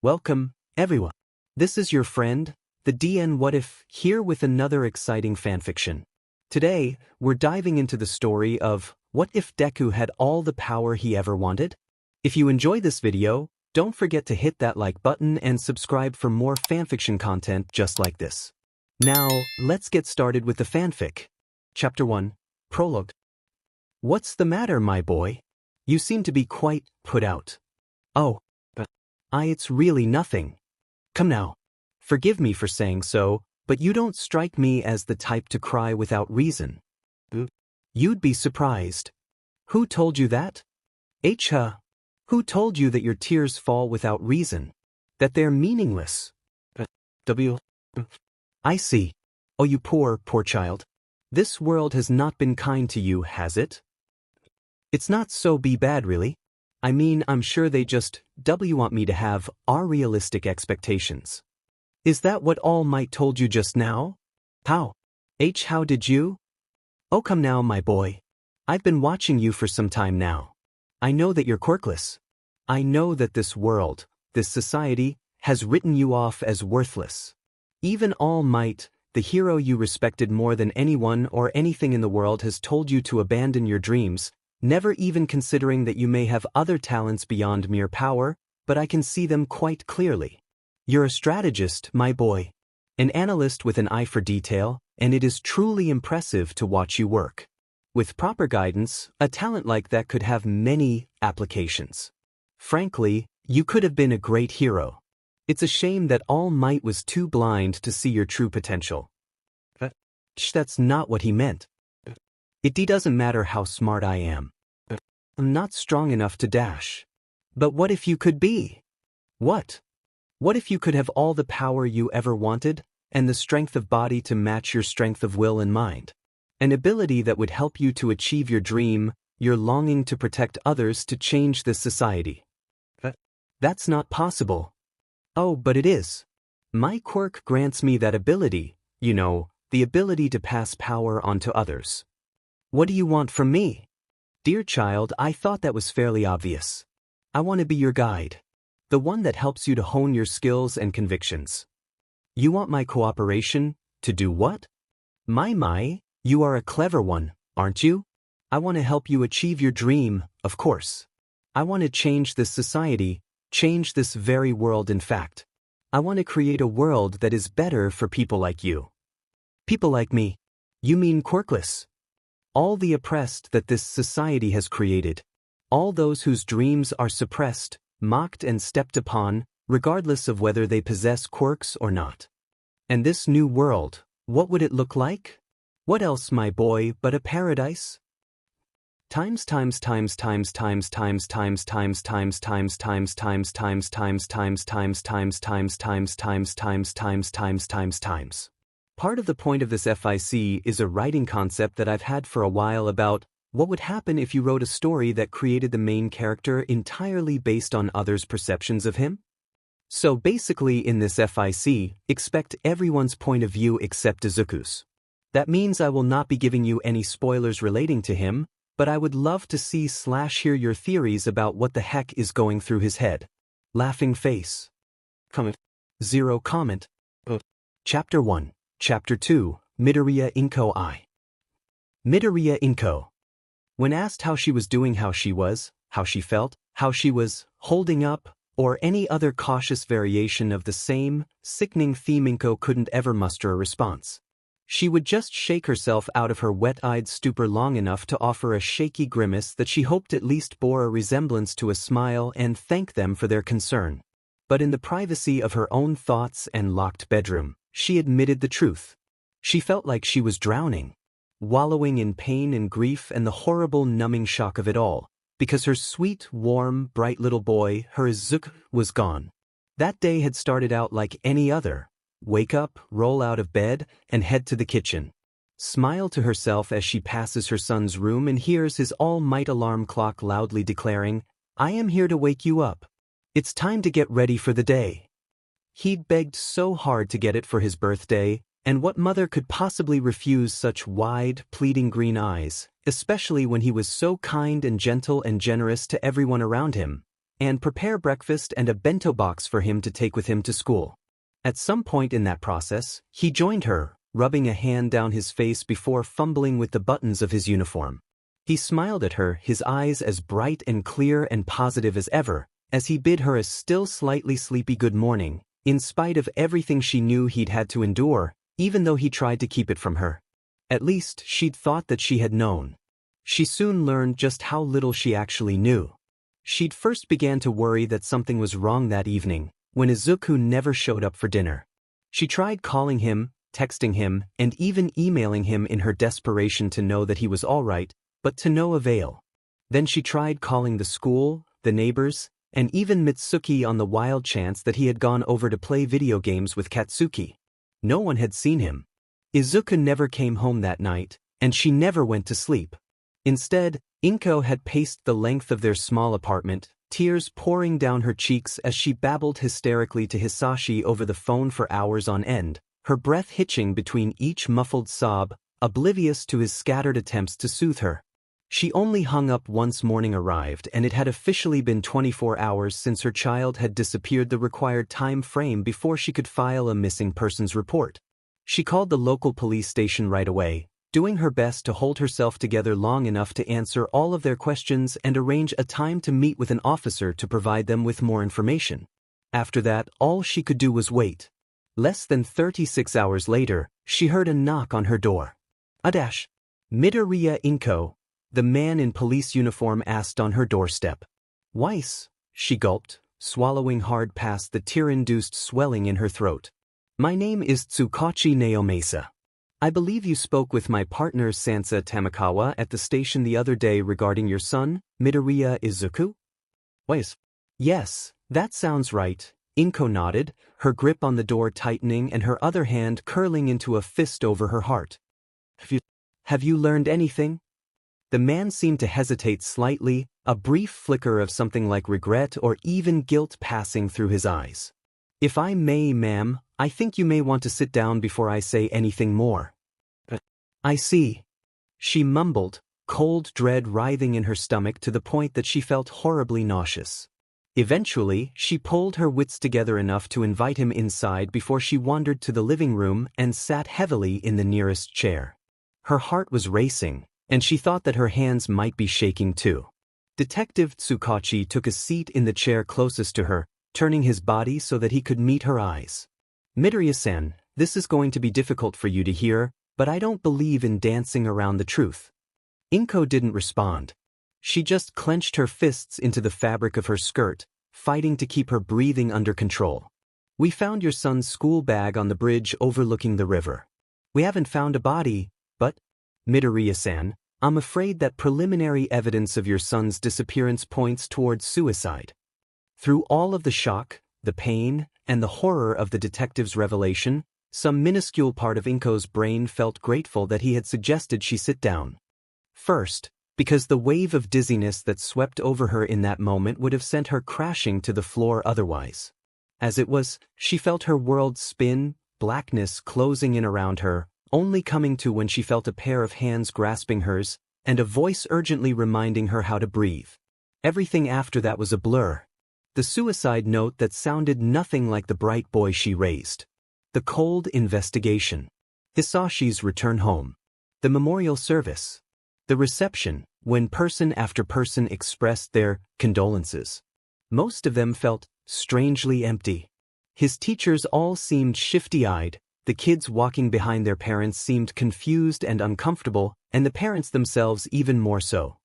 Welcome, everyone. This is your friend, the DN What If, here with another exciting fanfiction. Today, we're diving into the story of What If Deku Had All the Power He Ever Wanted? If you enjoy this video, don't forget to hit that like button and subscribe for more fanfiction content just like this. Now, let's get started with the fanfic. Chapter 1, Prologue. What's the matter, my boy? You seem to be quite put out. Oh, it's really nothing. Come now. Forgive me for saying so, but you don't strike me as the type to cry without reason. You'd be surprised. Who told you that? Who told you that your tears fall without reason? That they're meaningless? I see. Oh, you poor child. This world has not been kind to you, has it? It's not so bad, really. I mean, I'm sure they just want me to have our realistic expectations. Is that what All Might told you just now? How did you? Oh, come now, my boy. I've been watching you for some time now. I know that you're quirkless. I know that this world, this society, has written you off as worthless. Even All Might, the hero you respected more than anyone or anything in the world, has told you to abandon your dreams, never even considering that you may have other talents beyond mere power, but I can see them quite clearly. You're a strategist, my boy. An analyst with an eye for detail, and it is truly impressive to watch you work. With proper guidance, a talent like that could have many applications. Frankly, you could have been a great hero. It's a shame that All Might was too blind to see your true potential. That's not what he meant. It doesn't matter how smart I am. I'm not strong enough to dash. But what if you could be? What? What if you could have all the power you ever wanted, and the strength of body to match your strength of will and mind? An ability that would help you to achieve your dream, your longing to protect others, to change this society. That's not possible. Oh, but it is. My quirk grants me that ability, the ability to pass power on to others. What do you want from me? Dear child, I thought that was fairly obvious. I want to be your guide. The one that helps you to hone your skills and convictions. You want my cooperation? To do what? My, you are a clever one, aren't you? I want to help you achieve your dream, of course. I want to change this society, change this very world in fact. I want to create a world that is better for people like you. People like me. You mean quirkless? All the oppressed that this society has created. All those whose dreams are suppressed, mocked and stepped upon, regardless of whether they possess quirks or not. And this new world, what would it look like? What else, my boy, but a paradise? Times. Part of the point of this FIC is a writing concept that I've had for a while about what would happen if you wrote a story that created the main character entirely based on others' perceptions of him. So basically in this FIC, expect everyone's point of view except Izuku's. That means I will not be giving you any spoilers relating to him, but I would love to see/hear your theories about what the heck is going through his head. Laughing face. Comment. Zero comment. Chapter 1. Chapter 2, Midoriya Inko I. Midoriya Inko. When asked how she was doing, how she was, how she felt, how she was holding up, or any other cautious variation of the same sickening theme, Inko couldn't ever muster a response. She would just shake herself out of her wet-eyed stupor long enough to offer a shaky grimace that she hoped at least bore a resemblance to a smile and thank them for their concern. But in the privacy of her own thoughts and locked bedroom, she admitted the truth. She felt like she was drowning, wallowing in pain and grief and the horrible numbing shock of it all, because her sweet, warm, bright little boy, her Izuku, was gone. That day had started out like any other. Wake up, roll out of bed, and head to the kitchen. Smile to herself as she passes her son's room and hears his all-might alarm clock loudly declaring, "I am here to wake you up. It's time to get ready for the day." He'd begged so hard to get it for his birthday, and what mother could possibly refuse such wide, pleading green eyes, especially when he was so kind and gentle and generous to everyone around him? and prepare breakfast and a bento box for him to take with him to school. At some point in that process, he joined her, rubbing a hand down his face before fumbling with the buttons of his uniform. He smiled at her, his eyes as bright and clear and positive as ever, as he bid her a still slightly sleepy good morning, in spite of everything she knew he'd had to endure, even though he tried to keep it from her. At least, she'd thought that she had known. She soon learned just how little she actually knew. She'd first began to worry that something was wrong that evening, when Izuku never showed up for dinner. She tried calling him, texting him, and even emailing him in her desperation to know that he was all right, but to no avail. Then she tried calling the school, the neighbors, and even Mitsuki on the wild chance that he had gone over to play video games with Katsuki. No one had seen him. Izuku never came home that night, and she never went to sleep. Instead, Inko had paced the length of their small apartment, tears pouring down her cheeks as she babbled hysterically to Hisashi over the phone for hours on end, her breath hitching between each muffled sob, oblivious to his scattered attempts to soothe her. She only hung up once morning arrived, and it had officially been 24 hours since her child had disappeared, the required time frame before she could file a missing persons report. She called the local police station right away, doing her best to hold herself together long enough to answer all of their questions and arrange a time to meet with an officer to provide them with more information. After that, all she could do was wait. Less than 36 hours later, she heard a knock on her door. Midoriya Inko, the man in police uniform, asked on her doorstep. Weiss, she gulped, swallowing hard past the tear-induced swelling in her throat. My name is Tsukachi Naomasa. I believe you spoke with my partner Sansa Tamakawa at the station the other day regarding your son, Midoriya Izuku? Weiss. Yes, that sounds right. Inko nodded, her grip on the door tightening and her other hand curling into a fist over her heart. Have you learned anything? The man seemed to hesitate slightly, a brief flicker of something like regret or even guilt passing through his eyes. If I may, ma'am, I think you may want to sit down before I say anything more. I see. She mumbled, cold dread writhing in her stomach to the point that she felt horribly nauseous. Eventually, she pulled her wits together enough to invite him inside before she wandered to the living room and sat heavily in the nearest chair. Her heart was racing, and she thought that her hands might be shaking too. Detective Tsukachi took a seat in the chair closest to her, turning his body so that he could meet her eyes. Midoriya-san, this is going to be difficult for you to hear, but I don't believe in dancing around the truth. Inko didn't respond. She just clenched her fists into the fabric of her skirt, fighting to keep her breathing under control. We found your son's school bag on the bridge overlooking the river. We haven't found a body, but, Midoriya-san, I'm afraid that preliminary evidence of your son's disappearance points towards suicide. Through all of the shock, the pain, and the horror of the detective's revelation, some minuscule part of Inko's brain felt grateful that he had suggested she sit down. First, because the wave of dizziness that swept over her in that moment would have sent her crashing to the floor otherwise. As it was, she felt her world spin, blackness closing in around her, only coming to when she felt a pair of hands grasping hers, and a voice urgently reminding her how to breathe. Everything after that was a blur. The suicide note that sounded nothing like the bright boy she raised. The cold investigation. Hisashi's return home. The memorial service. The reception, when person after person expressed their condolences. Most of them felt strangely empty. His teachers all seemed shifty-eyed, the kids walking behind their parents seemed confused and uncomfortable, and the parents themselves even more so.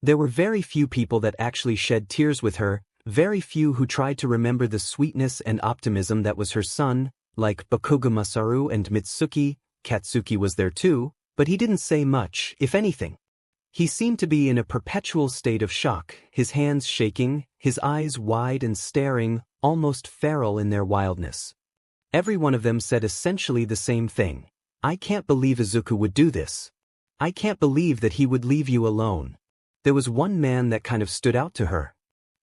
There were very few people that actually shed tears with her, very few who tried to remember the sweetness and optimism that was her son, like Bakugo Masaru and Mitsuki. Katsuki was there too, but he didn't say much, if anything. He seemed to be in a perpetual state of shock, his hands shaking, his eyes wide and staring, almost feral in their wildness. Every one of them said essentially the same thing. I can't believe Izuku would do this. I can't believe that he would leave you alone. There was one man that kind of stood out to her.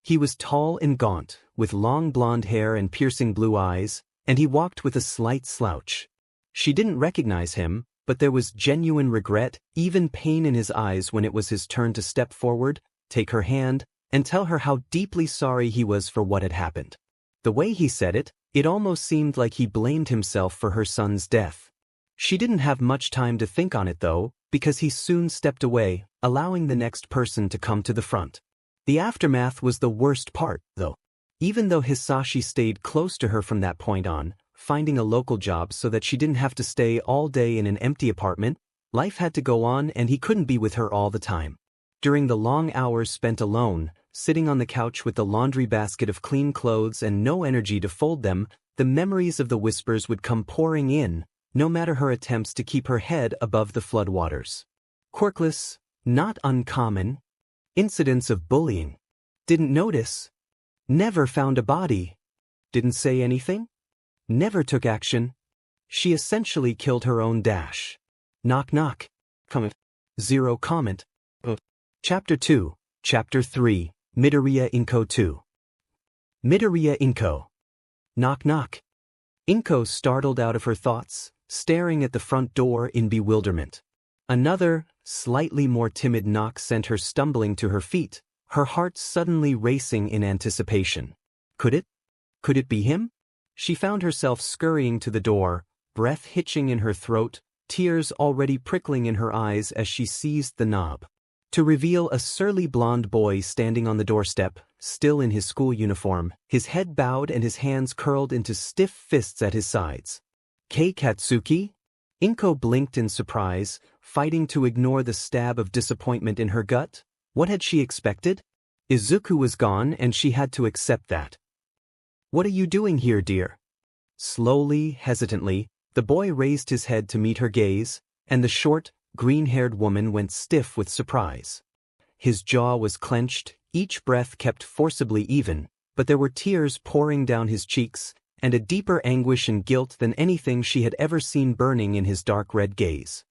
He was tall and gaunt, with long blonde hair and piercing blue eyes, and he walked with a slight slouch. She didn't recognize him, but there was genuine regret, even pain in his eyes when it was his turn to step forward, take her hand, and tell her how deeply sorry he was for what had happened. The way he said it, it almost seemed like he blamed himself for her son's death. She didn't have much time to think on it though, because he soon stepped away, allowing the next person to come to the front. The aftermath was the worst part, though. Even though Hisashi stayed close to her from that point on, finding a local job so that she didn't have to stay all day in an empty apartment, life had to go on and he couldn't be with her all the time. During the long hours spent alone, sitting on the couch with the laundry basket of clean clothes and no energy to fold them, the memories of the whispers would come pouring in, no matter her attempts to keep her head above the floodwaters. Quirkless, not uncommon. Incidents of bullying. Didn't notice. Never found a body. Didn't say anything. Never took action. She essentially killed her own dash. Knock knock. Comment. Zero comment. Chapter 2, Chapter 3, Midoriya Inko 2. Midoriya Inko. Knock knock. Inko startled out of her thoughts, staring at the front door in bewilderment. Another, slightly more timid knock sent her stumbling to her feet, her heart suddenly racing in anticipation. Could it be him? She found herself scurrying to the door, breath hitching in her throat, tears already prickling in her eyes as she seized the knob. To reveal a surly blonde boy standing on the doorstep, still in his school uniform, his head bowed and his hands curled into stiff fists at his sides. Kei Katsuki? Inko blinked in surprise, fighting to ignore the stab of disappointment in her gut. What had she expected? Izuku was gone and she had to accept that. What are you doing here, dear? Slowly, hesitantly, the boy raised his head to meet her gaze, and the short, green-haired woman went stiff with surprise. His jaw was clenched, each breath kept forcibly even, but there were tears pouring down his cheeks, and a deeper anguish and guilt than anything she had ever seen burning in his dark red gaze.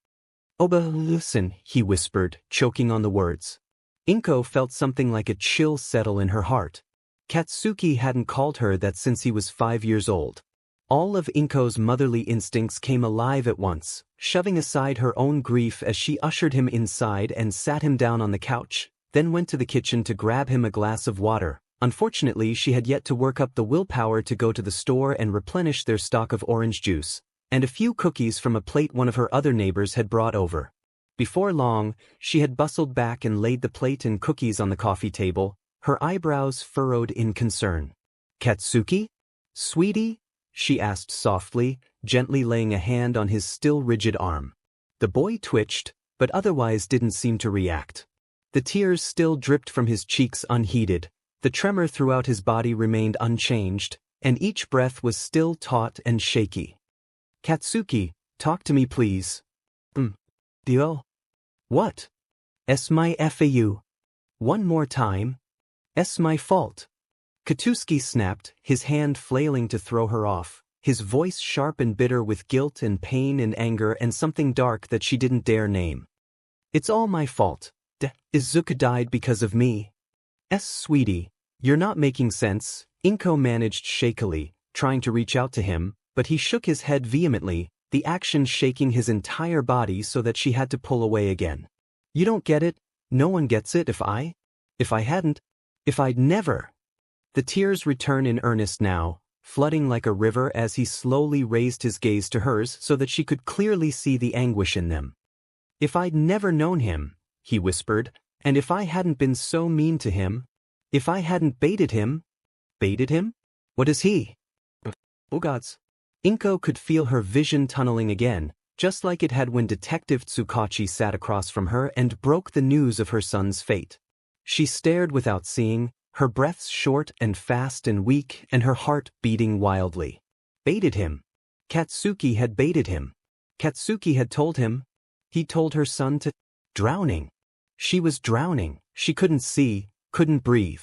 Oba, listen, he whispered, choking on the words. Inko felt something like a chill settle in her heart. Katsuki hadn't called her that since he was 5 years old. All of Inko's motherly instincts came alive at once, shoving aside her own grief as she ushered him inside and sat him down on the couch, then went to the kitchen to grab him a glass of water. Unfortunately, she had yet to work up the willpower to go to the store and replenish their stock of orange juice, and a few cookies from a plate one of her other neighbors had brought over. Before long, she had bustled back and laid the plate and cookies on the coffee table, her eyebrows furrowed in concern. Katsuki? Sweetie? She asked softly, gently laying a hand on his still rigid arm. The boy twitched, but otherwise didn't seem to react. The tears still dripped from his cheeks unheeded, the tremor throughout his body remained unchanged, and each breath was still taut and shaky. Katsuki, talk to me please. Dio? What? Es my FAU. One more time. Es my fault. Katsuki snapped, his hand flailing to throw her off, his voice sharp and bitter with guilt and pain and anger and something dark that she didn't dare name. It's all my fault. Izuku died because of me. Sweetie, you're not making sense, Inko managed shakily, trying to reach out to him, but he shook his head vehemently, the action shaking his entire body so that she had to pull away again. You don't get it, no one gets it if I'd never. The tears return in earnest now, flooding like a river as he slowly raised his gaze to hers so that she could clearly see the anguish in them. If I'd never known him, he whispered, and if I hadn't been so mean to him, if I hadn't baited him? Baited him? What is he? Oh gods. Inko could feel her vision tunneling again, just like it had when Detective Tsukachi sat across from her and broke the news of her son's fate. She stared without seeing, her breaths short and fast and weak and her heart beating wildly. Baited him. Katsuki had baited him. Katsuki had told him. He told her son to... Drowning. She was drowning. She couldn't see, couldn't breathe.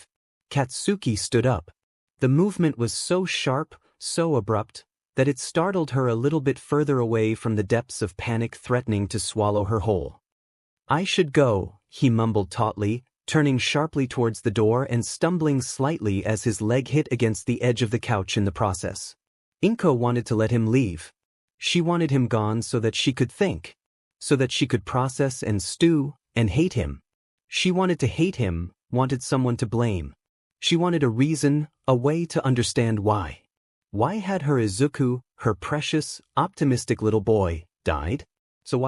Katsuki stood up. The movement was so sharp, so abrupt, that it startled her a little bit further away from the depths of panic threatening to swallow her whole. I should go, he mumbled tautly, turning sharply towards the door and stumbling slightly as his leg hit against the edge of the couch in the process. Inko wanted to let him leave. She wanted him gone so that she could think, so that she could process and stew and hate him. She wanted to hate him, wanted someone to blame. She wanted a reason, a way to understand why. Why had her Izuku, her precious, optimistic little boy, died? So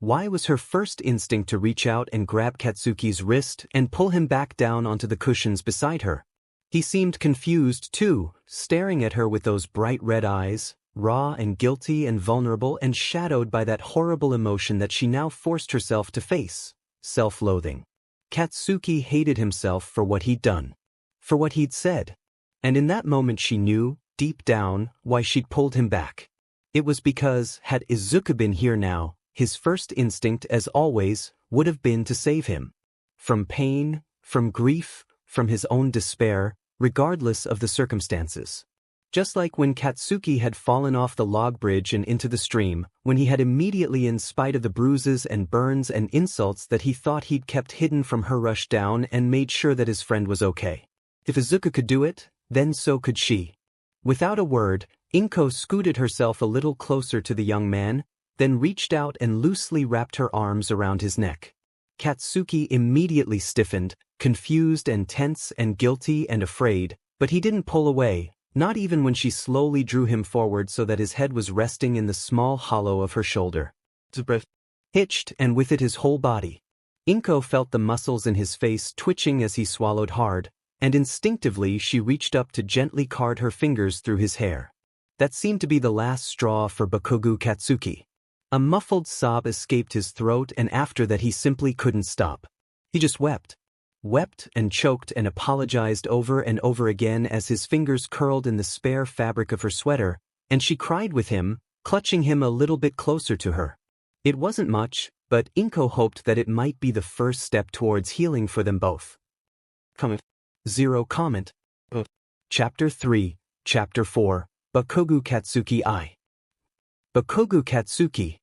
why was her first instinct to reach out and grab Katsuki's wrist and pull him back down onto the cushions beside her? He seemed confused, too, staring at her with those bright red eyes, raw and guilty and vulnerable and shadowed by that horrible emotion that she now forced herself to face, self-loathing. Katsuki hated himself for what he'd done, for what he'd said. And in that moment she knew, deep down, why she'd pulled him back. It was because, had Izuku been here now, his first instinct, as always, would have been to save him. From pain, from grief, from his own despair, regardless of the circumstances. Just like when Katsuki had fallen off the log bridge and into the stream, when he had immediately, in spite of the bruises and burns and insults that he thought he'd kept hidden from her, rushed down and made sure that his friend was okay. If Izuku could do it, then so could she. Without a word, Inko scooted herself a little closer to the young man, then reached out and loosely wrapped her arms around his neck. Katsuki immediately stiffened, confused and tense and guilty and afraid, but he didn't pull away, not even when she slowly drew him forward so that his head was resting in the small hollow of her shoulder. Hitched, and with it his whole body. Inko felt the muscles in his face twitching as he swallowed hard, and instinctively she reached up to gently card her fingers through his hair. That seemed to be the last straw for Bakugo Katsuki. A muffled sob escaped his throat, and after that he simply couldn't stop. He just wept. Wept and choked and apologized over and over again as his fingers curled in the spare fabric of her sweater, and she cried with him, clutching him a little bit closer to her. It wasn't much, but Inko hoped that it might be the first step towards healing for them both. Zero comment. Chapter 3, Chapter 4, Bakugo Katsuki I. Bakugo Katsuki.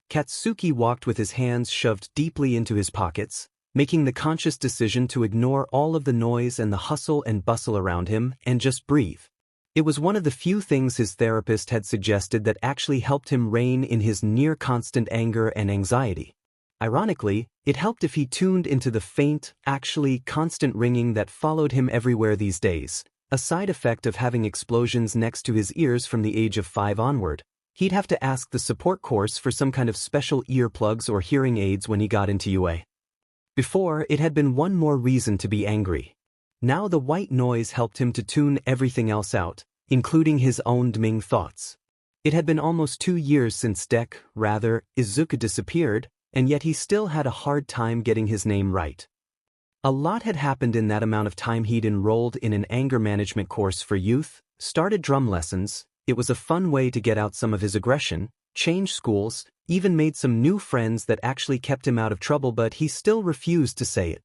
Katsuki walked with his hands shoved deeply into his pockets, making the conscious decision to ignore all of the noise and the hustle and bustle around him and just breathe. It was one of the few things his therapist had suggested that actually helped him rein in his near-constant anger and anxiety. Ironically, it helped if he tuned into the faint, actually constant ringing that followed him everywhere these days, a side effect of having explosions next to his ears from the age of 5 onward. He'd have to ask the support course for some kind of special earplugs or hearing aids when he got into UA. Before, it had been one more reason to be angry. Now the white noise helped him to tune everything else out, including his own Ming thoughts. It had been almost 2 years since Izuku disappeared, and yet he still had a hard time getting his name right. A lot had happened in that amount of time. He'd enrolled in an anger management course for youth, started drum lessons. It was a fun way to get out some of his aggression, changed schools, even made some new friends that actually kept him out of trouble, but he still refused to say it.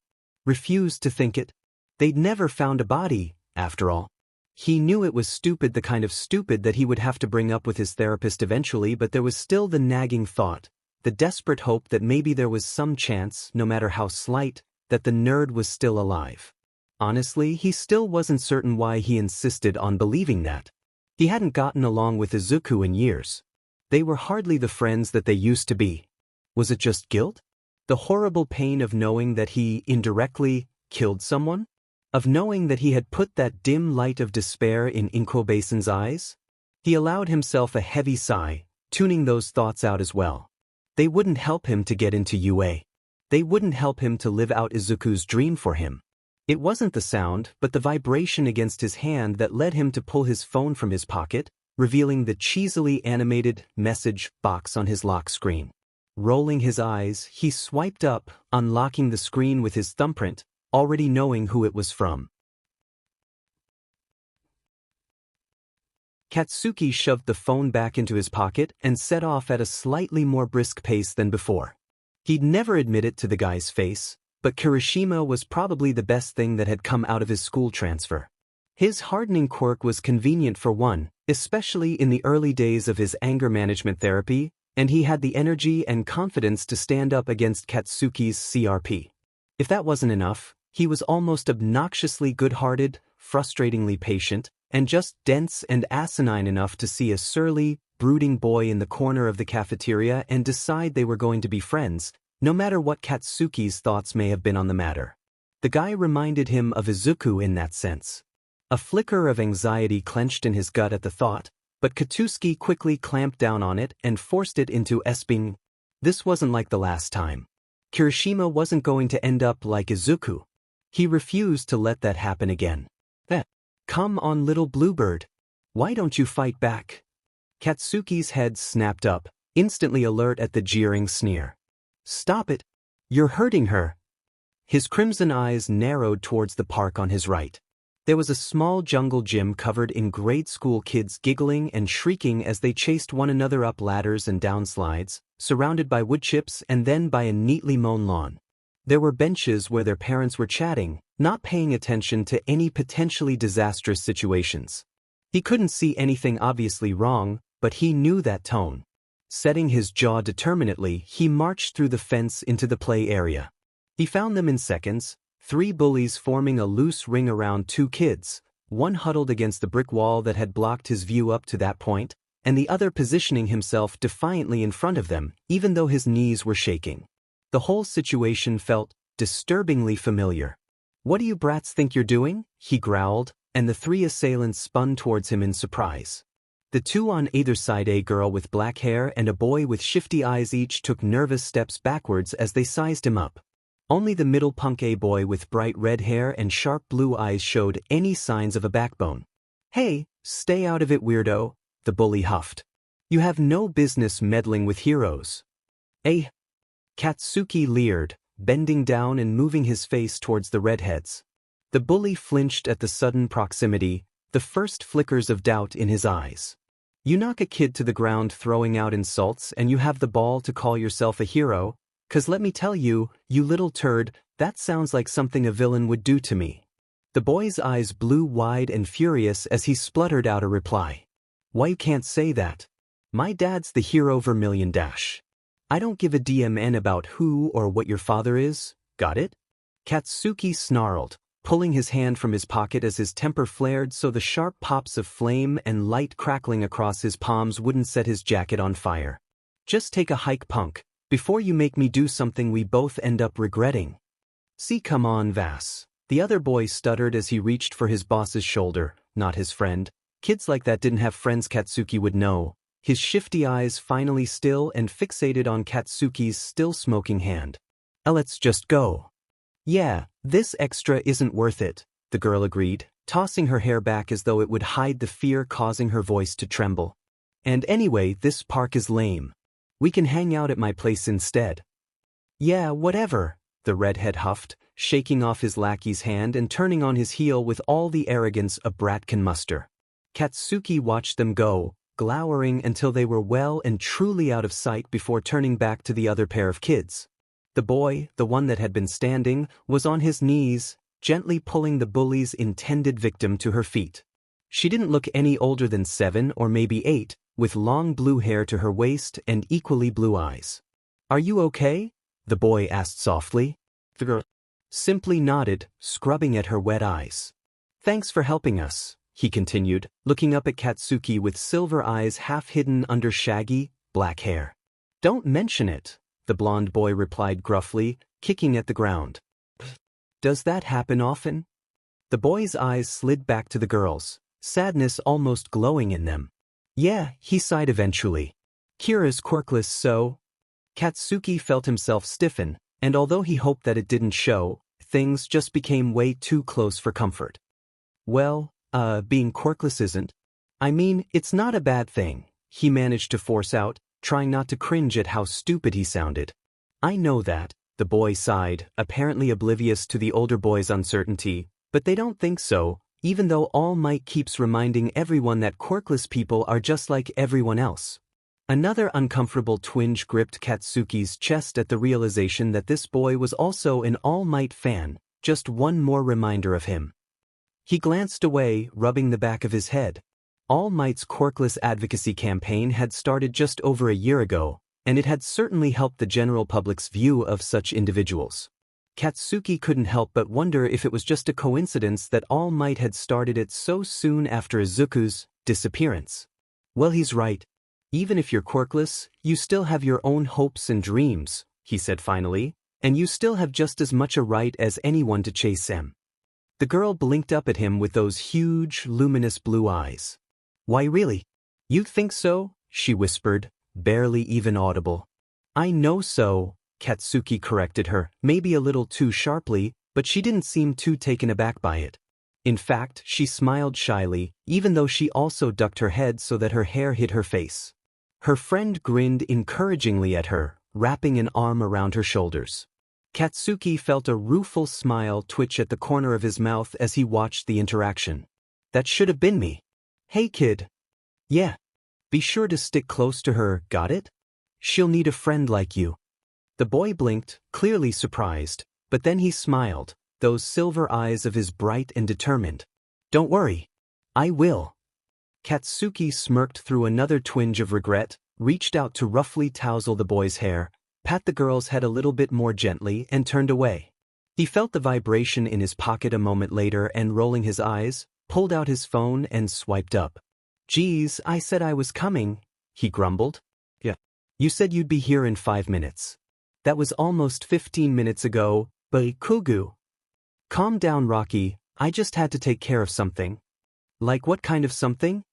Refused to think it. They'd never found a body, after all. He knew it was stupid, the kind of stupid that he would have to bring up with his therapist eventually, but there was still the nagging thought, the desperate hope that maybe there was some chance, no matter how slight, that the nerd was still alive. Honestly, he still wasn't certain why he insisted on believing that. He hadn't gotten along with Izuku in years. They were hardly the friends that they used to be. Was it just guilt? The horrible pain of knowing that he indirectly killed someone? Of knowing that he had put that dim light of despair in Inko Basin's eyes? He allowed himself a heavy sigh, tuning those thoughts out as well. They wouldn't help him to get into UA. They wouldn't help him to live out Izuku's dream for him. It wasn't the sound, but the vibration against his hand that led him to pull his phone from his pocket, revealing the cheesily animated message box on his lock screen. Rolling his eyes, he swiped up, unlocking the screen with his thumbprint, already knowing who it was from. Katsuki shoved the phone back into his pocket and set off at a slightly more brisk pace than before. He'd never admit it to the guy's face, but Kirishima was probably the best thing that had come out of his school transfer. His hardening quirk was convenient for one, especially in the early days of his anger management therapy, and he had the energy and confidence to stand up against Katsuki's CRP. If that wasn't enough, he was almost obnoxiously good-hearted, frustratingly patient, and just dense and asinine enough to see a surly, brooding boy in the corner of the cafeteria and decide they were going to be friends, no matter what Katsuki's thoughts may have been on the matter. The guy reminded him of Izuku in that sense. A flicker of anxiety clenched in his gut at the thought, but Katsuki quickly clamped down on it and forced it into Esping. This wasn't like the last time. Kirishima wasn't going to end up like Izuku. He refused to let that happen again. Come on, little bluebird. Why don't you fight back? Katsuki's head snapped up, instantly alert at the jeering sneer. Stop it. You're hurting her. His crimson eyes narrowed towards the park on his right. There was a small jungle gym covered in grade school kids giggling and shrieking as they chased one another up ladders and down slides, surrounded by wood chips and then by a neatly mown lawn. There were benches where their parents were chatting, not paying attention to any potentially disastrous situations. He couldn't see anything obviously wrong, but he knew that tone. Setting his jaw determinedly, he marched through the fence into the play area. He found them in seconds, 3 bullies forming a loose ring around 2 kids, one huddled against the brick wall that had blocked his view up to that point, and the other positioning himself defiantly in front of them, even though his knees were shaking. The whole situation felt disturbingly familiar. What do you brats think you're doing? He growled, and the 3 assailants spun towards him in surprise. The 2 on either side, a girl with black hair and a boy with shifty eyes, each took nervous steps backwards as they sized him up. Only the middle punk, a boy with bright red hair and sharp blue eyes, showed any signs of a backbone. Hey, stay out of it, weirdo, the bully huffed. You have no business meddling with heroes. Katsuki leered, bending down and moving his face towards the redheads. The bully flinched at the sudden proximity, the first flickers of doubt in his eyes. You knock a kid to the ground throwing out insults and you have the ball to call yourself a hero? 'Cause let me tell you, you little turd, that sounds like something a villain would do to me. The boy's eyes blew wide and furious as he spluttered out a reply. Why, you can't say that. My dad's the hero Vermilion Dash. I don't give a DMN about who or what your father is, got it? Katsuki snarled, pulling his hand from his pocket as his temper flared so the sharp pops of flame and light crackling across his palms wouldn't set his jacket on fire. Just take a hike, punk, before you make me do something we both end up regretting. See, come on, Vass. The other boy stuttered as he reached for his boss's shoulder, not his friend. Kids like that didn't have friends, Katsuki would know. His shifty eyes finally still and fixated on Katsuki's still smoking hand. Let's just go. Yeah, this extra isn't worth it, the girl agreed, tossing her hair back as though it would hide the fear causing her voice to tremble. And anyway, this park is lame. We can hang out at my place instead. Yeah, whatever, the redhead huffed, shaking off his lackey's hand and turning on his heel with all the arrogance a brat can muster. Katsuki watched them go, glowering until they were well and truly out of sight before turning back to the other pair of kids. The boy, the one that had been standing, was on his knees, gently pulling the bully's intended victim to her feet. She didn't look any older than 7 or maybe 8, with long blue hair to her waist and equally blue eyes. Are you okay? The boy asked softly. The girl simply nodded, scrubbing at her wet eyes. Thanks for helping us, he continued, looking up at Katsuki with silver eyes half hidden under shaggy, black hair. Don't mention it, the blonde boy replied gruffly, kicking at the ground. Does that happen often? The boy's eyes slid back to the girl's, sadness almost glowing in them. Yeah, he sighed eventually. Kira's quirkless, so... Katsuki felt himself stiffen, and although he hoped that it didn't show, things just became way too close for comfort. Well, being quirkless isn't. I mean, it's not a bad thing, he managed to force out, trying not to cringe at how stupid he sounded. I know that, the boy sighed, apparently oblivious to the older boy's uncertainty, but they don't think so, even though All Might keeps reminding everyone that quirkless people are just like everyone else. Another uncomfortable twinge gripped Katsuki's chest at the realization that this boy was also an All Might fan, just one more reminder of him. He glanced away, rubbing the back of his head. All Might's quirkless advocacy campaign had started just over a year ago, and it had certainly helped the general public's view of such individuals. Katsuki couldn't help but wonder if it was just a coincidence that All Might had started it so soon after Izuku's disappearance. Well, he's right. Even if you're quirkless, you still have your own hopes and dreams, he said finally, And you still have just as much a right as anyone to chase Em. The girl blinked up at him with those huge, luminous blue eyes. Why really? You think so? She whispered, barely even audible. I know so, Katsuki corrected her, maybe a little too sharply, but she didn't seem too taken aback by it. In fact, she smiled shyly, even though she also ducked her head so that her hair hid her face. Her friend grinned encouragingly at her, wrapping an arm around her shoulders. Katsuki felt a rueful smile twitch at the corner of his mouth as he watched the interaction. That should have been me. Hey kid. Yeah. Be sure to stick close to her, got it? She'll need a friend like you. The boy blinked, clearly surprised, but then he smiled, those silver eyes of his bright and determined. Don't worry. I will. Katsuki smirked through another twinge of regret, reached out to roughly tousle the boy's hair, pat the girl's head a little bit more gently and turned away. He felt the vibration in his pocket a moment later and rolling his eyes, pulled out his phone and swiped up. Geez, I said I was coming, he grumbled. Yeah. You said you'd be here in 5 minutes. That was almost 15 minutes ago, Bakugo. Calm down, Rocky, I just had to take care of something. Like what kind of something?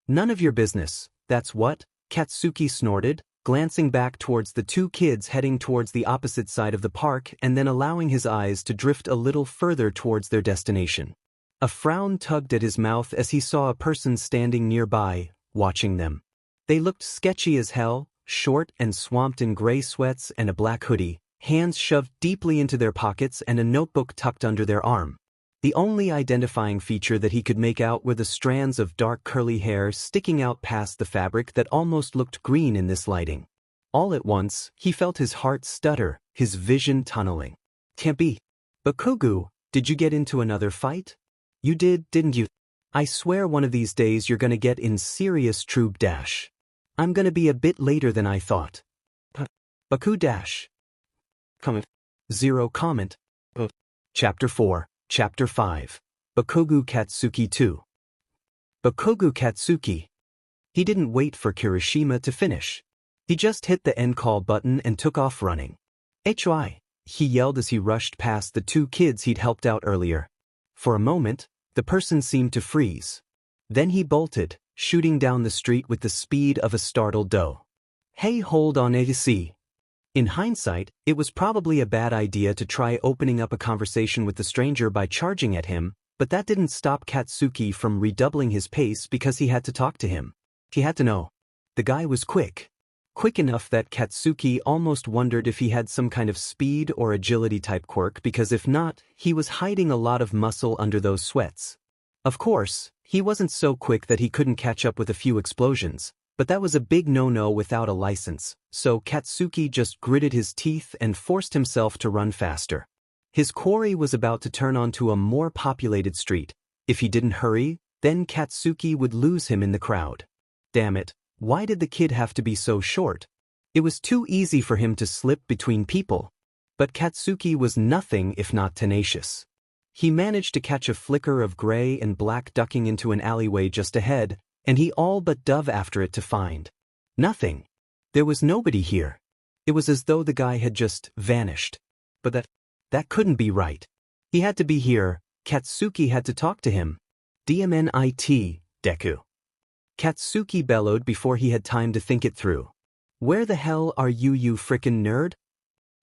None of your business, that's what, Katsuki snorted, glancing back towards the two kids heading towards the opposite side of the park and then allowing his eyes to drift a little further towards their destination. A frown tugged at his mouth as he saw a person standing nearby, watching them. They looked sketchy as hell, short and swamped in gray sweats and a black hoodie, hands shoved deeply into their pockets and a notebook tucked under their arm. The only identifying feature that he could make out were the strands of dark curly hair sticking out past the fabric that almost looked green in this lighting. All at once, he felt his heart stutter, his vision tunneling. Can't be. Bakugo, did you get into another fight? You did, didn't you? I swear one of these days you're gonna get in serious trouble dash. I'm gonna be a bit later than I thought. Baku dash. Comment. Zero comment. Chapter 4. Chapter 5. Bakugo Katsuki 2. Bakugo Katsuki. He didn't wait for Kirishima to finish. He just hit the end call button and took off running. HY, he yelled as he rushed past the two kids he'd helped out earlier. For a moment, the person seemed to freeze. Then he bolted, shooting down the street with the speed of a startled doe. Hey, hold on, AC. In hindsight, it was probably a bad idea to try opening up a conversation with the stranger by charging at him, but that didn't stop Katsuki from redoubling his pace because he had to talk to him. He had to know. The guy was quick. Quick enough that Katsuki almost wondered if he had some kind of speed or agility type quirk because if not, he was hiding a lot of muscle under those sweats. Of course, he wasn't so quick that he couldn't catch up with a few explosions. But that was a big no-no without a license, so Katsuki just gritted his teeth and forced himself to run faster. His quarry was about to turn onto a more populated street. If he didn't hurry, then Katsuki would lose him in the crowd. Damn it, why did the kid have to be so short? It was too easy for him to slip between people. But Katsuki was nothing if not tenacious. He managed to catch a flicker of gray and black ducking into an alleyway just ahead, and he all but dove after it to find nothing. There was nobody here. It was as though the guy had just vanished. But that couldn't be right. He had to be here. Katsuki had to talk to him. DMNIT, Deku. Katsuki bellowed before he had time to think it through. Where the hell are you, you frickin' nerd?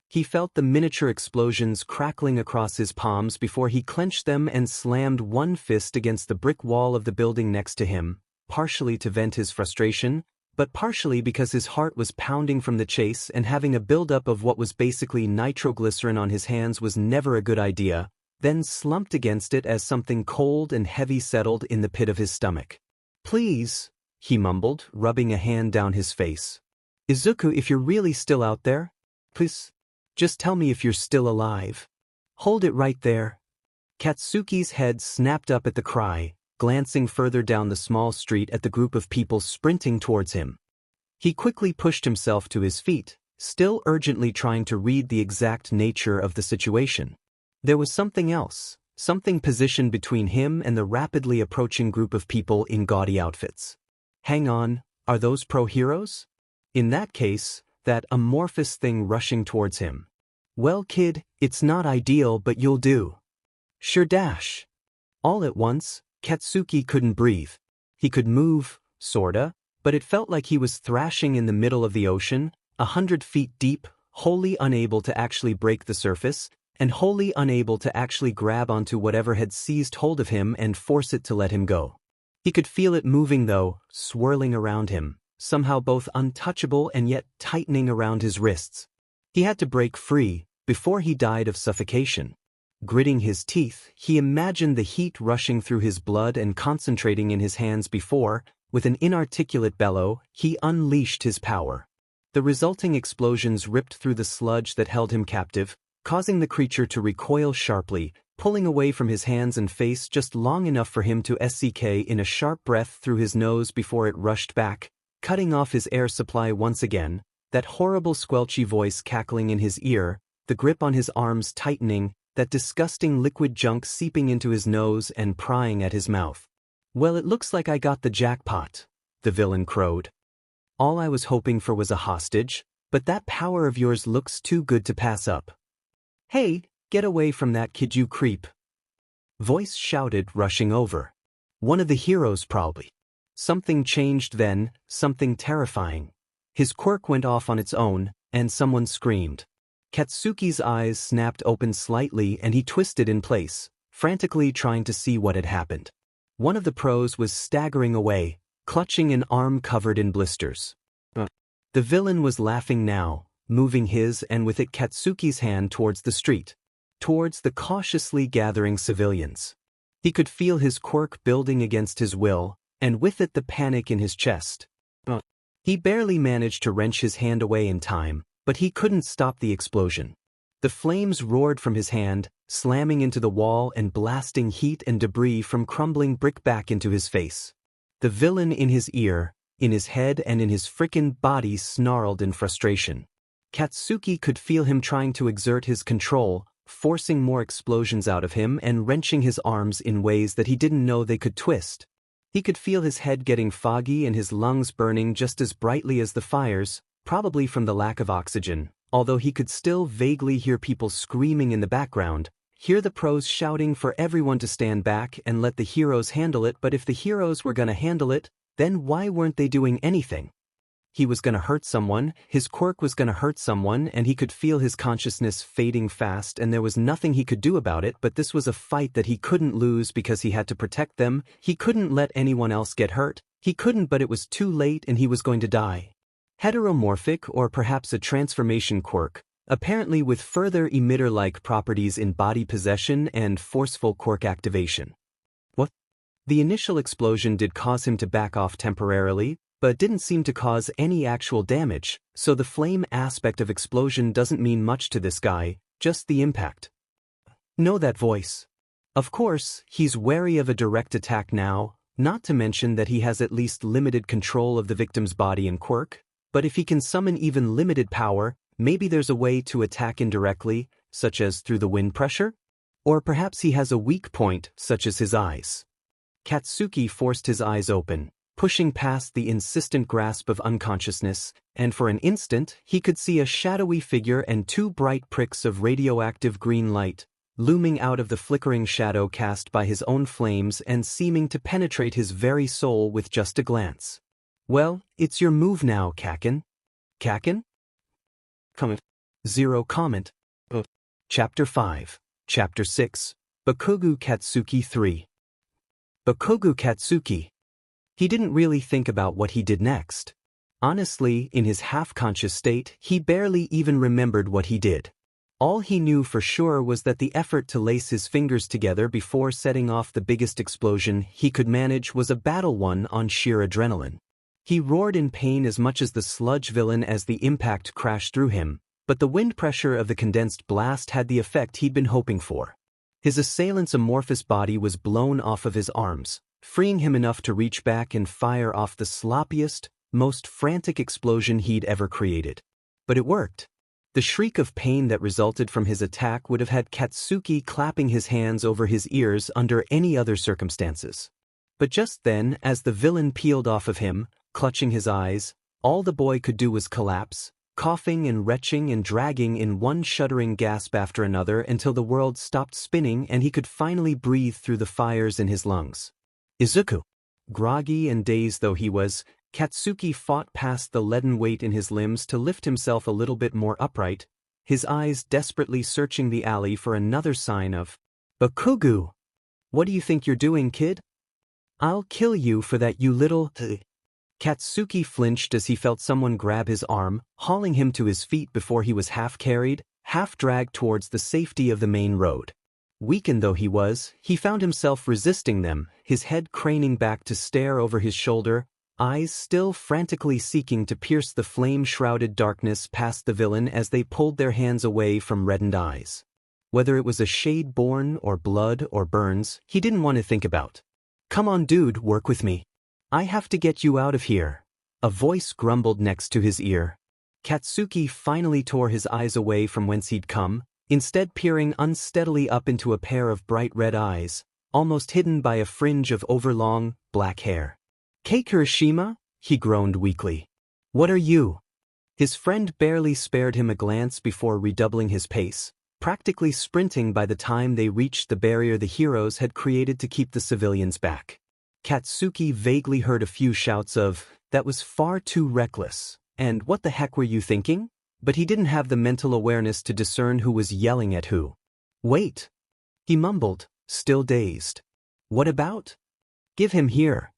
He felt the miniature explosions crackling across his palms before he clenched them and slammed one fist against the brick wall of the building next to him. Partially to vent his frustration, but partially because his heart was pounding from the chase and having a buildup of what was basically nitroglycerin on his hands was never a good idea, then slumped against it as something cold and heavy settled in the pit of his stomach. Please, he mumbled, rubbing a hand down his face. Izuku, if you're really still out there, please, just tell me if you're still alive. Hold it right there. Katsuki's head snapped up at the cry, glancing further down the small street at the group of people sprinting towards him. He quickly pushed himself to his feet, still urgently trying to read the exact nature of the situation. There was something else, something positioned between him and the rapidly approaching group of people in gaudy outfits. Hang on, are those pro-heroes? In that case, that amorphous thing rushing towards him. Well, kid, it's not ideal, but you'll do. Sure dash. All at once, Katsuki couldn't breathe. He could move, sorta, but it felt like he was thrashing in the middle of the ocean, 100 feet deep, wholly unable to actually break the surface, and wholly unable to actually grab onto whatever had seized hold of him and force it to let him go. He could feel it moving though, swirling around him, somehow both untouchable and yet tightening around his wrists. He had to break free, before he died of suffocation. Gritting his teeth, he imagined the heat rushing through his blood and concentrating in his hands before, with an inarticulate bellow, he unleashed his power. The resulting explosions ripped through the sludge that held him captive, causing the creature to recoil sharply, pulling away from his hands and face just long enough for him to suck in a sharp breath through his nose before it rushed back, cutting off his air supply once again, that horrible squelchy voice cackling in his ear, the grip on his arms tightening, that disgusting liquid junk seeping into his nose and prying at his mouth. Well, it looks like I got the jackpot, the villain crowed. All I was hoping for was a hostage, but that power of yours looks too good to pass up. Hey, get away from that kid, you creep. Voice shouted, rushing over. One of the heroes probably. Something changed then, something terrifying. His quirk went off on its own, and someone screamed. Katsuki's eyes snapped open slightly and he twisted in place, frantically trying to see what had happened. One of the pros was staggering away, clutching an arm covered in blisters. The villain was laughing now, moving his and with it Katsuki's hand towards the street, towards the cautiously gathering civilians. He could feel his quirk building against his will, and with it the panic in his chest. He barely managed to wrench his hand away in time, but he couldn't stop the explosion. The flames roared from his hand, slamming into the wall and blasting heat and debris from crumbling brick back into his face. The villain in his ear, in his head and in his frickin' body snarled in frustration. Katsuki could feel him trying to exert his control, forcing more explosions out of him and wrenching his arms in ways that he didn't know they could twist. He could feel his head getting foggy and his lungs burning just as brightly as the fires, probably from the lack of oxygen, although he could still vaguely hear people screaming in the background, hear the pros shouting for everyone to stand back and let the heroes handle it. But if the heroes were gonna handle it, then why weren't they doing anything? He was gonna hurt someone, his quirk was gonna hurt someone, and he could feel his consciousness fading fast and there was nothing he could do about it. But this was a fight that he couldn't lose because he had to protect them. He couldn't let anyone else get hurt. He couldn't, but it was too late and he was going to die. Heteromorphic or perhaps a transformation quirk, apparently with further emitter-like properties in body possession and forceful quirk activation. What? The initial explosion did cause him to back off temporarily, but didn't seem to cause any actual damage, so the flame aspect of explosion doesn't mean much to this guy, just the impact. Know that voice. Of course, he's wary of a direct attack now, not to mention that he has at least limited control of the victim's body and quirk. But if he can summon even limited power, maybe there's a way to attack indirectly, such as through the wind pressure? Or perhaps he has a weak point, such as his eyes. Katsuki forced his eyes open, pushing past the insistent grasp of unconsciousness, and for an instant he could see a shadowy figure and two bright pricks of radioactive green light, looming out of the flickering shadow cast by his own flames and seeming to penetrate his very soul with just a glance. Well, it's your move now, Kaken. Kaken? Comment. Zero comment. Chapter 5. Chapter 6. Bakugo Katsuki 3. Bakugo Katsuki. He didn't really think about what he did next. Honestly, in his half-conscious state, he barely even remembered what he did. All he knew for sure was that the effort to lace his fingers together before setting off the biggest explosion he could manage was a battle won on sheer adrenaline. He roared in pain as much as the sludge villain as the impact crashed through him, but the wind pressure of the condensed blast had the effect he'd been hoping for. His assailant's amorphous body was blown off of his arms, freeing him enough to reach back and fire off the sloppiest, most frantic explosion he'd ever created. But it worked. The shriek of pain that resulted from his attack would have had Katsuki clapping his hands over his ears under any other circumstances. But just then, as the villain peeled off of him, clutching his eyes, all the boy could do was collapse, coughing and retching and dragging in one shuddering gasp after another until the world stopped spinning and he could finally breathe through the fires in his lungs. Izuku. Groggy and dazed though he was, Katsuki fought past the leaden weight in his limbs to lift himself a little bit more upright, his eyes desperately searching the alley for another sign of Bakugo. What do you think you're doing, kid? I'll kill you for that, you little... Katsuki flinched as he felt someone grab his arm, hauling him to his feet before he was half carried, half dragged towards the safety of the main road. Weakened though he was, he found himself resisting them, his head craning back to stare over his shoulder, eyes still frantically seeking to pierce the flame-shrouded darkness past the villain as they pulled their hands away from reddened eyes. Whether it was a shade born or blood or burns, he didn't want to think about. Come on dude, work with me. I have to get you out of here. A voice grumbled next to his ear. Katsuki finally tore his eyes away from whence he'd come, instead peering unsteadily up into a pair of bright red eyes, almost hidden by a fringe of overlong, black hair. Kei Kirishima? He groaned weakly. What are you? His friend barely spared him a glance before redoubling his pace, practically sprinting by the time they reached the barrier the heroes had created to keep the civilians back. Katsuki vaguely heard a few shouts of, "That was far too reckless," and "What the heck were you thinking?" But he didn't have the mental awareness to discern who was yelling at who. Wait. He mumbled, still dazed. What about? Give him here.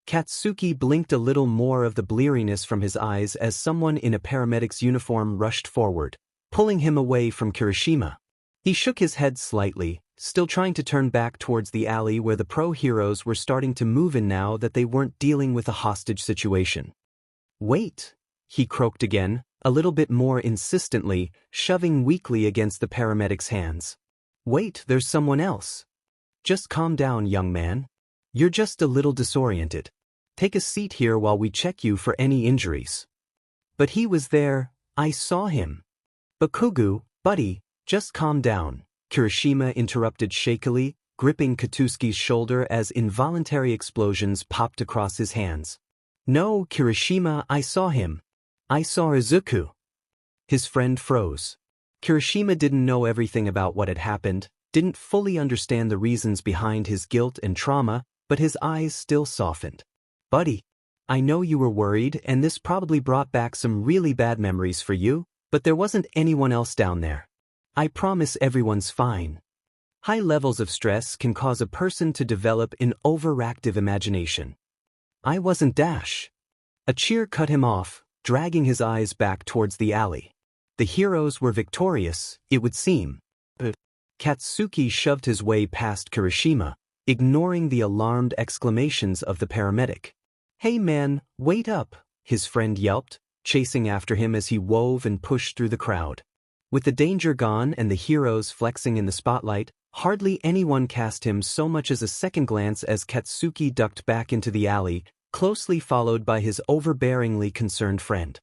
Katsuki blinked a little more of the bleariness from his eyes as someone in a paramedic's uniform rushed forward, pulling him away from Kirishima. He shook his head slightly, still trying to turn back towards the alley where the pro-heroes were starting to move in now that they weren't dealing with a hostage situation. Wait, he croaked again, a little bit more insistently, shoving weakly against the paramedic's hands. Wait, there's someone else. Just calm down, young man. You're just a little disoriented. Take a seat here while we check you for any injuries. But he was there, I saw him. Bakugo, buddy, just calm down, Kirishima interrupted shakily, gripping Katsuki's shoulder as involuntary explosions popped across his hands. No, Kirishima, I saw him. I saw Izuku. His friend froze. Kirishima didn't know everything about what had happened, didn't fully understand the reasons behind his guilt and trauma, but his eyes still softened. Buddy, I know you were worried and this probably brought back some really bad memories for you, but there wasn't anyone else down there. I promise everyone's fine. High levels of stress can cause a person to develop an overactive imagination. I wasn't Dash. A cheer cut him off, dragging his eyes back towards the alley. The heroes were victorious, it would seem. Katsuki shoved his way past Kirishima, ignoring the alarmed exclamations of the paramedic. Hey man, wait up, his friend yelped, chasing after him as he wove and pushed through the crowd. With the danger gone and the heroes flexing in the spotlight, hardly anyone cast him so much as a second glance as Katsuki ducked back into the alley, closely followed by his overbearingly concerned friend.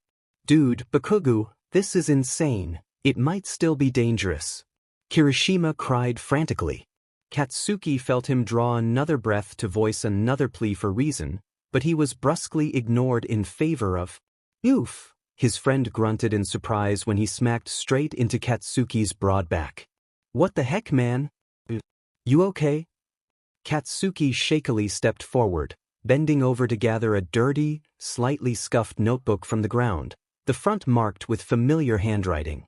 Dude, Bakugo, this is insane. It might still be dangerous. Kirishima cried frantically. Katsuki felt him draw another breath to voice another plea for reason, but he was brusquely ignored in favor of, "Oof," his friend grunted in surprise when he smacked straight into Katsuki's broad back. What the heck, man? You okay? Katsuki shakily stepped forward, bending over to gather a dirty, slightly scuffed notebook from the ground, the front marked with familiar handwriting.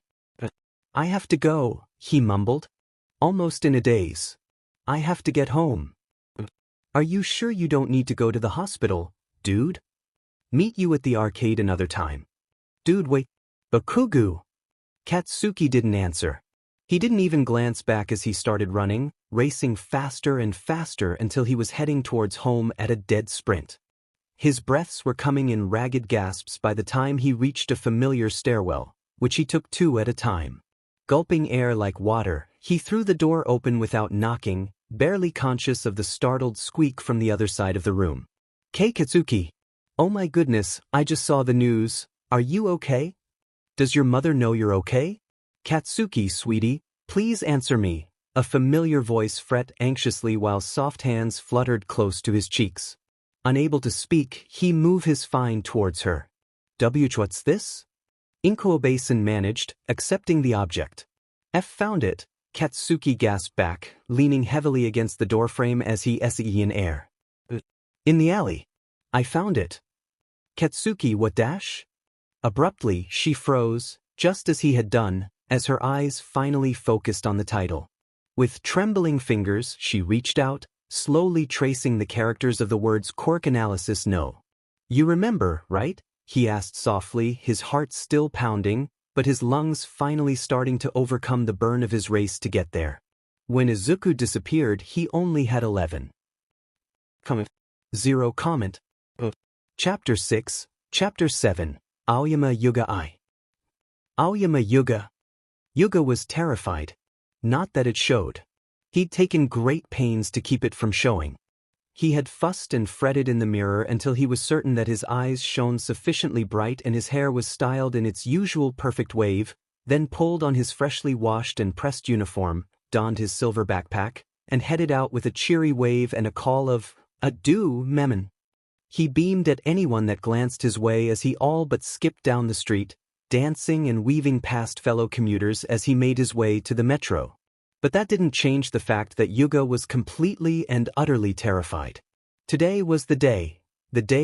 I have to go, he mumbled. Almost in a daze. I have to get home. Are you sure you don't need to go to the hospital, dude? Meet you at the arcade another time. Dude, wait. Bakugo. Katsuki didn't answer. He didn't even glance back as he started running, racing faster and faster until he was heading towards home at a dead sprint. His breaths were coming in ragged gasps by the time he reached a familiar stairwell, which he took two at a time. Gulping air like water, he threw the door open without knocking, barely conscious of the startled squeak from the other side of the room. Kei Katsuki. Oh my goodness, I just saw the news. Are you okay? Does your mother know you're okay? Katsuki, sweetie, please answer me. A familiar voice fretted anxiously while soft hands fluttered close to his cheeks. Unable to speak, he moved his fine towards her. What's this? Inko Obasan managed, accepting the object. F found it, Katsuki gasped back, leaning heavily against the doorframe as he SE in air. In the alley. I found it. Katsuki what dash? Abruptly, she froze, just as he had done, as her eyes finally focused on the title. With trembling fingers, she reached out, slowly tracing the characters of the words Quirk analysis no. You remember, right? He asked softly, his heart still pounding, but his lungs finally starting to overcome the burn of his race to get there. When Izuku disappeared, he only had 11. Zero comment. Chapter 6, Chapter 7, Aoyama Yuga I. Aoyama Yuga. Yuga was terrified. Not that it showed. He'd taken great pains to keep it from showing. He had fussed and fretted in the mirror until he was certain that his eyes shone sufficiently bright and his hair was styled in its usual perfect wave, then pulled on his freshly washed and pressed uniform, donned his silver backpack, and headed out with a cheery wave and a call of, "Adieu, Memon." He beamed at anyone that glanced his way as he all but skipped down the street, dancing and weaving past fellow commuters as he made his way to the metro. But that didn't change the fact that Yuga was completely and utterly terrified. Today was the day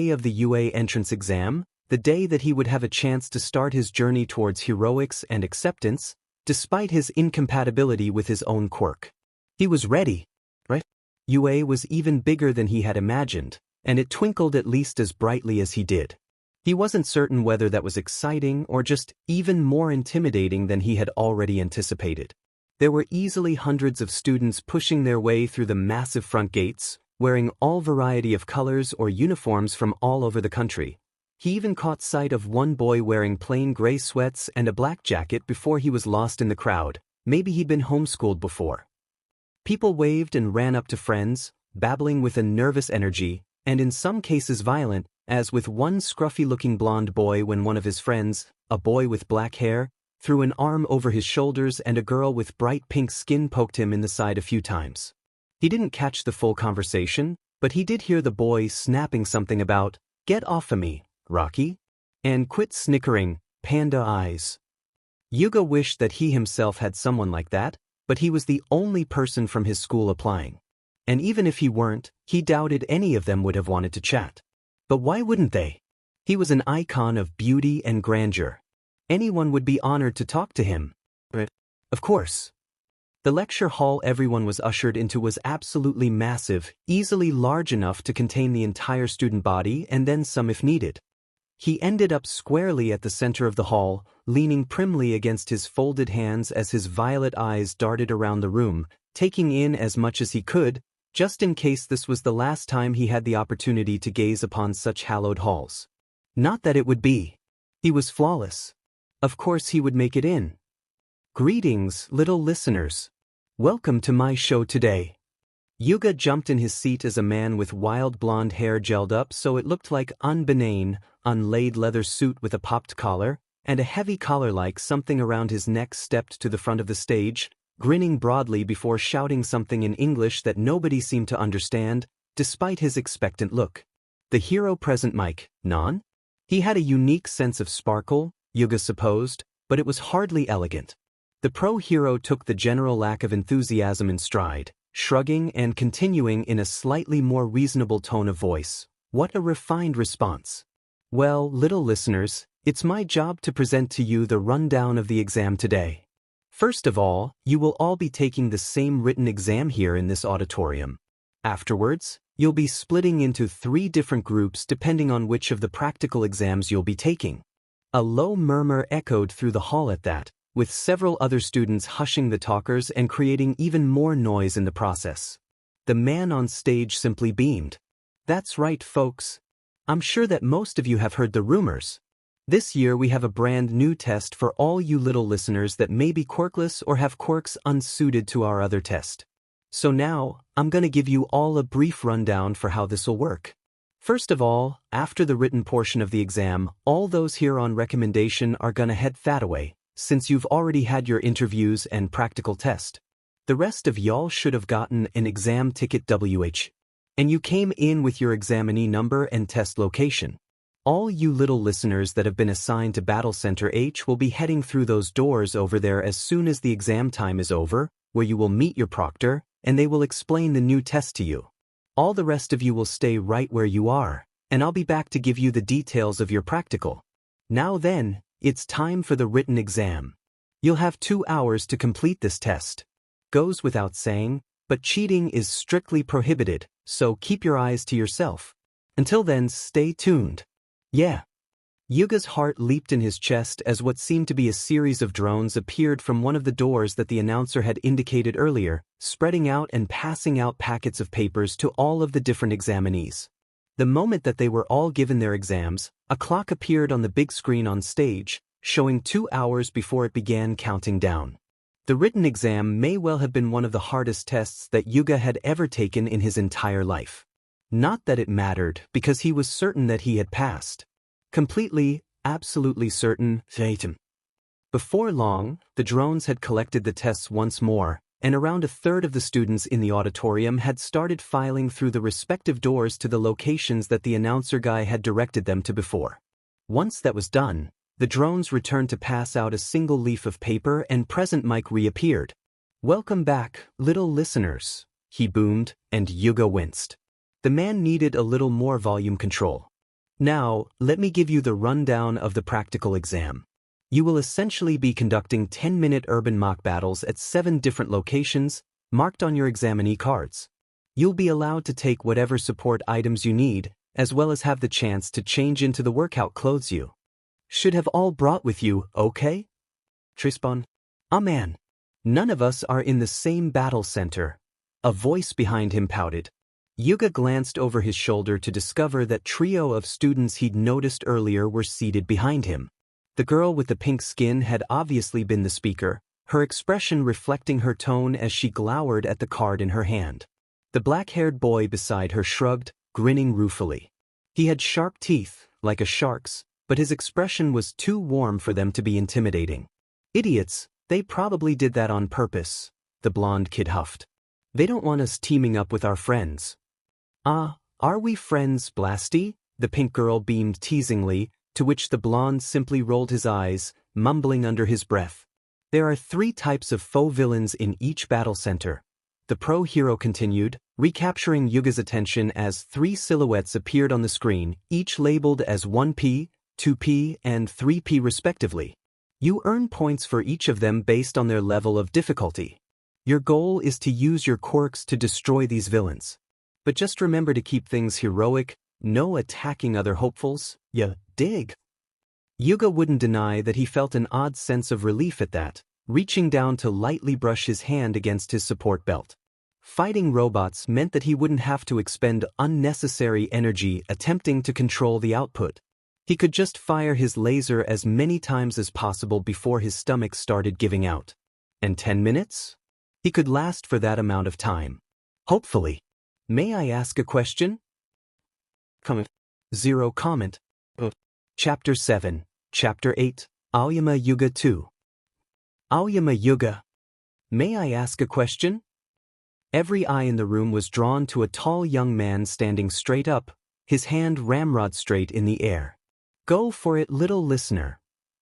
of the UA entrance exam, the day that he would have a chance to start his journey towards heroics and acceptance, despite his incompatibility with his own quirk. He was ready, right? UA was even bigger than he had imagined, and it twinkled at least as brightly as he did. He wasn't certain whether that was exciting or just even more intimidating than he had already anticipated. There were easily hundreds of students pushing their way through the massive front gates, wearing all variety of colors or uniforms from all over the country. He even caught sight of one boy wearing plain gray sweats and a black jacket before he was lost in the crowd. Maybe he'd been homeschooled before. People waved and ran up to friends, babbling with a nervous energy, and in some cases violent, as with one scruffy-looking blonde boy when one of his friends, a boy with black hair, threw an arm over his shoulders and a girl with bright pink skin poked him in the side a few times. He didn't catch the full conversation, but he did hear the boy snapping something about, "Get off of me, Rocky," and "Quit snickering, panda eyes." Yuga wished that he himself had someone like that, but he was the only person from his school applying. And even if he weren't, he doubted any of them would have wanted to chat. But why wouldn't they? He was an icon of beauty and grandeur. Anyone would be honored to talk to him. Of course. The lecture hall everyone was ushered into was absolutely massive, easily large enough to contain the entire student body and then some if needed. He ended up squarely at the center of the hall, leaning primly against his folded hands as his violet eyes darted around the room, taking in as much as he could, just in case this was the last time he had the opportunity to gaze upon such hallowed halls. Not that it would be. He was flawless. Of course he would make it in. Greetings, little listeners. Welcome to my show today. Yuga jumped in his seat as a man with wild blonde hair gelled up so it looked like unlaid leather suit with a popped collar, and a heavy collar like something around his neck stepped to the front of the stage, grinning broadly before shouting something in English that nobody seemed to understand, despite his expectant look. The hero present mic, non? He had a unique sense of sparkle, Yuga supposed, but it was hardly elegant. The pro-hero took the general lack of enthusiasm in stride, shrugging and continuing in a slightly more reasonable tone of voice. What a refined response. Well, little listeners, it's my job to present to you the rundown of the exam today. First of all, you will all be taking the same written exam here in this auditorium. Afterwards, you'll be splitting into 3 different groups depending on which of the practical exams you'll be taking. A low murmur echoed through the hall at that, with several other students hushing the talkers and creating even more noise in the process. The man on stage simply beamed. That's right, folks. I'm sure that most of you have heard the rumors. This year we have a brand new test for all you little listeners that may be quirkless or have quirks unsuited to our other test. So now, I'm gonna give you all a brief rundown for how this'll work. First of all, after the written portion of the exam, all those here on recommendation are gonna head thataway, since you've already had your interviews and practical test. The rest of y'all should have gotten an exam ticket WH. And you came in with your examinee number and test location. All you little listeners that have been assigned to Battle Center H will be heading through those doors over there as soon as the exam time is over, where you will meet your proctor, and they will explain the new test to you. All the rest of you will stay right where you are, and I'll be back to give you the details of your practical. Now then, it's time for the written exam. You'll have 2 hours to complete this test. Goes without saying, but cheating is strictly prohibited, so keep your eyes to yourself. Until then, stay tuned. Yeah. Yuga's heart leaped in his chest as what seemed to be a series of drones appeared from one of the doors that the announcer had indicated earlier, spreading out and passing out packets of papers to all of the different examinees. The moment that they were all given their exams, a clock appeared on the big screen on stage, showing 2 hours before it began counting down. The written exam may well have been one of the hardest tests that Yuga had ever taken in his entire life. Not that it mattered, because he was certain that he had passed. Completely, absolutely certain, verbatim. Before long, the drones had collected the tests once more, and around a third of the students in the auditorium had started filing through the respective doors to the locations that the announcer guy had directed them to before. Once that was done, the drones returned to pass out a single leaf of paper and present mic reappeared. "Welcome back, little listeners," he boomed, and Yuga winced. The man needed a little more volume control. Now, let me give you the rundown of the practical exam. You will essentially be conducting 10-minute urban mock battles at 7 different locations, marked on your examinee cards. You'll be allowed to take whatever support items you need, as well as have the chance to change into the workout clothes you should have all brought with you, okay? Trispan? Ah man. None of us are in the same battle center. A voice behind him pouted. Yuga glanced over his shoulder to discover that trio of students he'd noticed earlier were seated behind him. The girl with the pink skin had obviously been the speaker, her expression reflecting her tone as she glowered at the card in her hand. The black-haired boy beside her shrugged, grinning ruefully. He had sharp teeth, like a shark's, but his expression was too warm for them to be intimidating. "Idiots, they probably did that on purpose," the blonde kid huffed. "They don't want us teaming up with our friends." "Ah, are we friends, Blasty?" the pink girl beamed teasingly, to which the blonde simply rolled his eyes, mumbling under his breath. "There are 3 types of faux villains in each battle center," the pro-hero continued, recapturing Yuga's attention as 3 silhouettes appeared on the screen, each labeled as 1P, 2P, and 3P respectively. You earn points for each of them based on their level of difficulty. Your goal is to use your quirks to destroy these villains. But just remember to keep things heroic, no attacking other hopefuls, ya dig? Yuga wouldn't deny that he felt an odd sense of relief at that, reaching down to lightly brush his hand against his support belt. Fighting robots meant that he wouldn't have to expend unnecessary energy attempting to control the output. He could just fire his laser as many times as possible before his stomach started giving out. And 10 minutes? He could last for that amount of time. Hopefully. "May I ask a question?" Comment. 0 comment. Chapter 7, Chapter 8, Aoyama Yuga 2. Aoyama Yuga. "May I ask a question?" Every eye in the room was drawn to a tall young man standing straight up, his hand ramrod straight in the air. "Go for it, little listener,"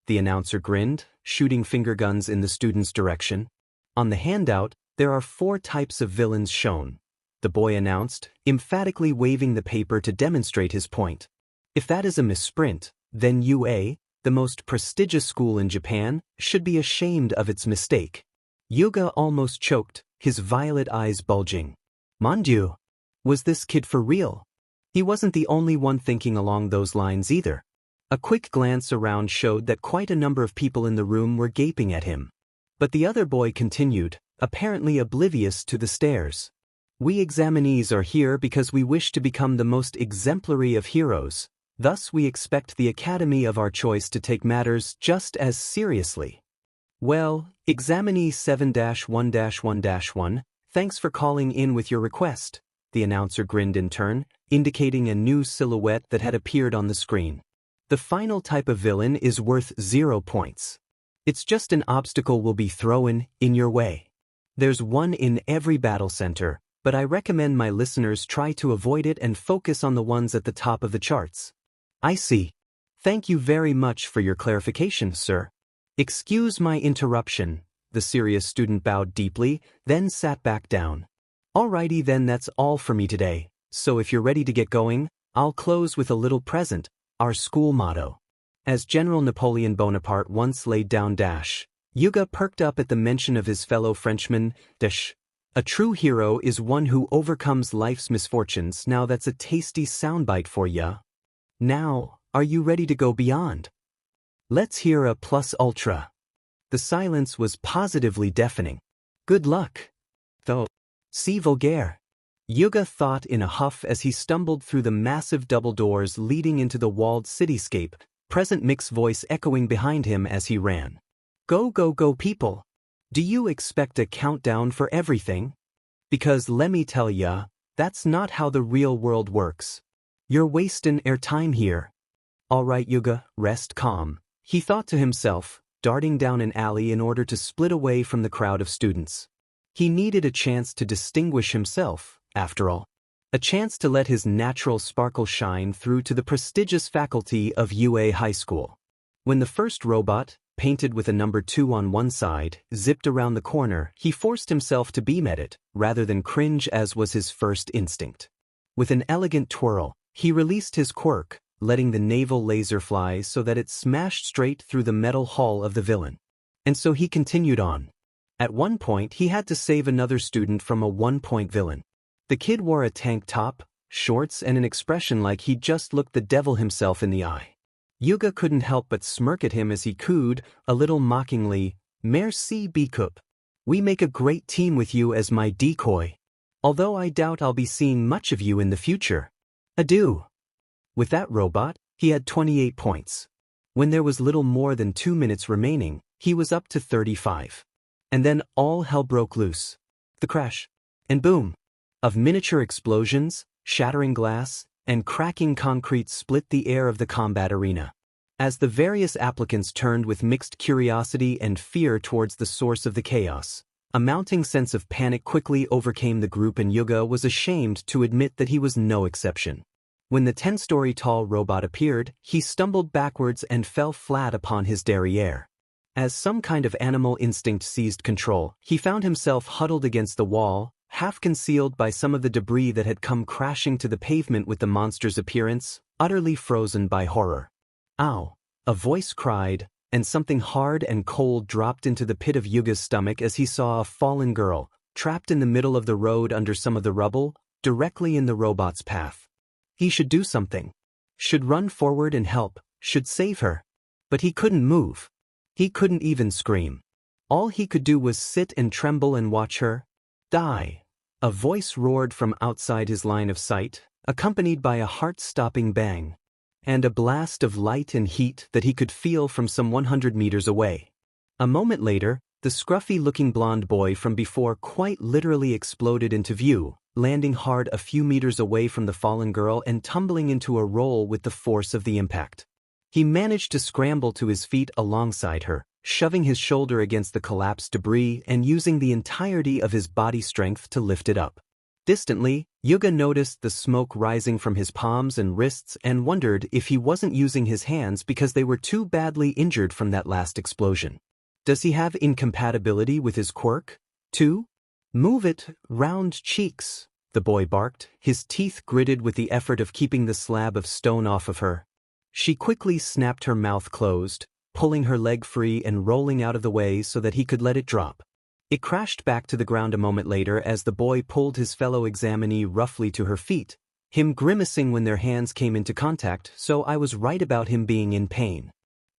the announcer grinned, shooting finger guns in the student's direction. "On the handout, there are 4 types of villains shown," the boy announced, emphatically waving the paper to demonstrate his point. "If that is a misprint, then UA, the most prestigious school in Japan, should be ashamed of its mistake." Yuga almost choked, his violet eyes bulging. Mon Dieu, was this kid for real? He wasn't the only one thinking along those lines either. A quick glance around showed that quite a number of people in the room were gaping at him. But the other boy continued, apparently oblivious to the stares. "We examinees are here because we wish to become the most exemplary of heroes. Thus we expect the academy of our choice to take matters just as seriously." "Well, examinee 7-1-1-1, thanks for calling in with your request," the announcer grinned in turn, indicating a new silhouette that had appeared on the screen. "The final type of villain is worth 0 points. It's just an obstacle will be thrown in your way. There's one in every battle center, but I recommend my listeners try to avoid it and focus on the ones at the top of the charts. I see. Thank you very much for your clarification, sir. Excuse my interruption. The serious student bowed deeply, then sat back down. Alrighty then, that's all for me today, so if you're ready to get going, I'll close with a little present, our school motto. As General Napoleon Bonaparte once laid down Yuga perked up at the mention of his fellow Frenchman, a true hero is one who overcomes life's misfortunes. Now that's a tasty soundbite for ya. Now, are you ready to go beyond? Let's hear a plus ultra. The silence was positively deafening. Good luck. Though. Si vulgaire. Yuga thought in a huff as he stumbled through the massive double doors leading into the walled cityscape, Present Mick's voice echoing behind him as he ran. Go go go people! Do you expect a countdown for everything? Because lemme tell ya, that's not how the real world works. You're wastin' airtime here. Alright Yuga, rest calm, he thought to himself, darting down an alley in order to split away from the crowd of students. He needed a chance to distinguish himself, after all. A chance to let his natural sparkle shine through to the prestigious faculty of UA High School. When the first robot, painted with a number 2 on one side, zipped around the corner, he forced himself to beam at it, rather than cringe as was his first instinct. With an elegant twirl, he released his quirk, letting the naval laser fly so that it smashed straight through the metal hull of the villain. And so he continued on. At one point he had to save another student from a one-point villain. The kid wore a tank top, shorts and an expression like he'd just looked the devil himself in the eye. Yuga couldn't help but smirk at him as he cooed, a little mockingly, Merci beaucoup. We make a great team with you as my decoy. Although I doubt I'll be seeing much of you in the future. Adieu. With that robot, he had 28 points. When there was little more than 2 minutes remaining, he was up to 35. And then all hell broke loose. The crash. And boom. Of miniature explosions, shattering glass, and cracking concrete split the air of the combat arena. As the various applicants turned with mixed curiosity and fear towards the source of the chaos, a mounting sense of panic quickly overcame the group and Yuga was ashamed to admit that he was no exception. When the 10-story tall robot appeared, he stumbled backwards and fell flat upon his derriere. As some kind of animal instinct seized control, he found himself huddled against the wall, half concealed by some of the debris that had come crashing to the pavement with the monster's appearance, utterly frozen by horror. Ow! A voice cried, and something hard and cold dropped into the pit of Yuga's stomach as he saw a fallen girl, trapped in the middle of the road under some of the rubble, directly in the robot's path. He should do something. Should run forward and help, should save her. But he couldn't move. He couldn't even scream. All he could do was sit and tremble and watch her die. A voice roared from outside his line of sight, accompanied by a heart-stopping bang, and a blast of light and heat that he could feel from some 100 meters away. A moment later, the scruffy-looking blonde boy from before quite literally exploded into view, landing hard a few meters away from the fallen girl and tumbling into a roll with the force of the impact. He managed to scramble to his feet alongside her, shoving his shoulder against the collapsed debris and using the entirety of his body strength to lift it up. Distantly, Yuga noticed the smoke rising from his palms and wrists and wondered if he wasn't using his hands because they were too badly injured from that last explosion. Does he have incompatibility with his quirk, too? Move it, round cheeks, the boy barked, his teeth gritted with the effort of keeping the slab of stone off of her. She quickly snapped her mouth closed, pulling her leg free and rolling out of the way so that he could let it drop. It crashed back to the ground a moment later as the boy pulled his fellow examinee roughly to her feet, him grimacing when their hands came into contact, so I was right about him being in pain.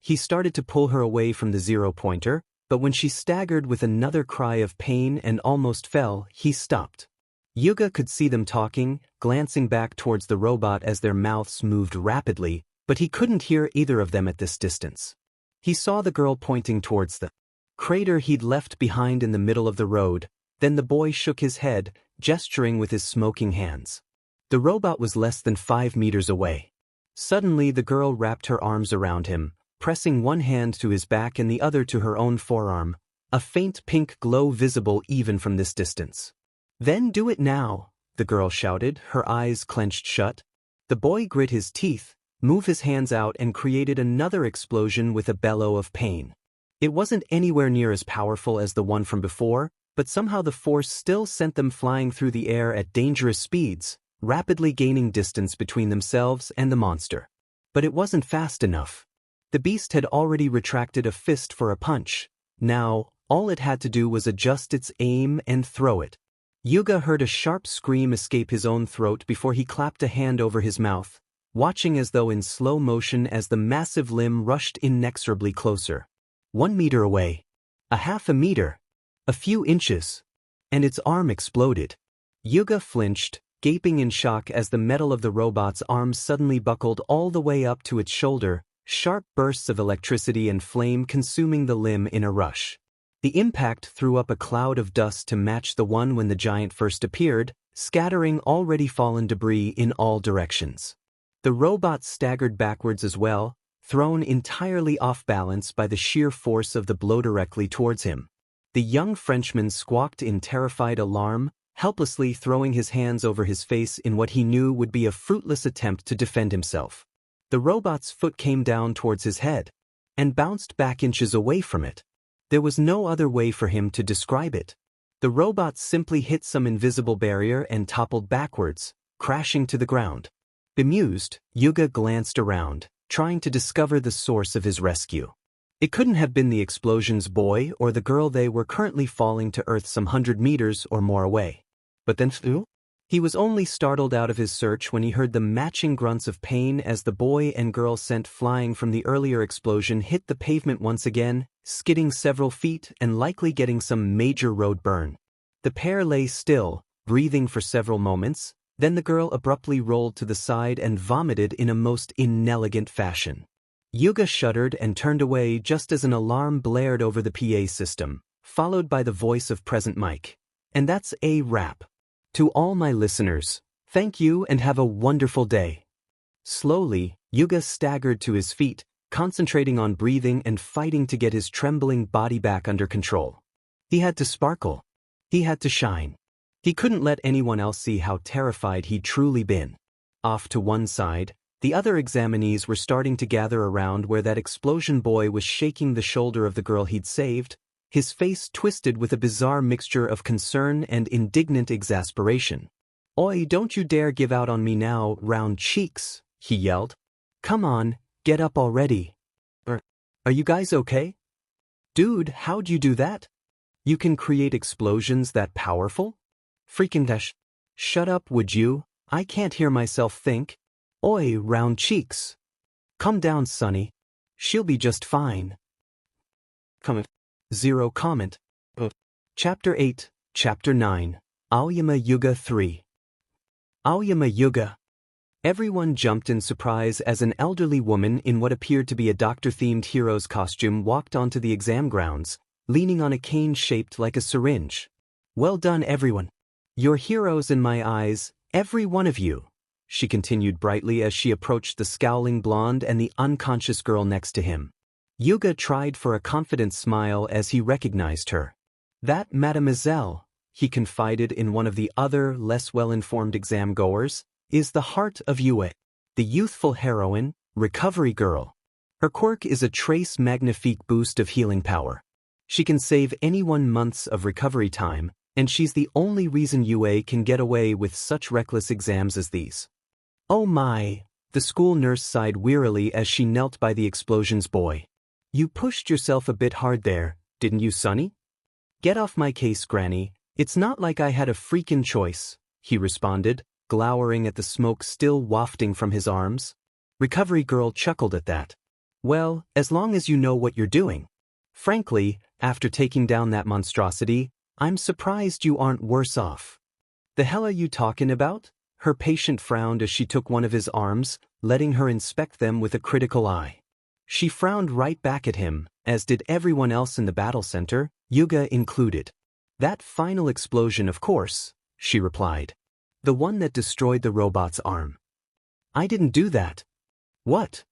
He started to pull her away from the 0-pointer, but when she staggered with another cry of pain and almost fell, he stopped. Yuga could see them talking, glancing back towards the robot as their mouths moved rapidly, but he couldn't hear either of them at this distance. He saw the girl pointing towards the crater he'd left behind in the middle of the road, then the boy shook his head, gesturing with his smoking hands. The robot was less than 5 meters away. Suddenly the girl wrapped her arms around him, pressing one hand to his back and the other to her own forearm, a faint pink glow visible even from this distance. Then do it now, the girl shouted, her eyes clenched shut. The boy grit his teeth, move his hands out and created another explosion with a bellow of pain. It wasn't anywhere near as powerful as the one from before, but somehow the force still sent them flying through the air at dangerous speeds, rapidly gaining distance between themselves and the monster. But it wasn't fast enough. The beast had already retracted a fist for a punch. Now, all it had to do was adjust its aim and throw it. Yuga heard a sharp scream escape his own throat before he clapped a hand over his mouth, watching as though in slow motion as the massive limb rushed inexorably closer. 1 meter away. A half a meter. A few inches. And its arm exploded. Yuga flinched, gaping in shock as the metal of the robot's arm suddenly buckled all the way up to its shoulder, sharp bursts of electricity and flame consuming the limb in a rush. The impact threw up a cloud of dust to match the one when the giant first appeared, scattering already fallen debris in all directions. The robot staggered backwards as well, thrown entirely off balance by the sheer force of the blow directly towards him. The young Frenchman squawked in terrified alarm, helplessly throwing his hands over his face in what he knew would be a fruitless attempt to defend himself. The robot's foot came down towards his head, and bounced back inches away from it. There was no other way for him to describe it. The robot simply hit some invisible barrier and toppled backwards, crashing to the ground. Bemused, Yuga glanced around, trying to discover the source of his rescue. It couldn't have been the explosion's boy or the girl. They were currently falling to Earth some 100 meters or more away. But then, he was only startled out of his search when he heard the matching grunts of pain as the boy and girl sent flying from the earlier explosion hit the pavement once again, skidding several feet and likely getting some major road burn. The pair lay still, breathing for several moments, then the girl abruptly rolled to the side and vomited in a most inelegant fashion. Yuga shuddered and turned away just as an alarm blared over the PA system, followed by the voice of Present Mike. And that's a wrap. To all my listeners, thank you and have a wonderful day. Slowly, Yuga staggered to his feet, concentrating on breathing and fighting to get his trembling body back under control. He had to sparkle. He had to shine. He couldn't let anyone else see how terrified he'd truly been. Off to one side, the other examinees were starting to gather around where that explosion boy was shaking the shoulder of the girl he'd saved, his face twisted with a bizarre mixture of concern and indignant exasperation. "Oi, don't you dare give out on me now, round cheeks," he yelled. "Come on, get up already. Are you guys okay? Dude, how'd you do that? You can create explosions that powerful? Freaking dash. Shut up, would you? I can't hear myself think. Oi, round cheeks. Calm down, Sonny. She'll be just fine." Comment. Zero comment. Chapter 8, Chapter 9, Aoyama Yuga 3. Aoyama Yuga. Everyone jumped in surprise as an elderly woman in what appeared to be a doctor-themed hero's costume walked onto the exam grounds, leaning on a cane shaped like a syringe. "Well done, everyone. You're heroes in my eyes, every one of you," she continued brightly as she approached the scowling blonde and the unconscious girl next to him. Yuga tried for a confident smile as he recognized her. "That mademoiselle," he confided in one of the other, less well-informed exam-goers, "is the heart of Yue, the youthful heroine, recovery girl. Her quirk is a trace magnifique boost of healing power. She can save anyone months of recovery time, and she's the only reason Yue can get away with such reckless exams as these." "Oh my," the school nurse sighed wearily as she knelt by the explosion's boy. "You pushed yourself a bit hard there, didn't you, Sonny?" "Get off my case, Granny. It's not like I had a freakin' choice," he responded, glowering at the smoke still wafting from his arms. Recovery girl chuckled at that. "Well, as long as you know what you're doing. Frankly, after taking down that monstrosity, I'm surprised you aren't worse off." "The hell are you talking about?" Her patient frowned as she took one of his arms, letting her inspect them with a critical eye. She frowned right back at him, as did everyone else in the battle center, Yuga included. "That final explosion, of course," she replied. "The one that destroyed the robot's arm." "I didn't do that." "What?"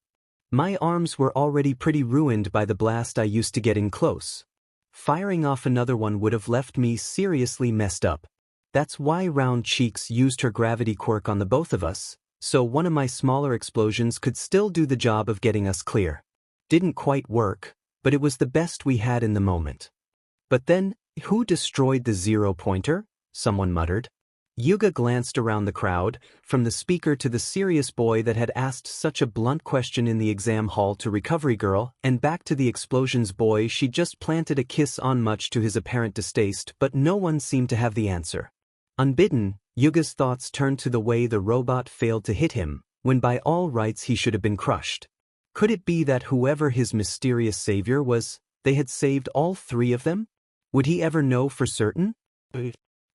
"My arms were already pretty ruined by the blast I used to get in close. Firing off another one would have left me seriously messed up. That's why Round Cheeks used her gravity quirk on the both of us, so one of my smaller explosions could still do the job of getting us clear. Didn't quite work, but it was the best we had in the moment. But then, who destroyed the zero-pointer? Someone muttered. Yuga glanced around the crowd, from the speaker to the serious boy that had asked such a blunt question in the exam hall to Recovery Girl, and back to the explosions boy she just planted a kiss on, much to his apparent distaste, but no one seemed to have the answer. Unbidden, Yuga's thoughts turned to the way the robot failed to hit him, when by all rights he should have been crushed. Could it be that whoever his mysterious savior was, they had saved all three of them? Would he ever know for certain?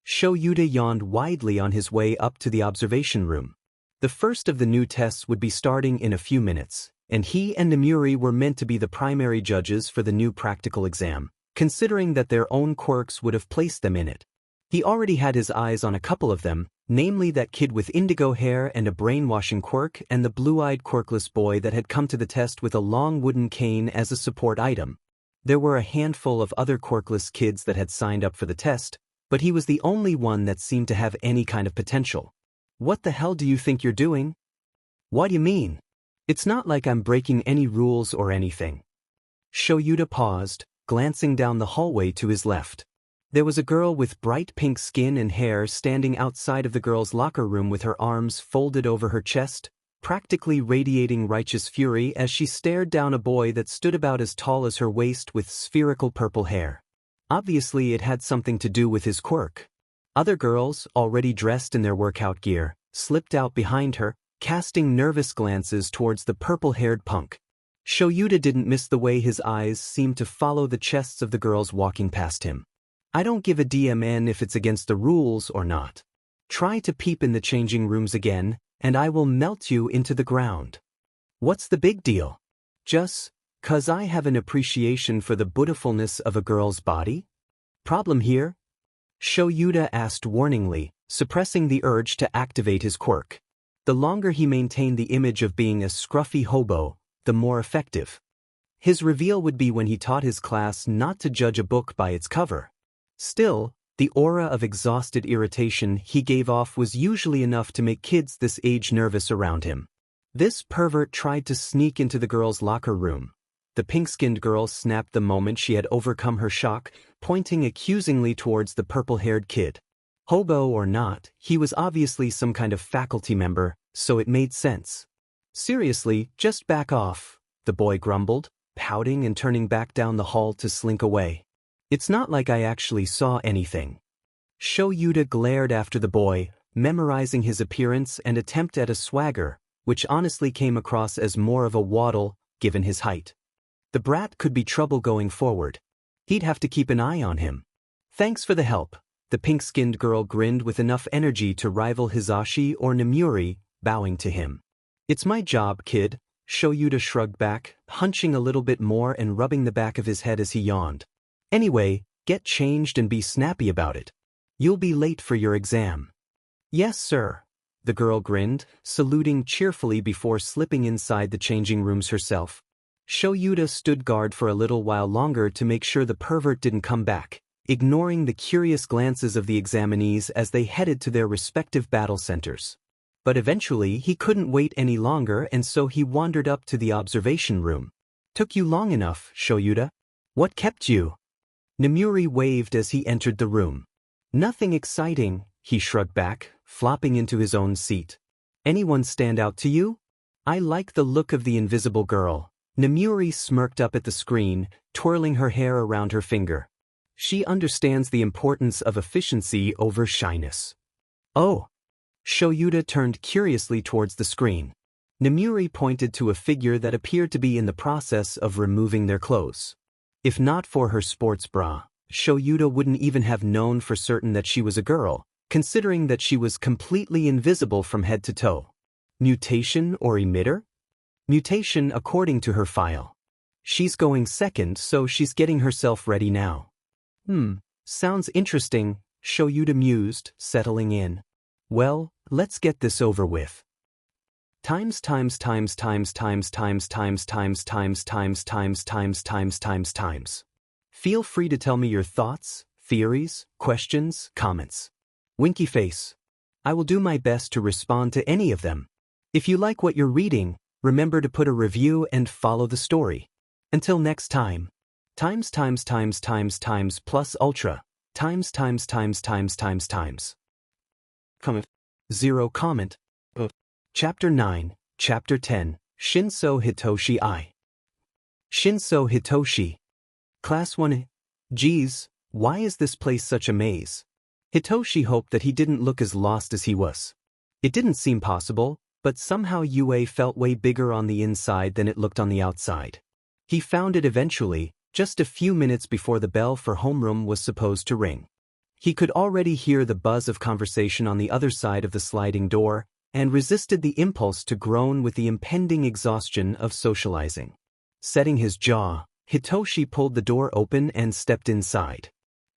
Shoyuta yawned widely on his way up to the observation room. The first of the new tests would be starting in a few minutes, and he and Nemuri were meant to be the primary judges for the new practical exam, considering that their own quirks would have placed them in it. He already had his eyes on a couple of them, namely that kid with indigo hair and a brainwashing quirk and the blue-eyed quirkless boy that had come to the test with a long wooden cane as a support item. There were a handful of other quirkless kids that had signed up for the test, but he was the only one that seemed to have any kind of potential. What the hell do you think you're doing? What do you mean? It's not like I'm breaking any rules or anything. Shoyuta paused, glancing down the hallway to his left. There was a girl with bright pink skin and hair standing outside of the girls' locker room with her arms folded over her chest, practically radiating righteous fury as she stared down a boy that stood about as tall as her waist with spherical purple hair. Obviously it had something to do with his quirk. Other girls, already dressed in their workout gear, slipped out behind her, casting nervous glances towards the purple-haired punk. Shoyuta didn't miss the way his eyes seemed to follow the chests of the girls walking past him. I don't give a damn if it's against the rules or not. Try to peep in the changing rooms again, and I will melt you into the ground. What's the big deal? Just 'cause I have an appreciation for the beautifulness of a girl's body? Problem here? Shoyuta asked warningly, suppressing the urge to activate his quirk. The longer he maintained the image of being a scruffy hobo, the more effective. His reveal would be when he taught his class not to judge a book by its cover. Still, the aura of exhausted irritation he gave off was usually enough to make kids this age nervous around him. This pervert tried to sneak into the girls' locker room. The pink-skinned girl snapped the moment she had overcome her shock, pointing accusingly towards the purple-haired kid. Hobo or not, he was obviously some kind of faculty member, so it made sense. Seriously, just back off, the boy grumbled, pouting and turning back down the hall to slink away. It's not like I actually saw anything. Shoyuta glared after the boy, memorizing his appearance and attempt at a swagger, which honestly came across as more of a waddle, given his height. The brat could be trouble going forward. He'd have to keep an eye on him. Thanks for the help, the pink-skinned girl grinned with enough energy to rival Hisashi or Nemuri, bowing to him. It's my job, kid, Shoyuta shrugged back, hunching a little bit more and rubbing the back of his head as he yawned. Anyway, get changed and be snappy about it. You'll be late for your exam. Yes, sir. The girl grinned, saluting cheerfully before slipping inside the changing rooms herself. Shoyuta stood guard for a little while longer to make sure the pervert didn't come back, ignoring the curious glances of the examinees as they headed to their respective battle centers. But eventually he couldn't wait any longer, and so he wandered up to the observation room. Took you long enough, Shoyuta. What kept you? Nemuri waved as he entered the room. Nothing exciting, he shrugged back, flopping into his own seat. Anyone stand out to you? I like the look of the invisible girl. Nemuri smirked up at the screen, twirling her hair around her finger. She understands the importance of efficiency over shyness. Oh. Shoyuta turned curiously towards the screen. Nemuri pointed to a figure that appeared to be in the process of removing their clothes. If not for her sports bra, Shoyuta wouldn't even have known for certain that she was a girl, considering that she was completely invisible from head to toe. Mutation or emitter? Mutation according to her file. She's going second, so she's getting herself ready now. Sounds interesting, Shoyuta mused, settling in. Well, let's get this over with. Times. Feel free to tell me your thoughts, theories, questions, comments. Winky face. I will do my best to respond to any of them. If you like what you're reading, remember to put a review and follow the story. Until next time. Times plus ultra. Times. Comment. 0 comment. Chapter 9, Chapter 10, Shinso Hitoshi I. Shinso Hitoshi. Class 1. Geez, why is this place such a maze? Hitoshi hoped that he didn't look as lost as he was. It didn't seem possible, but somehow UA felt way bigger on the inside than it looked on the outside. He found it eventually, just a few minutes before the bell for homeroom was supposed to ring. He could already hear the buzz of conversation on the other side of the sliding door, and resisted the impulse to groan with the impending exhaustion of socializing. Setting his jaw, Hitoshi pulled the door open and stepped inside.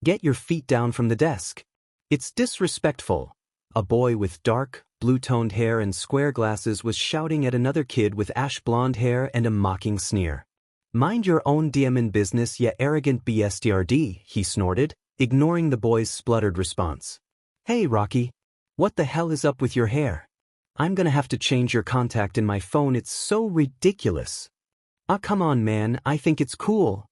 Get your feet down from the desk. It's disrespectful. A boy with dark, blue-toned hair and square glasses was shouting at another kid with ash-blonde hair and a mocking sneer. Mind your own diamond business, ya arrogant bstrd, he snorted, ignoring the boy's spluttered response. Hey Rocky. What the hell is up with your hair? I'm gonna have to change your contact in my phone, it's so ridiculous. Ah, come on man, I think it's cool.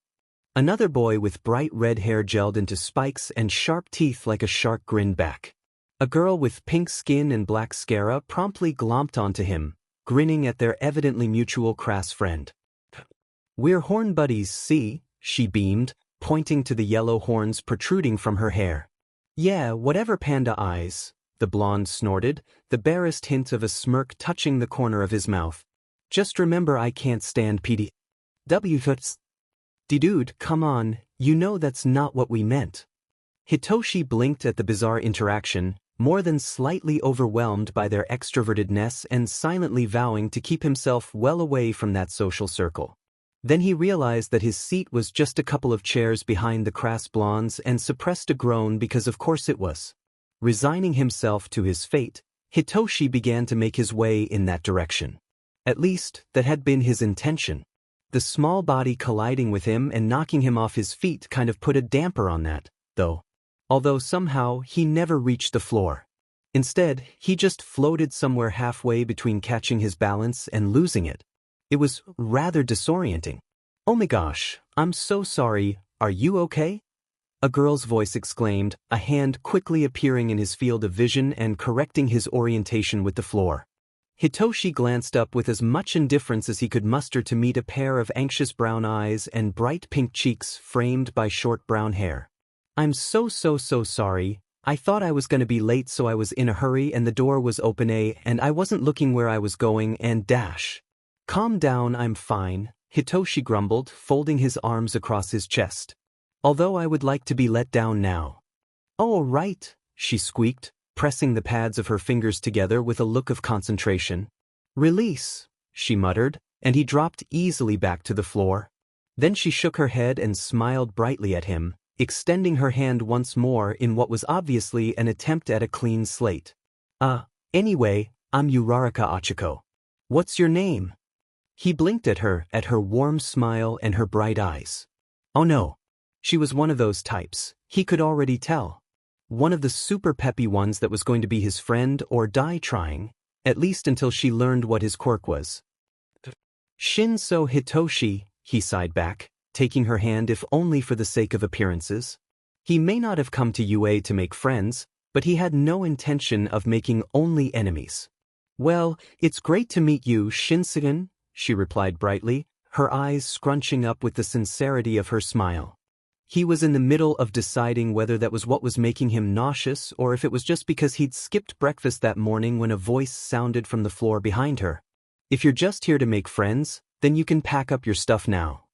Another boy with bright red hair gelled into spikes and sharp teeth like a shark grinned back. A girl with pink skin and black mascara promptly glomped onto him, grinning at their evidently mutual crass friend. We're horn buddies, see, she beamed, pointing to the yellow horns protruding from her hair. Yeah, whatever panda eyes, the blonde snorted, the barest hint of a smirk touching the corner of his mouth. Just remember I can't stand PDWs. Dude, come on, you know that's not what we meant. Hitoshi blinked at the bizarre interaction, more than slightly overwhelmed by their extrovertedness and silently vowing to keep himself well away from that social circle. Then he realized that his seat was just a couple of chairs behind the crass blondes and suppressed a groan because of course it was. Resigning himself to his fate, Hitoshi began to make his way in that direction. At least, that had been his intention. The small body colliding with him and knocking him off his feet kind of put a damper on that, though. Although somehow he never reached the floor. Instead, he just floated somewhere halfway between catching his balance and losing it. It was rather disorienting. Oh my gosh, I'm so sorry, are you okay? A girl's voice exclaimed, a hand quickly appearing in his field of vision and correcting his orientation with the floor. Hitoshi glanced up with as much indifference as he could muster to meet a pair of anxious brown eyes and bright pink cheeks framed by short brown hair. I'm so sorry, I thought I was going to be late so I was in a hurry and the door was open and I wasn't looking where I was going and dash. Calm down, I'm fine, Hitoshi grumbled, folding his arms across his chest. Although I would like to be let down now. Oh right, she squeaked, pressing the pads of her fingers together with a look of concentration. Release, she muttered, and he dropped easily back to the floor. Then she shook her head and smiled brightly at him, extending her hand once more in what was obviously an attempt at a clean slate. Anyway, I'm Uraraka Achiko. What's your name? He blinked at her warm smile and her bright eyes. Oh no. She was one of those types, he could already tell. One of the super peppy ones that was going to be his friend or die trying, at least until she learned what his quirk was. Shinso Hitoshi, he sighed back, taking her hand if only for the sake of appearances. He may not have come to UA to make friends, but he had no intention of making only enemies. Well, it's great to meet you, Shinso, she replied brightly, her eyes scrunching up with the sincerity of her smile. He was in the middle of deciding whether that was what was making him nauseous or if it was just because he'd skipped breakfast that morning when a voice sounded from the floor behind her. If you're just here to make friends, then you can pack up your stuff now.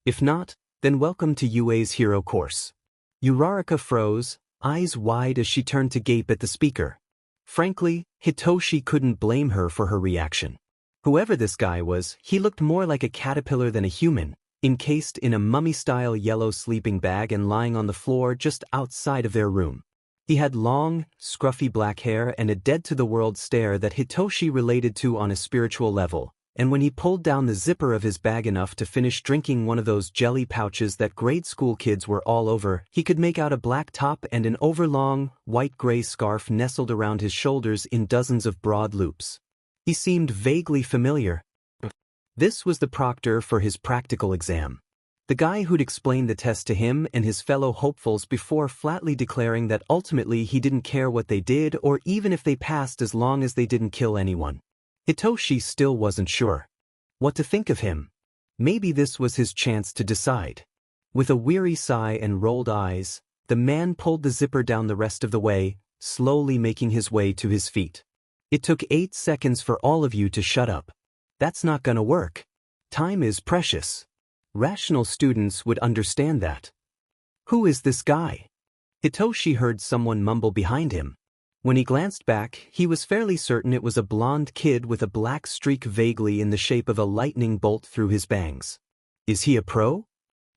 If not, then welcome to UA's hero course. Uraraka froze, eyes wide as she turned to gape at the speaker. Frankly, Hitoshi couldn't blame her for her reaction. Whoever this guy was, he looked more like a caterpillar than a human, encased in a mummy-style yellow sleeping bag and lying on the floor just outside of their room. He had long, scruffy black hair and a dead-to-the-world stare that Hitoshi related to on a spiritual level, and when he pulled down the zipper of his bag enough to finish drinking one of those jelly pouches that grade school kids were all over, he could make out a black top and an overlong, white-gray scarf nestled around his shoulders in dozens of broad loops. He seemed vaguely familiar. This was the proctor for his practical exam. The guy who'd explained the test to him and his fellow hopefuls before flatly declaring that ultimately he didn't care what they did or even if they passed as long as they didn't kill anyone. Hitoshi still wasn't sure what to think of him. Maybe this was his chance to decide. With a weary sigh and rolled eyes, the man pulled the zipper down the rest of the way, slowly making his way to his feet. It took 8 seconds for all of you to shut up. That's not gonna work. Time is precious. Rational students would understand that. Who is this guy? Hitoshi heard someone mumble behind him. When he glanced back, he was fairly certain it was a blonde kid with a black streak vaguely in the shape of a lightning bolt through his bangs. Is he a pro?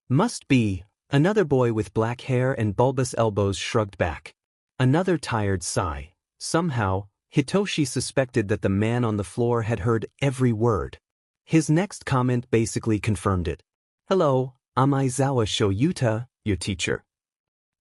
Must be. Another boy with black hair and bulbous elbows shrugged back. Another tired sigh. Somehow, Hitoshi suspected that the man on the floor had heard every word. His next comment basically confirmed it. Hello, I'm Aizawa Shoyuta, your teacher.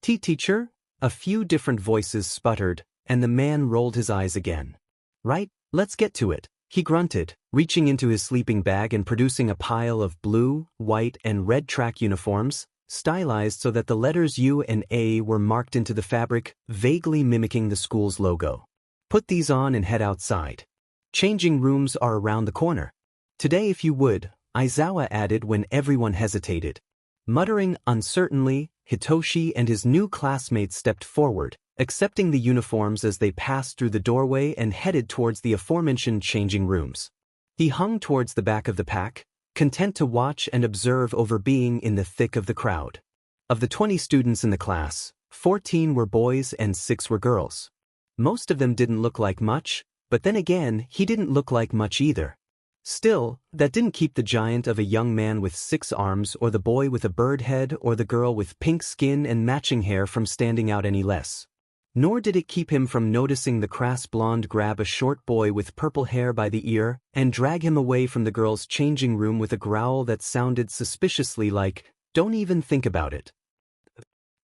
Teacher? A few different voices sputtered, and the man rolled his eyes again. Right, let's get to it, he grunted, reaching into his sleeping bag and producing a pile of blue, white, and red track uniforms, stylized so that the letters U and A were marked into the fabric, vaguely mimicking the school's logo. Put these on and head outside. Changing rooms are around the corner. Today if you would, Aizawa added when everyone hesitated. Muttering uncertainly, Hitoshi and his new classmates stepped forward, accepting the uniforms as they passed through the doorway and headed towards the aforementioned changing rooms. He hung towards the back of the pack, content to watch and observe over being in the thick of the crowd. Of the 20 students in the class, 14 were boys and 6 were girls. Most of them didn't look like much, but then again, he didn't look like much either. Still, that didn't keep the giant of a young man with 6 arms or the boy with a bird head or the girl with pink skin and matching hair from standing out any less. Nor did it keep him from noticing the crass blonde grab a short boy with purple hair by the ear and drag him away from the girls' changing room with a growl that sounded suspiciously like, "Don't even think about it."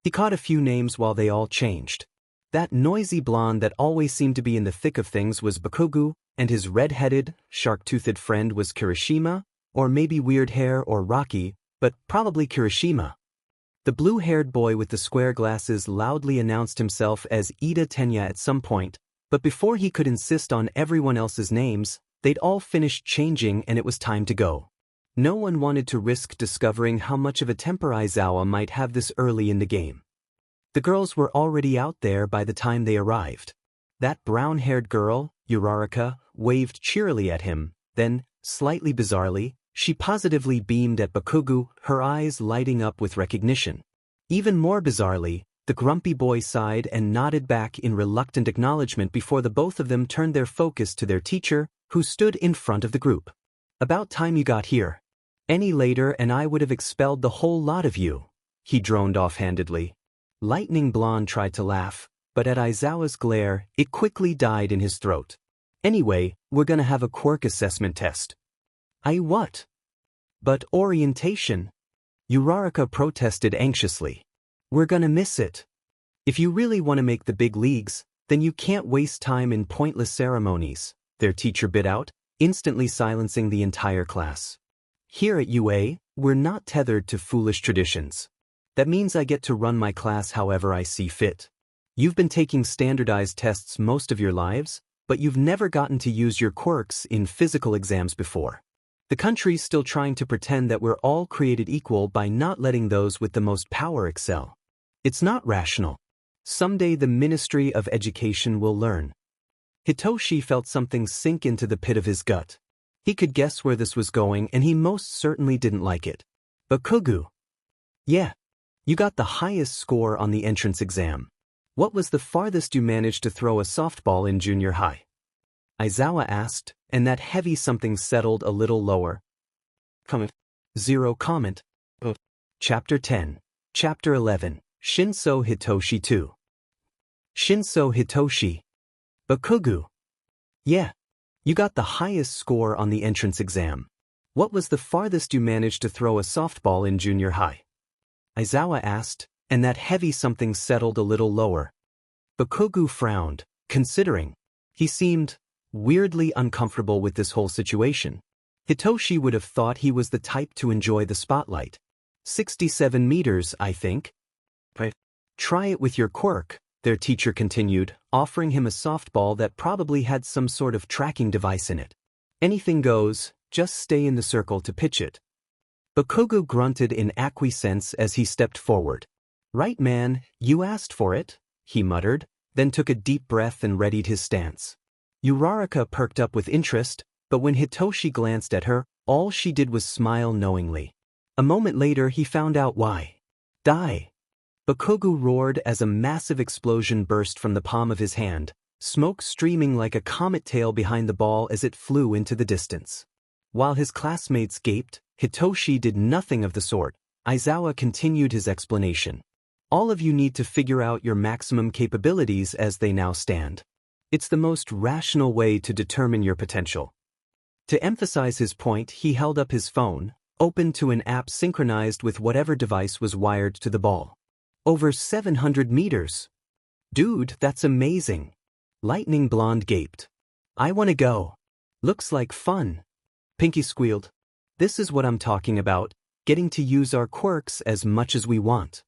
He caught a few names while they all changed. That noisy blonde that always seemed to be in the thick of things was Bakugo, and his red-headed, shark-toothed friend was Kirishima, or maybe Weird Hair or Rocky, but probably Kirishima. The blue-haired boy with the square glasses loudly announced himself as Ida Tenya at some point, but before he could insist on everyone else's names, they'd all finished changing and it was time to go. No one wanted to risk discovering how much of a temper Aizawa might have this early in the game. The girls were already out there by the time they arrived. That brown-haired girl, Uraraka, waved cheerily at him, then, slightly bizarrely, she positively beamed at Bakugo, her eyes lighting up with recognition. Even more bizarrely, the grumpy boy sighed and nodded back in reluctant acknowledgement before the both of them turned their focus to their teacher, who stood in front of the group. About time you got here. Any later and I would have expelled the whole lot of you, he droned offhandedly. Lightning Blonde tried to laugh, but at Aizawa's glare, it quickly died in his throat. Anyway, we're gonna have a quirk assessment test. What? But orientation? Uraraka protested anxiously. We're gonna miss it. If you really want to make the big leagues, then you can't waste time in pointless ceremonies, their teacher bit out, instantly silencing the entire class. Here at UA, we're not tethered to foolish traditions. That means I get to run my class however I see fit. You've been taking standardized tests most of your lives, but you've never gotten to use your quirks in physical exams before. The country's still trying to pretend that we're all created equal by not letting those with the most power excel. It's not rational. Someday the Ministry of Education will learn. Hitoshi felt something sink into the pit of his gut. He could guess where this was going and he most certainly didn't like it. Bakugo. Yeah. You got the highest score on the entrance exam. What was the farthest you managed to throw a softball in junior high? Aizawa asked, and that heavy something settled a little lower. Comment. Zero comment. Chapter 10. Chapter 11. Shinso Hitoshi 2. Shinso Hitoshi. Bakugo. Yeah. You got the highest score on the entrance exam. What was the farthest you managed to throw a softball in junior high? Aizawa asked, and that heavy something settled a little lower. Bakugo frowned, considering. He seemed, weirdly uncomfortable with this whole situation. Hitoshi would have thought he was the type to enjoy the spotlight. 67 meters, I think. But try it with your quirk, their teacher continued, offering him a softball that probably had some sort of tracking device in it. Anything goes, just stay in the circle to pitch it. Bakugo grunted in acquiescence as he stepped forward. Right man, you asked for it, he muttered, then took a deep breath and readied his stance. Uraraka perked up with interest, but when Hitoshi glanced at her, all she did was smile knowingly. A moment later he found out why. Die! Bakugo roared as a massive explosion burst from the palm of his hand, smoke streaming like a comet tail behind the ball as it flew into the distance. While his classmates gaped, Hitoshi did nothing of the sort. Aizawa continued his explanation. All of you need to figure out your maximum capabilities as they now stand. It's the most rational way to determine your potential. To emphasize his point, he held up his phone, opened to an app synchronized with whatever device was wired to the ball. Over 700 meters. Dude, that's amazing. Lightning Blonde gaped. I want to go. Looks like fun. Pinky squealed. This is what I'm talking about, getting to use our quirks as much as we want.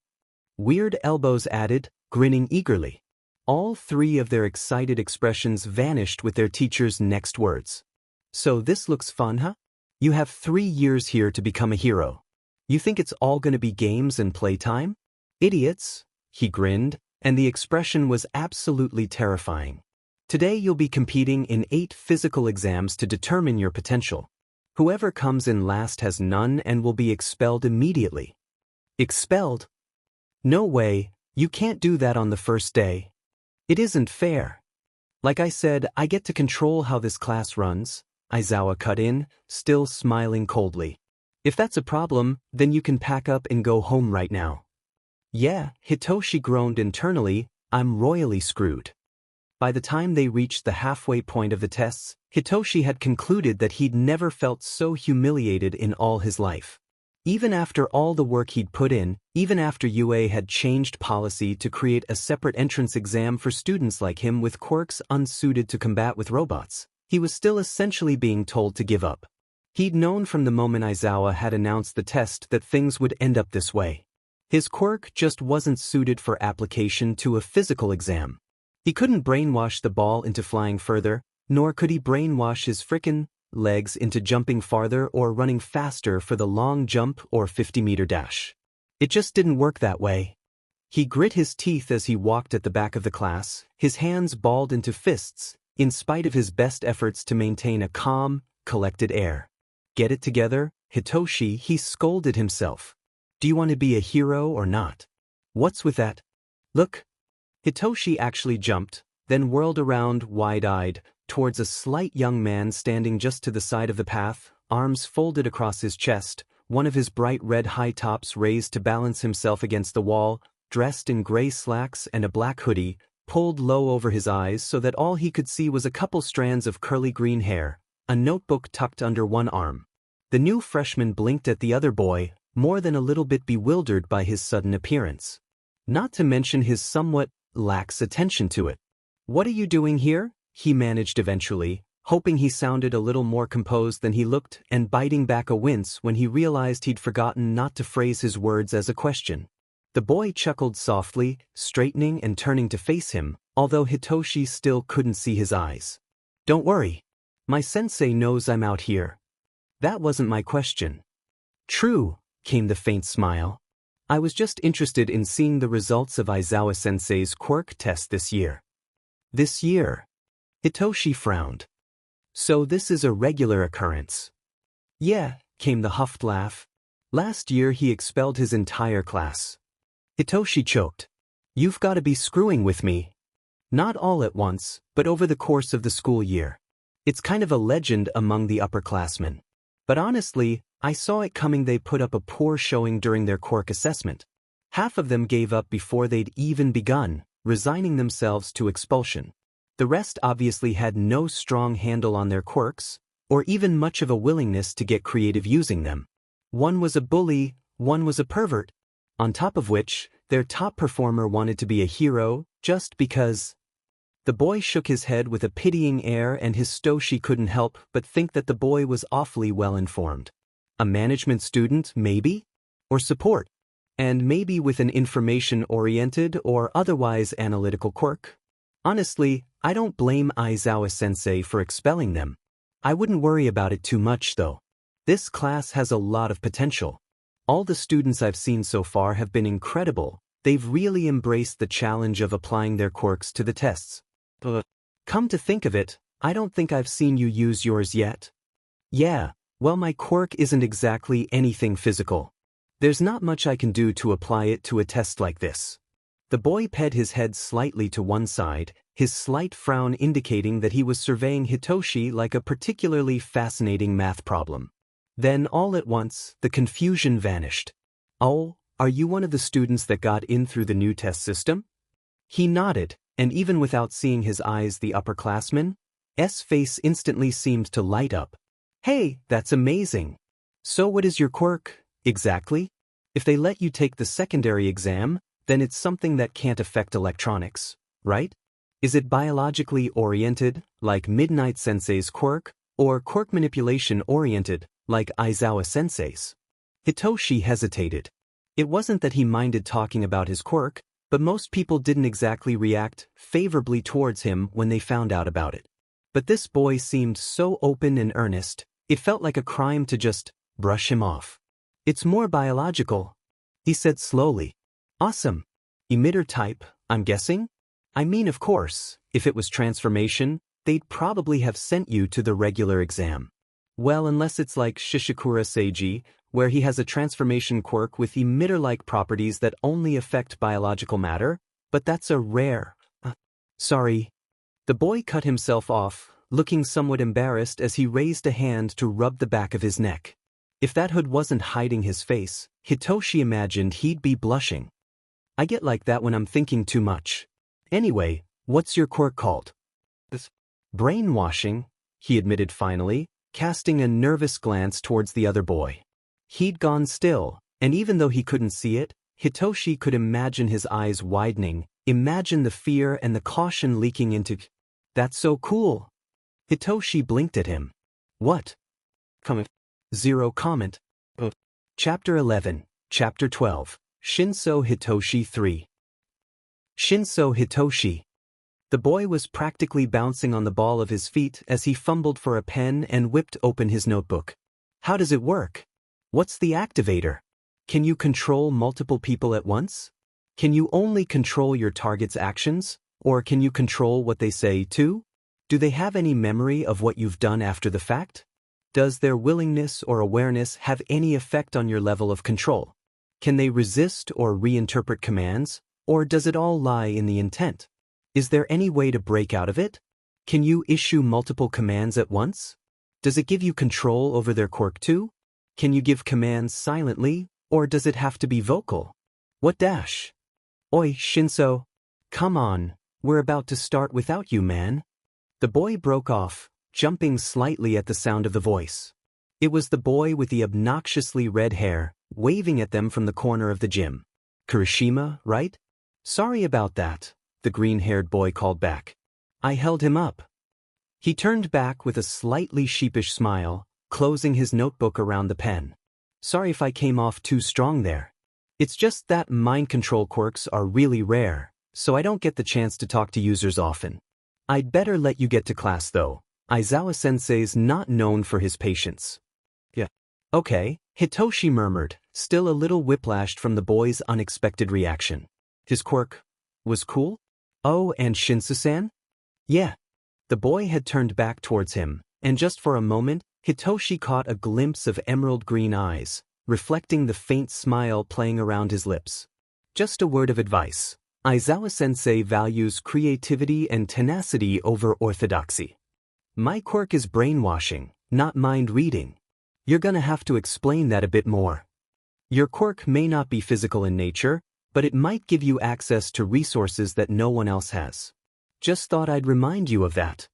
Weird Elbows added, grinning eagerly. All three of their excited expressions vanished with their teacher's next words. So this looks fun, huh? You have 3 years here to become a hero. You think it's all gonna be games and playtime? Idiots, he grinned, and the expression was absolutely terrifying. Today you'll be competing in 8 physical exams to determine your potential. Whoever comes in last has none and will be expelled immediately. Expelled? No way, you can't do that on the first day. It isn't fair. Like I said, I get to control how this class runs, Aizawa cut in, still smiling coldly. If that's a problem, then you can pack up and go home right now. Yeah, Hitoshi groaned internally, I'm royally screwed. By the time they reached the halfway point of the tests, Hitoshi had concluded that he'd never felt so humiliated in all his life. Even after all the work he'd put in, even after UA had changed policy to create a separate entrance exam for students like him with quirks unsuited to combat with robots, he was still essentially being told to give up. He'd known from the moment Aizawa had announced the test that things would end up this way. His quirk just wasn't suited for application to a physical exam. He couldn't brainwash the ball into flying further, nor could he brainwash his frickin' legs into jumping farther or running faster for the long jump or 50-meter dash. It just didn't work that way. He grit his teeth as he walked at the back of the class, his hands balled into fists, in spite of his best efforts to maintain a calm, collected air. Get it together, Hitoshi, he scolded himself. Do you want to be a hero or not? What's with that? Look. Hitoshi actually jumped, then whirled around wide-eyed, towards a slight young man standing just to the side of the path, arms folded across his chest, one of his bright red high tops raised to balance himself against the wall, dressed in gray slacks and a black hoodie, pulled low over his eyes so that all he could see was a couple strands of curly green hair, a notebook tucked under one arm. The new freshman blinked at the other boy, more than a little bit bewildered by his sudden appearance. Not to mention his somewhat lax attention to it. What are you doing here? He managed eventually, hoping he sounded a little more composed than he looked and biting back a wince when he realized he'd forgotten not to phrase his words as a question. The boy chuckled softly, straightening and turning to face him, although Hitoshi still couldn't see his eyes. Don't worry. My sensei knows I'm out here. That wasn't my question. True, came the faint smile. I was just interested in seeing the results of Aizawa-sensei's quirk test this year. This year? Hitoshi frowned. So this is a regular occurrence? Yeah, came the huffed laugh. Last year he expelled his entire class. Hitoshi choked. You've got to be screwing with me. Not all at once, but over the course of the school year. It's kind of a legend among the upperclassmen. But honestly, I saw it coming. They put up a poor showing during their quirk assessment. Half of them gave up before they'd even begun, resigning themselves to expulsion. The rest obviously had no strong handle on their quirks, or even much of a willingness to get creative using them. One was a bully, one was a pervert. On top of which, their top performer wanted to be a hero just because. The boy shook his head with a pitying air, and Histoshi couldn't help but think that the boy was awfully well informed. A management student, maybe? Or support? And maybe with an information-oriented or otherwise analytical quirk? Honestly, I don't blame Aizawa-sensei for expelling them. I wouldn't worry about it too much, though. This class has a lot of potential. All the students I've seen so far have been incredible. They've really embraced the challenge of applying their quirks to the tests. Come to think of it, I don't think I've seen you use yours yet. Yeah, well, my quirk isn't exactly anything physical. There's not much I can do to apply it to a test like this. The boy ped his head slightly to one side, his slight frown indicating that he was surveying Hitoshi like a particularly fascinating math problem. Then all at once, the confusion vanished. Oh, are you one of the students that got in through the new test system? He nodded, and even without seeing his eyes, the upperclassman's face instantly seemed to light up. Hey, that's amazing. So what is your quirk, exactly? If they let you take the secondary exam, then it's something that can't affect electronics, right? Is it biologically oriented, like Midnight Sensei's quirk, or quirk manipulation oriented, like Aizawa Sensei's? Hitoshi hesitated. It wasn't that he minded talking about his quirk, but most people didn't exactly react favorably towards him when they found out about it. But this boy seemed so open and earnest, it felt like a crime to just brush him off. It's more biological, he said slowly. Awesome. Emitter type, I'm guessing? I mean, of course, if it was transformation, they'd probably have sent you to the regular exam. Well, unless it's like Shishikura Seiji, where he has a transformation quirk with emitter-like properties that only affect biological matter, but that's a rare. Sorry. The boy cut himself off, looking somewhat embarrassed as he raised a hand to rub the back of his neck. If that hood wasn't hiding his face, Hitoshi imagined he'd be blushing. I get like that when I'm thinking too much. Anyway, what's your quirk called? This brainwashing, he admitted finally, casting a nervous glance towards the other boy. He'd gone still, and even though he couldn't see it, Hitoshi could imagine his eyes widening, imagine the fear and the caution leaking into. That's so cool. Hitoshi blinked at him. What? Zero comment. Chapter 11, Chapter 12, Shinso Hitoshi 3. Shinso Hitoshi. The boy was practically bouncing on the ball of his feet as he fumbled for a pen and whipped open his notebook. How does it work? What's the activator? Can you control multiple people at once? Can you only control your target's actions, or can you control what they say too? Do they have any memory of what you've done after the fact? Does their willingness or awareness have any effect on your level of control? Can they resist or reinterpret commands, or does it all lie in the intent? Is there any way to break out of it? Can you issue multiple commands at once? Does it give you control over their quirk too? Can you give commands silently, or does it have to be vocal? What dash? Oi, Shinso. Come on, we're about to start without you, man. The boy broke off, jumping slightly at the sound of the voice. It was the boy with the obnoxiously red hair, waving at them from the corner of the gym. Kirishima, right? Sorry about that, the green-haired boy called back. I held him up. He turned back with a slightly sheepish smile, closing his notebook around the pen. Sorry if I came off too strong there. It's just that mind control quirks are really rare, so I don't get the chance to talk to users often. I'd better let you get to class though. Aizawa-sensei's not known for his patience. Yeah. Okay, Hitoshi murmured, still a little whiplashed from the boy's unexpected reaction. His quirk was cool? Oh, and Shinso-san? Yeah. The boy had turned back towards him, and just for a moment, Hitoshi caught a glimpse of emerald green eyes, reflecting the faint smile playing around his lips. Just a word of advice. Aizawa-sensei values creativity and tenacity over orthodoxy. My quirk is brainwashing, not mind reading. You're gonna have to explain that a bit more. Your quirk may not be physical in nature, but it might give you access to resources that no one else has. Just thought I'd remind you of that.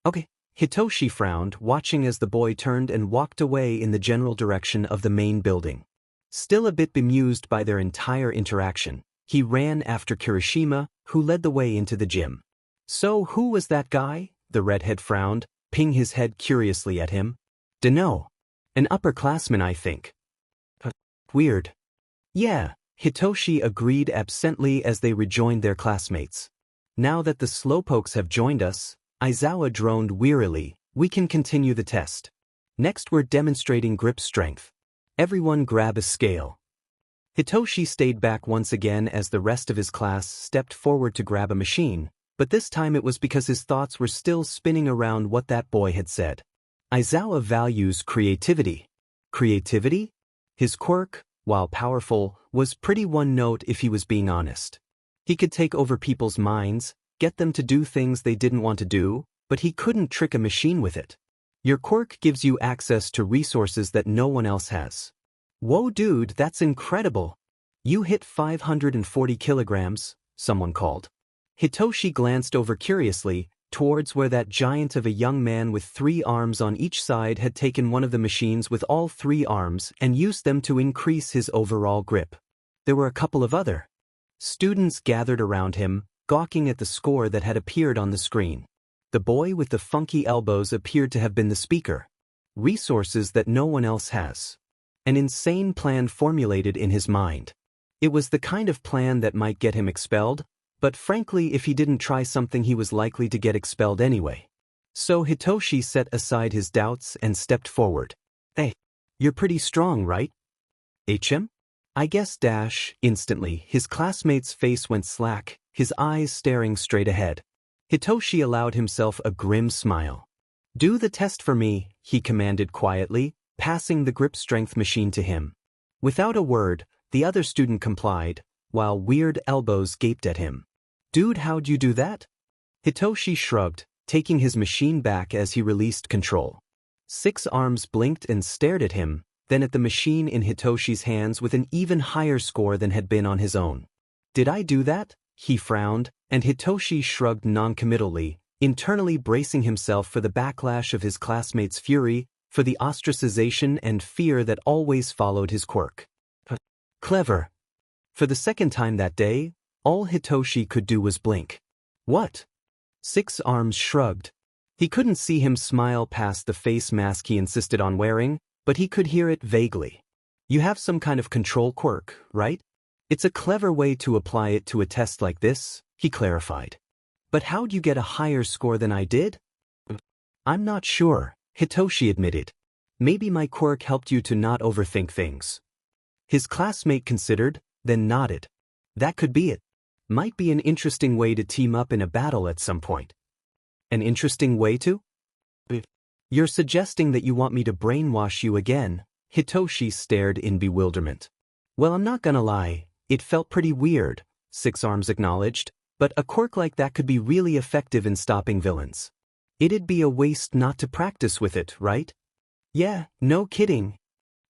Okay. Hitoshi frowned, watching as the boy turned and walked away in the general direction of the main building. Still a bit bemused by their entire interaction, he ran after Kirishima, who led the way into the gym. So who was that guy? The redhead frowned, ping his head curiously at him. Dunno. An upperclassman, I think. Weird. Yeah, Hitoshi agreed absently as they rejoined their classmates. Now that the slowpokes have joined us, Aizawa droned wearily, we can continue the test. Next we're demonstrating grip strength. Everyone grab a scale. Hitoshi stayed back once again as the rest of his class stepped forward to grab a machine, but this time it was because his thoughts were still spinning around what that boy had said. Aizawa values creativity. Creativity? His quirk, while powerful, was pretty one note if he was being honest. He could take over people's minds, get them to do things they didn't want to do, but he couldn't trick a machine with it. Your quirk gives you access to resources that no one else has. Whoa dude, that's incredible. You hit 540 kilograms, someone called. Hitoshi glanced over curiously, towards where that giant of a young man with 3 arms on each side had taken one of the machines with all 3 arms and used them to increase his overall grip. There were a couple of other students gathered around him, gawking at the score that had appeared on the screen. The boy with the funky elbows appeared to have been the speaker. Resources that no one else has. An insane plan formulated in his mind. It was the kind of plan that might get him expelled, but frankly if he didn't try something he was likely to get expelled anyway. So Hitoshi set aside his doubts and stepped forward. Hey, you're pretty strong, right? HM? I guess dash. Instantly, his classmate's face went slack, his eyes staring straight ahead. Hitoshi allowed himself a grim smile. Do the test for me, he commanded quietly, passing the grip strength machine to him. Without a word, the other student complied, while weird elbows gaped at him. Dude, how'd you do that? Hitoshi shrugged, taking his machine back as he released control. 6 arms blinked and stared at him, then at the machine in Hitoshi's hands with an even higher score than had been on his own. Did I do that? He frowned, and Hitoshi shrugged noncommittally, internally bracing himself for the backlash of his classmates' fury, for the ostracization and fear that always followed his quirk. Clever. For the second time that day, all Hitoshi could do was blink. What? 6 arms shrugged. He couldn't see him smile past the face mask he insisted on wearing, but he could hear it vaguely. You have some kind of control quirk, right? It's a clever way to apply it to a test like this, he clarified. But how'd you get a higher score than I did? I'm not sure, Hitoshi admitted. Maybe my quirk helped you to not overthink things. His classmate considered, then nodded. That could be it. Might be an interesting way to team up in a battle at some point. An interesting way to? You're suggesting that you want me to brainwash you again? Hitoshi stared in bewilderment. Well, I'm not gonna lie, it felt pretty weird, 6 arms acknowledged, but a quirk like that could be really effective in stopping villains. It'd be a waste not to practice with it, right? Yeah, no kidding.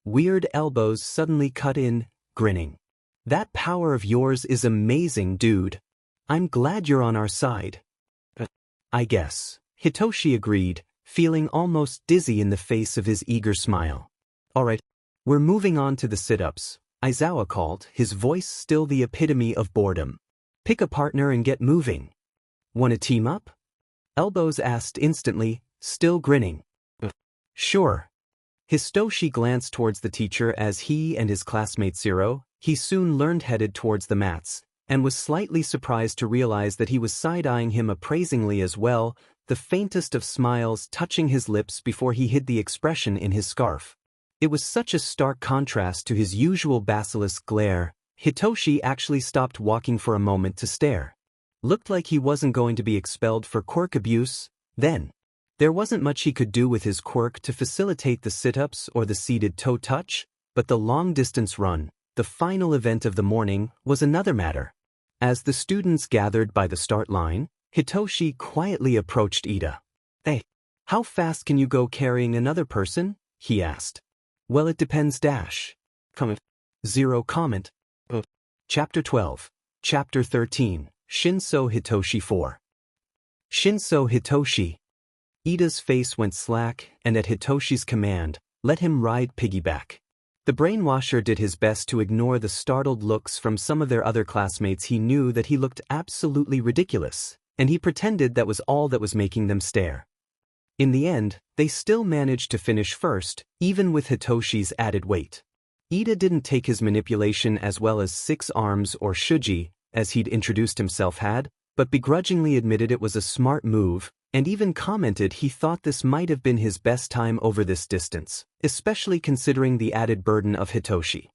Weird elbows suddenly cut in, grinning. That power of yours is amazing, dude. I'm glad you're on our side. I guess, Hitoshi agreed, feeling almost dizzy in the face of his eager smile. Alright, we're moving on to the sit-ups, Aizawa called, his voice still the epitome of boredom. Pick a partner and get moving. Wanna team up? Elbows asked instantly, still grinning. Sure. Hitoshi glanced towards the teacher as he and his classmate Zero, he soon learned headed towards the mats, and was slightly surprised to realize that he was side-eyeing him appraisingly as well, the faintest of smiles touching his lips before he hid the expression in his scarf. It was such a stark contrast to his usual basilisk glare, Hitoshi actually stopped walking for a moment to stare. Looked like he wasn't going to be expelled for quirk abuse, then. There wasn't much he could do with his quirk to facilitate the sit-ups or the seated toe touch, but the long-distance run, the final event of the morning, was another matter. As the students gathered by the start line, Hitoshi quietly approached Ida. Hey, how fast can you go carrying another person? He asked. Well, it depends dash. Zero comment. Chapter 12. Chapter 13. Shinso Hitoshi 4. Shinso Hitoshi. Ida's face went slack, and at Hitoshi's command, let him ride piggyback. The brainwasher did his best to ignore the startled looks from some of their other classmates. He knew that he looked absolutely ridiculous, and he pretended that was all that was making them stare. In the end, they still managed to finish first, even with Hitoshi's added weight. Ida didn't take his manipulation as well as 6 arms or shuji, as he'd introduced himself had, but begrudgingly admitted it was a smart move, and even commented he thought this might have been his best time over this distance, especially considering the added burden of Hitoshi.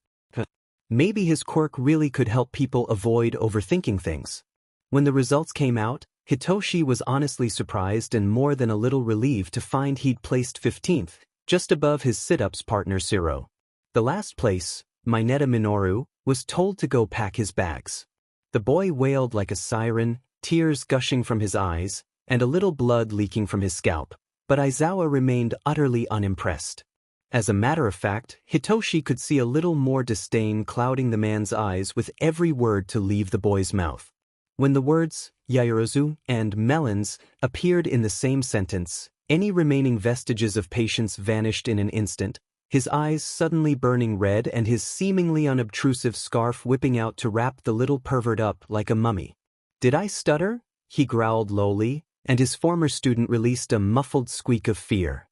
Maybe his quirk really could help people avoid overthinking things. When the results came out, Hitoshi was honestly surprised and more than a little relieved to find he'd placed 15th, just above his sit-ups partner Shiro. The last place, Mineta Minoru, was told to go pack his bags. The boy wailed like a siren, tears gushing from his eyes, and a little blood leaking from his scalp, but Aizawa remained utterly unimpressed. As a matter of fact, Hitoshi could see a little more disdain clouding the man's eyes with every word to leave the boy's mouth. When the words, yaoyorozu and melons, appeared in the same sentence, any remaining vestiges of patience vanished in an instant, his eyes suddenly burning red and his seemingly unobtrusive scarf whipping out to wrap the little pervert up like a mummy. "Did I stutter?" he growled lowly, and his former student released a muffled squeak of fear.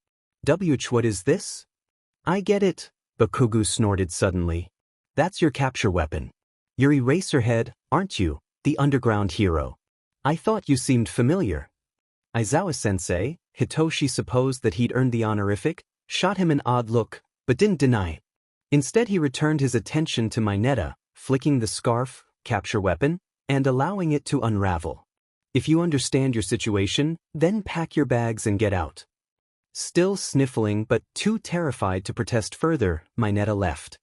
What is this?" "I get it," Bakugo snorted suddenly. "That's your capture weapon. You're Eraserhead, aren't you, the underground hero? I thought you seemed familiar." Aizawa-sensei, Hitoshi supposed that he'd earned the honorific, shot him an odd look, but didn't deny. Instead he returned his attention to Mineta, flicking the scarf, capture weapon, and allowing it to unravel. "If you understand your situation, then pack your bags and get out." Still sniffling but too terrified to protest further, Mineta left.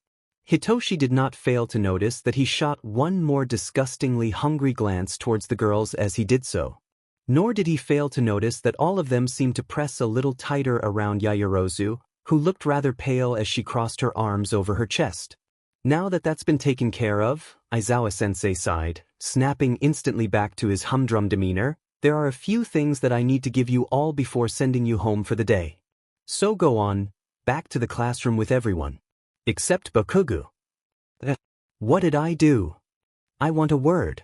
Hitoshi did not fail to notice that he shot one more disgustingly hungry glance towards the girls as he did so. Nor did he fail to notice that all of them seemed to press a little tighter around Yaoyorozu, who looked rather pale as she crossed her arms over her chest. "Now that that's been taken care of," Aizawa-sensei sighed, snapping instantly back to his humdrum demeanor, "there are a few things that I need to give you all before sending you home for the day. So go on, back to the classroom with everyone. Except Bakugo." "What did I do? I want a word."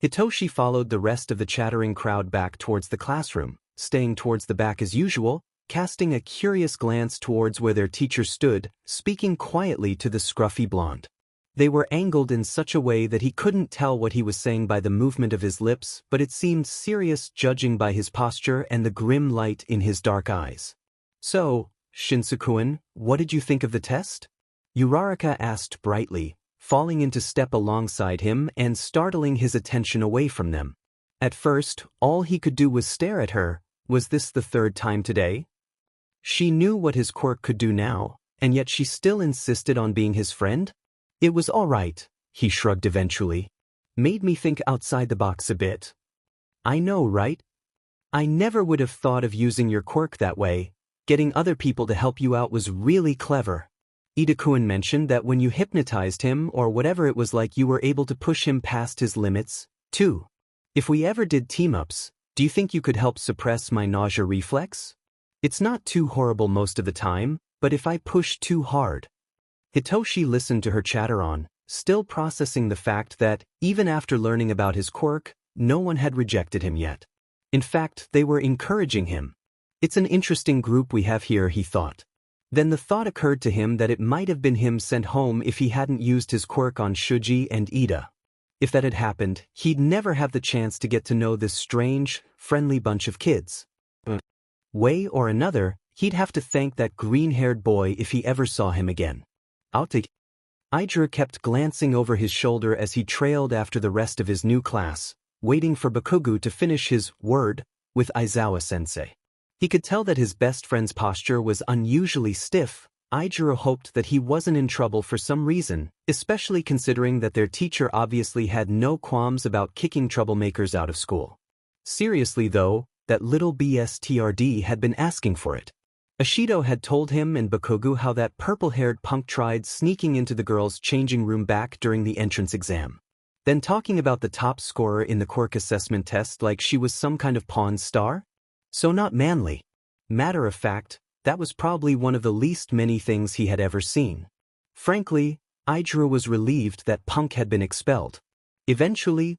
Hitoshi followed the rest of the chattering crowd back towards the classroom, staying towards the back as usual, casting a curious glance towards where their teacher stood, speaking quietly to the scruffy blonde. They were angled in such a way that he couldn't tell what he was saying by the movement of his lips, but it seemed serious judging by his posture and the grim light in his dark eyes. "So, Shinso-kun, what did you think of the test?" Uraraka asked brightly, falling into step alongside him and startling his attention away from them. At first, all he could do was stare at her. Was this the 3rd time today? She knew what his quirk could do now, and yet she still insisted on being his friend? "It was all right," he shrugged eventually. "Made me think outside the box a bit." "I know, right? I never would have thought of using your quirk that way. Getting other people to help you out was really clever." Ida-kun mentioned that when you hypnotized him or whatever it was like you were able to push him past his limits, too. "If we ever did team-ups, do you think you could help suppress my nausea reflex? It's not too horrible most of the time, but if I push too hard." Hitoshi listened to her chatter on, still processing the fact that, even after learning about his quirk, no one had rejected him yet. In fact, they were encouraging him. "It's an interesting group we have here," he thought. Then the thought occurred to him that it might have been him sent home if he hadn't used his quirk on Shuji and Ida. If that had happened, he'd never have the chance to get to know this strange, friendly bunch of kids. Way or another, he'd have to thank that green-haired boy if he ever saw him again. Aizawa kept glancing over his shoulder as he trailed after the rest of his new class, waiting for Bakugo to finish his word with Aizawa-sensei. He could tell that his best friend's posture was unusually stiff. Aizawa hoped that he wasn't in trouble for some reason, especially considering that their teacher obviously had no qualms about kicking troublemakers out of school. Seriously though, that little BSTRD had been asking for it. Ashido had told him and Bakugo how that purple-haired punk tried sneaking into the girls' changing room back during the entrance exam. Then talking about the top scorer in the quirk assessment test like she was some kind of pawn star? So not manly. Matter of fact, that was probably one of the least many things he had ever seen. Frankly, Aizawa was relieved that Punk had been expelled. Eventually,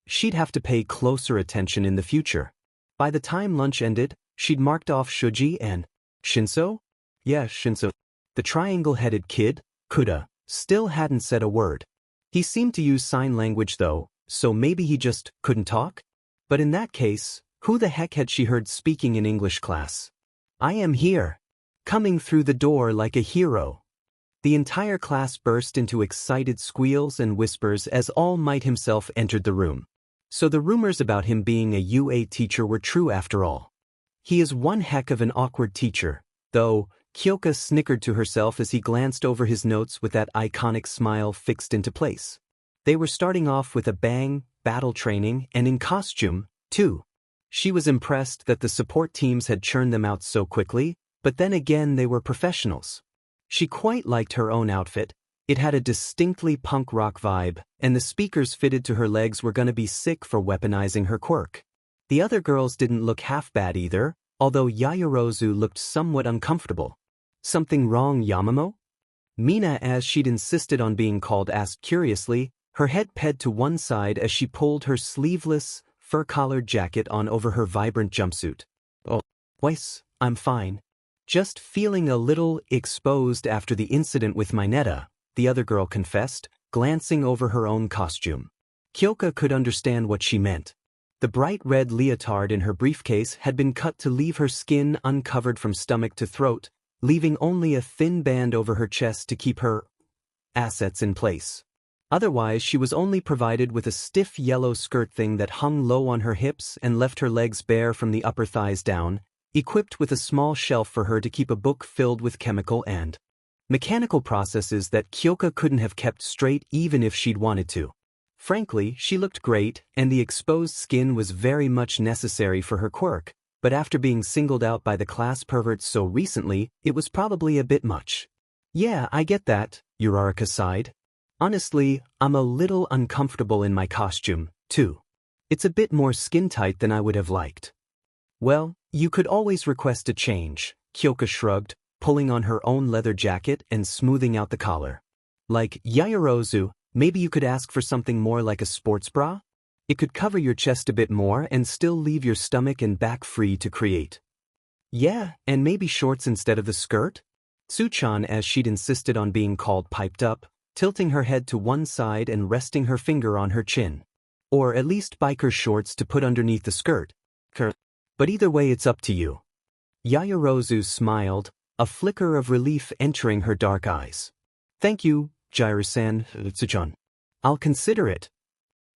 she'd have to pay closer attention in the future. By the time lunch ended, she'd marked off Shuji and Shinso? Yeah, Shinso. The triangle-headed kid, Kuda, still hadn't said a word. He seemed to use sign language though, so maybe he just couldn't talk? But in that case, who the heck had she heard speaking in English class? I am here. Coming through the door like a hero. The entire class burst into excited squeals and whispers as All Might himself entered the room. So the rumors about him being a UA teacher were true after all. He is one heck of an awkward teacher, though. Kyoka snickered to herself as he glanced over his notes with that iconic smile fixed into place. They were starting off with a bang, battle training, and in costume, too. She was impressed that the support teams had churned them out so quickly, but then again they were professionals. She quite liked her own outfit. It had a distinctly punk rock vibe, and the speakers fitted to her legs were gonna be sick for weaponizing her quirk. The other girls didn't look half bad either, although Yaoyorozu looked somewhat uncomfortable. Something wrong, Yamamo? Mina, as she'd insisted on being called, asked curiously, her head ped to one side as she pulled her sleeveless, fur-collared jacket on over her vibrant jumpsuit. Oh, Weiss, I'm fine. Just feeling a little exposed after the incident with Mineta, the other girl confessed, glancing over her own costume. Kyoka could understand what she meant. The bright red leotard in her briefcase had been cut to leave her skin uncovered from stomach to throat, leaving only a thin band over her chest to keep her assets in place. Otherwise, she was only provided with a stiff yellow skirt thing that hung low on her hips and left her legs bare from the upper thighs down, equipped with a small shelf for her to keep a book filled with chemical and mechanical processes that Kyoka couldn't have kept straight even if she'd wanted to. Frankly, she looked great, and the exposed skin was very much necessary for her quirk. But after being singled out by the class perverts so recently, it was probably a bit much. Yeah, I get that, Uraraka sighed. Honestly, I'm a little uncomfortable in my costume, too. It's a bit more skin-tight than I would have liked. Well, you could always request a change, Kyoka shrugged, pulling on her own leather jacket and smoothing out the collar. Like Yaoyorozu, maybe you could ask for something more like a sports bra? It could cover your chest a bit more and still leave your stomach and back free to create. Yeah, and maybe shorts instead of the skirt? Tsuchan, as she'd insisted on being called, piped up, tilting her head to one side and resting her finger on her chin. Or at least biker shorts to put underneath the skirt. But either way, it's up to you. Yaoyorozu smiled, a flicker of relief entering her dark eyes. Thank you, Jiru-san, Tsuchan. I'll consider it.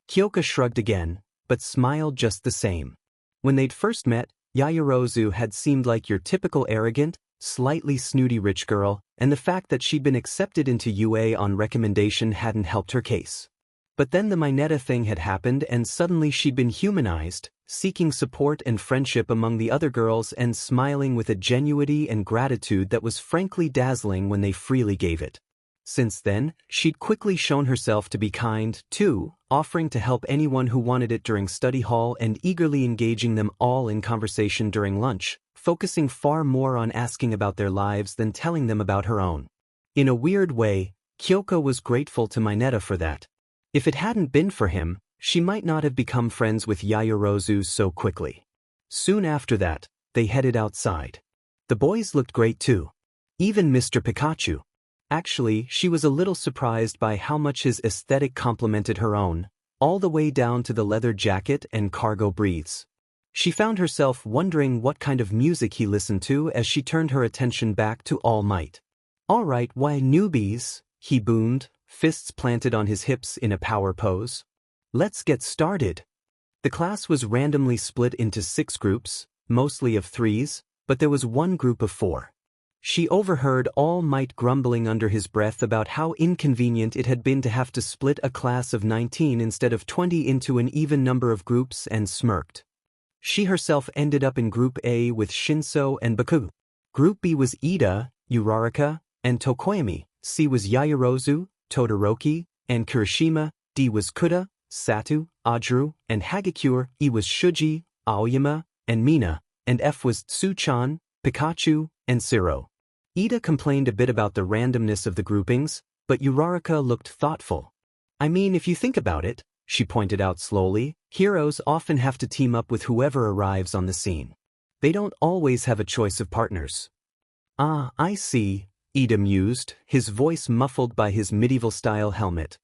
Kyoka shrugged again, but smiled just the same. When they'd first met, Yaoyorozu had seemed like your typical arrogant, slightly snooty rich girl, and the fact that she'd been accepted into UA on recommendation hadn't helped her case. But then the Mineta thing had happened and suddenly she'd been humanized, seeking support and friendship among the other girls and smiling with a genuity and gratitude that was frankly dazzling when they freely gave it. Since then, she'd quickly shown herself to be kind, too, offering to help anyone who wanted it during study hall and eagerly engaging them all in conversation during lunch, focusing far more on asking about their lives than telling them about her own. In a weird way, Kyoka was grateful to Mineta for that. If it hadn't been for him, she might not have become friends with Yaoyorozu so quickly. Soon after that, they headed outside. The boys looked great too. Even Mr. Pikachu. Actually, she was a little surprised by how much his aesthetic complemented her own, all the way down to the leather jacket and cargo briefs. She found herself wondering what kind of music he listened to as she turned her attention back to All Might. All right, why newbies, he boomed, fists planted on his hips in a power pose. Let's get started. The class was randomly split into 6 groups, mostly of 3s, but there was one group of 4. She overheard All Might grumbling under his breath about how inconvenient it had been to have to split a class of 19 instead of 20 into an even number of groups and smirked. She herself ended up in Group A with Shinso and Bakugo. Group B was Ida, Uraraka, and Tokoyami. C was Yaoyorozu, Todoroki, and Kirishima. D was Kuda, Satu, Ajuru, and Hagakure. E was Shuji, Aoyama, and Mina. And F was Tsuchan, Pikachu, and Siro. Ida complained a bit about the randomness of the groupings, but Uraraka looked thoughtful. I mean, if you think about it, she pointed out slowly. Heroes often have to team up with whoever arrives on the scene. They don't always have a choice of partners. Ah, I see, Ida mused, his voice muffled by his medieval-style helmet.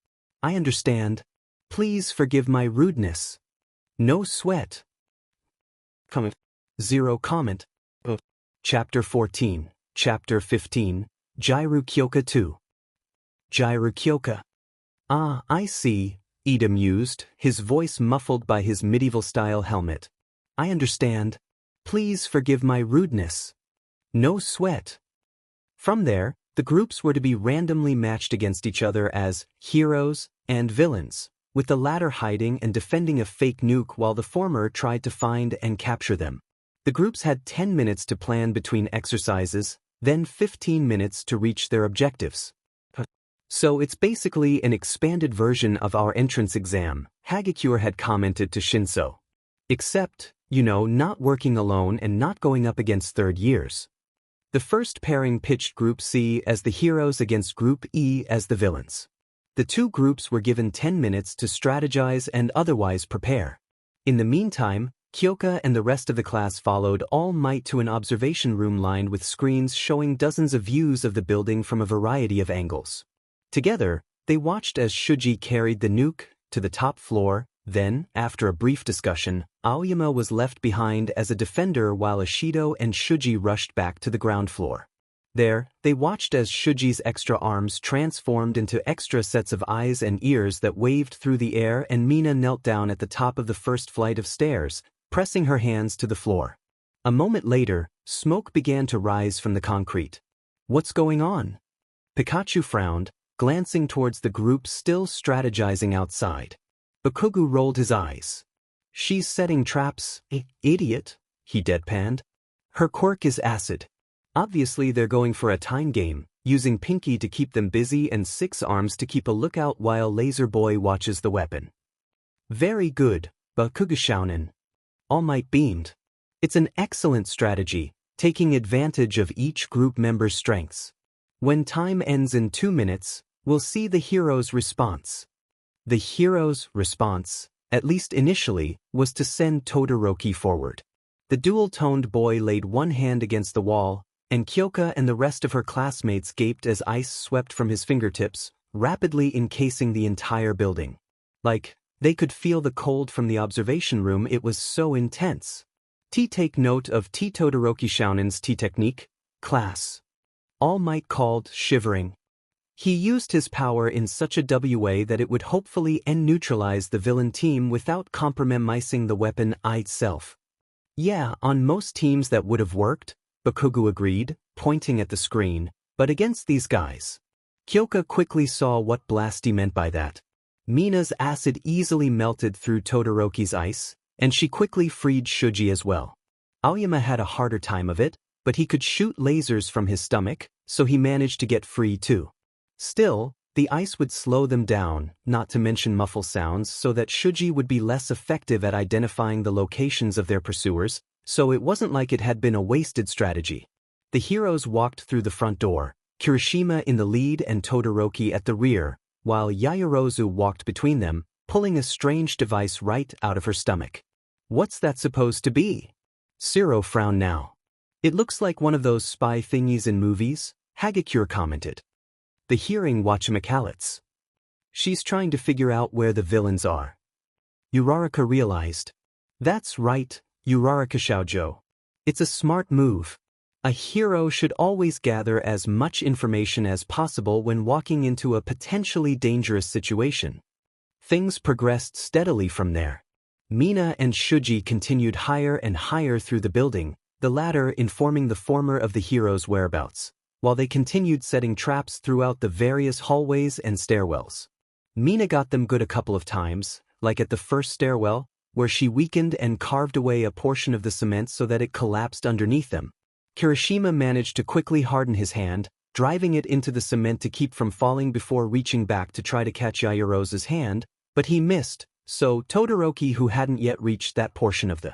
I understand. Please forgive my rudeness. No sweat. Comment. Zero comment. Chapter 14. Chapter 15. Jairu Kyoka 2. Jairu Kyoka. Ah, I see, Ida mused, his voice muffled by his medieval-style helmet. I understand. Please forgive my rudeness. No sweat. From there, the groups were to be randomly matched against each other as heroes and villains, with the latter hiding and defending a fake nuke while the former tried to find and capture them. The groups had 10 minutes to plan between exercises, then 15 minutes to reach their objectives. So it's basically an expanded version of our entrance exam, Hagakure had commented to Shinso. Except, not working alone and not going up against third years. The first pairing pitched Group C as the heroes against Group E as the villains. The two groups were given 10 minutes to strategize and otherwise prepare. In the meantime, Kyoka and the rest of the class followed All Might to an observation room lined with screens showing dozens of views of the building from a variety of angles. Together, they watched as Shuji carried the nuke to the top floor. Then, after a brief discussion, Aoyama was left behind as a defender while Ishido and Shuji rushed back to the ground floor. There, they watched as Shuji's extra arms transformed into extra sets of eyes and ears that waved through the air, and Mina knelt down at the top of the first flight of stairs, pressing her hands to the floor. A moment later, smoke began to rise from the concrete. What's going on? Pikachu frowned, glancing towards the group still strategizing outside. Bakugo rolled his eyes. She's setting traps, idiot, he deadpanned. Her quirk is acid. Obviously they're going for a time game, using Pinky to keep them busy and Six Arms to keep a lookout while Laser Boy watches the weapon. Very good, Bakugo shounen. All Might beamed. It's an excellent strategy, taking advantage of each group member's strengths. When time ends in 2 minutes, we'll see the hero's response. The hero's response, at least initially, was to send Todoroki forward. The dual-toned boy laid one hand against the wall, and Kyoka and the rest of her classmates gaped as ice swept from his fingertips, rapidly encasing the entire building. Like, they could feel the cold from the observation room, it was so intense. Take note of Todoroki Shounen's technique, class. All Might called, shivering. He used his power in such a way that it would hopefully neutralize the villain team without compromising the weapon itself. Yeah, on most teams that would have worked, Bakugo agreed, pointing at the screen, but against these guys. Kyoka quickly saw what Blasty meant by that. Mina's acid easily melted through Todoroki's ice, and she quickly freed Shuji as well. Aoyama had a harder time of it, but he could shoot lasers from his stomach, so he managed to get free too. Still, the ice would slow them down, not to mention muffle sounds, so that Shuji would be less effective at identifying the locations of their pursuers, so it wasn't like it had been a wasted strategy. The heroes walked through the front door, Kirishima in the lead and Todoroki at the rear, while Yaoyorozu walked between them, pulling a strange device right out of her stomach. What's that supposed to be? Shiro frowned now. It looks like one of those spy thingies in movies, Hagakure commented. The hearing whatchamacallits. She's trying to figure out where the villains are. Uraraka realized. That's right, Uraraka Shoujo. It's a smart move. A hero should always gather as much information as possible when walking into a potentially dangerous situation. Things progressed steadily from there. Mina and Shuji continued higher and higher through the building, the latter informing the former of the hero's whereabouts, while they continued setting traps throughout the various hallways and stairwells. Mina got them good a couple of times, like at the first stairwell, where she weakened and carved away a portion of the cement so that it collapsed underneath them. Kirishima managed to quickly harden his hand, driving it into the cement to keep from falling before reaching back to try to catch Yaoyorozu's hand, but he missed, so Todoroki, who hadn't yet reached that portion of the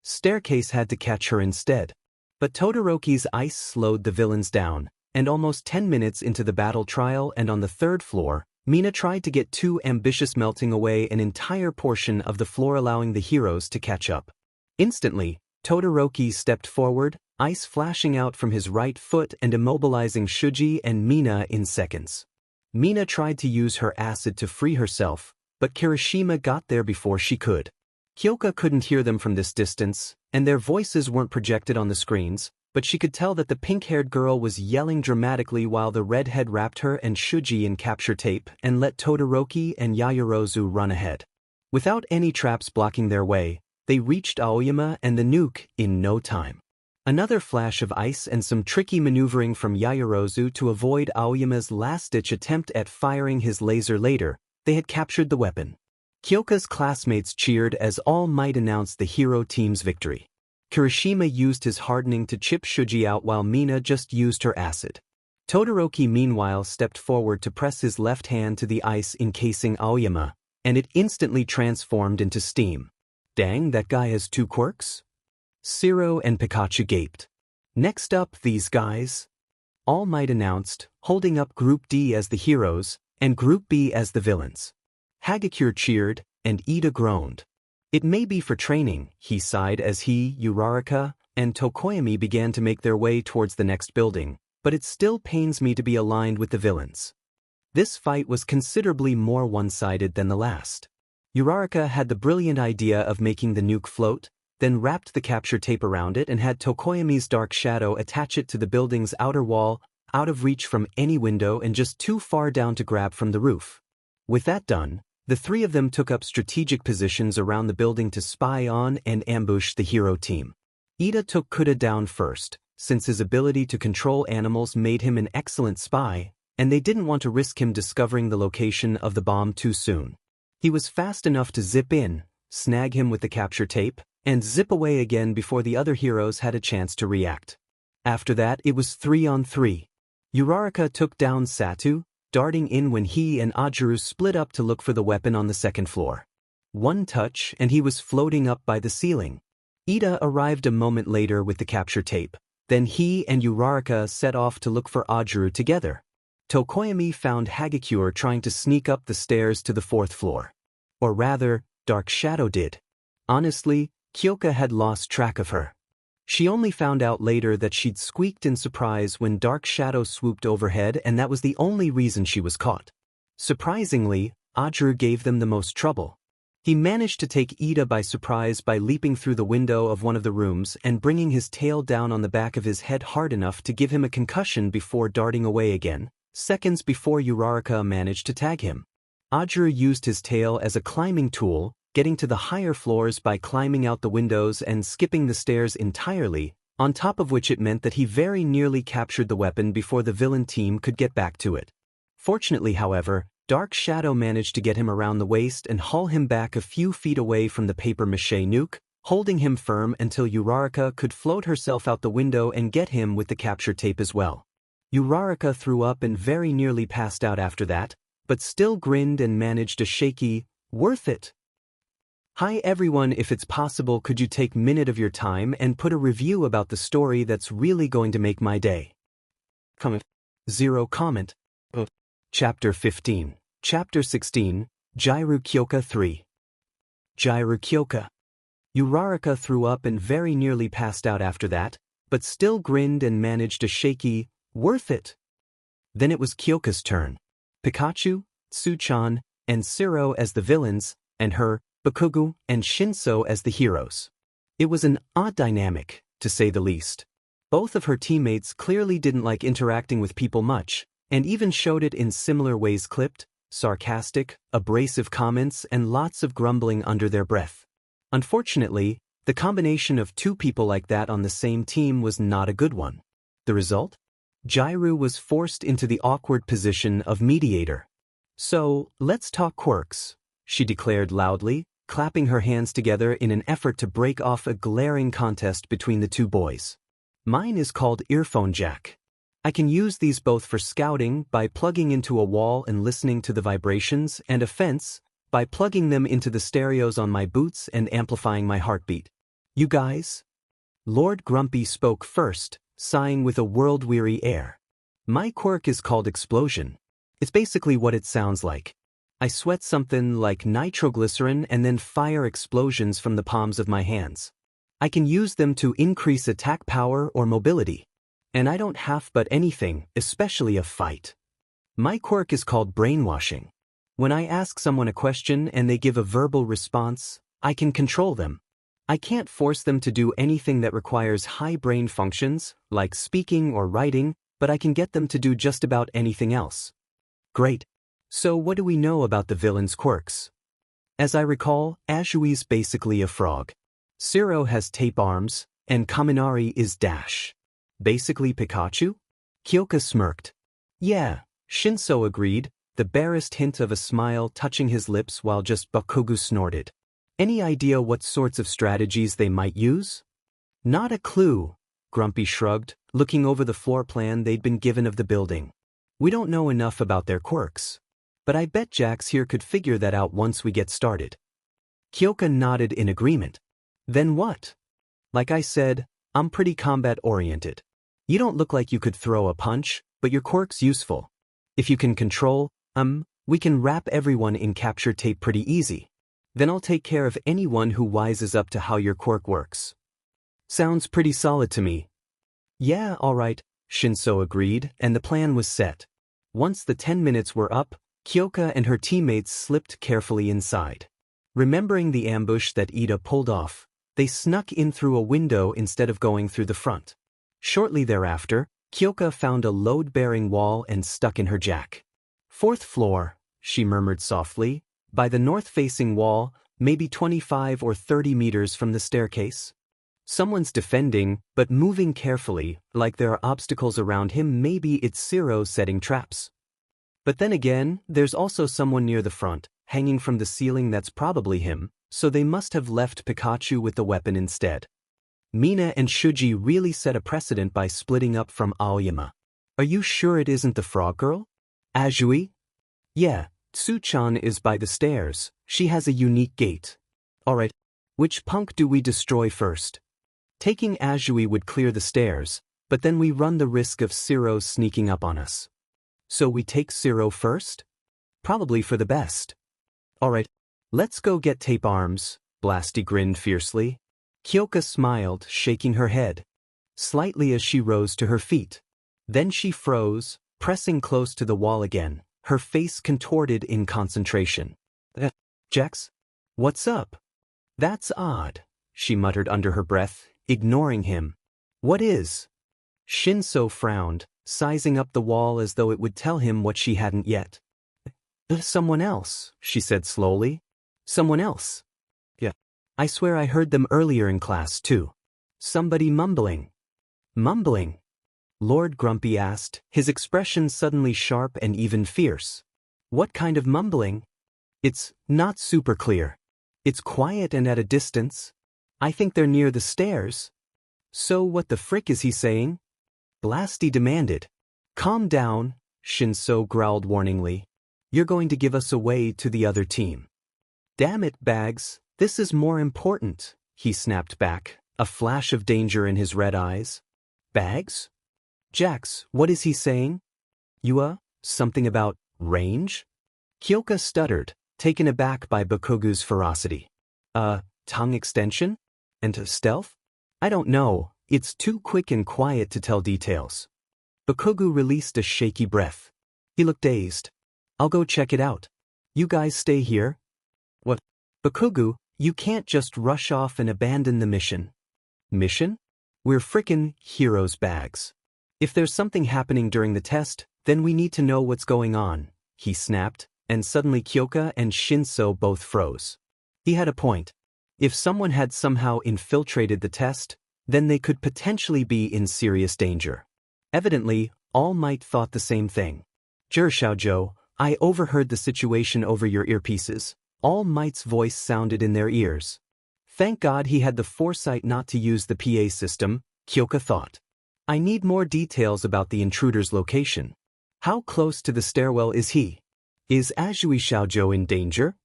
staircase, had to catch her instead. But Todoroki's ice slowed the villains down, and almost 10 minutes into the battle trial and on the third floor, Mina tried to get too ambitious, melting away an entire portion of the floor, allowing the heroes to catch up. Instantly, Todoroki stepped forward, ice flashing out from his right foot and immobilizing Shuji and Mina in seconds. Mina tried to use her acid to free herself, but Kirishima got there before she could. Kyoka couldn't hear them from this distance, and their voices weren't projected on the screens, but she could tell that the pink-haired girl was yelling dramatically while the redhead wrapped her and Shuji in capture tape and let Todoroki and Yaoyorozu run ahead. Without any traps blocking their way, they reached Aoyama and the nuke in no time. Another flash of ice and some tricky maneuvering from Yaoyorozu to avoid Aoyama's last-ditch attempt at firing his laser later, they had captured the weapon. Kyoka's classmates cheered as All Might announced the hero team's victory. Kirishima used his hardening to chip Shuji out while Mina just used her acid. Todoroki meanwhile stepped forward to press his left hand to the ice encasing Aoyama, and it instantly transformed into steam. Dang, that guy has 2 quirks? Zero and Pikachu gaped. Next up, these guys. All Might announced, holding up Group D as the heroes, and Group B as the villains. Hagakure cheered, and Ida groaned. It may be for training, he sighed as he, Uraraka, and Tokoyami began to make their way towards the next building, but it still pains me to be aligned with the villains. This fight was considerably more one-sided than the last. Uraraka had the brilliant idea of making the nuke float, then wrapped the capture tape around it and had Tokoyami's dark shadow attach it to the building's outer wall, out of reach from any window and just too far down to grab from the roof. With that done, the 3 of them took up strategic positions around the building to spy on and ambush the hero team. Ida took Kuda down first, since his ability to control animals made him an excellent spy, and they didn't want to risk him discovering the location of the bomb too soon. He was fast enough to zip in, snag him with the capture tape, and zip away again before the other heroes had a chance to react. After that, it was 3-on-3. Uraraka took down Satu, darting in when he and Ajuru split up to look for the weapon on the 2nd floor. One touch and he was floating up by the ceiling. Ida arrived a moment later with the capture tape. Then he and Uraraka set off to look for Ajuru together. Tokoyami found Hagakure trying to sneak up the stairs to the 4th floor. Or rather, Dark Shadow did. Honestly, Kyoka had lost track of her. She only found out later that she'd squeaked in surprise when Dark Shadow swooped overhead, and that was the only reason she was caught. Surprisingly, Ajuru gave them the most trouble. He managed to take Ida by surprise by leaping through the window of one of the rooms and bringing his tail down on the back of his head hard enough to give him a concussion before darting away again, seconds before Uraraka managed to tag him. Ajuru used his tail as a climbing tool, getting to the higher floors by climbing out the windows and skipping the stairs entirely, on top of which it meant that he very nearly captured the weapon before the villain team could get back to it. Fortunately, however, Dark Shadow managed to get him around the waist and haul him back a few feet away from the papier-mâché nuke, holding him firm until Uraraka could float herself out the window and get him with the capture tape as well. Uraraka threw up and very nearly passed out after that, but still grinned and managed a shaky, "Worth it." Hi everyone, if it's possible, could you take a minute of your time and put a review about the story that's really going to make my day? Comment. 0 comment. Chapter 15. Chapter 16. Jairu Kyoka 3. Jairu Kyoka. Uraraka threw up and very nearly passed out after that, but still grinned and managed a shaky, "Worth it." Then it was Kyoka's turn. Pikachu, Tsuchan, and Zero as the villains, and her, Bakugo, and Shinso as the heroes. It was an odd dynamic, to say the least. Both of her teammates clearly didn't like interacting with people much, and even showed it in similar ways: clipped, sarcastic, abrasive comments and lots of grumbling under their breath. Unfortunately, the combination of 2 people like that on the same team was not a good one. The result? Jairu was forced into the awkward position of mediator. "So, let's talk quirks," she declared loudly, clapping her hands together in an effort to break off a glaring contest between the 2 boys. "Mine is called Earphone Jack. I can use these both for scouting by plugging into a wall and listening to the vibrations, and a fence by plugging them into the stereos on my boots and amplifying my heartbeat. You guys?" Lord Grumpy spoke first, sighing with a world-weary air. "My quirk is called Explosion. It's basically what it sounds like. I sweat something like nitroglycerin and then fire explosions from the palms of my hands. I can use them to increase attack power or mobility. And I don't have but anything, especially a fight. My quirk is called brainwashing. When I ask someone a question and they give a verbal response, I can control them. I can't force them to do anything that requires high brain functions, like speaking or writing, but I can get them to do just about anything else. Great. So what do we know about the villain's quirks? As I recall, Azui's basically a frog. Zero has tape arms, and Kaminari is Dash. Basically Pikachu? Kyoka smirked. Yeah, Shinso agreed, the barest hint of a smile touching his lips while just Bakugo snorted. Any idea what sorts of strategies they might use? Not a clue, Grumpy shrugged, looking over the floor plan they'd been given of the building. We don't know enough about their quirks. But I bet Jax here could figure that out once we get started. Kyoka nodded in agreement. Then what? Like I said, I'm pretty combat-oriented. You don't look like you could throw a punch, but your quirk's useful. If you can control, we can wrap everyone in capture tape pretty easy. Then I'll take care of anyone who wises up to how your quirk works. Sounds pretty solid to me. Yeah, alright, Shinso agreed, and the plan was set. Once the 10 minutes were up, Kyoka and her teammates slipped carefully inside. Remembering the ambush that Ida pulled off, they snuck in through a window instead of going through the front. Shortly thereafter, Kyoka found a load-bearing wall and stuck in her jack. "Fourth floor," she murmured softly, "by the north-facing wall, maybe 25 or 30 meters from the staircase. Someone's defending, but moving carefully, like there are obstacles around him. Maybe it's Zero setting traps. But then again, there's also someone near the front, hanging from the ceiling. That's probably him, so they must have left Pikachu with the weapon instead. Mina and Shuji really set a precedent by splitting up from Aoyama. Are you sure it isn't the frog girl? Azui? Yeah, Tsu-chan is by the stairs. She has a unique gait. Alright, which punk do we destroy first? Taking Azui would clear the stairs, but then we run the risk of Zero sneaking up on us. So we take Zero first? Probably for the best. Alright, let's go get tape arms, Blasty grinned fiercely. Kyoka smiled, shaking her head slightly as she rose to her feet. Then she froze, pressing close to the wall again, her face contorted in concentration. Jax? What's up? That's odd, she muttered under her breath, ignoring him. What is? Shinso frowned, sizing up the wall as though it would tell him what she hadn't yet. Someone else, she said slowly. Someone else. Yeah. I swear I heard them earlier in class too. Somebody mumbling. Mumbling? Lord Grumpy asked, his expression suddenly sharp and even fierce. What kind of mumbling? It's not super clear. It's quiet and at a distance. I think they're near the stairs. So what the frick is he saying? Blasty demanded. Calm down, Shinso growled warningly. You're going to give us away to the other team. Damn it, Bags, this is more important, he snapped back, a flash of danger in his red eyes. Bags? Jax, what is he saying? Something about range? Kyoka stuttered, taken aback by Bakugo's ferocity. Tongue extension? And stealth? I don't know, it's too quick and quiet to tell details. Bakugo released a shaky breath. He looked dazed. I'll go check it out. You guys stay here. What? Bakugo, you can't just rush off and abandon the mission. Mission? We're frickin' heroes, Bags. If there's something happening during the test, then we need to know what's going on, he snapped, and suddenly Kyoka and Shinso both froze. He had a point. If someone had somehow infiltrated the test, then they could potentially be in serious danger. Evidently, All Might thought the same thing. Xiaozhou, I overheard the situation over your earpieces. All Might's voice sounded in their ears. Thank God he had the foresight not to use the PA system, Kyoka thought. I need more details about the intruder's location. How close to the stairwell is he? Is Azui Xiaozhou in danger?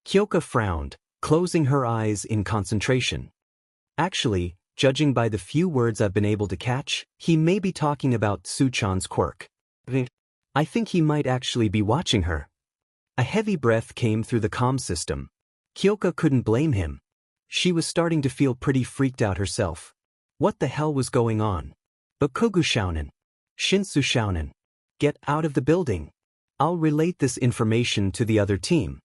Kyoka frowned, closing her eyes in concentration. Actually, judging by the few words I've been able to catch, he may be talking about Tsu-chan's quirk. I think he might actually be watching her. A heavy breath came through the comm system. Kyoka couldn't blame him. She was starting to feel pretty freaked out herself. What the hell was going on? Bakugo shounen. Shinso shounen. Get out of the building. I'll relate this information to the other team.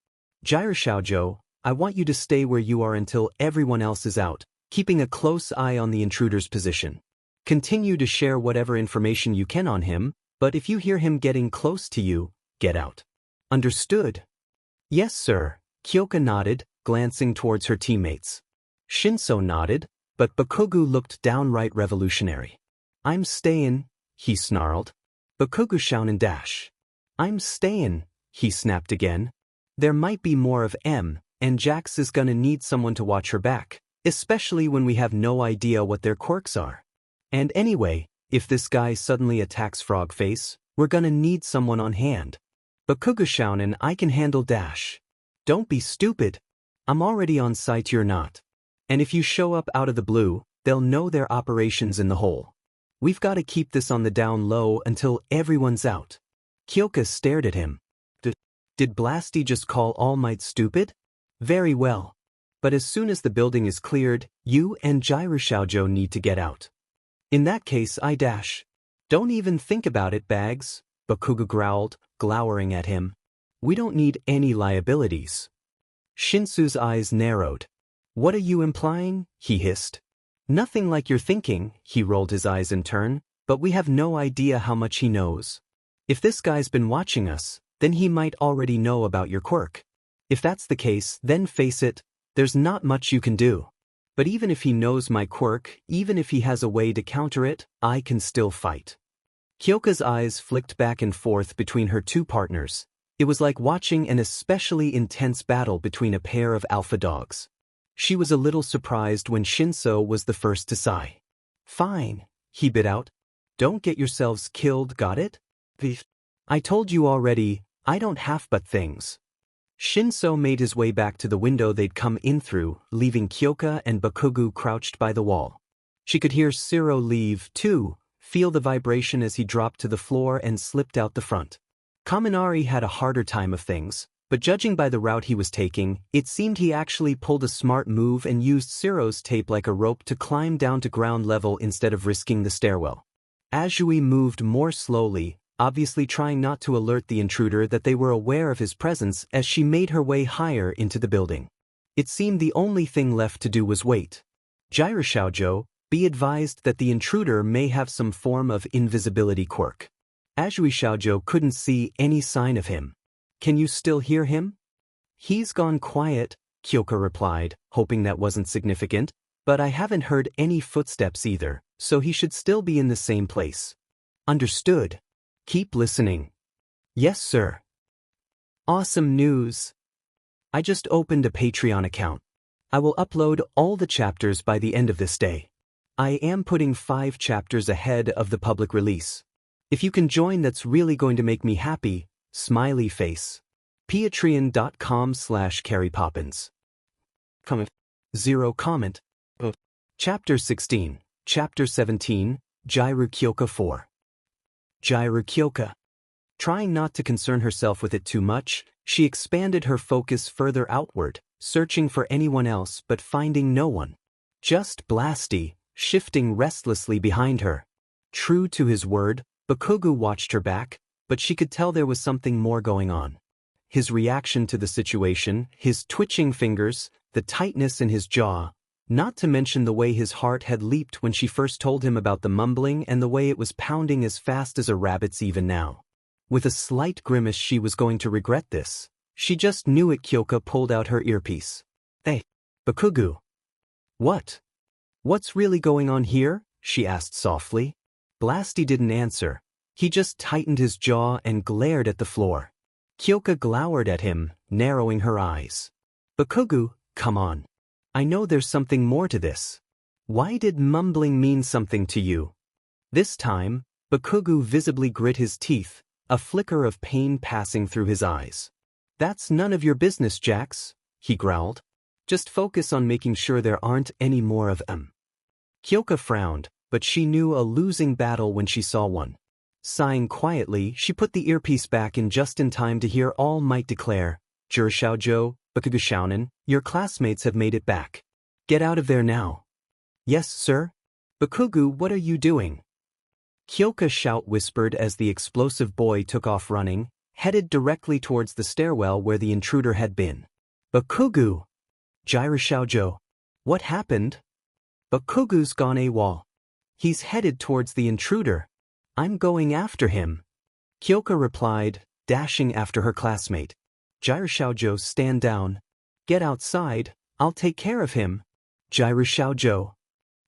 Jiraiya Shoujo, I want you to stay where you are until everyone else is out, keeping a close eye on the intruder's position. Continue to share whatever information you can on him, but if you hear him getting close to you, get out. Understood? Yes, sir. Kyoka nodded, glancing towards her teammates. Shinso nodded, but Bakugo looked downright revolutionary. I'm stayin', he snarled. Bakugo shounen dash. I'm stayin', he snapped again. There might be more of M, and Jax is gonna need someone to watch her back, especially when we have no idea what their quirks are. And anyway, if this guy suddenly attacks Frogface, we're gonna need someone on hand. Bakugo shounen, I can handle dash. Don't be stupid. I'm already on site, you're not. And if you show up out of the blue, they'll know their operations in the hole. We've got to keep this on the down low until everyone's out. Kyoka stared at him. Did Blasty just call All Might stupid? Very well. But as soon as the building is cleared, you and Jiraiya Shoujo need to get out. In that case, I dash. Don't even think about it, Bags, Bakugo growled, glowering at him. We don't need any liabilities. Shinsu's eyes narrowed. What are you implying? He hissed. Nothing like you're thinking, he rolled his eyes in turn, but we have no idea how much he knows. If this guy's been watching us, then he might already know about your quirk. If that's the case, then face it, there's not much you can do. But even if he knows my quirk, even if he has a way to counter it, I can still fight. Kyoka's eyes flicked back and forth between her two partners. It was like watching an especially intense battle between a pair of alpha dogs. She was a little surprised when Shinso was the first to sigh. Fine, he bit out. Don't get yourselves killed, got it? I told you already, I don't have but things. Shinso made his way back to the window they'd come in through, leaving Kyoka and Bakugo crouched by the wall. She could hear Siro leave, too, feel the vibration as he dropped to the floor and slipped out the front. Kaminari had a harder time of things, but judging by the route he was taking, it seemed he actually pulled a smart move and used Siro's tape like a rope to climb down to ground level instead of risking the stairwell. Azui moved more slowly, obviously trying not to alert the intruder that they were aware of his presence as she made her way higher into the building. It seemed the only thing left to do was wait. Jiraiya Shoujo, be advised that the intruder may have some form of invisibility quirk. Azui Shoujo couldn't see any sign of him. Can you still hear him? He's gone quiet, Kyoka replied, hoping that wasn't significant, but I haven't heard any footsteps either, so he should still be in the same place. Understood. Keep listening. Yes, sir. Awesome news. I just opened a Patreon account. I will upload all the chapters by the end of this day. I am putting 5 chapters ahead of the public release. If you can join, that's really going to make me happy. Smiley face. Patreon.com/CarryPoppins. Comment. 0 comment. Chapter 16. Chapter 17. Jiraiya Kyoka 4. Jiraiya Kyoka. Trying not to concern herself with it too much, she expanded her focus further outward, searching for anyone else but finding no one. Just Blasty, shifting restlessly behind her. True to his word, Bakugo watched her back, but she could tell there was something more going on. His reaction to the situation, his twitching fingers, the tightness in his jaw, not to mention the way his heart had leaped when she first told him about the mumbling and the way it was pounding as fast as a rabbit's even now. With a slight grimace, she was going to regret this. She just knew it. Kyoka pulled out her earpiece. Hey, Bakugo. What? What's really going on here? She asked softly. Blasty didn't answer. He just tightened his jaw and glared at the floor. Kyoka glowered at him, narrowing her eyes. Bakugo, come on. I know there's something more to this. Why did mumbling mean something to you? This time, Bakugo visibly grit his teeth, a flicker of pain passing through his eyes. That's none of your business, Jax, he growled. Just focus on making sure there aren't any more of them. Kyoka frowned, but she knew a losing battle when she saw one. Sighing quietly, she put the earpiece back in just in time to hear All Might declare, "Jirishaojo, Bakugo Shounen, your classmates have made it back. Get out of there now." "Yes, sir." "Bakugo, what are you doing?" Kyoka shout whispered as the explosive boy took off running, headed directly towards the stairwell where the intruder had been. "Bakugo!" "Jirishaojo. What happened?" "Bakugo's gone AWOL. He's headed towards the intruder. I'm going after him." Kyoka replied, dashing after her classmate. "Jirishaojo, stand down. Get outside, I'll take care of him." "Jirishaojo."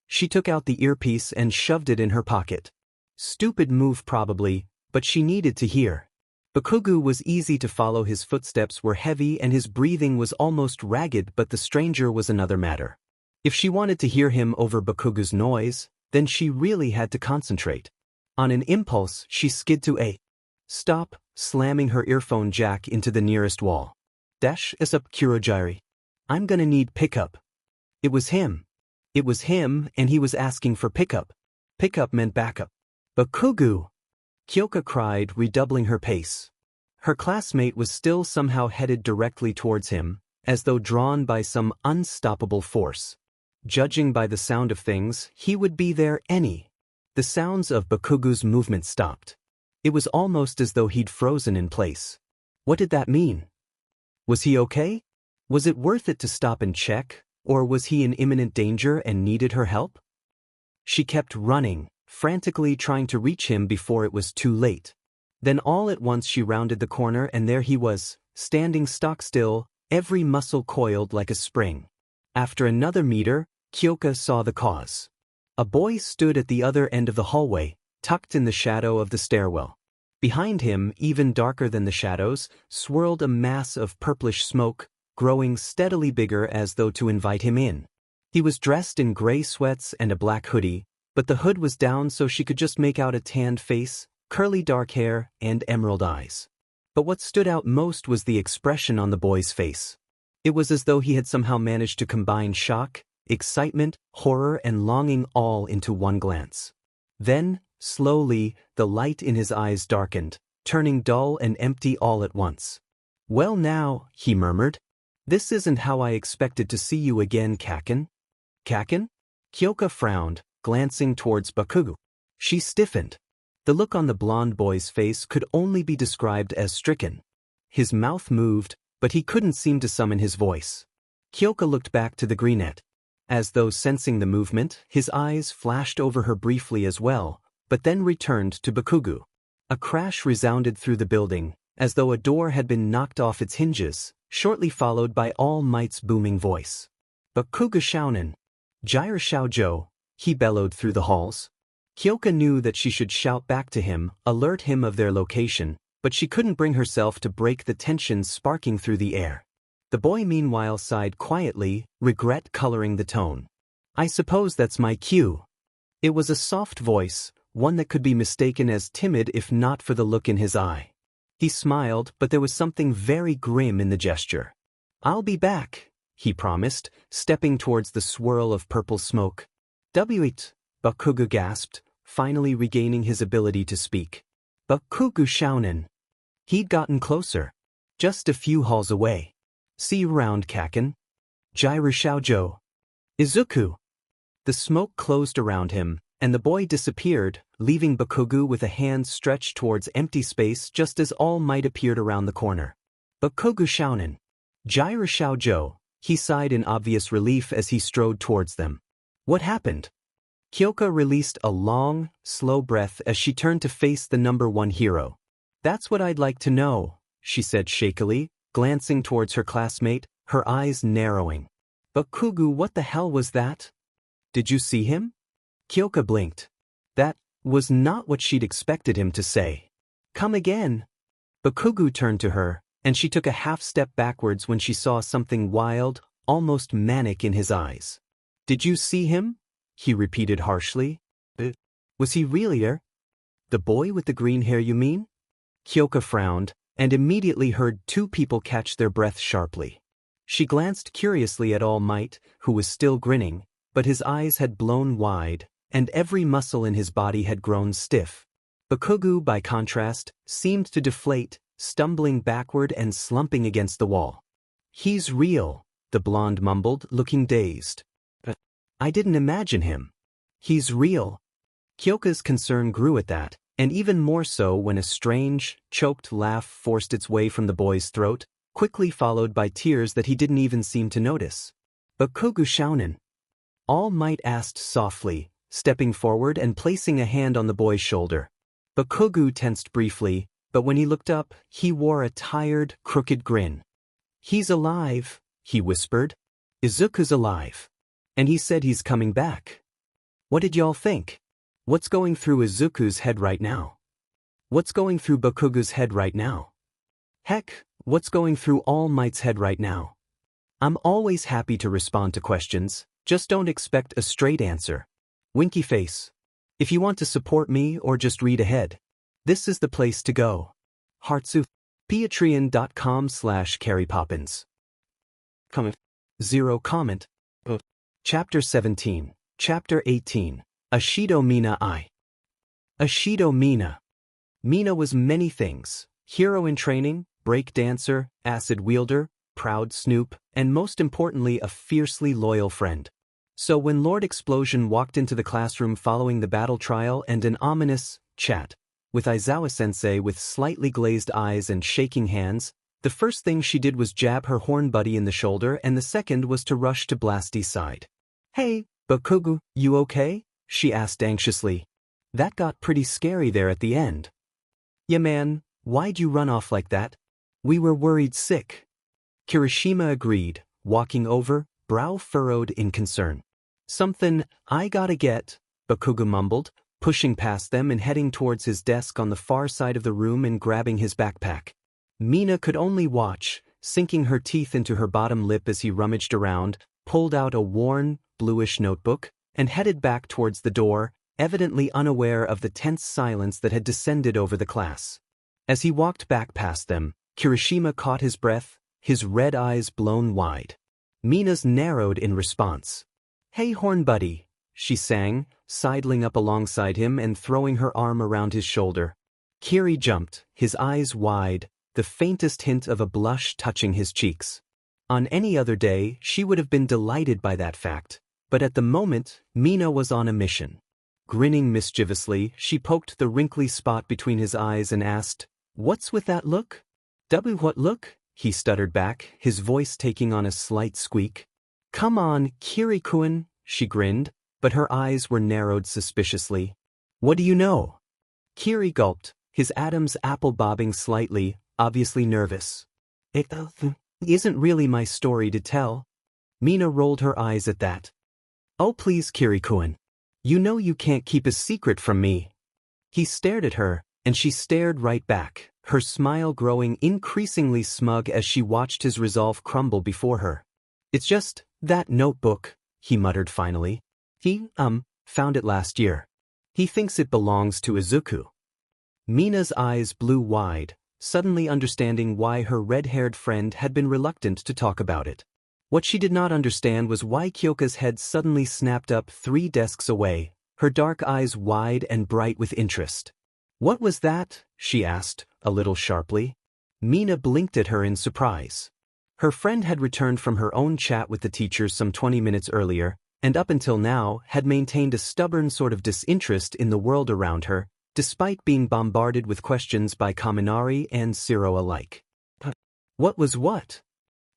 She took out the earpiece and shoved it in her pocket. Stupid move probably, but she needed to hear. Bakugo was easy to follow, his footsteps were heavy and his breathing was almost ragged, but the stranger was another matter. If she wanted to hear him over Bakugo's noise, then she really had to concentrate. On an impulse, she skid to a stop, slamming her earphone jack into the nearest wall. "Dash is up, Kurojiri. I'm gonna need pickup." It was him. It was him, and he was asking for pickup. Pickup meant backup. "Bakugo!" Kyoka cried, redoubling her pace. Her classmate was still somehow headed directly towards him, as though drawn by some unstoppable force. Judging by the sound of things, he would be there any. The sounds of Bakugo's movement stopped. It was almost as though he'd frozen in place. What did that mean? Was he okay? Was it worth it to stop and check, or was he in imminent danger and needed her help? She kept running, frantically trying to reach him before it was too late. Then all at once she rounded the corner and there he was, standing stock still, every muscle coiled like a spring. After another meter, Kyoka saw the cause. A boy stood at the other end of the hallway, tucked in the shadow of the stairwell. Behind him, even darker than the shadows, swirled a mass of purplish smoke, growing steadily bigger as though to invite him in. He was dressed in gray sweats and a black hoodie, but the hood was down so she could just make out a tanned face, curly dark hair, and emerald eyes. But what stood out most was the expression on the boy's face. It was as though he had somehow managed to combine shock, excitement, horror, and longing all into one glance. Then, slowly, the light in his eyes darkened, turning dull and empty all at once. "Well now," he murmured. "This isn't how I expected to see you again, Kaken." "Kaken?" Kyoka frowned, glancing towards Bakugo. She stiffened. The look on the blonde boy's face could only be described as stricken. His mouth moved, but he couldn't seem to summon his voice. Kyoka looked back to the greenette. As though sensing the movement, his eyes flashed over her briefly as well, but then returned to Bakugo. A crash resounded through the building, as though a door had been knocked off its hinges, shortly followed by All Might's booming voice. "Bakugo Shounen! Jirishaojo!" he bellowed through the halls. Kyoka knew that she should shout back to him, alert him of their location, but she couldn't bring herself to break the tension sparking through the air. The boy meanwhile sighed quietly, regret coloring the tone. "I suppose that's my cue." It was a soft voice, one that could be mistaken as timid if not for the look in his eye. He smiled, but there was something very grim in the gesture. "I'll be back," he promised, stepping towards the swirl of purple smoke. "Wait," Bakugo gasped, finally regaining his ability to speak. "Bakugo Shounen." He'd gotten closer. Just a few halls away. "See you around, Kaken." "Jirishaojo." "Izuku." The smoke closed around him, and the boy disappeared, leaving Bakugo with a hand stretched towards empty space just as All Might appeared around the corner. "Bakugo Shounen." "Jirishaojo," he sighed in obvious relief as he strode towards them. "What happened?" Kyoka released a long, slow breath as she turned to face the #1 hero. "That's what I'd like to know," she said shakily, glancing towards her classmate, her eyes narrowing. "Bakugo, what the hell was that? Did you see him?" Kyoka blinked. That was not what she'd expected him to say. "Come again." Bakugo turned to her, and she took a half-step backwards when she saw something wild, almost manic in his eyes. "Did you see him?" he repeated harshly. Was he really there?" "The boy with the green hair, you mean?" Kyoka frowned, and immediately heard two people catch their breath sharply. She glanced curiously at All Might, who was still grinning, but his eyes had blown wide, and every muscle in his body had grown stiff. Bakugo, by contrast, seemed to deflate, stumbling backward and slumping against the wall. "He's real," the blonde mumbled, looking dazed. "I didn't imagine him." "He's real." Kyoka's concern grew at that, and even more so when a strange, choked laugh forced its way from the boy's throat, quickly followed by tears that he didn't even seem to notice. "Bakugo Shounen?" All Might asked softly, stepping forward and placing a hand on the boy's shoulder. Bakugo tensed briefly, but when he looked up, he wore a tired, crooked grin. "He's alive," he whispered. "Izuku's alive. And he said he's coming back." "What did y'all think? What's going through Izuku's head right now? What's going through Bakugo's head right now? Heck, what's going through All Might's head right now?" I'm always happy to respond to questions, just don't expect a straight answer. Winky face. If you want to support me or just read ahead, this is the place to go. Heartsu. Patreon.com/CarriePoppins. Comment. 0 comment. Chapter 17. Chapter 18. Ashido Mina I. Ashido Mina. Mina was many things. Hero in training, break dancer, acid wielder, proud snoop, and most importantly a fiercely loyal friend. So when Lord Explosion walked into the classroom following the battle trial and an ominous chat with Aizawa-sensei with slightly glazed eyes and shaking hands, the first thing she did was jab her horn buddy in the shoulder and the second was to rush to Blasty's side. "Hey, Bakugo, you okay?" she asked anxiously. "That got pretty scary there at the end." "Yeah man, why'd you run off like that? We were worried sick." Kirishima agreed, walking over, brow furrowed in concern. "Something I gotta get," Bakugo mumbled, pushing past them and heading towards his desk on the far side of the room and grabbing his backpack. Mina could only watch, sinking her teeth into her bottom lip as he rummaged around, pulled out a worn, bluish notebook, and headed back towards the door, evidently unaware of the tense silence that had descended over the class. As he walked back past them, Kirishima caught his breath, his red eyes blown wide. Mina's narrowed in response. "Hey horn buddy," she sang, sidling up alongside him and throwing her arm around his shoulder. Kiri jumped, his eyes wide, the faintest hint of a blush touching his cheeks. On any other day, she would have been delighted by that fact, but at the moment, Mina was on a mission. Grinning mischievously, she poked the wrinkly spot between his eyes and asked, "What's with that look?" What look?" he stuttered back, his voice taking on a slight squeak. "Come on, Kiri-kun," she grinned, but her eyes were narrowed suspiciously. "What do you know?" Kiri gulped, his atoms apple bobbing slightly, obviously nervous. "It isn't really my story to tell." Mina rolled her eyes at that. "Oh please Kiri-kun. You know you can't keep a secret from me." He stared at her, and she stared right back, her smile growing increasingly smug as she watched his resolve crumble before her. "It's just that notebook," he muttered finally. "He, found it last year. He thinks it belongs to Izuku." Mina's eyes blew wide, suddenly understanding why her red-haired friend had been reluctant to talk about it. What she did not understand was why Kyoka's head suddenly snapped up 3 desks away, her dark eyes wide and bright with interest. "What was that?" she asked, a little sharply. Mina blinked at her in surprise. Her friend had returned from her own chat with the teachers some 20 minutes earlier, and up until now had maintained a stubborn sort of disinterest in the world around her, despite being bombarded with questions by Kaminari and Shiro alike. "What was what?"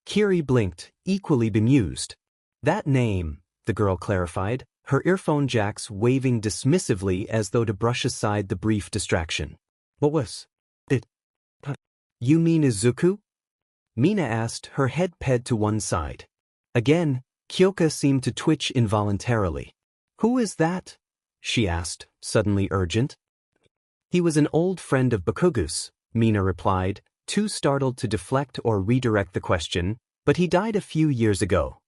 Kiri blinked, equally bemused. "That name," the girl clarified, her earphone jacks waving dismissively as though to brush aside the brief distraction. "What was it?" "You mean Izuku?" Mina asked, her head ped to one side. Again, Kyoka seemed to twitch involuntarily. "Who is that?" she asked, suddenly urgent. "He was an old friend of Bakugo's," Mina replied, too startled to deflect or redirect the question, "but he died a few years ago."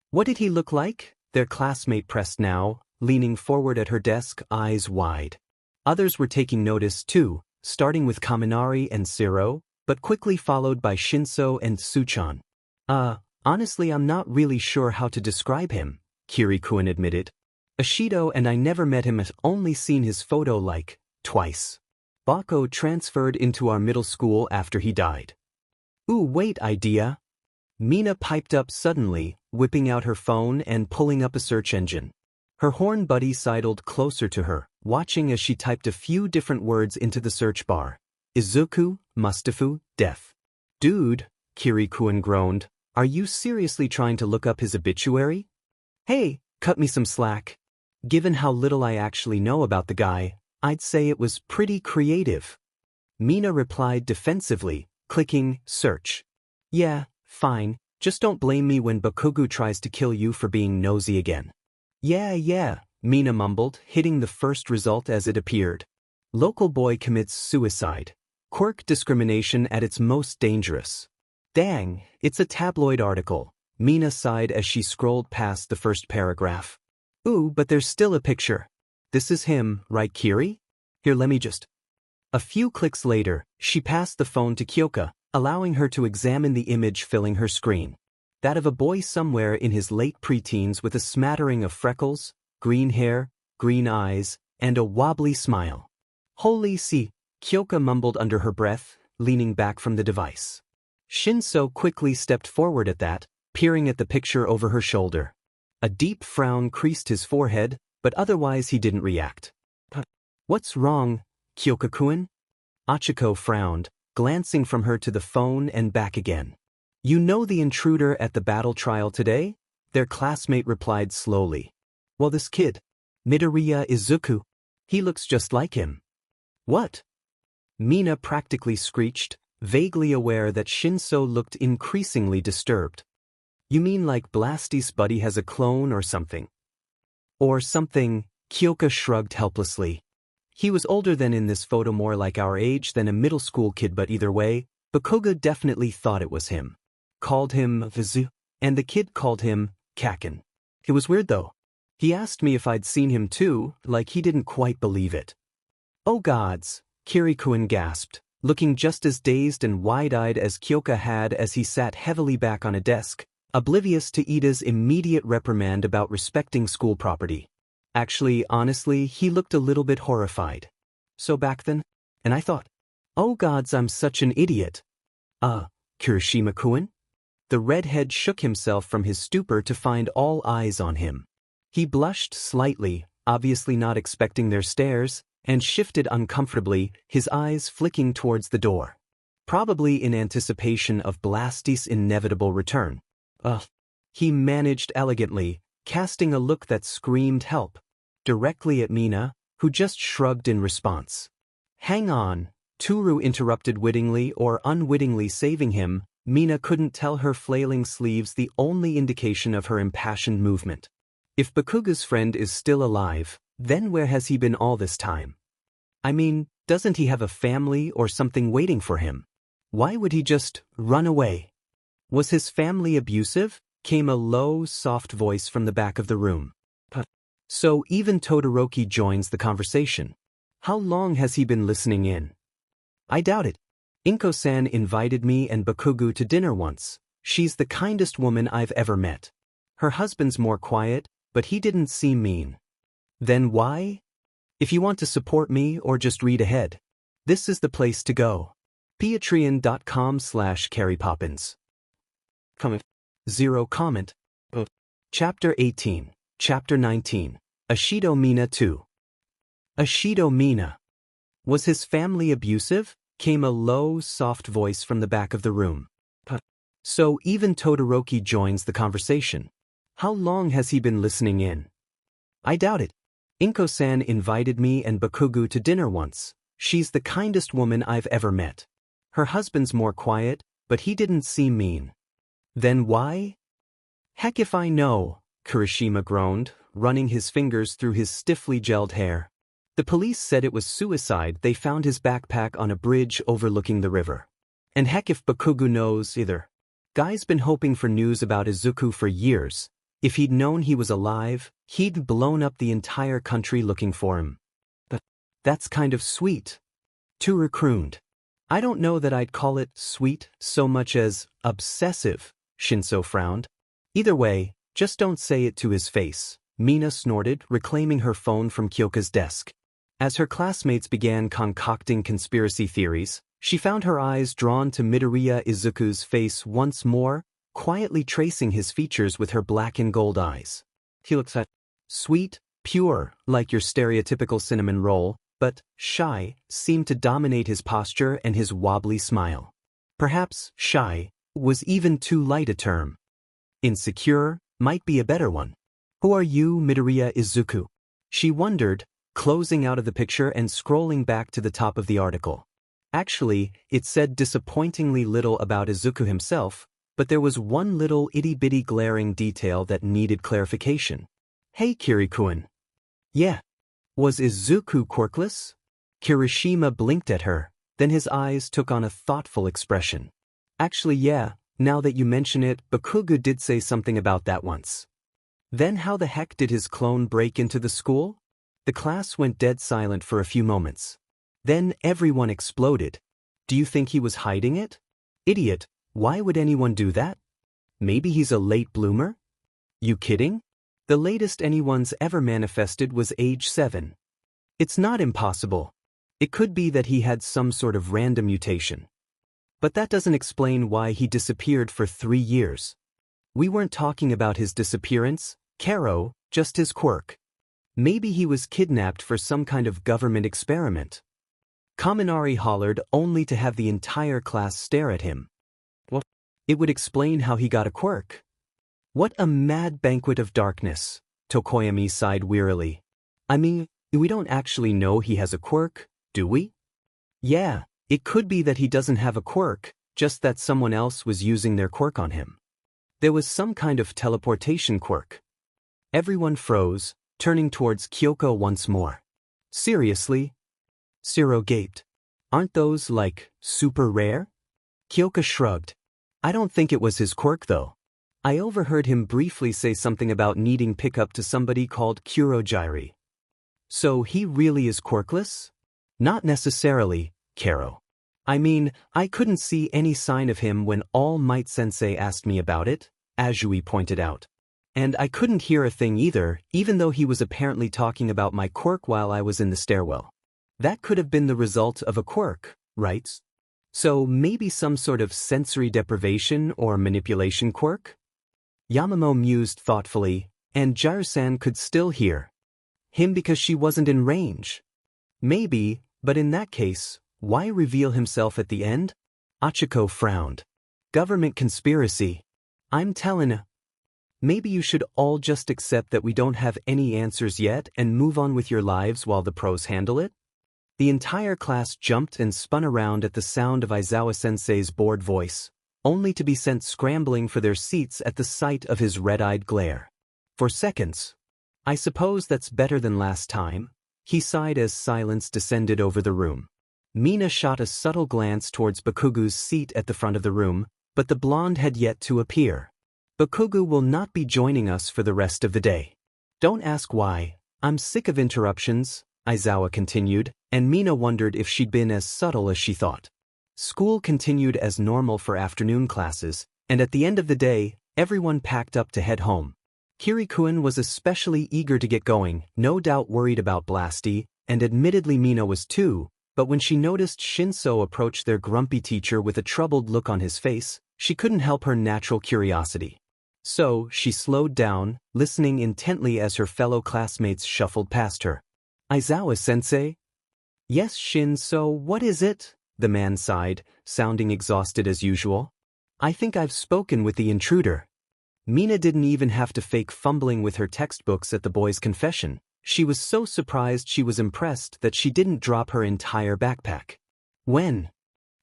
"What did he look like?" their classmate pressed now, leaning forward at her desk, eyes wide. Others were taking notice too, starting with Kaminari and Shiro, but quickly followed by Shinso and Suchan. Honestly I'm not really sure how to describe him," Kiri-kun admitted. "Ashido and I never met him, only seen his photo like, twice." Bako transferred into our middle school after he died. Ooh, wait, idea. Mina piped up suddenly, whipping out her phone and pulling up a search engine. Her horn buddy sidled closer to her, watching as she typed a few different words into the search bar. Izuku, Mustafu, death. Dude, Kirikuan groaned, are you seriously trying to look up his obituary? Hey, cut me some slack. Given how little I actually know about the guy, I'd say it was pretty creative. Mina replied defensively, clicking search. Yeah, fine, just don't blame me when Bakugo tries to kill you for being nosy again. Yeah, Mina mumbled, hitting the first result as it appeared. Local boy commits suicide. Quirk discrimination at its most dangerous. Dang, it's a tabloid article. Mina sighed as she scrolled past the first paragraph. Ooh, but there's still a picture. This is him, right, Kiri? Here, let me just... A few clicks later, she passed the phone to Kyoka, allowing her to examine the image filling her screen. That of a boy somewhere in his late preteens with a smattering of freckles, green hair, green eyes, and a wobbly smile. Holy see, Kyoka mumbled under her breath, leaning back from the device. Shinso quickly stepped forward at that, peering at the picture over her shoulder. A deep frown creased his forehead, but otherwise he didn't react. What's wrong, Kyoka-kun? Achiko frowned, glancing from her to the phone and back again. You know the intruder at the battle trial today? Their classmate replied slowly. Well, this kid, Midoriya Izuku, he looks just like him. What? Mina practically screeched, vaguely aware that Shinso looked increasingly disturbed. You mean like Blasty's buddy has a clone or something? Or something, Kyoka shrugged helplessly. He was older than in this photo, more like our age than a middle school kid, but either way, Bakugo definitely thought it was him. Called him Vizu, and the kid called him Kaken. It was weird though. He asked me if I'd seen him too, like he didn't quite believe it. Oh gods, Kirikuan gasped, looking just as dazed and wide-eyed as Kyoka had as he sat heavily back on a desk, oblivious to Ida's immediate reprimand about respecting school property. Actually, honestly, he looked a little bit horrified. So back then, and I thought, oh gods, I'm such an idiot. Kirishima-kun? The redhead shook himself from his stupor to find all eyes on him. He blushed slightly, obviously not expecting their stares, and shifted uncomfortably, his eyes flicking towards the door. Probably in anticipation of Blasty's inevitable return. He managed elegantly, casting a look that screamed help, directly at Mina, who just shrugged in response. Hang on, Toru interrupted wittingly or unwittingly saving him. Mina couldn't tell, her flailing sleeves the only indication of her impassioned movement. If Bakugo's friend is still alive, then where has he been all this time? I mean, doesn't he have a family or something waiting for him? Why would he just run away? Was his family abusive? Came a low, soft voice from the back of the room. So even Todoroki joins the conversation. How long has he been listening in? I doubt it. Inko-san invited me and Bakugo to dinner once. She's the kindest woman I've ever met. Her husband's more quiet, but he didn't seem mean. Then why? If you want to support me or just read ahead, this is the place to go. Patreon.com/CarryPoppins. Zero comment. Chapter 18. Chapter 19. Ashido Mina 2. Ashido Mina. Was his family abusive? Came a low, soft voice from the back of the room. So even Todoroki joins the conversation. How long has he been listening in? I doubt it. Inko-san invited me and Bakugo to dinner once. She's the kindest woman I've ever met. Her husband's more quiet, but he didn't seem mean. Then why? Heck if I know, Kirishima groaned, running his fingers through his stiffly gelled hair. The police said it was suicide. They found his backpack on a bridge overlooking the river. And heck if Bakugo knows either. Guy's been hoping for news about Izuku for years. If he'd known he was alive, he'd blown up the entire country looking for him. But that's kind of sweet. Toru crooned. I don't know that I'd call it sweet so much as obsessive, Shinso frowned. Either way, just don't say it to his face. Mina snorted, reclaiming her phone from Kyoka's desk. As her classmates began concocting conspiracy theories, she found her eyes drawn to Midoriya Izuku's face once more, quietly tracing his features with her black and gold eyes. He looks sweet, pure, like your stereotypical cinnamon roll, but shy seemed to dominate his posture and his wobbly smile. Perhaps shy was even too light a term. Insecure might be a better one. Who are you, Midoriya Izuku? She wondered, closing out of the picture and scrolling back to the top of the article. Actually, it said disappointingly little about Izuku himself, but there was one little itty-bitty glaring detail that needed clarification. Hey Kirikuen. Yeah. Was Izuku quirkless? Kirishima blinked at her, then his eyes took on a thoughtful expression. Actually yeah, now that you mention it, Bakugo did say something about that once. Then how the heck did his clone break into the school? The class went dead silent for a few moments. Then everyone exploded. Do you think he was hiding it? Idiot, why would anyone do that? Maybe he's a late bloomer? You kidding? The latest anyone's ever manifested was age 7. It's not impossible. It could be that he had some sort of random mutation. But that doesn't explain why he disappeared for 3 years. We weren't talking about his disappearance, Karo, just his quirk. Maybe he was kidnapped for some kind of government experiment. Kaminari hollered only to have the entire class stare at him. Well, it would explain how he got a quirk. What a mad banquet of darkness, Tokoyami sighed wearily. I mean, we don't actually know he has a quirk, do we? Yeah, it could be that he doesn't have a quirk, just that someone else was using their quirk on him. There was some kind of teleportation quirk. Everyone froze, turning towards Kyoko once more. Seriously? Shiro gaped. Aren't those, like, super rare? Kyoko shrugged. I don't think it was his quirk though. I overheard him briefly say something about needing pickup to somebody called Kurojiri. So he really is quirkless? Not necessarily, Karo. I mean, I couldn't see any sign of him when All Might Sensei asked me about it, Azui pointed out. And I couldn't hear a thing either, even though he was apparently talking about my quirk while I was in the stairwell. That could have been the result of a quirk, right? So maybe some sort of sensory deprivation or manipulation quirk? Yamamo mused thoughtfully, and Jiru-san could still hear him because she wasn't in range. Maybe, but in that case, why reveal himself at the end? Achiko frowned. Government conspiracy. I'm tellin'. Maybe you should all just accept that we don't have any answers yet and move on with your lives while the pros handle it? The entire class jumped and spun around at the sound of Aizawa-sensei's bored voice, only to be sent scrambling for their seats at the sight of his red-eyed glare. For seconds. I suppose that's better than last time, he sighed as silence descended over the room. Mina shot a subtle glance towards Bakugo's seat at the front of the room, but the blonde had yet to appear. Bakugo will not be joining us for the rest of the day. Don't ask why, I'm sick of interruptions, Aizawa continued, and Mina wondered if she'd been as subtle as she thought. School continued as normal for afternoon classes, and at the end of the day, everyone packed up to head home. Kirikuen was especially eager to get going, no doubt worried about Blasty, and admittedly Mina was too, but when she noticed Shinso approach their grumpy teacher with a troubled look on his face, she couldn't help her natural curiosity. So, she slowed down, listening intently as her fellow classmates shuffled past her. Aizawa-sensei? Yes, Shinso, what is it? The man sighed, sounding exhausted as usual. I think I've spoken with the intruder. Mina didn't even have to fake fumbling with her textbooks at the boy's confession. She was so surprised she was impressed that she didn't drop her entire backpack. When?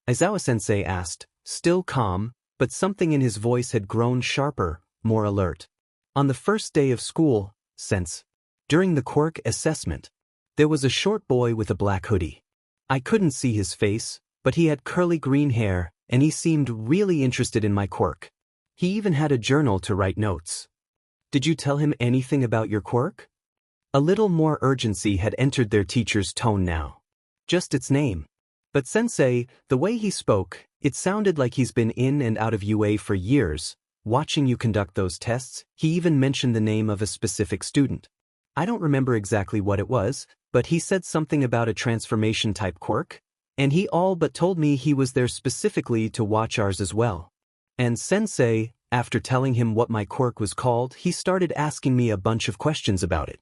Aizawa-sensei asked, still calm, but something in his voice had grown sharper, more alert. On the first day of school, during the quirk assessment, there was a short boy with a black hoodie. I couldn't see his face, but he had curly green hair, and he seemed really interested in my quirk. He even had a journal to write notes. Did you tell him anything about your quirk? A little more urgency had entered their teacher's tone now. Just its name. But sensei, the way he spoke, it sounded like he's been in and out of UA for years. Watching you conduct those tests, he even mentioned the name of a specific student. I don't remember exactly what it was, but he said something about a transformation-type quirk, and he all but told me he was there specifically to watch ours as well. And Sensei, after telling him what my quirk was called, he started asking me a bunch of questions about it.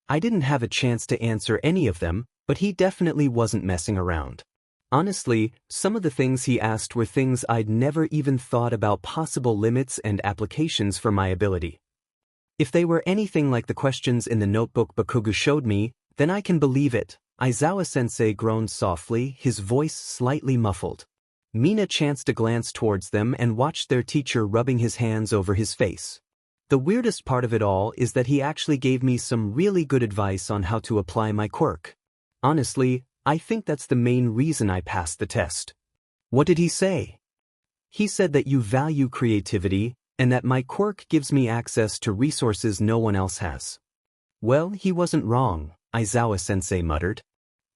I didn't have a chance to answer any of them, but he definitely wasn't messing around. Honestly, some of the things he asked were things I'd never even thought about, possible limits and applications for my ability. If they were anything like the questions in the notebook Bakugo showed me, then I can believe it. Aizawa-sensei groaned softly, his voice slightly muffled. Mina chanced a glance towards them and watched their teacher rubbing his hands over his face. The weirdest part of it all is that he actually gave me some really good advice on how to apply my quirk. Honestly, I think that's the main reason I passed the test. What did he say? He said that you value creativity, and that my quirk gives me access to resources no one else has. Well, he wasn't wrong, Aizawa-sensei muttered.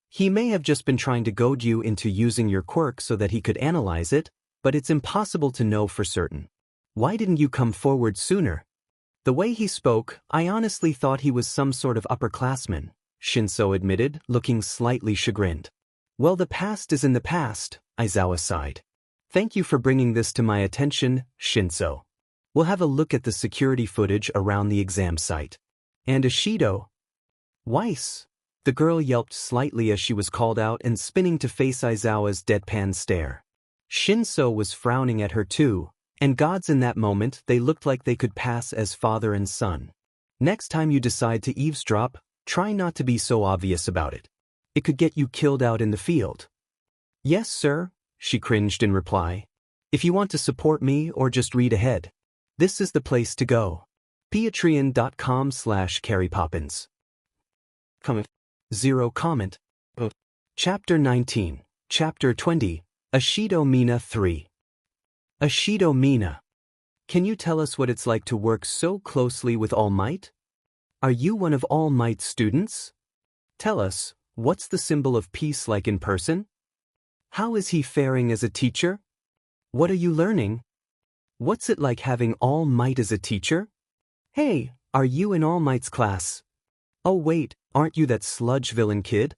He may have just been trying to goad you into using your quirk so that he could analyze it, but it's impossible to know for certain. Why didn't you come forward sooner? The way he spoke, I honestly thought he was some sort of upperclassman, Shinso admitted, looking slightly chagrined. Well, the past is in the past, Aizawa sighed. Thank you for bringing this to my attention, Shinso. We'll have a look at the security footage around the exam site. And Ishido? Weiss? The girl yelped slightly as she was called out and spinning to face Aizawa's deadpan stare. Shinso was frowning at her too, and gods, in that moment they looked like they could pass as father and son. Next time you decide to eavesdrop, try not to be so obvious about it. It could get you killed out in the field. Yes, sir, she cringed in reply. If you want to support me or just read ahead, this is the place to go. Patreon.com/CarryPoppins. Comment. 0 comment. Chapter 19, Chapter 20, Ishido Mina 3. Ishido Mina. Can you tell us what it's like to work so closely with All Might? Are you one of All Might's students? Tell us, what's the symbol of peace like in person? How is he faring as a teacher? What are you learning? What's it like having All Might as a teacher? Hey, are you in All Might's class? Oh wait, aren't you that sludge villain kid?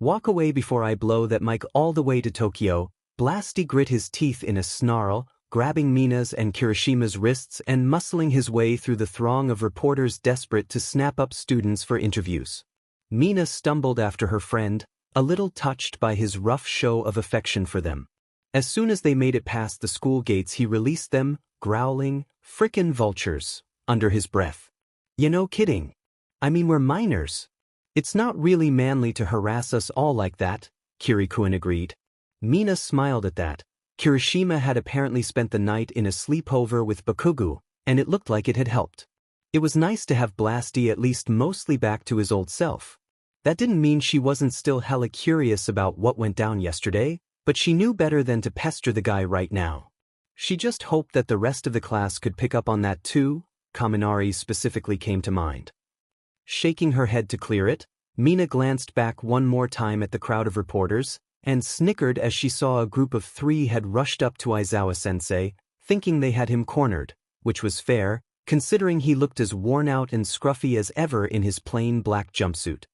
Walk away before I blow that mic all the way to Tokyo. Blasty grit his teeth in a snarl, grabbing Mina's and Kirishima's wrists and muscling his way through the throng of reporters desperate to snap up students for interviews. Mina stumbled after her friend, a little touched by his rough show of affection for them. As soon as they made it past the school gates, he released them, growling, "Frickin' vultures," under his breath. You no kidding. I mean, we're minors. It's not really manly to harass us all like that, Kirikuin agreed. Mina smiled at that. Kirishima had apparently spent the night in a sleepover with Bakugo, and it looked like it had helped. It was nice to have Blasty at least mostly back to his old self. That didn't mean she wasn't still hella curious about what went down yesterday, but she knew better than to pester the guy right now. She just hoped that the rest of the class could pick up on that too. Kaminari specifically came to mind. Shaking her head to clear it, Mina glanced back one more time at the crowd of reporters, and snickered as she saw a group of 3 had rushed up to Aizawa-sensei, thinking they had him cornered, which was fair, considering he looked as worn out and scruffy as ever in his plain black jumpsuit.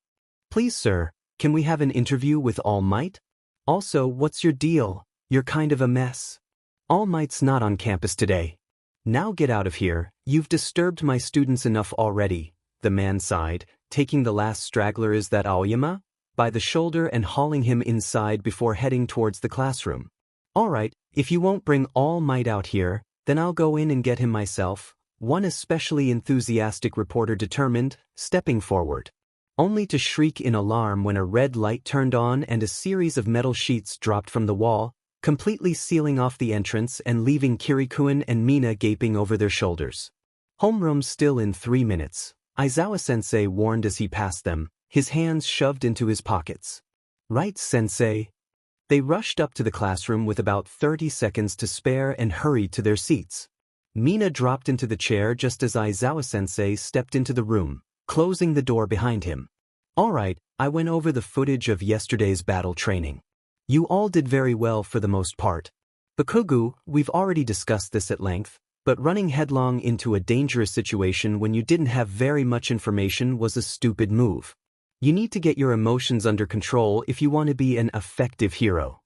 Please sir, can we have an interview with All Might? Also, what's your deal? You're kind of a mess. All Might's not on campus today. Now get out of here, you've disturbed my students enough already, the man sighed, taking the last straggler, is that Aoyama, by the shoulder and hauling him inside before heading towards the classroom. All right, if you won't bring All Might out here, then I'll go in and get him myself, one especially enthusiastic reporter determined, stepping forward. Only to shriek in alarm when a red light turned on and a series of metal sheets dropped from the wall, completely sealing off the entrance and leaving Kirikuin and Mina gaping over their shoulders. Homeroom still in 3 minutes, Aizawa-sensei warned as he passed them, his hands shoved into his pockets. Right, sensei? They rushed up to the classroom with about 30 seconds to spare and hurried to their seats. Mina dropped into the chair just as Aizawa-sensei stepped into the room, closing the door behind him. All right, I went over the footage of yesterday's battle training. You all did very well for the most part. Bakugo, we've already discussed this at length, but running headlong into a dangerous situation when you didn't have very much information was a stupid move. You need to get your emotions under control if you want to be an effective hero.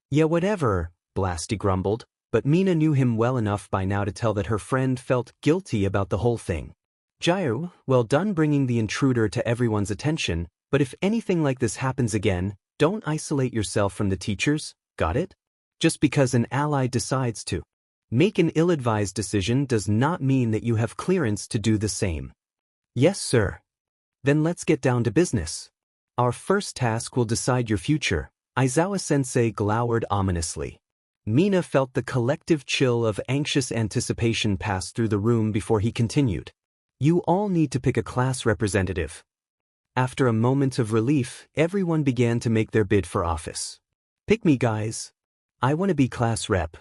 Yeah, whatever, Blasty grumbled, but Mina knew him well enough by now to tell that her friend felt guilty about the whole thing. Gyro, well done bringing the intruder to everyone's attention, but if anything like this happens again, don't isolate yourself from the teachers, got it? Just because an ally decides to make an ill-advised decision does not mean that you have clearance to do the same. Yes, sir. Then let's get down to business. Our first task will decide your future, Aizawa-sensei glowered ominously. Mina felt the collective chill of anxious anticipation pass through the room before he continued. You all need to pick a class representative. After a moment of relief, everyone began to make their bid for office. Pick me, guys. I want to be class rep.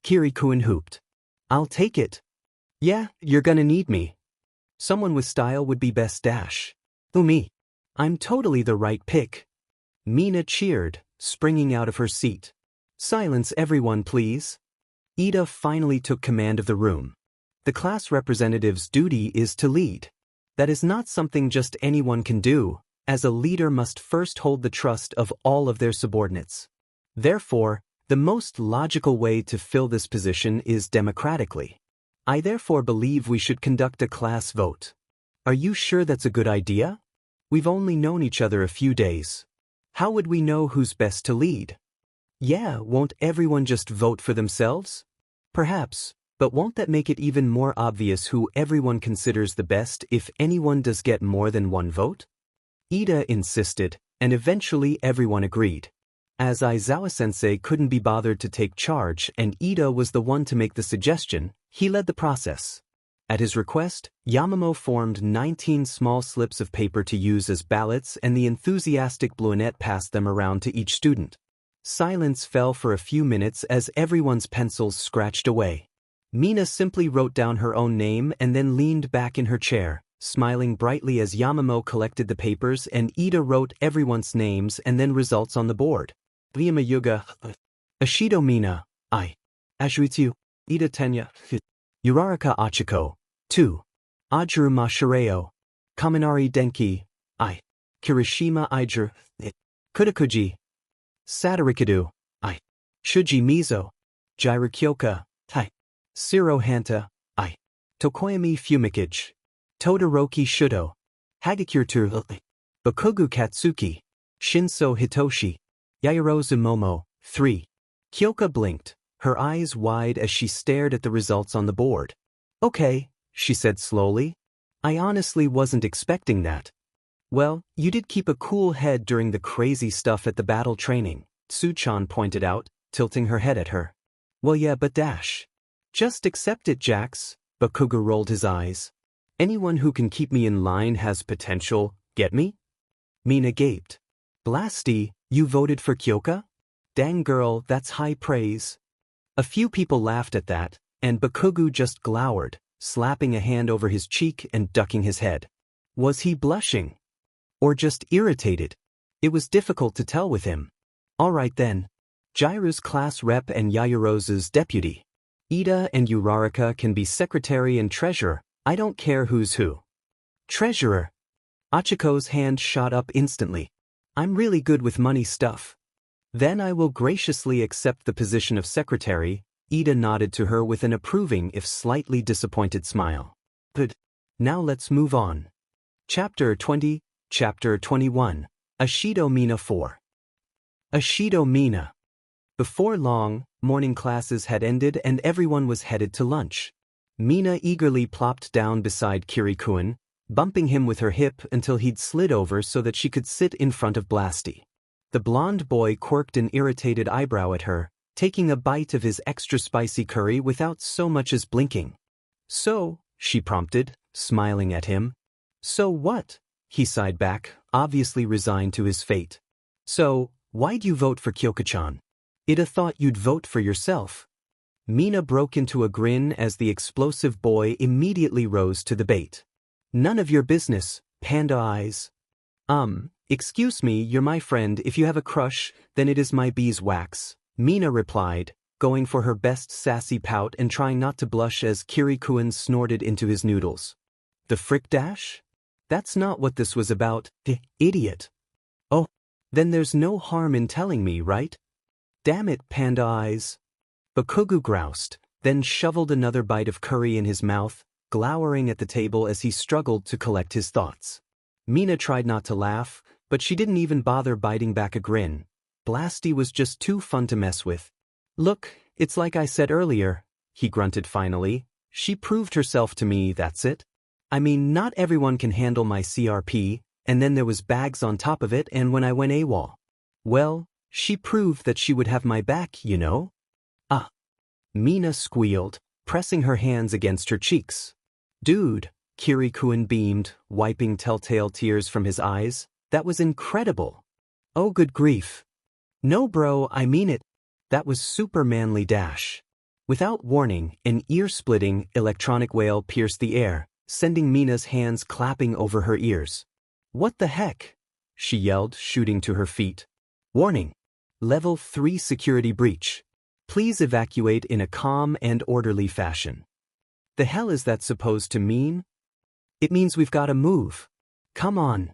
Kirikuin hooped. I'll take it. Yeah, you're gonna need me. Someone with style would be best dash. Who me? I'm totally the right pick. Mina cheered, springing out of her seat. Silence everyone, please. Ida finally took command of the room. The class representative's duty is to lead. That is not something just anyone can do, as a leader must first hold the trust of all of their subordinates. Therefore, the most logical way to fill this position is democratically. I therefore believe we should conduct a class vote. Are you sure that's a good idea? We've only known each other a few days. How would we know who's best to lead? Yeah, won't everyone just vote for themselves? Perhaps, but won't that make it even more obvious who everyone considers the best if anyone does get more than one vote? Ida insisted, and eventually everyone agreed. As Aizawa-sensei couldn't be bothered to take charge and Ida was the one to make the suggestion, he led the process. At his request, Yamamo formed 19 small slips of paper to use as ballots and the enthusiastic Bluenet passed them around to each student. Silence fell for a few minutes as everyone's pencils scratched away. Mina simply wrote down her own name and then leaned back in her chair, smiling brightly as Yamamo collected the papers and Ida wrote everyone's names and then results on the board. Ryama Yuga, Ashido Mina, I. Ashuitsu, Ida Tenya, Uraraka Achiko, 2. Ajuru Mashireo, Kaminari Denki, I. Kirishima Iger, Kudakuji, Satorikadu, I. Shuji Mizo, Jirokyoka, Tai. Siro Hanta, I. Tokoyami Fumikage, Todoroki Shudo, Hagakure Bakugo Katsuki, Shinso Hitoshi, Yaoyorozu Momo, 3. Kyoka blinked, her eyes wide as she stared at the results on the board. Okay, she said slowly. I honestly wasn't expecting that. Well, you did keep a cool head during the crazy stuff at the battle training, Tsuchan pointed out, tilting her head at her. Well yeah, but dash. Just accept it, Jax, Bakugo rolled his eyes. Anyone who can keep me in line has potential, get me? Mina gaped. Blasty, you voted for Kyoka? Dang girl, that's high praise. A few people laughed at that, and Bakugo just glowered, slapping a hand over his cheek and ducking his head. Was he blushing? Or just irritated? It was difficult to tell with him. All right then. Jiru's class rep and Yaoyorozu's deputy. Ida and Uraraka can be secretary and treasurer, I don't care who's who. Treasurer. Achiko's hand shot up instantly. I'm really good with money stuff. Then I will graciously accept the position of secretary, Ida nodded to her with an approving if slightly disappointed smile. Good. Now let's move on. Chapter 20, Chapter 21, Ashido Mina 4. Ashido Mina. Before long, morning classes had ended and everyone was headed to lunch. Mina eagerly plopped down beside Kirikuin, bumping him with her hip until he'd slid over so that she could sit in front of Blasty. The blonde boy quirked an irritated eyebrow at her, taking a bite of his extra spicy curry without so much as blinking. So, she prompted, smiling at him. So what? He sighed back, obviously resigned to his fate. So, why'd you vote for Kyoka-chan? Ida thought you'd vote for yourself. Mina broke into a grin as the explosive boy immediately rose to the bait. None of your business, panda eyes. Excuse me, you're my friend. If you have a crush, then it is my beeswax, Mina replied, going for her best sassy pout and trying not to blush as Kirikuin snorted into his noodles. The frick dash? That's not what this was about, idiot. Oh, then there's no harm in telling me, right? Damn it, Panda Eyes. Bakugo groused, then shoveled another bite of curry in his mouth, glowering at the table as he struggled to collect his thoughts. Mina tried not to laugh, but she didn't even bother biting back a grin. Blasty was just too fun to mess with. Look, it's like I said earlier, he grunted finally. She proved herself to me, that's it. I mean, not everyone can handle my CRP, and then there was bags on top of it, and when I went AWOL. Well, she proved that she would have my back, you know? Ah. Mina squealed, pressing her hands against her cheeks. Dude, Kirikuin beamed, wiping telltale tears from his eyes. That was incredible. Oh, good grief. No bro, I mean it. That was super manly dash. Without warning, an ear-splitting electronic wail pierced the air, sending Mina's hands clapping over her ears. What the heck? She yelled, shooting to her feet. Warning. Level 3 security breach. Please evacuate in a calm and orderly fashion. The hell is that supposed to mean? It means we've got to move. Come on.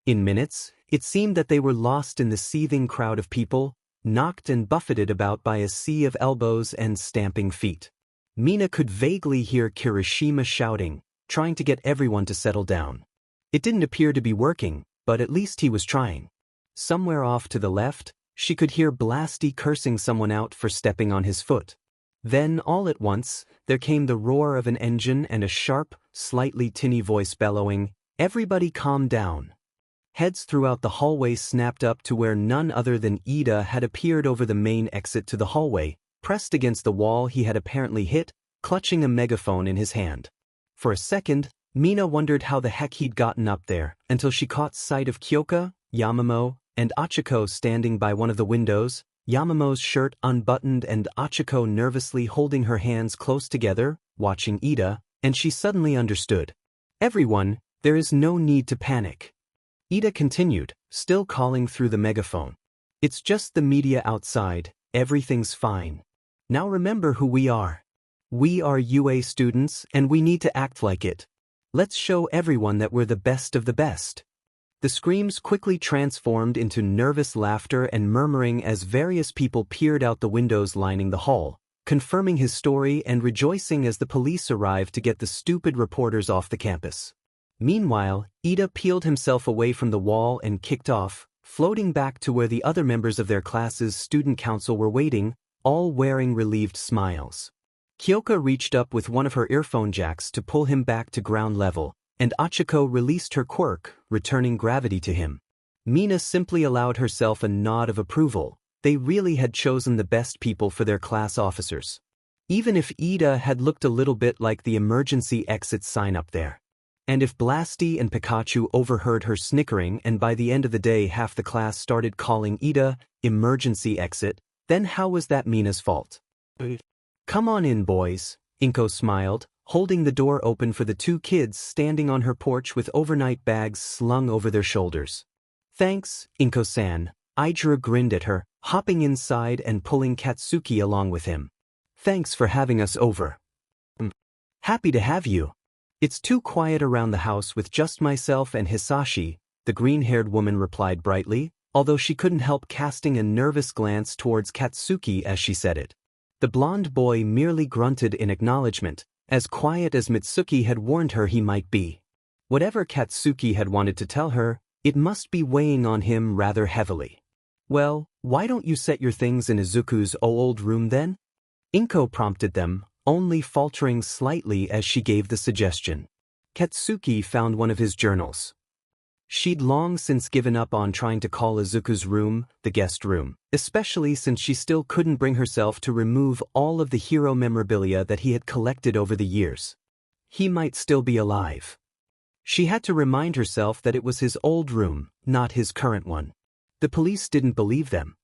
In minutes, it seemed that they were lost in the seething crowd of people, knocked and buffeted about by a sea of elbows and stamping feet. Mina could vaguely hear Kirishima shouting, trying to get everyone to settle down. It didn't appear to be working, but at least he was trying. Somewhere off to the left, she could hear Blasty cursing someone out for stepping on his foot. Then, all at once, there came the roar of an engine and a sharp, slightly tinny voice bellowing, "Everybody calm down." Heads throughout the hallway snapped up to where none other than Ida had appeared over the main exit to the hallway, pressed against the wall he had apparently hit, clutching a megaphone in his hand. For a second, Mina wondered how the heck he'd gotten up there, until she caught sight of Kyoka, Yamamo, and Achiko standing by one of the windows, Yamamo's shirt unbuttoned and Achiko nervously holding her hands close together, watching Ida, and she suddenly understood. Everyone, there is no need to panic. Ida continued, still calling through the megaphone. It's just the media outside, everything's fine. Now remember who we are. We are UA students and we need to act like it. Let's show everyone that we're the best of the best. The screams quickly transformed into nervous laughter and murmuring as various people peered out the windows lining the hall, confirming his story and rejoicing as the police arrived to get the stupid reporters off the campus. Meanwhile, Ida peeled himself away from the wall and kicked off, floating back to where the other members of their class's student council were waiting, all wearing relieved smiles. Kyoka reached up with one of her earphone jacks to pull him back to ground level, and Achiko released her quirk, returning gravity to him. Mina simply allowed herself a nod of approval. They really had chosen the best people for their class officers. Even if Ida had looked a little bit like the emergency exit sign up there. And if Blasty and Pikachu overheard her snickering and by the end of the day half the class started calling Ida emergency exit, then how was that Mina's fault? Come on in, boys, Inko smiled, holding the door open for the two kids standing on her porch with overnight bags slung over their shoulders. Thanks, Inko-san. Aijiro grinned at her, hopping inside and pulling Katsuki along with him. Thanks for having us over. Happy to have you. It's too quiet around the house with just myself and Hisashi, the green-haired woman replied brightly, although she couldn't help casting a nervous glance towards Katsuki as she said it. The blonde boy merely grunted in acknowledgement, as quiet as Mitsuki had warned her he might be. Whatever Katsuki had wanted to tell her, it must be weighing on him rather heavily. Well, why don't you set your things in Izuku's old room then? Inko prompted them, only faltering slightly as she gave the suggestion. Katsuki found one of his journals. She'd long since given up on trying to call Izuku's room the guest room, especially since she still couldn't bring herself to remove all of the hero memorabilia that he had collected over the years. He might still be alive. She had to remind herself that it was his old room, not his current one. The police didn't believe them.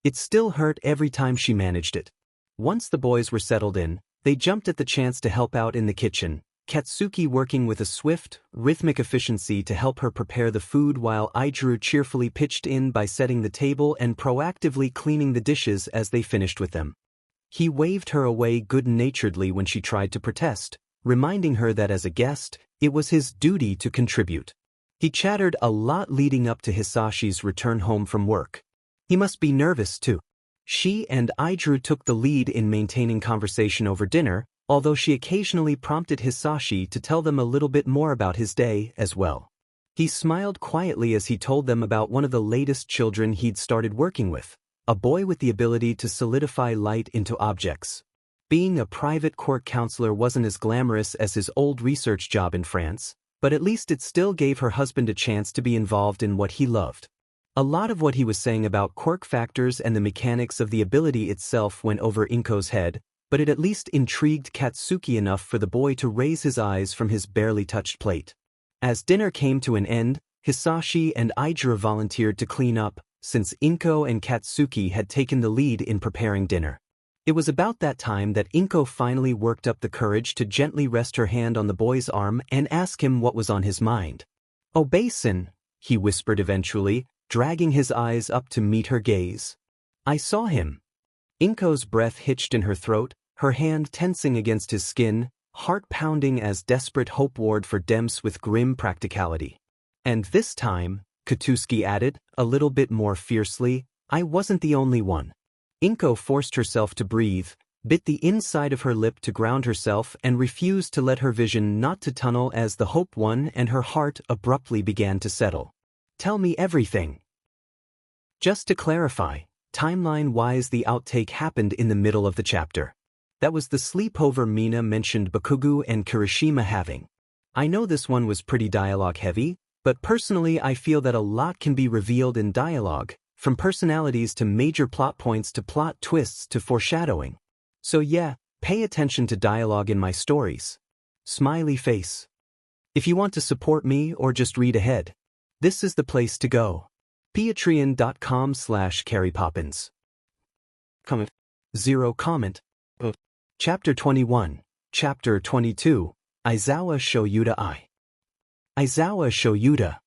It still hurt every time she managed it. Once the boys were settled in, they jumped at the chance to help out in the kitchen, Katsuki working with a swift, rhythmic efficiency to help her prepare the food while Aijiro cheerfully pitched in by setting the table and proactively cleaning the dishes as they finished with them. He waved her away good-naturedly when she tried to protest, reminding her that as a guest, It was his duty to contribute. He chattered a lot leading up to Hisashi's return home from work. He must be nervous too. She and Aidru took the lead in maintaining conversation over dinner, although she occasionally prompted Hisashi to tell them a little bit more about his day as well. He smiled quietly as he told them about one of the latest children he'd started working with, a boy with the ability to solidify light into objects. Being a private court counselor wasn't as glamorous as his old research job in France, but at least it still gave her husband a chance to be involved in what he loved. A lot of what he was saying about quirk factors and the mechanics of the ability itself went over Inko's head, but it at least intrigued Katsuki enough for the boy to raise his eyes from his barely touched plate. As dinner came to an end, Hisashi and Aidru volunteered to clean up, since Inko and Katsuki had taken the lead in preparing dinner. It was about that time that Inko finally worked up the courage to gently rest her hand on the boy's arm and ask him what was on his mind. "Oh, Basin," he whispered eventually, dragging his eyes up to meet her gaze. "I saw him." Inko's breath hitched in her throat, her hand tensing against his skin, heart pounding as desperate hope warred for Demps with grim practicality. "And this time," Katsuki added, a little bit more fiercely, "I wasn't the only one." Inko forced herself to breathe, bit the inside of her lip to ground herself and refused to let her vision not to tunnel as the hope won and her heart abruptly began to settle. "Tell me everything." Just to clarify, timeline-wise the outtake happened in the middle of the chapter. That was the sleepover Mina mentioned Bakugo and Kirishima having. I know this one was pretty dialogue-heavy, but personally I feel that a lot can be revealed in dialogue, from personalities to major plot points to plot twists to foreshadowing. So yeah, pay attention to dialogue in my stories. Smiley face. If you want to support me or just read ahead, this is the place to go. Patreon.com/CarryPoppins. Comment. 0 comment. Chapter 21. Chapter 22. Aizawa Shoyuta I. Aizawa Shoyuta.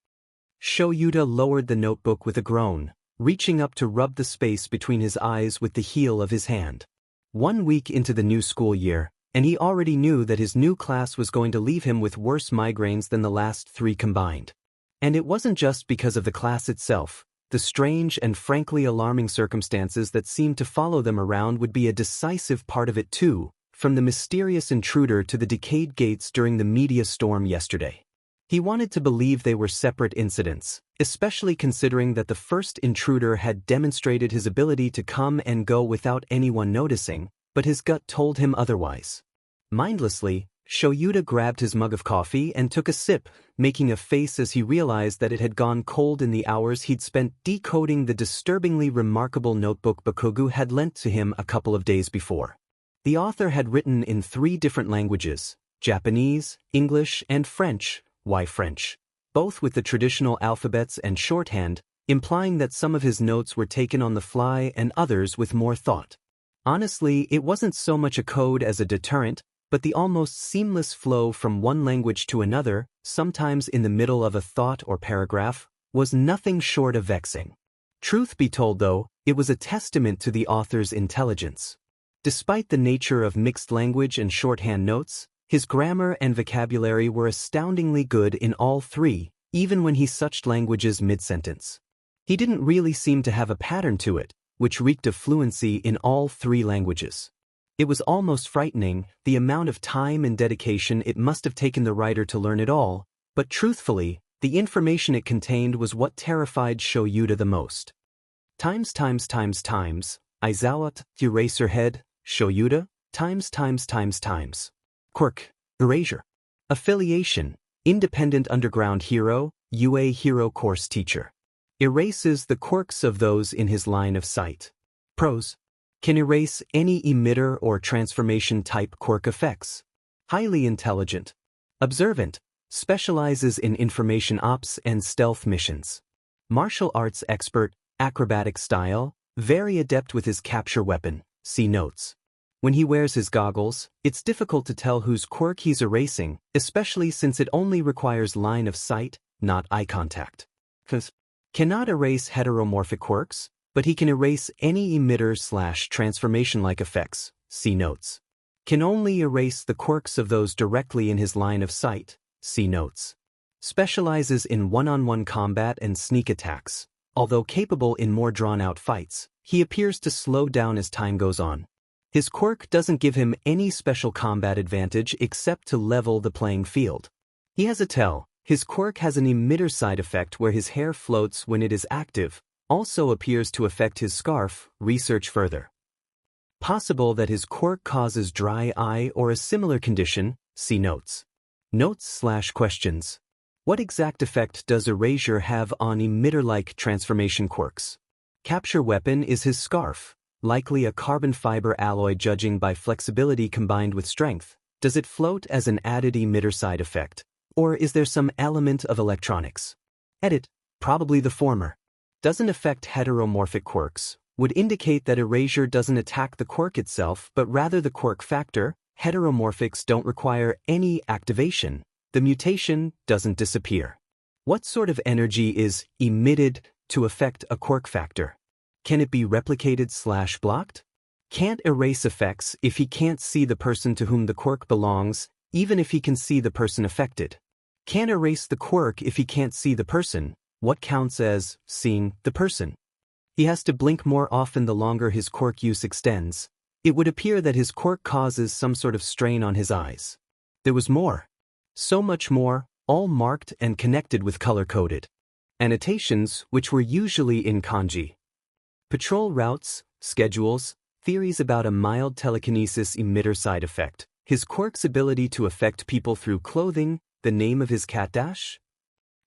Shoyuta lowered the notebook with a groan, reaching up to rub the space between his eyes with the heel of his hand. 1 week into the new school year, and he already knew that his new class was going to leave him with worse migraines than the last 3 combined. And it wasn't just because of the class itself. The strange and frankly alarming circumstances that seemed to follow them around would be a decisive part of it too, from the mysterious intruder to the decayed gates during the media storm yesterday. He wanted to believe they were separate incidents, especially considering that the first intruder had demonstrated his ability to come and go without anyone noticing, but his gut told him otherwise. Mindlessly, Shoyuta grabbed his mug of coffee and took a sip, making a face as he realized that it had gone cold in the hours he'd spent decoding the disturbingly remarkable notebook Bakugo had lent to him a couple of days before. The author had written in 3 different languages, Japanese, English, and French. Why French? Both with the traditional alphabets and shorthand, implying that some of his notes were taken on the fly and others with more thought. Honestly, it wasn't so much a code as a deterrent, but the almost seamless flow from one language to another, sometimes in the middle of a thought or paragraph, was nothing short of vexing. Truth be told though, it was a testament to the author's intelligence. Despite the nature of mixed language and shorthand notes, his grammar and vocabulary were astoundingly good in all 3, even when he switched languages mid-sentence. He didn't really seem to have a pattern to it, which reeked of fluency in all 3 languages. It was almost frightening, the amount of time and dedication it must have taken the writer to learn it all, but truthfully, the information it contained was what terrified Shoyuta the most. Times, Aizawa, Eraserhead, Shoyuta, times. Quirk, Erasure. Affiliation, Independent Underground Hero, UA Hero Course Teacher. Erases the quirks of those in his line of sight. Pros. Can erase any emitter or transformation type quirk effects. Highly intelligent. Observant. Specializes in information ops and stealth missions. Martial arts expert, acrobatic style, very adept with his capture weapon, see notes. When he wears his goggles, it's difficult to tell whose quirk he's erasing, especially since it only requires line of sight, not eye contact. Cannot erase heteromorphic quirks, but he can erase any emitter/transformation-like effects, see notes. Can only erase the quirks of those directly in his line of sight, see notes. Specializes in one-on-one combat and sneak attacks. Although capable in more drawn-out fights, he appears to slow down as time goes on. His quirk doesn't give him any special combat advantage except to level the playing field. He has a tell. His quirk has an emitter side effect where his hair floats when it is active, also appears to affect his scarf, research further. Possible that his quirk causes dry eye or a similar condition, see notes. Notes/questions. What exact effect does erasure have on emitter-like transformation quirks? Capture weapon is his scarf, likely a carbon fiber alloy judging by flexibility combined with strength. Does it float as an added emitter side effect? Or is there some element of electronics? Edit, probably the former. Doesn't affect heteromorphic quirks, would indicate that erasure doesn't attack the quirk itself but rather the quirk factor. Heteromorphics don't require any activation. The mutation doesn't disappear. What sort of energy is emitted to affect a quirk factor? Can it be replicated/blocked? Can't erase effects if he can't see the person to whom the quirk belongs, even if he can see the person affected. Can't erase the quirk if he can't see the person. What counts as seeing the person? He has to blink more often the longer his quirk use extends. It would appear that his quirk causes some sort of strain on his eyes. There was more. So much more, all marked and connected with color-coded annotations, which were usually in kanji. Patrol routes, schedules, theories about a mild telekinesis emitter side effect. His quirk's ability to affect people through clothing, the name of his cat dash?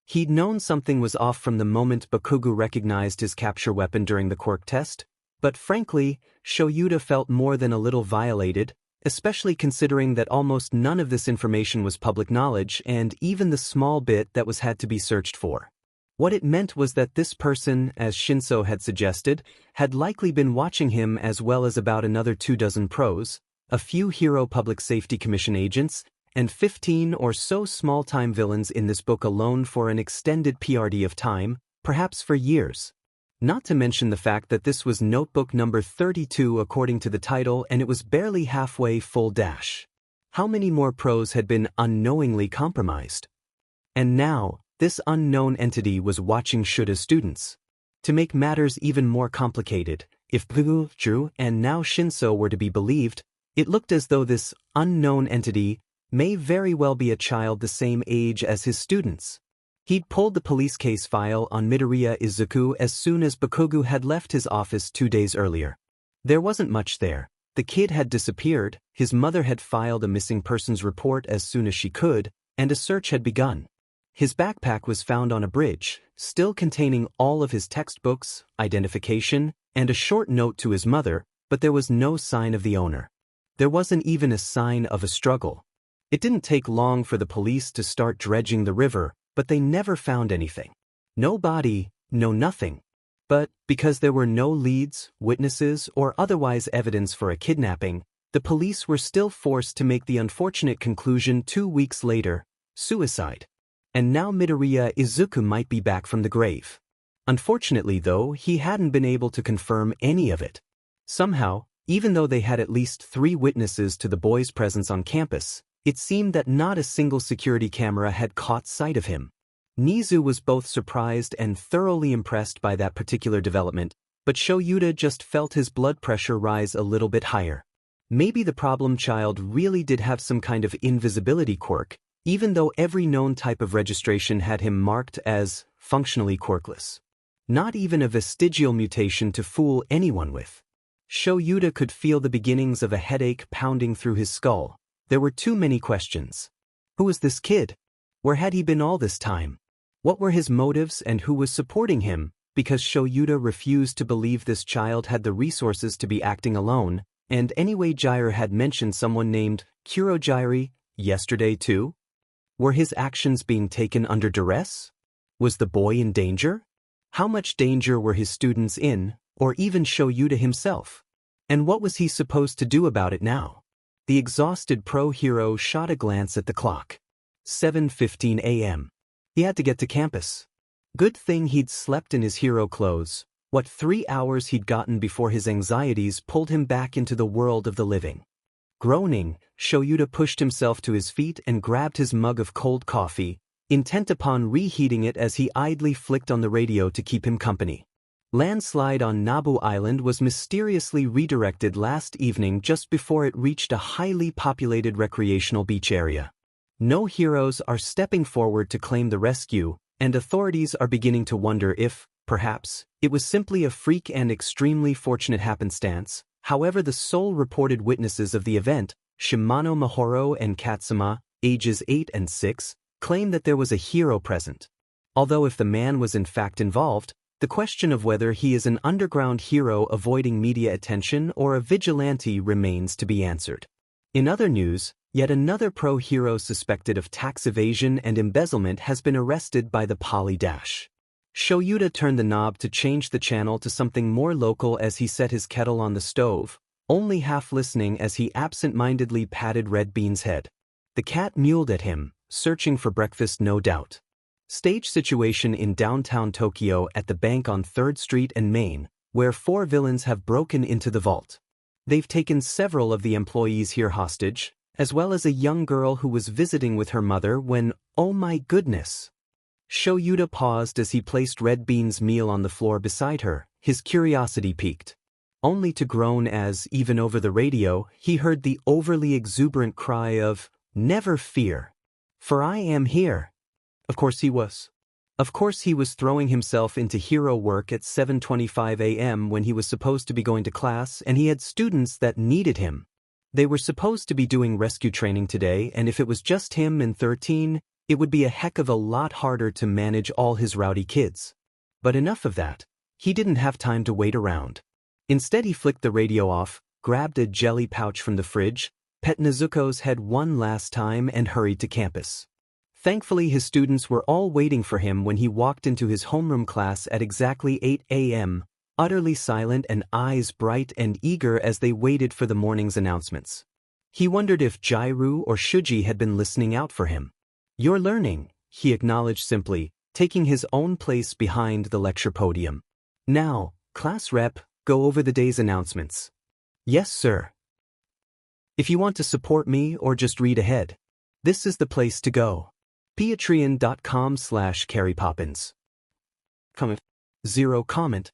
He'd known something was off from the moment Bakugo recognized his capture weapon during the quirk test, but frankly, Shoyuta felt more than a little violated, especially considering that almost none of this information was public knowledge and even the small bit that was had to be searched for. What it meant was that this person, as Shinso had suggested, had likely been watching him as well as about another 24 pros, a few hero Public Safety Commission agents, and 15 or so small-time villains in this book alone for an extended PRD of time, perhaps for years. Not to mention the fact that this was notebook number 32 according to the title and it was barely halfway full dash. How many more pros had been unknowingly compromised? And now, this unknown entity was watching Shuta's students. To make matters even more complicated, if Bakugo and now Shinso were to be believed, it looked as though this unknown entity may very well be a child the same age as his students. He'd pulled the police case file on Midoriya Izuku as soon as Bakugo had left his office 2 days earlier. There wasn't much there. The kid had disappeared, his mother had filed a missing persons report as soon as she could, and a search had begun. His backpack was found on a bridge, still containing all of his textbooks, identification, and a short note to his mother, but there was no sign of the owner. There wasn't even a sign of a struggle. It didn't take long for the police to start dredging the river, but they never found anything. No body, no nothing. But, because there were no leads, witnesses, or otherwise evidence for a kidnapping, the police were still forced to make the unfortunate conclusion 2 weeks later: suicide. And now Midoriya Izuku might be back from the grave. Unfortunately though, he hadn't been able to confirm any of it. Somehow, even though they had at least 3 witnesses to the boy's presence on campus, it seemed that not a single security camera had caught sight of him. Nizu was both surprised and thoroughly impressed by that particular development, but Shoyuta just felt his blood pressure rise a little bit higher. Maybe the problem child really did have some kind of invisibility quirk, even though every known type of registration had him marked as functionally quirkless. Not even a vestigial mutation to fool anyone with. Shoyuta could feel the beginnings of a headache pounding through his skull. There were too many questions. Who was this kid? Where had he been all this time? What were his motives and who was supporting him? Because Shoyuta refused to believe this child had the resources to be acting alone, and anyway Jiraiya had mentioned someone named Kurojirai yesterday too? Were his actions being taken under duress? Was the boy in danger? How much danger were his students in, or even Shoyuta himself? And what was he supposed to do about it now? The exhausted pro-hero shot a glance at the clock. 7:15 a.m. He had to get to campus. Good thing he'd slept in his hero clothes. What 3 hours he'd gotten before his anxieties pulled him back into the world of the living. Groaning, Shoyuta pushed himself to his feet and grabbed his mug of cold coffee, intent upon reheating it as he idly flicked on the radio to keep him company. Landslide on Nabu Island was mysteriously redirected last evening just before it reached a highly populated recreational beach area. No heroes are stepping forward to claim the rescue, and authorities are beginning to wonder if, perhaps, it was simply a freak and extremely fortunate happenstance. However, the sole reported witnesses of the event, Shimano Mahoro and Katsuma, ages 8 and 6, claim that there was a hero present. Although if the man was in fact involved, the question of whether he is an underground hero avoiding media attention or a vigilante remains to be answered. In other news, yet another pro-hero suspected of tax evasion and embezzlement has been arrested by the Poly Dash. Shoyuta turned the knob to change the channel to something more local as he set his kettle on the stove, only half listening as he absent-mindedly patted Red Bean's head. The cat mewed at him, searching for breakfast no doubt. Stage situation in downtown Tokyo at the bank on 3rd Street and Main, where 4 villains have broken into the vault. They've taken several of the employees here hostage, as well as a young girl who was visiting with her mother when, oh my goodness! Shoyuta paused as he placed Red Bean's meal on the floor beside her, his curiosity piqued. Only to groan as, even over the radio, he heard the overly exuberant cry of, "Never fear! For I am here!" Of course he was. Of course he was throwing himself into hero work at 7:25 a.m. when he was supposed to be going to class and he had students that needed him. They were supposed to be doing rescue training today, and if it was just him and 13, it would be a heck of a lot harder to manage all his rowdy kids. But enough of that. He didn't have time to wait around. Instead he flicked the radio off, grabbed a jelly pouch from the fridge, pet Nezuko's head one last time and hurried to campus. Thankfully his students were all waiting for him when he walked into his homeroom class at exactly 8 a.m., utterly silent and eyes bright and eager as they waited for the morning's announcements. He wondered if Jairu or Shuji had been listening out for him. "You're learning," he acknowledged simply, taking his own place behind the lecture podium. "Now, class rep, go over the day's announcements." "Yes, sir." "If you want to support me or just read ahead, this is the place to go. Patreon.com/CarryPoppins. Comment. 0 comment.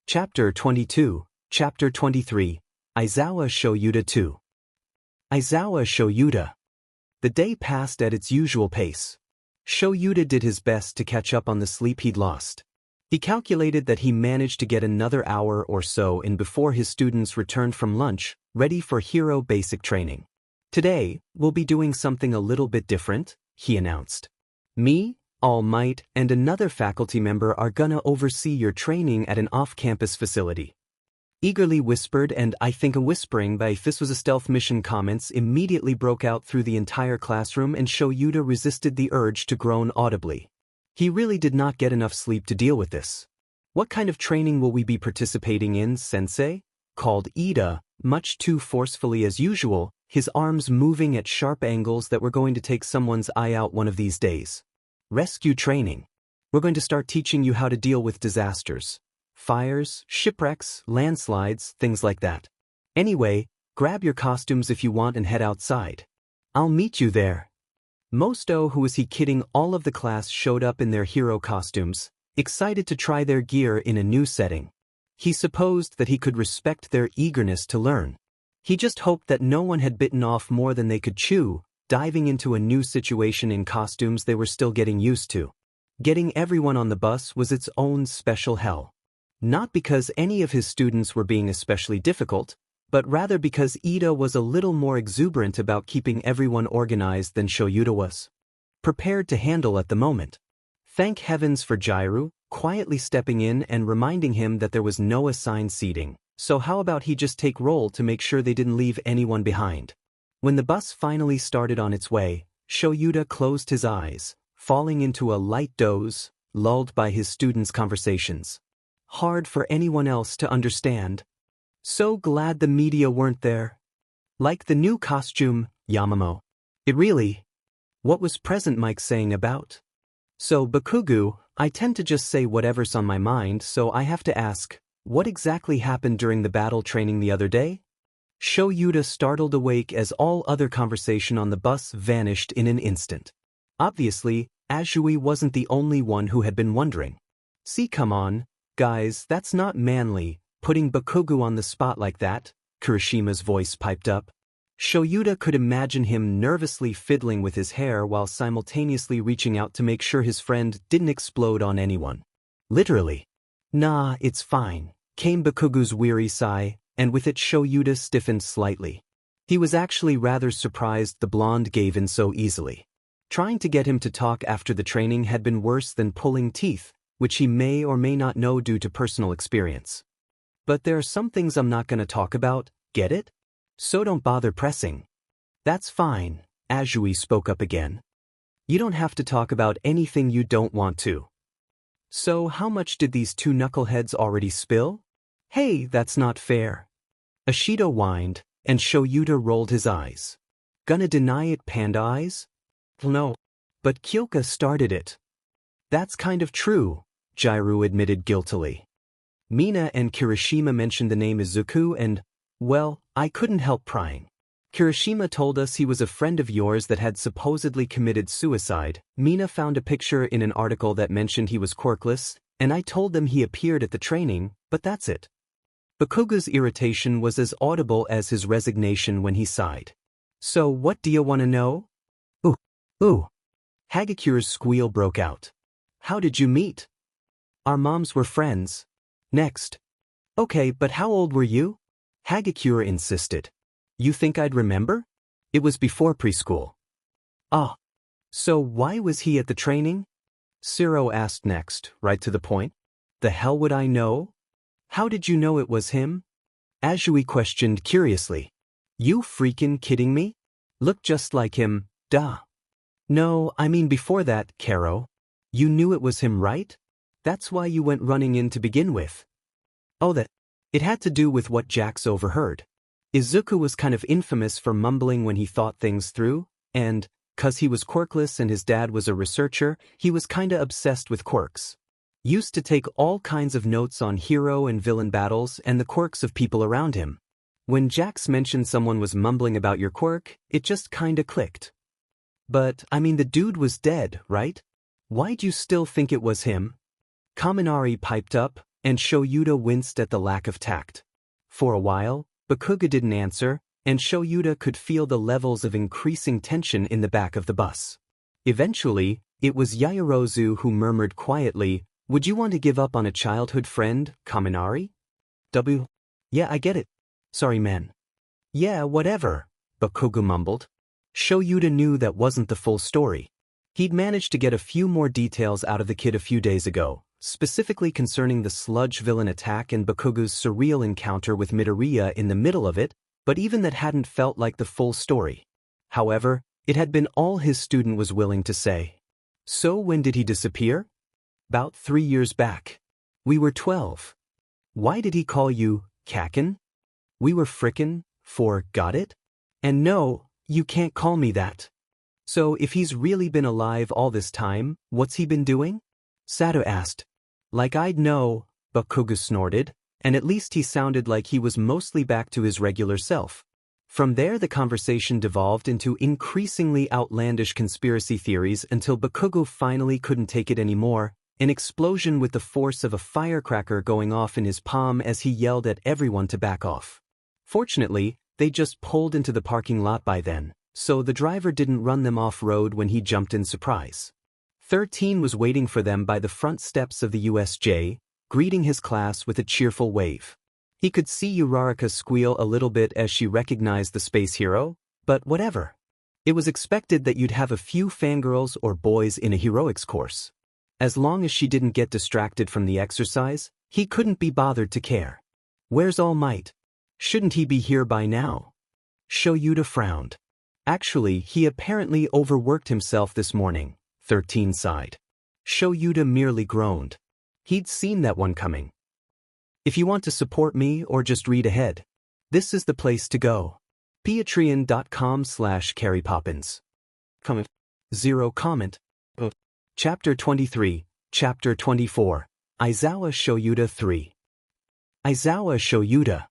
Chapter 22, Chapter 23, Aizawa Shoyuta 2. Aizawa Shoyuta. The day passed at its usual pace. Shoyuta did his best to catch up on the sleep he'd lost. He calculated that he managed to get another hour or so in before his students returned from lunch, ready for hero basic training. "Today, we'll be doing something a little bit different," he announced. "Me, All Might, and another faculty member are gonna oversee your training at an off-campus facility." Eagerly whispered and I think a whispering by "this was a stealth mission" comments immediately broke out through the entire classroom and Shoyuta resisted the urge to groan audibly. He really did not get enough sleep to deal with this. "What kind of training will we be participating in, sensei?" called Ida, much too forcefully as usual, his arms moving at sharp angles that were going to take someone's eye out one of these days. "Rescue training. We're going to start teaching you how to deal with disasters. Fires, shipwrecks, landslides, things like that. Anyway, grab your costumes if you want and head outside. I'll meet you there." Mosto, who was he kidding, all of the class showed up in their hero costumes, excited to try their gear in a new setting. He supposed that he could respect their eagerness to learn. He just hoped that no one had bitten off more than they could chew, diving into a new situation in costumes they were still getting used to. Getting everyone on the bus was its own special hell. Not because any of his students were being especially difficult, but rather because Ida was a little more exuberant about keeping everyone organized than Shoyuta was prepared to handle at the moment. Thank heavens for Jairu, quietly stepping in and reminding him that there was no assigned seating, so how about he just take roll to make sure they didn't leave anyone behind. When the bus finally started on its way, Shoyuta closed his eyes, falling into a light doze, lulled by his students' conversations. Hard for anyone else to understand. So glad the media weren't there. Like the new costume, Yamamo. It really. What was Present Mike saying about? So Bakugo, I tend to just say whatever's on my mind, so I have to ask, what exactly happened during the battle training the other day? Shoyuta startled awake as all other conversation on the bus vanished in an instant. Obviously, Azui wasn't the only one who had been wondering. See, come on, guys, that's not manly, putting Bakugo on the spot like that, Kirishima's voice piped up. Shoyuta could imagine him nervously fiddling with his hair while simultaneously reaching out to make sure his friend didn't explode on anyone. Literally. Nah, it's fine, came Bakugo's weary sigh, and with it Shoyuta stiffened slightly. He was actually rather surprised the blonde gave in so easily. Trying to get him to talk after the training had been worse than pulling teeth, which he may or may not know due to personal experience. But there are some things I'm not gonna talk about, get it? So don't bother pressing. That's fine, Azui spoke up again. You don't have to talk about anything you don't want to. So how much did these two knuckleheads already spill? Hey, that's not fair. Ashido whined, and Shoyuta rolled his eyes. Gonna deny it, Panda Eyes? No. But Kyoka started it. That's kind of true, Jairu admitted guiltily. Mina and Kirishima mentioned the name Izuku and, well, I couldn't help prying. Kirishima told us he was a friend of yours that had supposedly committed suicide. Mina found a picture in an article that mentioned he was quirkless, and I told them he appeared at the training, but that's it. Bakugo's irritation was as audible as his resignation when he sighed. So what do you want to know? Ooh. Hagakura's squeal broke out. How did you meet? Our moms were friends. Next. Okay, but how old were you? Hagakura insisted. You think I'd remember? It was before preschool. Ah. So why was he at the training? Siro asked next, right to the point. The hell would I know? How did you know it was him? Azui questioned curiously. You freaking kidding me? Looked just like him, duh. No, I mean before that, Karo. You knew it was him, right? That's why you went running in to begin with. Oh, that. It had to do with what Jax overheard. Izuku was kind of infamous for mumbling when he thought things through, and, 'cause he was quirkless and his dad was a researcher, he was kinda obsessed with quirks. Used to take all kinds of notes on hero and villain battles and the quirks of people around him. When Jax mentioned someone was mumbling about your quirk, it just kinda clicked. But, I mean, the dude was dead, right? Why'd you still think it was him? Kaminari piped up, and Shoyuta winced at the lack of tact. For a while, Bakugo didn't answer, and Shoyuta could feel the levels of increasing tension in the back of the bus. Eventually, it was Yaoyorozu who murmured quietly, would you want to give up on a childhood friend, Kaminari? Yeah, I get it. Sorry, man. Yeah, whatever, Bakugo mumbled. Shoyuta knew that wasn't the full story. He'd managed to get a few more details out of the kid a few days ago, specifically concerning the sludge villain attack and Bakugo's surreal encounter with Midoriya in the middle of it, but even that hadn't felt like the full story. However, it had been all his student was willing to say. So when did he disappear? About 3 years back. We were 12. Why did he call you, Kakin? We were frickin', got it? And no, you can't call me that. So if he's really been alive all this time, what's he been doing? Sato asked. Like I'd know, Bakugo snorted, and at least he sounded like he was mostly back to his regular self. From there the conversation devolved into increasingly outlandish conspiracy theories until Bakugo finally couldn't take it anymore, an explosion with the force of a firecracker going off in his palm as he yelled at everyone to back off. Fortunately, they just pulled into the parking lot by then, so the driver didn't run them off-road when he jumped in surprise. 13 was waiting for them by the front steps of the USJ, greeting his class with a cheerful wave. He could see Uraraka squeal a little bit as she recognized the space hero, but whatever. It was expected that you'd have a few fangirls or boys in a heroics course. As long as she didn't get distracted from the exercise, he couldn't be bothered to care. Where's All Might? Shouldn't he be here by now? Shoyuta frowned. Actually, he apparently overworked himself this morning, 13 sighed. Shoyuta merely groaned. He'd seen that one coming. If you want to support me or just read ahead, this is the place to go. Patreon.com/CarryPoppins. Comment. 0 comment. Chapter 23, Chapter 24, Aizawa Shoyuta 3. Aizawa Shoyuta.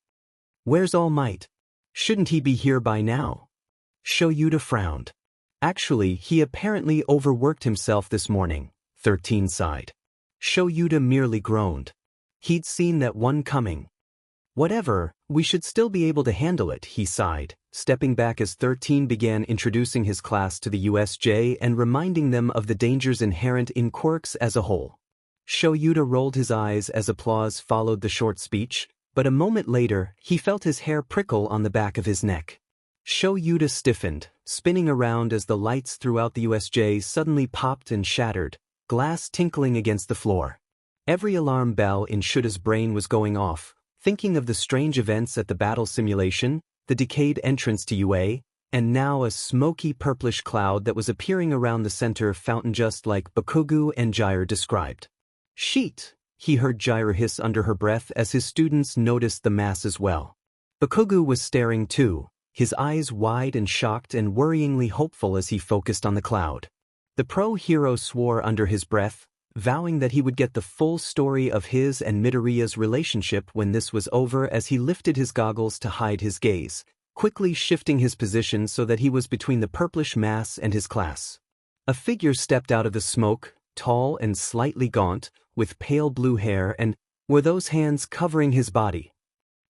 Where's All Might? Shouldn't he be here by now? Shoyuta frowned. Actually, he apparently overworked himself this morning, 13 sighed. Shoyuta merely groaned. He'd seen that one coming. Whatever, we should still be able to handle it, he sighed, stepping back as 13 began introducing his class to the USJ and reminding them of the dangers inherent in quirks as a whole. Shoyuta rolled his eyes as applause followed the short speech, but a moment later he felt his hair prickle on the back of his neck. Shoyuta stiffened, spinning around as the lights throughout the USJ suddenly popped and shattered, glass tinkling against the floor. Every alarm bell in Shuta's brain was going off, thinking of the strange events at the battle simulation, the decayed entrance to UA, and now a smoky purplish cloud that was appearing around the center fountain just like Bakugo and Gyre described. Sheet, he heard Gyre hiss under her breath as his students noticed the mass as well. Bakugo was staring too, his eyes wide and shocked and worryingly hopeful as he focused on the cloud. The pro-hero swore under his breath, vowing that he would get the full story of his and Midoriya's relationship when this was over as he lifted his goggles to hide his gaze, quickly shifting his position so that he was between the purplish mass and his class. A figure stepped out of the smoke, tall and slightly gaunt, with pale blue hair and were those hands covering his body.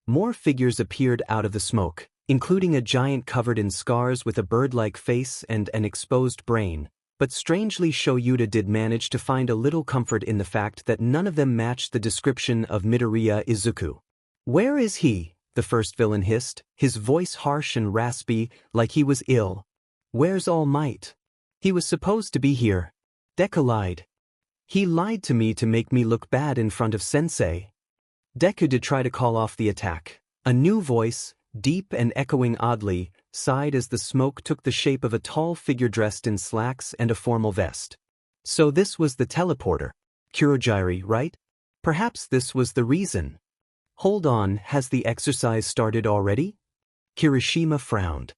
More figures appeared out of the smoke, including a giant covered in scars with a bird-like face and an exposed brain, but strangely Shoyuta did manage to find a little comfort in the fact that none of them matched the description of Midoriya Izuku. "Where is he?" the first villain hissed, his voice harsh and raspy, like he was ill. "Where's All Might? He was supposed to be here." Deku lied. "He lied to me to make me look bad in front of Sensei." Deku did try to call off the attack. A new voice, deep and echoing oddly, sighed as the smoke took the shape of a tall figure dressed in slacks and a formal vest. So this was the teleporter. Kurogiri, right? Perhaps this was the reason. Hold on, has the exercise started already? Kirishima frowned.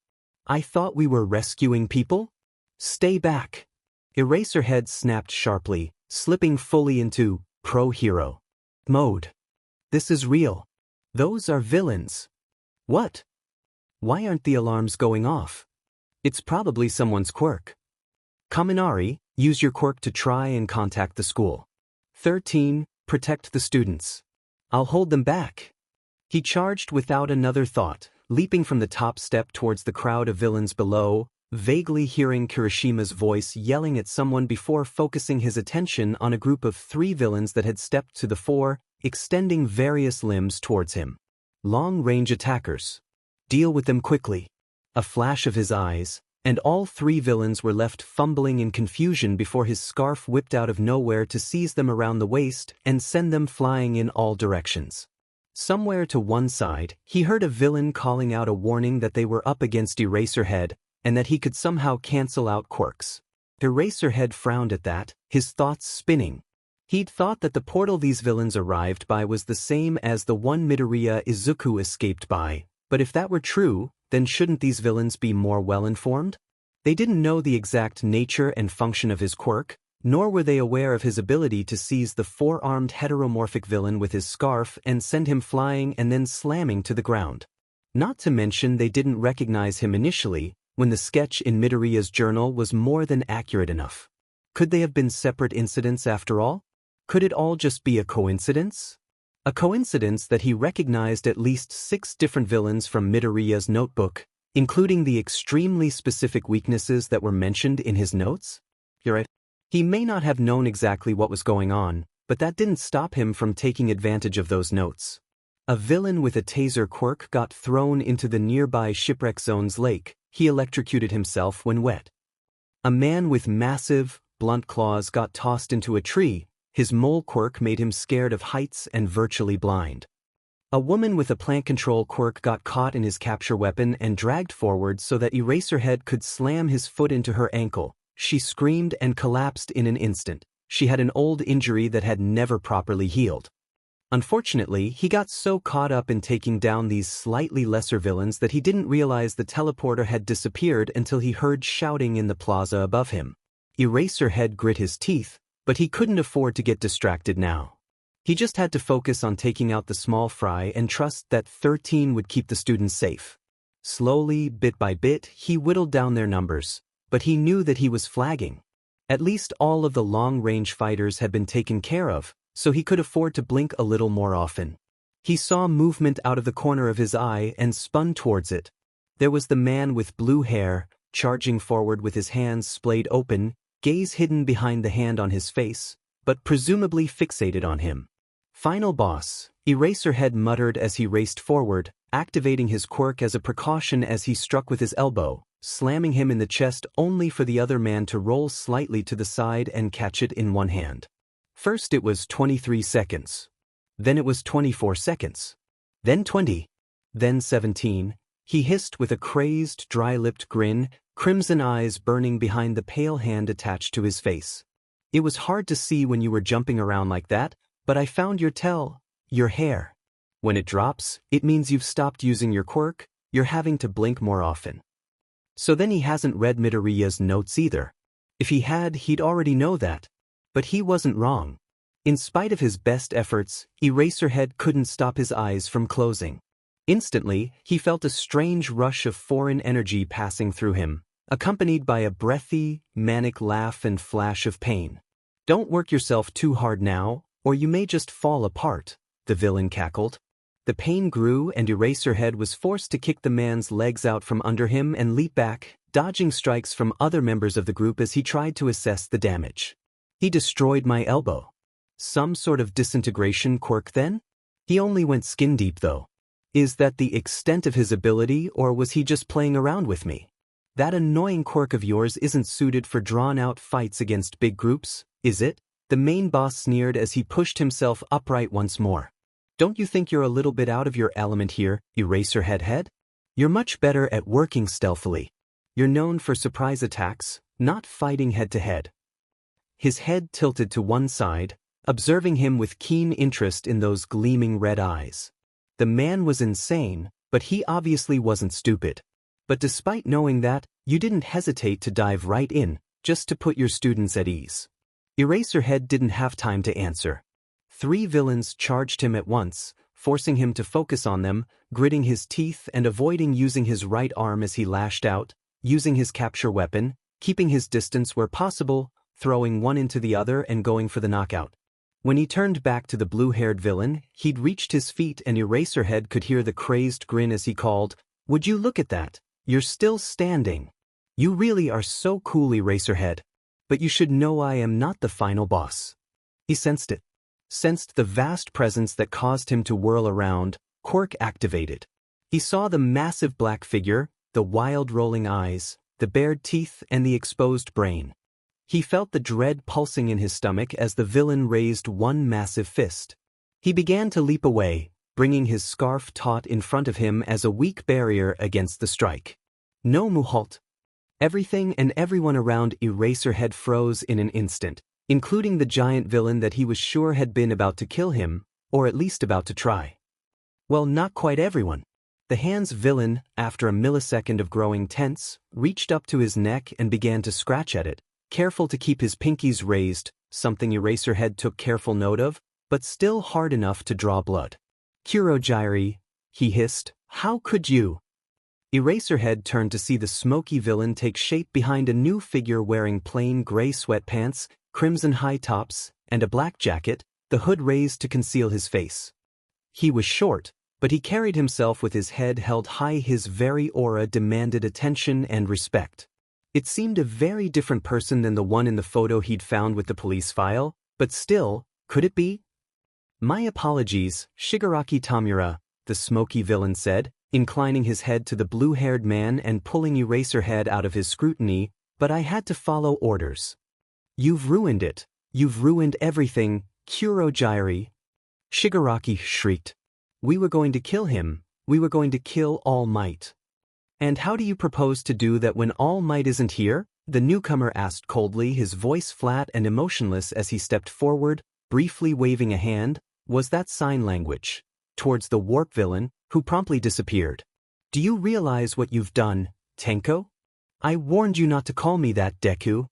I thought we were rescuing people? Stay back. Eraserhead snapped sharply, slipping fully into pro-hero mode. This is real. Those are villains. What? Why aren't the alarms going off? It's probably someone's quirk. Kaminari, use your quirk to try and contact the school. 13, protect the students. I'll hold them back. He charged without another thought, leaping from the top step towards the crowd of villains below, vaguely hearing Kirishima's voice yelling at someone before focusing his attention on a group of 3 villains that had stepped to the fore, extending various limbs towards him. Long-range attackers. Deal with them quickly. A flash of his eyes, and all 3 villains were left fumbling in confusion before his scarf whipped out of nowhere to seize them around the waist and send them flying in all directions. Somewhere to one side, he heard a villain calling out a warning that they were up against Eraserhead, and that he could somehow cancel out quirks. Eraserhead frowned at that, his thoughts spinning. He'd thought that the portal these villains arrived by was the same as the one Midoriya Izuku escaped by, but if that were true, then shouldn't these villains be more well-informed? They didn't know the exact nature and function of his quirk, nor were they aware of his ability to seize the 4-armed heteromorphic villain with his scarf and send him flying and then slamming to the ground. Not to mention they didn't recognize him initially, when the sketch in Midoriya's journal was more than accurate enough. Could they have been separate incidents after all? Could it all just be a coincidence? A coincidence that he recognized at least 6 different villains from Midoriya's notebook, including the extremely specific weaknesses that were mentioned in his notes? You're right. He may not have known exactly what was going on, but that didn't stop him from taking advantage of those notes. A villain with a taser quirk got thrown into the nearby Shipwreck Zone's lake. He electrocuted himself when wet. A man with massive, blunt claws got tossed into a tree. His mole quirk made him scared of heights and virtually blind. A woman with a plant control quirk got caught in his capture weapon and dragged forward so that Eraserhead could slam his foot into her ankle. She screamed and collapsed in an instant. She had an old injury that had never properly healed. Unfortunately, he got so caught up in taking down these slightly lesser villains that he didn't realize the teleporter had disappeared until he heard shouting in the plaza above him. Eraserhead grit his teeth, but he couldn't afford to get distracted now. He just had to focus on taking out the small fry and trust that 13 would keep the students safe. Slowly, bit by bit, he whittled down their numbers, but he knew that he was flagging. At least all of the long-range fighters had been taken care of, so he could afford to blink a little more often. He saw movement out of the corner of his eye and spun towards it. There was the man with blue hair, charging forward with his hands splayed open, gaze hidden behind the hand on his face, but presumably fixated on him. Final boss, Eraserhead muttered as he raced forward, activating his quirk as a precaution as he struck with his elbow, slamming him in the chest only for the other man to roll slightly to the side and catch it in one hand. First it was 23 seconds. Then it was 24 seconds. Then 20. Then 17. He hissed with a crazed, dry-lipped grin, crimson eyes burning behind the pale hand attached to his face. It was hard to see when you were jumping around like that, but I found your hair. When it drops, it means you've stopped using your quirk, you're having to blink more often. So then he hasn't read Midoriya's notes either. If he had, he'd already know that. But he wasn't wrong. In spite of his best efforts, Eraserhead couldn't stop his eyes from closing. Instantly, he felt a strange rush of foreign energy passing through him, accompanied by a breathy, manic laugh and flash of pain. Don't work yourself too hard now, or you may just fall apart, the villain cackled. The pain grew and Eraserhead was forced to kick the man's legs out from under him and leap back, dodging strikes from other members of the group as he tried to assess the damage. He destroyed my elbow. Some sort of disintegration quirk then? He only went skin deep though. Is that the extent of his ability, or was he just playing around with me? That annoying quirk of yours isn't suited for drawn-out fights against big groups, is it? The main boss sneered as he pushed himself upright once more. Don't you think you're a little bit out of your element here, Eraserhead head? You're much better at working stealthily. You're known for surprise attacks, not fighting head-to-head. His head tilted to one side, observing him with keen interest in those gleaming red eyes. The man was insane, but he obviously wasn't stupid. But despite knowing that, you didn't hesitate to dive right in, just to put your students at ease. Eraserhead didn't have time to answer. 3 villains charged him at once, forcing him to focus on them, gritting his teeth and avoiding using his right arm as he lashed out, using his capture weapon, keeping his distance where possible, throwing one into the other and going for the knockout. When he turned back to the blue-haired villain, he'd reached his feet and Eraserhead could hear the crazed grin as he called, "Would you look at that? You're still standing. You really are so cool, Eraserhead. But you should know I am not the final boss." He sensed it. Sensed the vast presence that caused him to whirl around, quirk activated. He saw the massive black figure, the wild rolling eyes, the bared teeth and the exposed brain. He felt the dread pulsing in his stomach as the villain raised one massive fist. He began to leap away, bringing his scarf taut in front of him as a weak barrier against the strike. No Muhalt. Everything and everyone around Eraserhead froze in an instant, including the giant villain that he was sure had been about to kill him, or at least about to try. Well, not quite everyone. The hand's villain, after a millisecond of growing tense, reached up to his neck and began to scratch at it, careful to keep his pinkies raised, something Eraserhead took careful note of, but still hard enough to draw blood. "Kurogiri," he hissed, "how could you?" Eraserhead turned to see the smoky villain take shape behind a new figure wearing plain gray sweatpants, crimson high tops, and a black jacket, the hood raised to conceal his face. He was short, but he carried himself with his head held high. His very aura demanded attention and respect. It seemed a very different person than the one in the photo he'd found with the police file, but still, could it be? "My apologies, Shigaraki Tamura," the smoky villain said, inclining his head to the blue-haired man and pulling Eraserhead out of his scrutiny, "but I had to follow orders." "You've ruined it. You've ruined everything, Kurogiri." Shigaraki shrieked. "We were going to kill him. We were going to kill All Might." "And how do you propose to do that when All Might isn't here?" the newcomer asked coldly, his voice flat and emotionless as he stepped forward, briefly waving a hand. Was that sign language? Towards the warp villain, who promptly disappeared. "Do you realize what you've done, Tenko? I warned you not to call me that, Deku.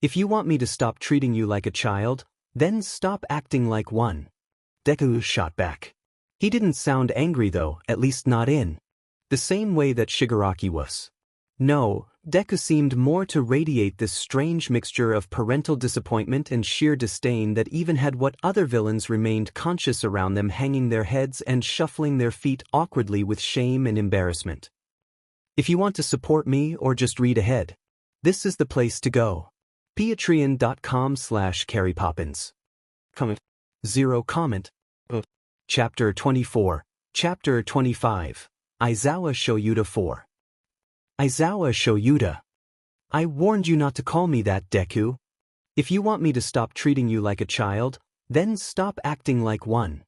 If you want me to stop treating you like a child, then stop acting like one." Deku shot back. He didn't sound angry though, at least not in. The same way that Shigaraki was. No, Deku seemed more to radiate this strange mixture of parental disappointment and sheer disdain that even had what other villains remained conscious around them hanging their heads and shuffling their feet awkwardly with shame and embarrassment. If you want to support me or just read ahead, this is the place to go. Patreon.com/CarryPoppins. Comment. 0 comment. Chapter 24. Chapter 25. Aizawa Shoyuda 4. Aizawa Shoyuda. I warned you not to call me that, Deku. If you want me to stop treating you like a child, then stop acting like one.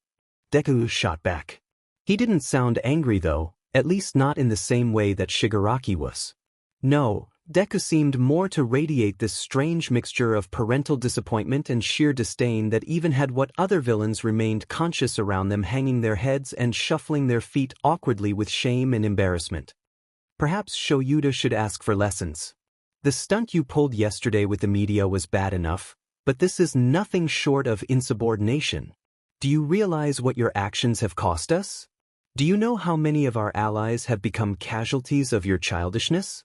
Deku shot back. He didn't sound angry though, at least not in the same way that Shigaraki was. No, Deku seemed more to radiate this strange mixture of parental disappointment and sheer disdain that even had what other villains remained conscious around them hanging their heads and shuffling their feet awkwardly with shame and embarrassment. Perhaps Shoyuda should ask for lessons. The stunt you pulled yesterday with the media was bad enough, but this is nothing short of insubordination. Do you realize what your actions have cost us? Do you know how many of our allies have become casualties of your childishness?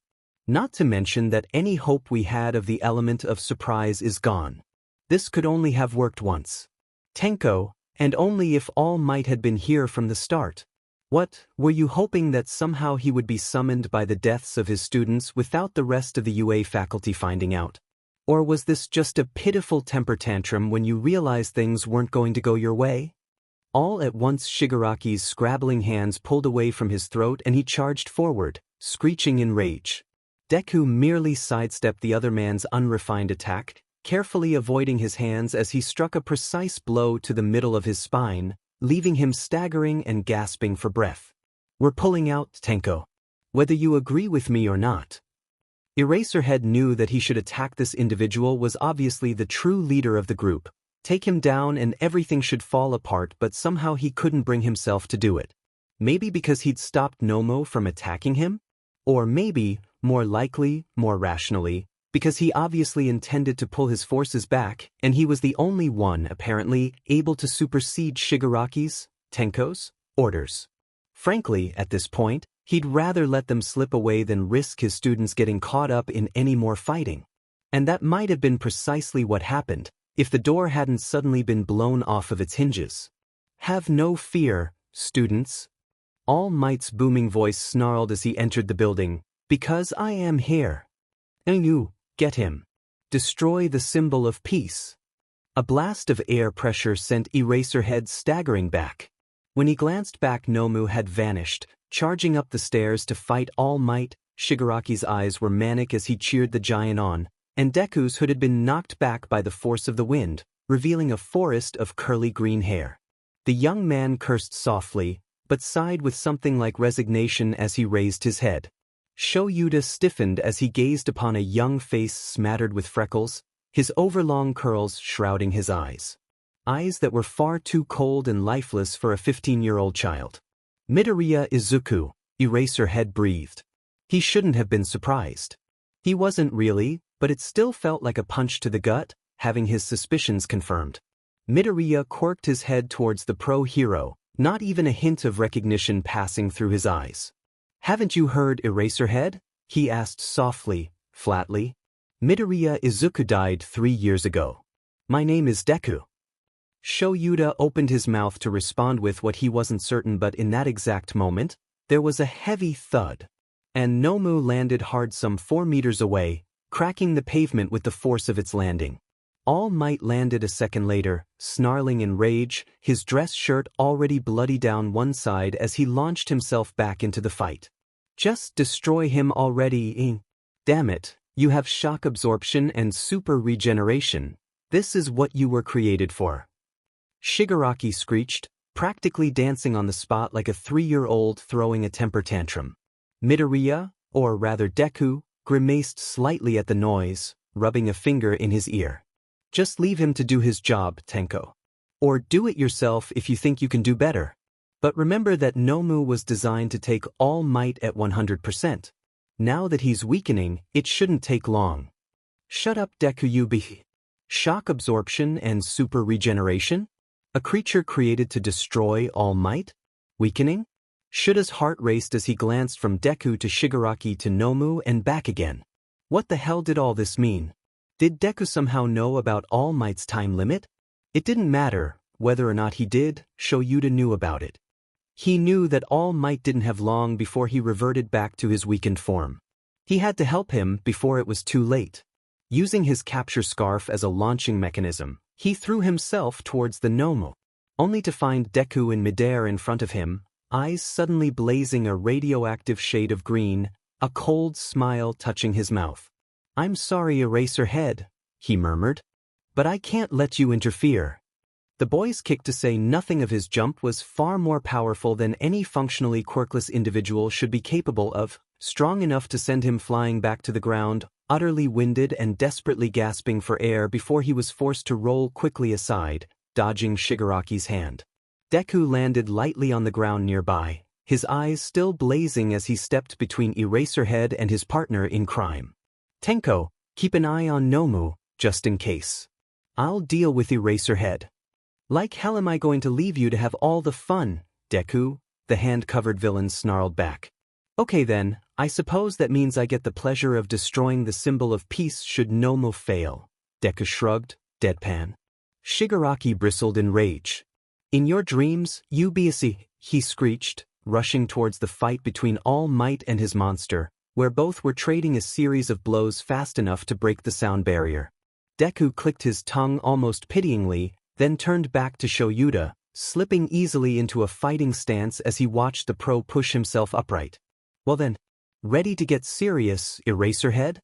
Not to mention that any hope we had of the element of surprise is gone. This could only have worked once. Tenko, and only if All Might had been here from the start. What, were you hoping that somehow he would be summoned by the deaths of his students without the rest of the UA faculty finding out? Or was this just a pitiful temper tantrum when you realized things weren't going to go your way? All at once Shigaraki's scrabbling hands pulled away from his throat and he charged forward, screeching in rage. Deku merely sidestepped the other man's unrefined attack, carefully avoiding his hands as he struck a precise blow to the middle of his spine, leaving him staggering and gasping for breath. We're pulling out, Tenko. Whether you agree with me or not. Eraserhead knew that he should attack this individual was obviously the true leader of the group, take him down and everything should fall apart, but somehow he couldn't bring himself to do it. Maybe because he'd stopped Nomo from attacking him? Or maybe, more likely, more rationally, because he obviously intended to pull his forces back, and he was the only one, apparently, able to supersede Shigaraki's, Tenko's, orders. Frankly, at this point, he'd rather let them slip away than risk his students getting caught up in any more fighting. And that might have been precisely what happened, if the door hadn't suddenly been blown off of its hinges. Have no fear, students. All Might's booming voice snarled as he entered the building, because I am here. And you, get him. Destroy the symbol of peace. A blast of air pressure sent Eraserhead staggering back. When he glanced back, Nomu had vanished, charging up the stairs to fight All Might. Shigaraki's eyes were manic as he cheered the giant on, and Deku's hood had been knocked back by the force of the wind, revealing a forest of curly green hair. The young man cursed softly, but sighed with something like resignation as he raised his head. Shoyuda stiffened as he gazed upon a young face smattered with freckles, his overlong curls shrouding his eyes. Eyes that were far too cold and lifeless for a 15-year-old child. Midoriya Izuku, Eraserhead breathed. He shouldn't have been surprised. He wasn't really, but it still felt like a punch to the gut, having his suspicions confirmed. Midoriya quirked his head towards the pro-hero, not even a hint of recognition passing through his eyes. Haven't you heard, Eraserhead? He asked softly, flatly. Midoriya Izuku died 3 years ago. My name is Deku. Shoyuda opened his mouth to respond with what he wasn't certain, but in that exact moment, there was a heavy thud, and Nomu landed hard some 4 meters away, cracking the pavement with the force of its landing. All Might landed a second later, snarling in rage, his dress shirt already bloody down one side as he launched himself back into the fight. Just destroy him already, Damn it, you have shock absorption and super regeneration. This is what you were created for. Shigaraki screeched, practically dancing on the spot like a 3-year-old throwing a temper tantrum. Midoriya, or rather Deku, grimaced slightly at the noise, rubbing a finger in his ear. Just leave him to do his job, Tenko. Or do it yourself if you think you can do better. But remember that Nomu was designed to take All Might at 100%. Now that he's weakening, it shouldn't take long. Shut up, Deku Yubi. Shock absorption and super regeneration? A creature created to destroy All Might? Weakening? Shuta's heart raced as he glanced from Deku to Shigaraki to Nomu and back again. What the hell did all this mean? Did Deku somehow know about All Might's time limit? It didn't matter whether or not he did, Shoyuta knew about it. He knew that All Might didn't have long before he reverted back to his weakened form. He had to help him before it was too late. Using his capture scarf as a launching mechanism, he threw himself towards the Nomu, only to find Deku in midair in front of him, eyes suddenly blazing a radioactive shade of green, a cold smile touching his mouth. "I'm sorry, Eraserhead," he murmured, "but I can't let you interfere." The boy's kick, to say nothing of his jump, was far more powerful than any functionally quirkless individual should be capable of, strong enough to send him flying back to the ground, utterly winded and desperately gasping for air before he was forced to roll quickly aside, dodging Shigaraki's hand. Deku landed lightly on the ground nearby, his eyes still blazing as he stepped between Eraserhead and his partner in crime. "Tenko, keep an eye on Nomu, just in case. I'll deal with Eraserhead." "Like hell am I going to leave you to have all the fun, Deku?" the hand-covered villain snarled back. "Okay then, I suppose that means I get the pleasure of destroying the symbol of peace should Nomu fail." Deku shrugged, deadpan. Shigaraki bristled in rage. "In your dreams, you be a he screeched, rushing towards the fight between All Might and his monster, where both were trading a series of blows fast enough to break the sound barrier. Deku clicked his tongue almost pityingly, then turned back to Shoyuta, slipping easily into a fighting stance as he watched the pro push himself upright. "Well then, ready to get serious, Eraserhead?"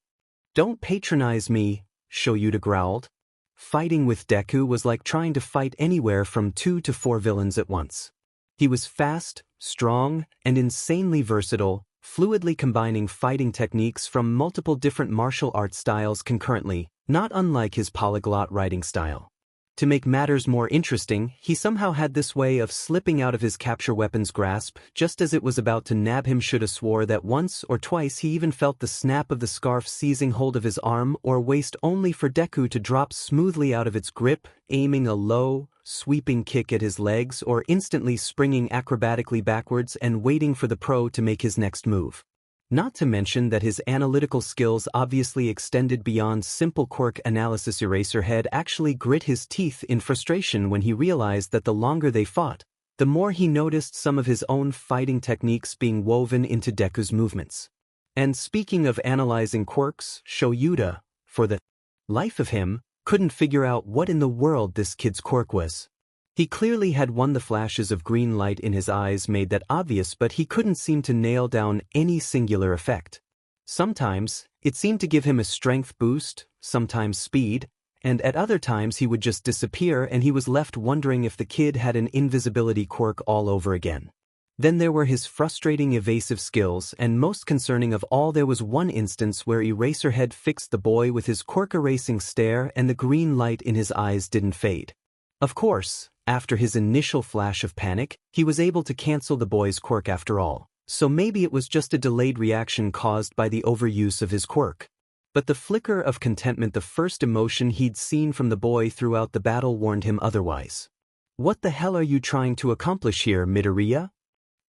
"Don't patronize me," Shoyuta growled. Fighting with Deku was like trying to fight anywhere from 2 to 4 villains at once. He was fast, strong, and insanely versatile, fluidly combining fighting techniques from multiple different martial arts styles concurrently, not unlike his polyglot writing style. To make matters more interesting, he somehow had this way of slipping out of his capture weapon's grasp just as it was about to nab him. Shoulda swore that once or twice he even felt the snap of the scarf seizing hold of his arm or waist, only for Deku to drop smoothly out of its grip, aiming a low, sweeping kick at his legs or instantly springing acrobatically backwards and waiting for the pro to make his next move. Not to mention that his analytical skills obviously extended beyond simple quirk analysis. Eraserhead actually grit his teeth in frustration when he realized that the longer they fought, the more he noticed some of his own fighting techniques being woven into Deku's movements. And speaking of analyzing quirks, Shoyuta, for the life of him, couldn't figure out what in the world this kid's quirk was. He clearly had one. The flashes of green light in his eyes made that obvious, but he couldn't seem to nail down any singular effect. Sometimes, it seemed to give him a strength boost, sometimes speed, and at other times he would just disappear and he was left wondering if the kid had an invisibility quirk all over again. Then there were his frustrating evasive skills, and most concerning of all, there was one instance where Eraserhead fixed the boy with his quirk-erasing stare and the green light in his eyes didn't fade. Of course, after his initial flash of panic, he was able to cancel the boy's quirk after all, so maybe it was just a delayed reaction caused by the overuse of his quirk. But the flicker of contentment, the first emotion he'd seen from the boy throughout the battle, warned him otherwise. "What the hell are you trying to accomplish here, Midoriya?"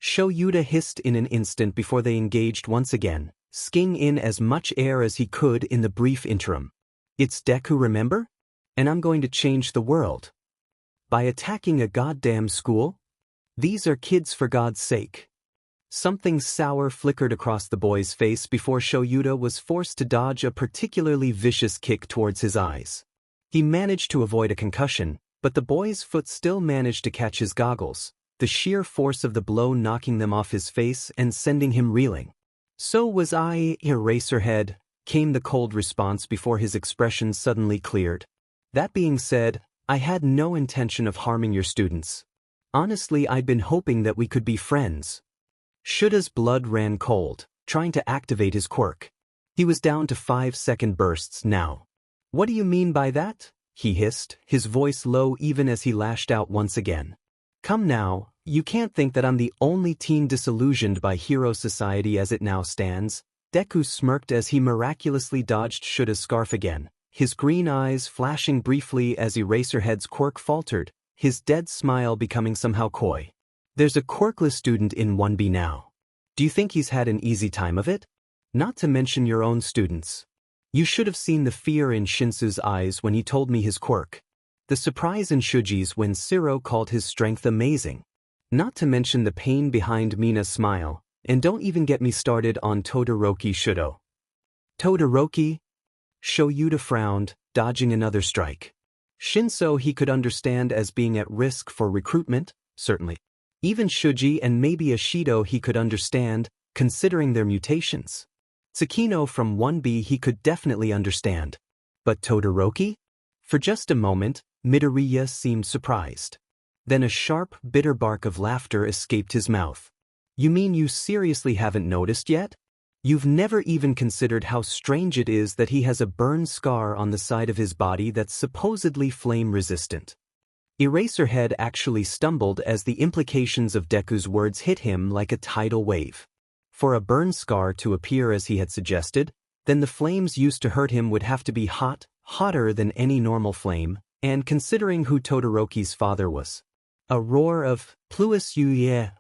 Shoyuta hissed in an instant before they engaged once again, sking in as much air as he could in the brief interim. "It's Deku, remember? And I'm going to change the world. By attacking a goddamn school? These are kids, for God's sake." Something sour flickered across the boy's face before Shoyuta was forced to dodge a particularly vicious kick towards his eyes. He managed to avoid a concussion, but the boy's foot still managed to catch his goggles, the sheer force of the blow knocking them off his face and sending him reeling. "So was I, Eraserhead," came the cold response before his expression suddenly cleared. "That being said, I had no intention of harming your students. Honestly, I'd been hoping that we could be friends." Shuta's blood ran cold, trying to activate his quirk. He was down to 5-second bursts now. "What do you mean by that?" he hissed, his voice low even as he lashed out once again. "Come now, you can't think that I'm the only teen disillusioned by hero society as it now stands." Deku smirked as he miraculously dodged Shuta's scarf again, his green eyes flashing briefly as Eraserhead's quirk faltered, his dead smile becoming somehow coy. There's a quirkless student in 1B now. Do you think he's had an easy time of it? Not to mention your own students. You should have seen the fear in Shinso's eyes when he told me his quirk. The surprise in Shuji's when Siro called his strength amazing. Not to mention the pain behind Mina's smile, and don't even get me started on Todoroki Shudo. Todoroki? Shoyuta frowned, dodging another strike. Shinso he could understand as being at risk for recruitment, certainly. Even Shuji and maybe Ashido he could understand, considering their mutations. Tsukino from 1B he could definitely understand. But Todoroki? For just a moment, Midoriya seemed surprised. Then a sharp, bitter bark of laughter escaped his mouth. You mean you seriously haven't noticed yet? You've never even considered how strange it is that he has a burn scar on the side of his body that's supposedly flame-resistant. Eraserhead actually stumbled as the implications of Deku's words hit him like a tidal wave. For a burn scar to appear as he had suggested, then the flames used to hurt him would have to be hot, hotter than any normal flame, and considering who Todoroki's father was. A roar of, "Plus you yeah,"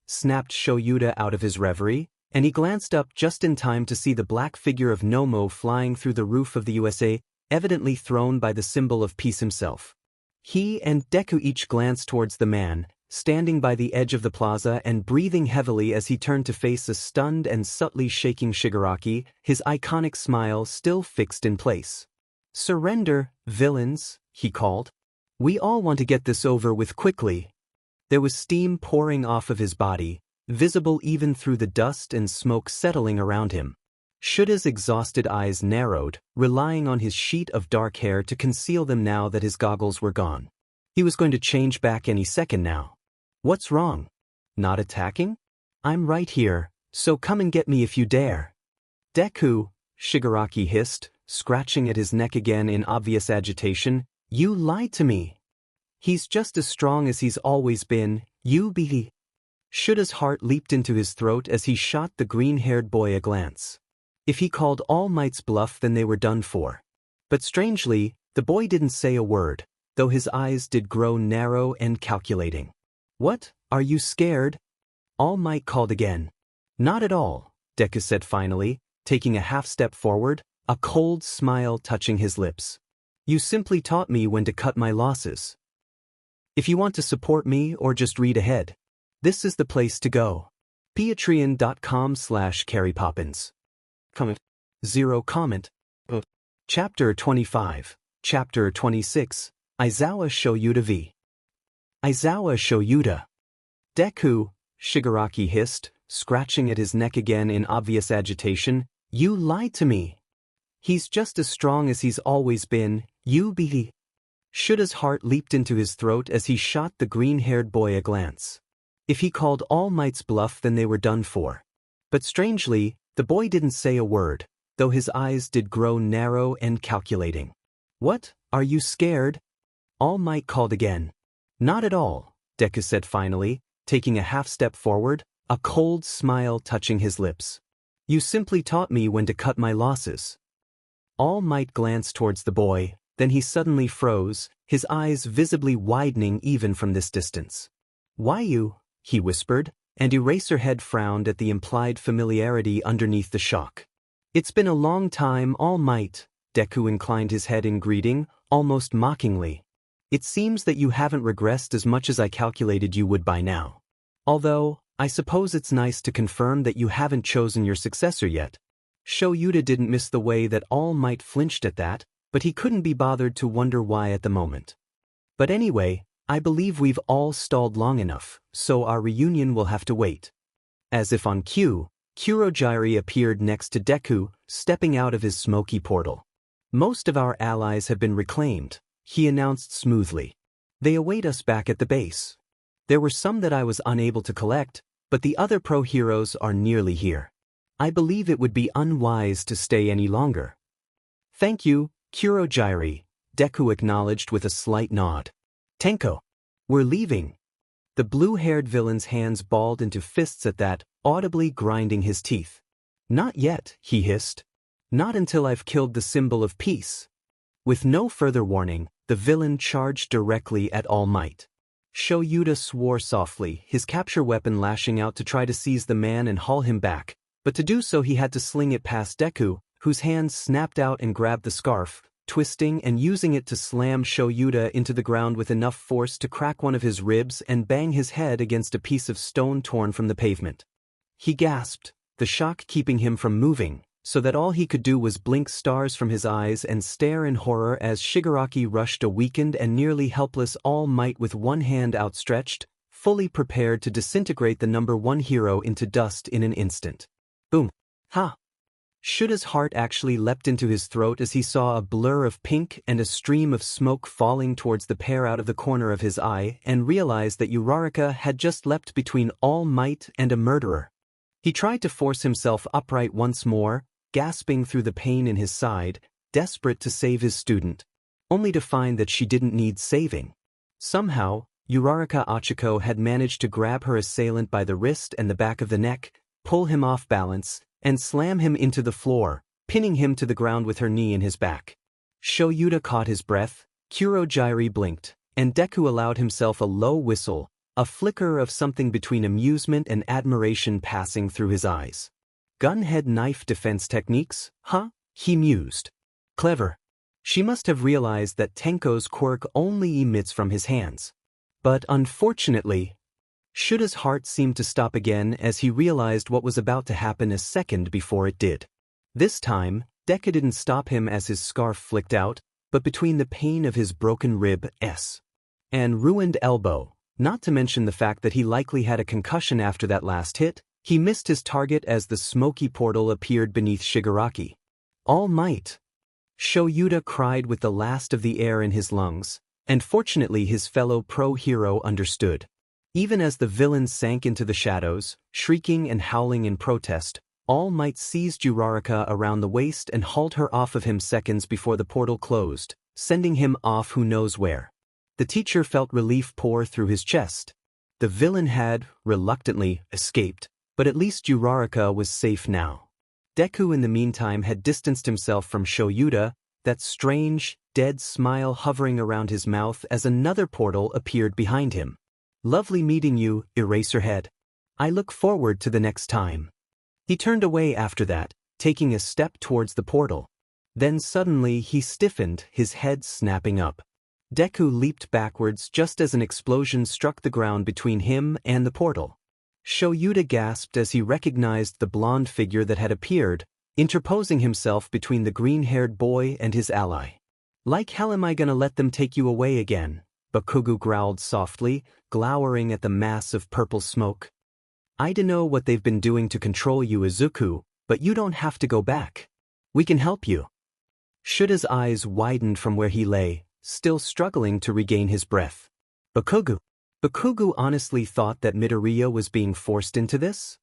snapped Shoyuta out of his reverie, and he glanced up just in time to see the black figure of Nomo flying through the roof of the USA, evidently thrown by the symbol of peace himself. He and Deku each glanced towards the man, standing by the edge of the plaza and breathing heavily as he turned to face a stunned and subtly shaking Shigaraki, his iconic smile still fixed in place. "Surrender, villains," he called. "We all want to get this over with quickly." There was steam pouring off of his body, visible even through the dust and smoke settling around him. Shuda's exhausted eyes narrowed, relying on his sheet of dark hair to conceal them now that his goggles were gone. He was going to change back any second now. "What's wrong? Not attacking? I'm right here, so come and get me if you dare." "Deku," Shigaraki hissed, scratching at his neck again in obvious agitation, "you lied to me. He's just as strong as he's always been, you be." Shuda's heart leaped into his throat as he shot the green-haired boy a glance. If he called All Might's bluff, then they were done for. But strangely, the boy didn't say a word, though his eyes did grow narrow and calculating. "What, are you scared?" All Might called again. "Not at all," Deku said finally, taking a half-step forward, a cold smile touching his lips. "You simply taught me when to cut my losses. If you want to support me or just read ahead, this is the place to go. Patreon.com/CarryPoppins. Comment. Zero comment. Chapter 25. Chapter 26. Aizawa Shoyuta v. Aizawa Shoyuta. "Deku," Shigaraki hissed, scratching at his neck again in obvious agitation, "you lied to me. He's just as strong as he's always been, you be." Shuda's heart leaped into his throat as he shot the green-haired boy a glance. If he called All Might's bluff, then they were done for. But strangely, the boy didn't say a word, though his eyes did grow narrow and calculating. "What, are you scared?" All Might called again. "Not at all," Deku said finally, taking a half-step forward, a cold smile touching his lips. "You simply taught me when to cut my losses." All Might glanced towards the boy, then he suddenly froze, his eyes visibly widening even from this distance. "Why you?" he whispered, and Eraserhead frowned at the implied familiarity underneath the shock. "It's been a long time, All Might," Deku inclined his head in greeting, almost mockingly. "It seems that you haven't regressed as much as I calculated you would by now. Although, I suppose it's nice to confirm that you haven't chosen your successor yet." Shoyuta didn't miss the way that All Might flinched at that, but he couldn't be bothered to wonder why at the moment. "But anyway, I believe we've all stalled long enough, so our reunion will have to wait." As if on cue, Kurogyari appeared next to Deku, stepping out of his smoky portal. "Most of our allies have been reclaimed," he announced smoothly. "They await us back at the base. There were some that I was unable to collect, but the other pro-heroes are nearly here. I believe it would be unwise to stay any longer." "Thank you, Kurogyari," Deku acknowledged with a slight nod. "Tenko, we're leaving." The blue-haired villain's hands balled into fists at that, audibly grinding his teeth. "Not yet," he hissed. "Not until I've killed the symbol of peace." With no further warning, the villain charged directly at All Might. Shoyuta swore softly, his capture weapon lashing out to try to seize the man and haul him back, but to do so he had to sling it past Deku, whose hands snapped out and grabbed the scarf, twisting and using it to slam Shoyuta into the ground with enough force to crack one of his ribs and bang his head against a piece of stone torn from the pavement. He gasped, the shock keeping him from moving, so that all he could do was blink stars from his eyes and stare in horror as Shigaraki rushed a weakened and nearly helpless All Might with one hand outstretched, fully prepared to disintegrate the number one hero into dust in an instant. Boom. Ha! Shuta's heart actually leapt into his throat as he saw a blur of pink and a stream of smoke falling towards the pair out of the corner of his eye and realized that Uraraka had just leapt between All Might and a murderer. He tried to force himself upright once more, gasping through the pain in his side, desperate to save his student, only to find that she didn't need saving. Somehow, Uraraka Achiko had managed to grab her assailant by the wrist and the back of the neck, pull him off balance, and slam him into the floor, pinning him to the ground with her knee in his back. Shoyuta caught his breath, Kurogyri blinked, and Deku allowed himself a low whistle, a flicker of something between amusement and admiration passing through his eyes. Gunhead knife defense techniques, huh? He mused. Clever. She must have realized that Tenko's quirk only emits from his hands. But unfortunately, Shuta's heart seemed to stop again as he realized what was about to happen a second before it did. This time, Deku didn't stop him as his scarf flicked out, but between the pain of his broken rib and ruined elbow, not to mention the fact that he likely had a concussion after that last hit, he missed his target as the smoky portal appeared beneath Shigaraki. All Might! Shoyuta cried with the last of the air in his lungs, and fortunately his fellow pro-hero understood. Even as the villain sank into the shadows, shrieking and howling in protest, All Might seized Uraraka around the waist and hauled her off of him seconds before the portal closed, sending him off who knows where. The teacher felt relief pour through his chest. The villain had, reluctantly, escaped, but at least Uraraka was safe now. Deku in the meantime had distanced himself from Shoyuta, that strange, dead smile hovering around his mouth as another portal appeared behind him. Lovely meeting you, Eraserhead. I look forward to the next time. He turned away after that, taking a step towards the portal. Then suddenly he stiffened, his head snapping up. Deku leaped backwards just as an explosion struck the ground between him and the portal. Shoyuta gasped as he recognized the blonde figure that had appeared, interposing himself between the green-haired boy and his ally. Like hell am I gonna let them take you away again? Bakugo growled softly, glowering at the mass of purple smoke. I dunno what they've been doing to control you, Izuku, but you don't have to go back. We can help you. Shuta's eyes widened from where he lay, still struggling to regain his breath. Bakugo honestly thought that Midoriya was being forced into this?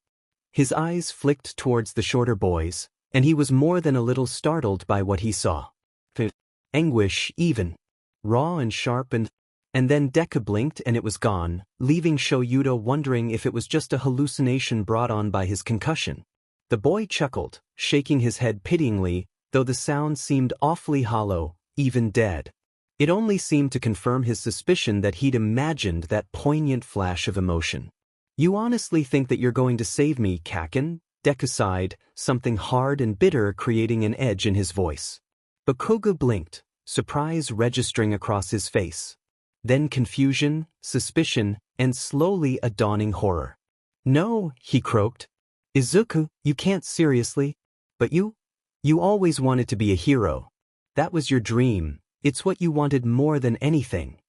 His eyes flicked towards the shorter boys, and he was more than a little startled by what he saw. Anguish, even. Raw and sharp and then Deku blinked and it was gone, leaving Shoyuta wondering if it was just a hallucination brought on by his concussion. The boy chuckled, shaking his head pityingly, though the sound seemed awfully hollow, even dead. It only seemed to confirm his suspicion that he'd imagined that poignant flash of emotion. You honestly think that you're going to save me, Kaken? Deku sighed, something hard and bitter creating an edge in his voice. Bakugo blinked, surprise registering across his face. Then confusion, suspicion, and slowly a dawning horror. No, he croaked. Izuku, you can't seriously. But you always wanted to be a hero. That was your dream. It's what you wanted more than anything.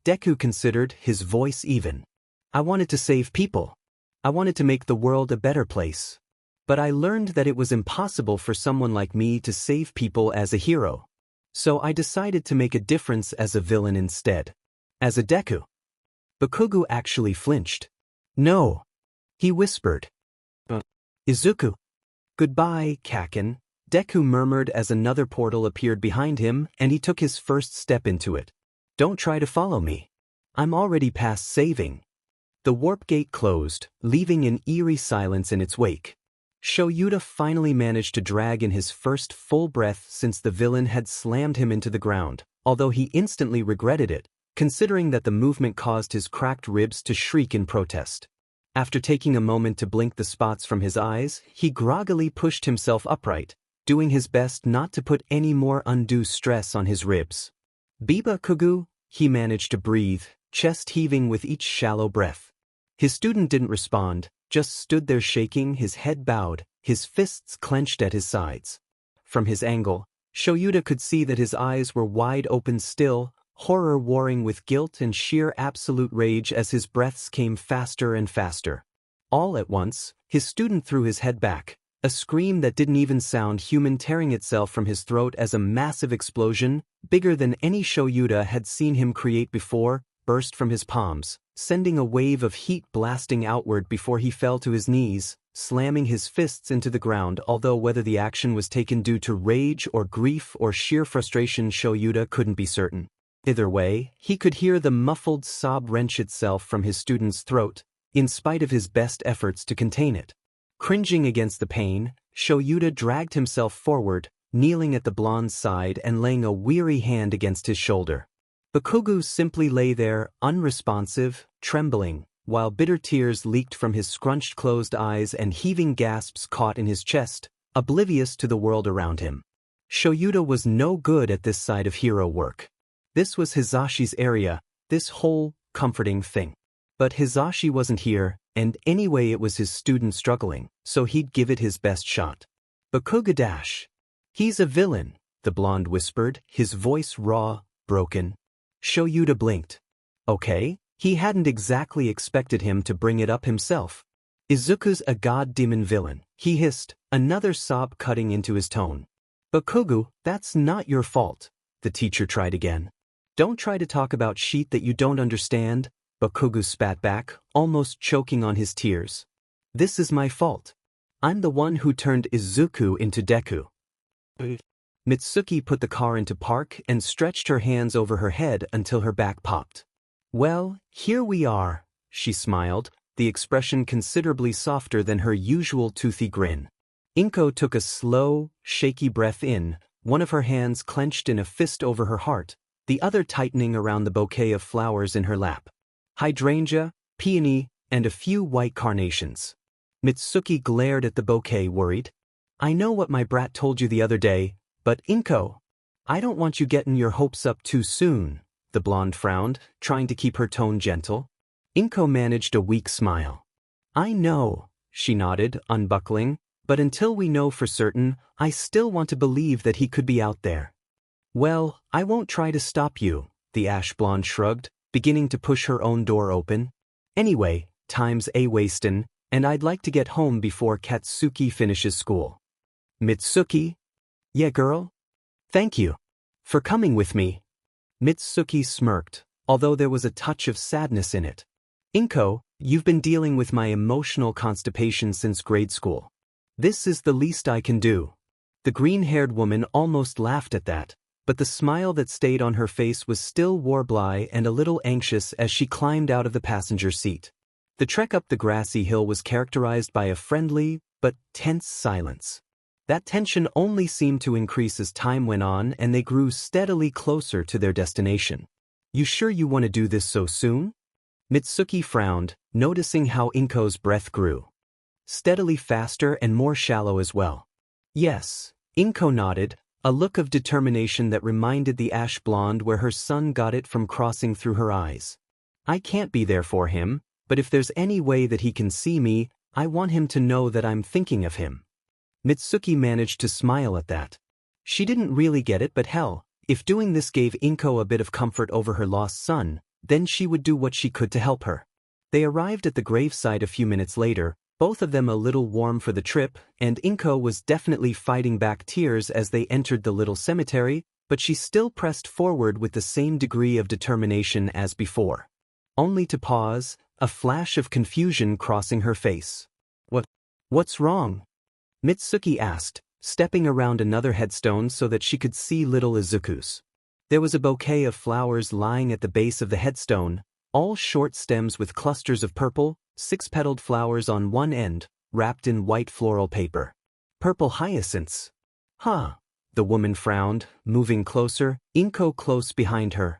Deku considered, his voice even. I wanted to save people. I wanted to make the world a better place. But I learned that it was impossible for someone like me to save people as a hero. So I decided to make a difference as a villain instead. As a Deku. Bakugo actually flinched. No. He whispered. Izuku. Goodbye, Kaken. Deku murmured as another portal appeared behind him and he took his first step into it. Don't try to follow me. I'm already past saving. The warp gate closed, leaving an eerie silence in its wake. Shoyuta finally managed to drag in his first full breath since the villain had slammed him into the ground, although he instantly regretted it, considering that the movement caused his cracked ribs to shriek in protest. After taking a moment to blink the spots from his eyes, he groggily pushed himself upright, doing his best not to put any more undue stress on his ribs. Bakugo, he managed to breathe, chest heaving with each shallow breath. His student didn't respond, just stood there shaking, his head bowed, his fists clenched at his sides. From his angle, Shoyuta could see that his eyes were wide open still, horror warring with guilt and sheer absolute rage as his breaths came faster and faster. All at once, his student threw his head back, a scream that didn't even sound human tearing itself from his throat as a massive explosion, bigger than any Shoyuta had seen him create before, burst from his palms, sending a wave of heat blasting outward before he fell to his knees, slamming his fists into the ground. Although whether the action was taken due to rage or grief or sheer frustration, Shoyuta couldn't be certain. Either way, he could hear the muffled sob wrench itself from his student's throat, in spite of his best efforts to contain it. Cringing against the pain, Shoyuta dragged himself forward, kneeling at the blonde's side and laying a weary hand against his shoulder. Bakugo simply lay there, unresponsive, trembling, while bitter tears leaked from his scrunched closed eyes and heaving gasps caught in his chest, oblivious to the world around him. Shoyuta was no good at this side of hero work. This was Hisashi's area, this whole comforting thing. But Hisashi wasn't here, and anyway it was his student struggling, so he'd give it his best shot. Bakugo — he's a villain, the blonde whispered, his voice raw, broken. Shoyuta blinked. Okay, he hadn't exactly expected him to bring it up himself. Izuku's a god-demon villain, he hissed, another sob cutting into his tone. Bakugo, that's not your fault, the teacher tried again. Don't try to talk about shit that you don't understand, Bakugo spat back, almost choking on his tears. This is my fault. I'm the one who turned Izuku into Deku. Mitsuki put the car into park and stretched her hands over her head until her back popped. Well, here we are, she smiled, the expression considerably softer than her usual toothy grin. Inko took a slow, shaky breath in, one of her hands clenched in a fist over her heart, the other tightening around the bouquet of flowers in her lap. Hydrangea, peony, and a few white carnations. Mitsuki glared at the bouquet, worried. I know what my brat told you the other day, but Inko, I don't want you getting your hopes up too soon, the blonde frowned, trying to keep her tone gentle. Inko managed a weak smile. I know, she nodded, unbuckling, but until we know for certain, I still want to believe that he could be out there. Well, I won't try to stop you, the ash blonde shrugged, beginning to push her own door open. Anyway, time's a-wastin', and I'd like to get home before Katsuki finishes school. Mitsuki? Yeah, girl? Thank you. For coming with me. Mitsuki smirked, although there was a touch of sadness in it. Inko, you've been dealing with my emotional constipation since grade school. This is the least I can do. The green-haired woman almost laughed at that, but the smile that stayed on her face was still warbly and a little anxious as she climbed out of the passenger seat. The trek up the grassy hill was characterized by a friendly, but tense silence. That tension only seemed to increase as time went on and they grew steadily closer to their destination. You sure you want to do this so soon? Mitsuki frowned, noticing how Inko's breath grew. Steadily faster and more shallow as well. Yes, Inko nodded, a look of determination that reminded the ash blonde where her son got it from crossing through her eyes. I can't be there for him, but if there's any way that he can see me, I want him to know that I'm thinking of him. Mitsuki managed to smile at that. She didn't really get it, but hell, if doing this gave Inko a bit of comfort over her lost son, then she would do what she could to help her. They arrived at the graveside a few minutes later, both of them a little warm for the trip, and Inko was definitely fighting back tears as they entered the little cemetery, but she still pressed forward with the same degree of determination as before. Only to pause, a flash of confusion crossing her face. What's wrong? Mitsuki asked, stepping around another headstone so that she could see little Izuku's. There was a bouquet of flowers lying at the base of the headstone, all short stems with clusters of purple, six-petaled flowers on one end, wrapped in white floral paper. Purple hyacinths. Huh. The woman frowned, moving closer, Inko close behind her.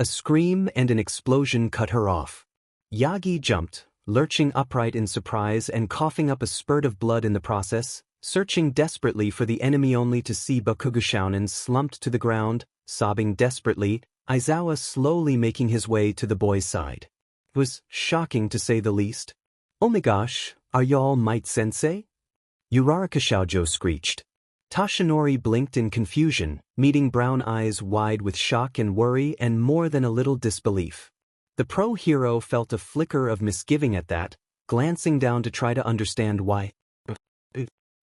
A scream and an explosion cut her off. Yagi jumped, lurching upright in surprise and coughing up a spurt of blood in the process, searching desperately for the enemy only to see Bakugo Shounen slumped to the ground, sobbing desperately, Aizawa slowly making his way to the boy's side. It was shocking to say the least. "Oh my gosh, are y'all Might-sensei?" Uraraka Shoujo screeched. Tashinori blinked in confusion, meeting brown eyes wide with shock and worry and more than a little disbelief. The pro-hero felt a flicker of misgiving at that, glancing down to try to understand why.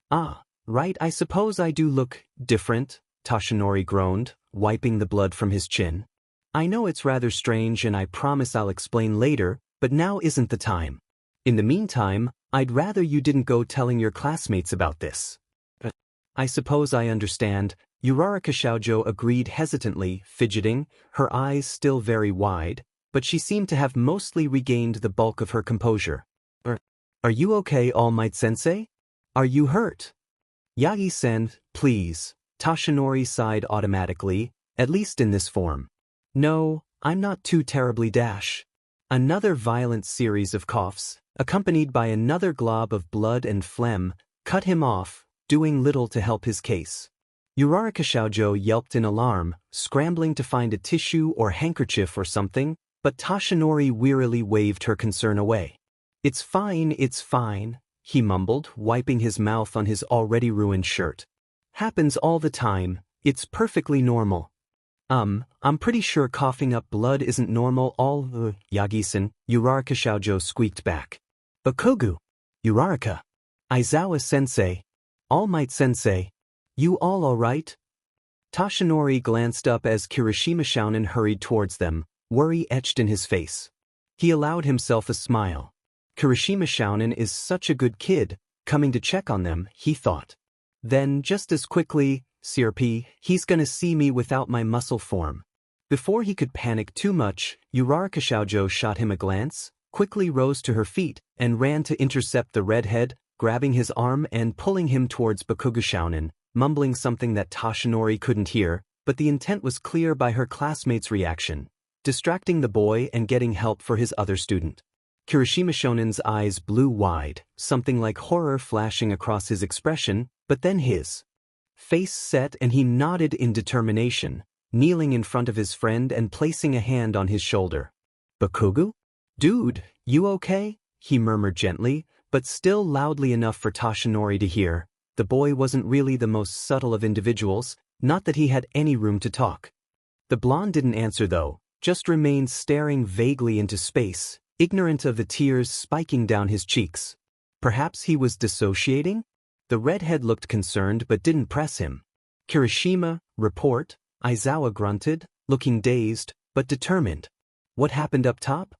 "Ah, right, I suppose I do look different," Tashinori groaned, wiping the blood from his chin. "I know it's rather strange and I promise I'll explain later, but now isn't the time. In the meantime, I'd rather you didn't go telling your classmates about this." "I suppose I understand," Uraraka Shoujo agreed hesitantly, fidgeting, her eyes still very wide, but she seemed to have mostly regained the bulk of her composure. Are you okay, All Might-sensei? Are you hurt?" "Yagi-sen, please," Tashinori sighed automatically, at least in this form. "No, I'm not too terribly dash." Another violent series of coughs, accompanied by another glob of blood and phlegm, cut him off, doing little to help his case. Uraraka Shoujo yelped in alarm, scrambling to find a tissue or handkerchief or something, but Tashinori wearily waved her concern away. It's fine," he mumbled, wiping his mouth on his already ruined shirt. "Happens all the time, it's perfectly normal." I'm pretty sure coughing up blood isn't normal Yagi-san," Uraraka Shoujo squeaked back. "Bakugo! Uraraka! Aizawa-sensei! All Might-sensei! You all alright?" Tashinori glanced up as Kirishima Shounen hurried towards them, worry etched in his face. He allowed himself a smile. Kirishima Shounen is such a good kid, coming to check on them, he thought. Then, just as quickly, CRP, he's gonna see me without my muscle form. Before he could panic too much, Uraraka Shoujo shot him a glance, quickly rose to her feet, and ran to intercept the redhead, grabbing his arm and pulling him towards Bakugo Shounen, mumbling something that Tashinori couldn't hear, but the intent was clear by her classmate's reaction, distracting the boy and getting help for his other student. Kirishima Shonen's eyes blew wide, something like horror flashing across his expression, but then his face set and he nodded in determination, kneeling in front of his friend and placing a hand on his shoulder. "Bakugo? Dude, you okay?" he murmured gently, but still loudly enough for Tashinori to hear. The boy wasn't really the most subtle of individuals, not that he had any room to talk. The blonde didn't answer though, just remained staring vaguely into space, ignorant of the tears spiking down his cheeks. Perhaps he was dissociating? The redhead looked concerned but didn't press him. "Kirishima, report," Aizawa grunted, looking dazed, but determined. "What happened up top?"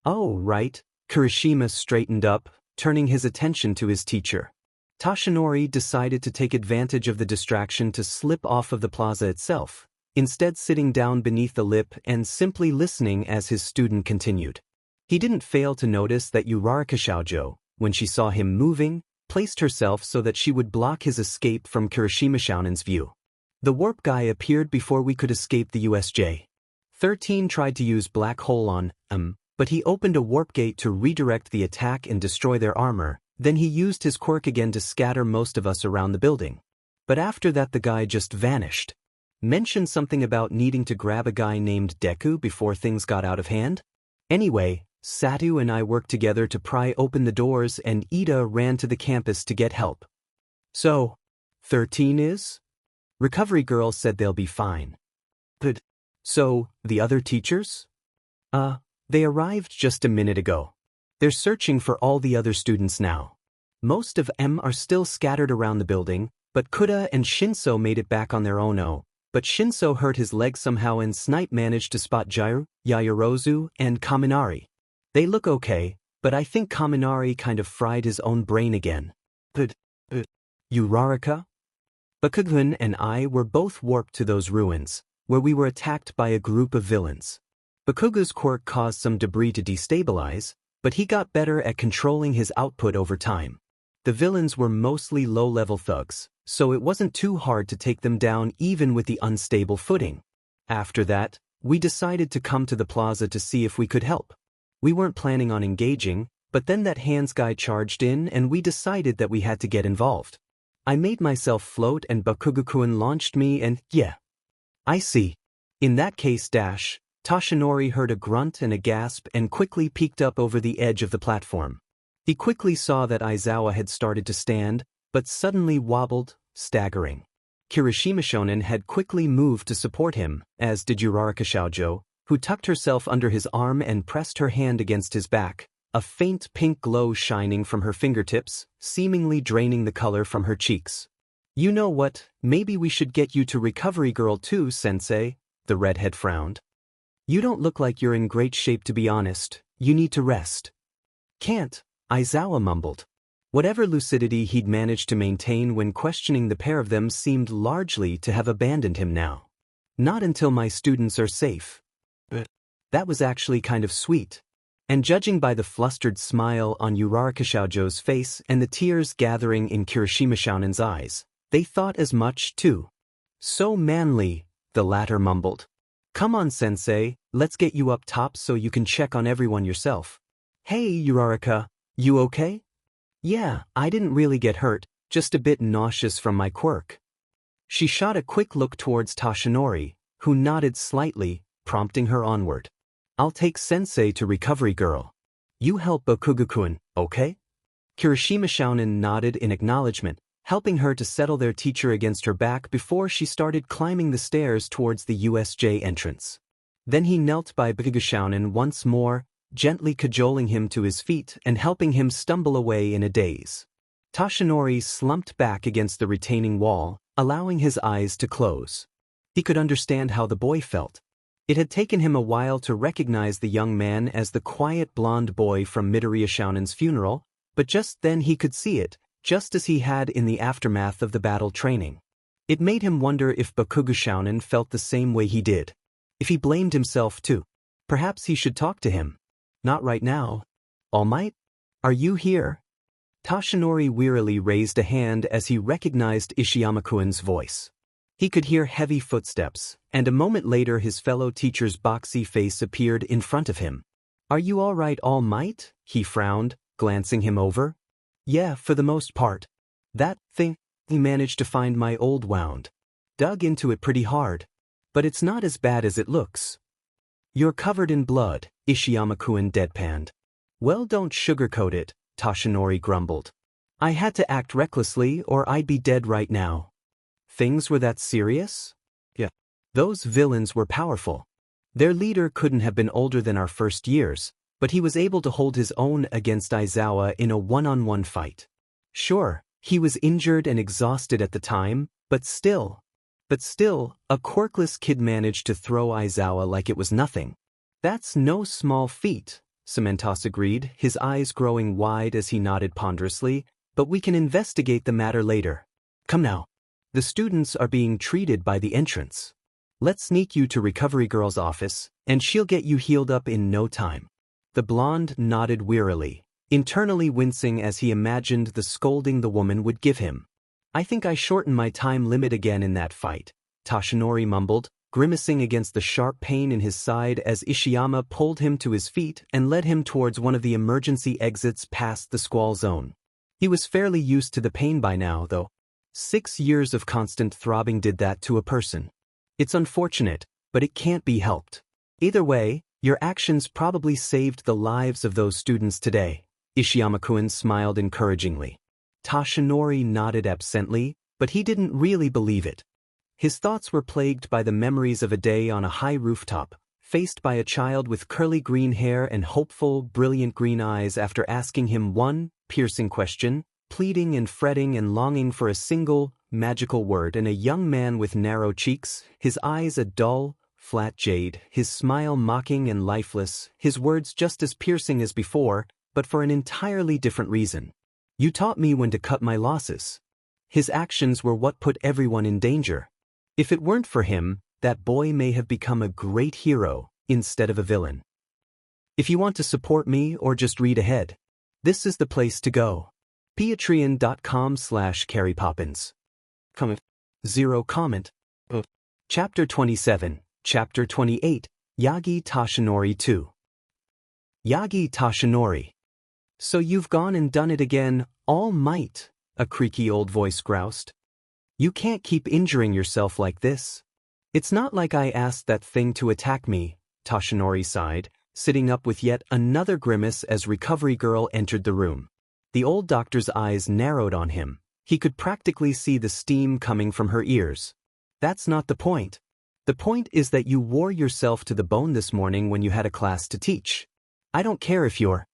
"Oh, right." Kirishima straightened up, turning his attention to his teacher. Tashinori decided to take advantage of the distraction to slip off of the plaza itself, instead sitting down beneath the lip and simply listening as his student continued. He didn't fail to notice that Uraraka Shoujo, when she saw him moving, placed herself so that she would block his escape from Kirishima Shounen's view. The warp guy appeared before we could escape the USJ. 13 tried to use Black Hole on but he opened a warp gate to redirect the attack and destroy their armor, then he used his quirk again to scatter most of us around the building. But after that the guy just vanished. Mentioned something about needing to grab a guy named Deku before things got out of hand? Anyway, Satu and I worked together to pry open the doors and Ida ran to the campus to get help. "So, 13 is?" Recovery girl said they'll be fine. "But, so, the other teachers?" They arrived just a minute ago. They're searching for all the other students now. Most of them are still scattered around the building, but Kuda and Shinso made it back on their own. But Shinso hurt his leg somehow and Snipe managed to spot Yaoyorozu, and Kaminari. They look okay, but I think Kaminari kind of fried his own brain again. But, Uraraka? Bakugo and I were both warped to those ruins, where we were attacked by a group of villains. Bakugo's quirk caused some debris to destabilize, but he got better at controlling his output over time. The villains were mostly low-level thugs, so it wasn't too hard to take them down even with the unstable footing. After that, We decided to come to the plaza to see if we could help. We weren't planning on engaging, but then that hands guy charged in and we decided that we had to get involved. I made myself float and Bakugo-kun launched me and yeah. I see. In that case Toshinori heard a grunt and a gasp and quickly peeked up over the edge of the platform. He quickly saw that Aizawa had started to stand, but suddenly wobbled, staggering. Kirishima Shonen had quickly moved to support him, as did Uraraka Shoujo, who tucked herself under his arm and pressed her hand against his back, a faint pink glow shining from her fingertips, seemingly draining the color from her cheeks. You know what, maybe we should get you to Recovery Girl too, sensei, the redhead frowned. You don't look like you're in great shape to be honest, you need to rest. Can't, Aizawa mumbled. Whatever lucidity he'd managed to maintain when questioning the pair of them seemed largely to have abandoned him now. Not until my students are safe. But that was actually kind of sweet. And judging by the flustered smile on Uraraka Shoujo's face and the tears gathering in Kirishima Shonen's eyes, they thought as much too. So manly, the latter mumbled. Come on sensei, let's get you up top so you can check on everyone yourself. Hey Uraraka, you okay? Yeah, I didn't really get hurt, just a bit nauseous from my quirk. She shot a quick look towards Toshinori, who nodded slightly, prompting her onward. I'll take sensei to Recovery Girl. You help Bakugo-kun, okay? Kirishima Shonen nodded in acknowledgement, helping her to settle their teacher against her back before she started climbing the stairs towards the USJ entrance. Then he knelt by Bakugo Shonen once more, gently cajoling him to his feet and helping him stumble away in a daze. Toshinori slumped back against the retaining wall, allowing his eyes to close. He could understand how the boy felt. It had taken him a while to recognize the young man as the quiet blonde boy from Midoriya Shounen's funeral, but just then he could see it, just as he had in the aftermath of the battle training. It made him wonder if Bakugo Shounen felt the same way he did. If he blamed himself too. Perhaps he should talk to him. Not right now. All Might? Are you here? Toshinori wearily raised a hand as he recognized Ishiyama-kun's voice. He could hear heavy footsteps, and a moment later his fellow teacher's boxy face appeared in front of him. Are you all right, All Might? He frowned, glancing him over. Yeah, for the most part. That thing, he managed to find my old wound. Dug into it pretty hard. But it's not as bad as it looks. You're covered in blood, Ishiyama-kun deadpanned. Well, don't sugarcoat it, Toshinori grumbled. I had to act recklessly or I'd be dead right now. Things were that serious? Yeah. Those villains were powerful. Their leader couldn't have been older than our first years, but he was able to hold his own against Aizawa in a one-on-one fight. Sure, he was injured and exhausted at the time, but still, a quirkless kid managed to throw Aizawa like it was nothing. That's no small feat, Cementos agreed, his eyes growing wide as he nodded ponderously, but we can investigate the matter later. Come now. The students are being treated by the entrance. Let's sneak you to Recovery Girl's office, and she'll get you healed up in no time. The blonde nodded wearily, internally wincing as he imagined the scolding the woman would give him. I think I shortened my time limit again in that fight, Toshinori mumbled, grimacing against the sharp pain in his side as Ishiyama pulled him to his feet and led him towards one of the emergency exits past the squall zone. He was fairly used to the pain by now, though. 6 years of constant throbbing did that to a person. It's unfortunate, but it can't be helped. Either way, your actions probably saved the lives of those students today, Ishiyama-kun smiled encouragingly. Toshinori nodded absently, but he didn't really believe it. His thoughts were plagued by the memories of a day on a high rooftop, faced by a child with curly green hair and hopeful, brilliant green eyes after asking him one piercing question, pleading and fretting and longing for a single, magical word, and a young man with narrow cheeks, his eyes a dull, flat jade, his smile mocking and lifeless, his words just as piercing as before, but for an entirely different reason. You taught me when to cut my losses. His actions were what put everyone in danger. If it weren't for him, that boy may have become a great hero instead of a villain. If you want to support me or just read ahead, this is the place to go. Patreon.com/CarryPoppins. Comment. 0 comment. Chapter 27, Chapter 28, Yagi Toshinori too. Yagi Toshinori. So you've gone and done it again, All Might, a creaky old voice groused. You can't keep injuring yourself like this. It's not like I asked that thing to attack me, Toshinori sighed, sitting up with yet another grimace as Recovery Girl entered the room. The old doctor's eyes narrowed on him. He could practically see the steam coming from her ears. That's not the point. The point is that you wore yourself to the bone this morning when you had a class to teach. I don't care if you're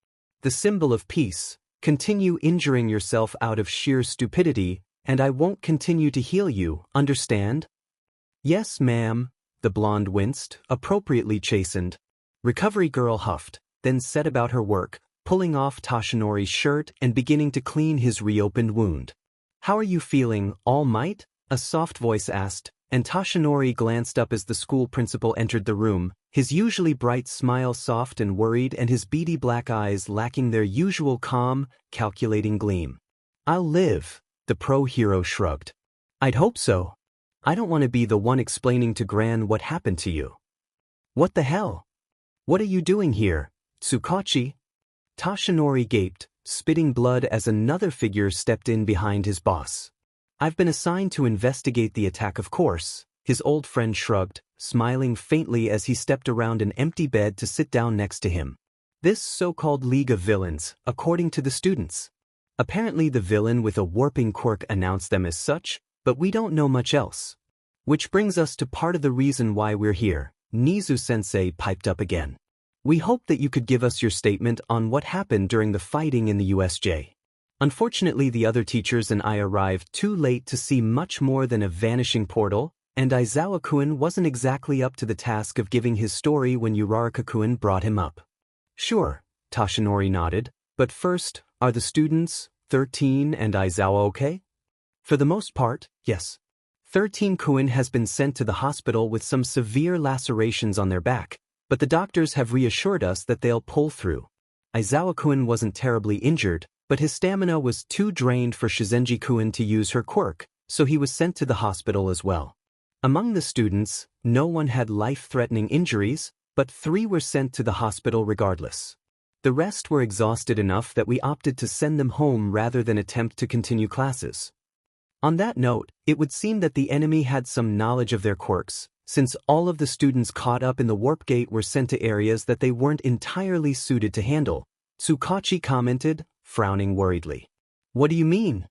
the symbol of peace. Continue injuring yourself out of sheer stupidity, and I won't continue to heal you, understand? Yes, ma'am, the blonde winced, appropriately chastened. Recovery Girl huffed, then set about her work, pulling off Toshinori's shirt and beginning to clean his reopened wound. How are you feeling, All Might? A soft voice asked, and Toshinori glanced up as the school principal entered the room, his usually bright smile soft and worried and his beady black eyes lacking their usual calm, calculating gleam. I'll live, the pro-hero shrugged. I'd hope so. I don't want to be the one explaining to Gran what happened to you. What the hell? What are you doing here, Tsukachi? Toshinori gaped, spitting blood as another figure stepped in behind his boss. I've been assigned to investigate the attack, of course, his old friend shrugged, smiling faintly as he stepped around an empty bed to sit down next to him. This so-called League of Villains, according to the students. Apparently the villain with a warping quirk announced them as such, but we don't know much else. Which brings us to part of the reason why we're here, Nizu-sensei piped up again. We hope that you could give us your statement on what happened during the fighting in the USJ. Unfortunately, the other teachers and I arrived too late to see much more than a vanishing portal, and Aizawa-kun wasn't exactly up to the task of giving his story when Uraraka-kun brought him up. Sure, Toshinori nodded, but first, are the students, 13 and Aizawa okay? For the most part, yes. 13-kun has been sent to the hospital with some severe lacerations on their back, but the doctors have reassured us that they'll pull through. Aizawa-kun wasn't terribly injured, but his stamina was too drained for Shizenji-kun to use her quirk, so he was sent to the hospital as well. Among the students, no one had life-threatening injuries, but 3 were sent to the hospital regardless. The rest were exhausted enough that we opted to send them home rather than attempt to continue classes. On that note, it would seem that the enemy had some knowledge of their quirks, since all of the students caught up in the warp gate were sent to areas that they weren't entirely suited to handle, Tsukachi commented, frowning worriedly. What do you mean?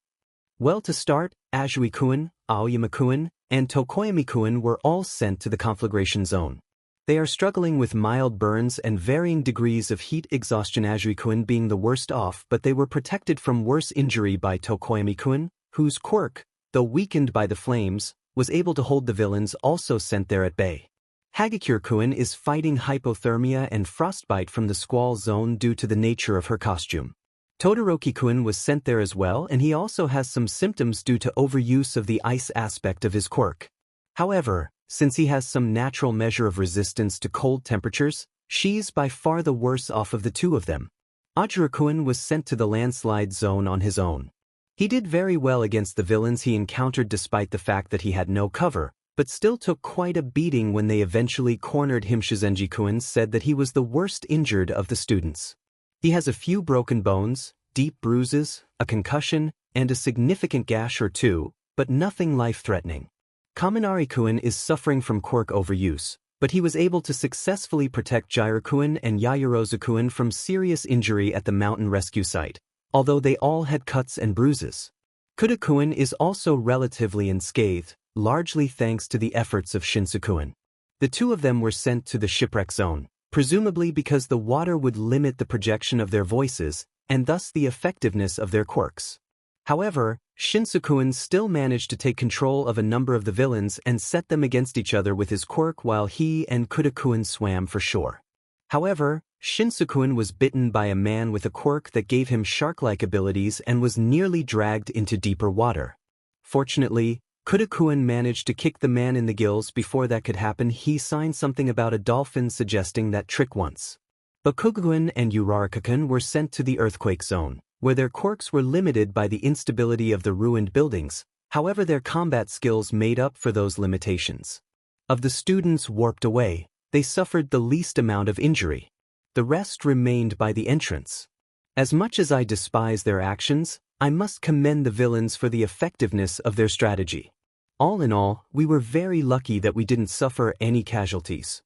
Well, to start, Azui-kun, Aoyama-kun, and Tokoyami-kun were all sent to the conflagration zone. They are struggling with mild burns and varying degrees of heat exhaustion, Azui-kun being the worst off, but they were protected from worse injury by Tokoyami-kun, whose quirk, though weakened by the flames, was able to hold the villains also sent there at bay. Hagakure-kun is fighting hypothermia and frostbite from the squall zone due to the nature of her costume. Todoroki-kun was sent there as well, and he also has some symptoms due to overuse of the ice aspect of his quirk. However, since he has some natural measure of resistance to cold temperatures, she's by far the worse off of the 2 of them. Ajura-kun was sent to the landslide zone on his own. He did very well against the villains he encountered despite the fact that he had no cover, but still took quite a beating when they eventually cornered him. Shizenji-kun said that he was the worst injured of the students. He has a few broken bones, deep bruises, a concussion, and a significant gash or 2, but nothing life-threatening. Kaminari-kun is suffering from quirk overuse, but he was able to successfully protect Jiraiya-kun and Yaoyorozu-kun from serious injury at the mountain rescue site, although they all had cuts and bruises. Kuda-kun is also relatively unscathed, largely thanks to the efforts of Shinso-kun. The 2 of them were sent to the shipwreck zone, presumably because the water would limit the projection of their voices, and thus the effectiveness of their quirks. However, Shinso-kun still managed to take control of a number of the villains and set them against each other with his quirk while he and Kuda-kun swam for shore. However, Shinso-kun was bitten by a man with a quirk that gave him shark-like abilities and was nearly dragged into deeper water. Fortunately, Kuda-kun managed to kick the man in the gills before that could happen. He signed something about a dolphin suggesting that trick once. Bakugo-kun and Uraraka-kun were sent to the earthquake zone, where their quirks were limited by the instability of the ruined buildings, however their combat skills made up for those limitations. Of the students warped away, They suffered the least amount of injury. The rest remained by the entrance. As much as I despise their actions, I must commend the villains for the effectiveness of their strategy. All in all, we were very lucky that we didn't suffer any casualties.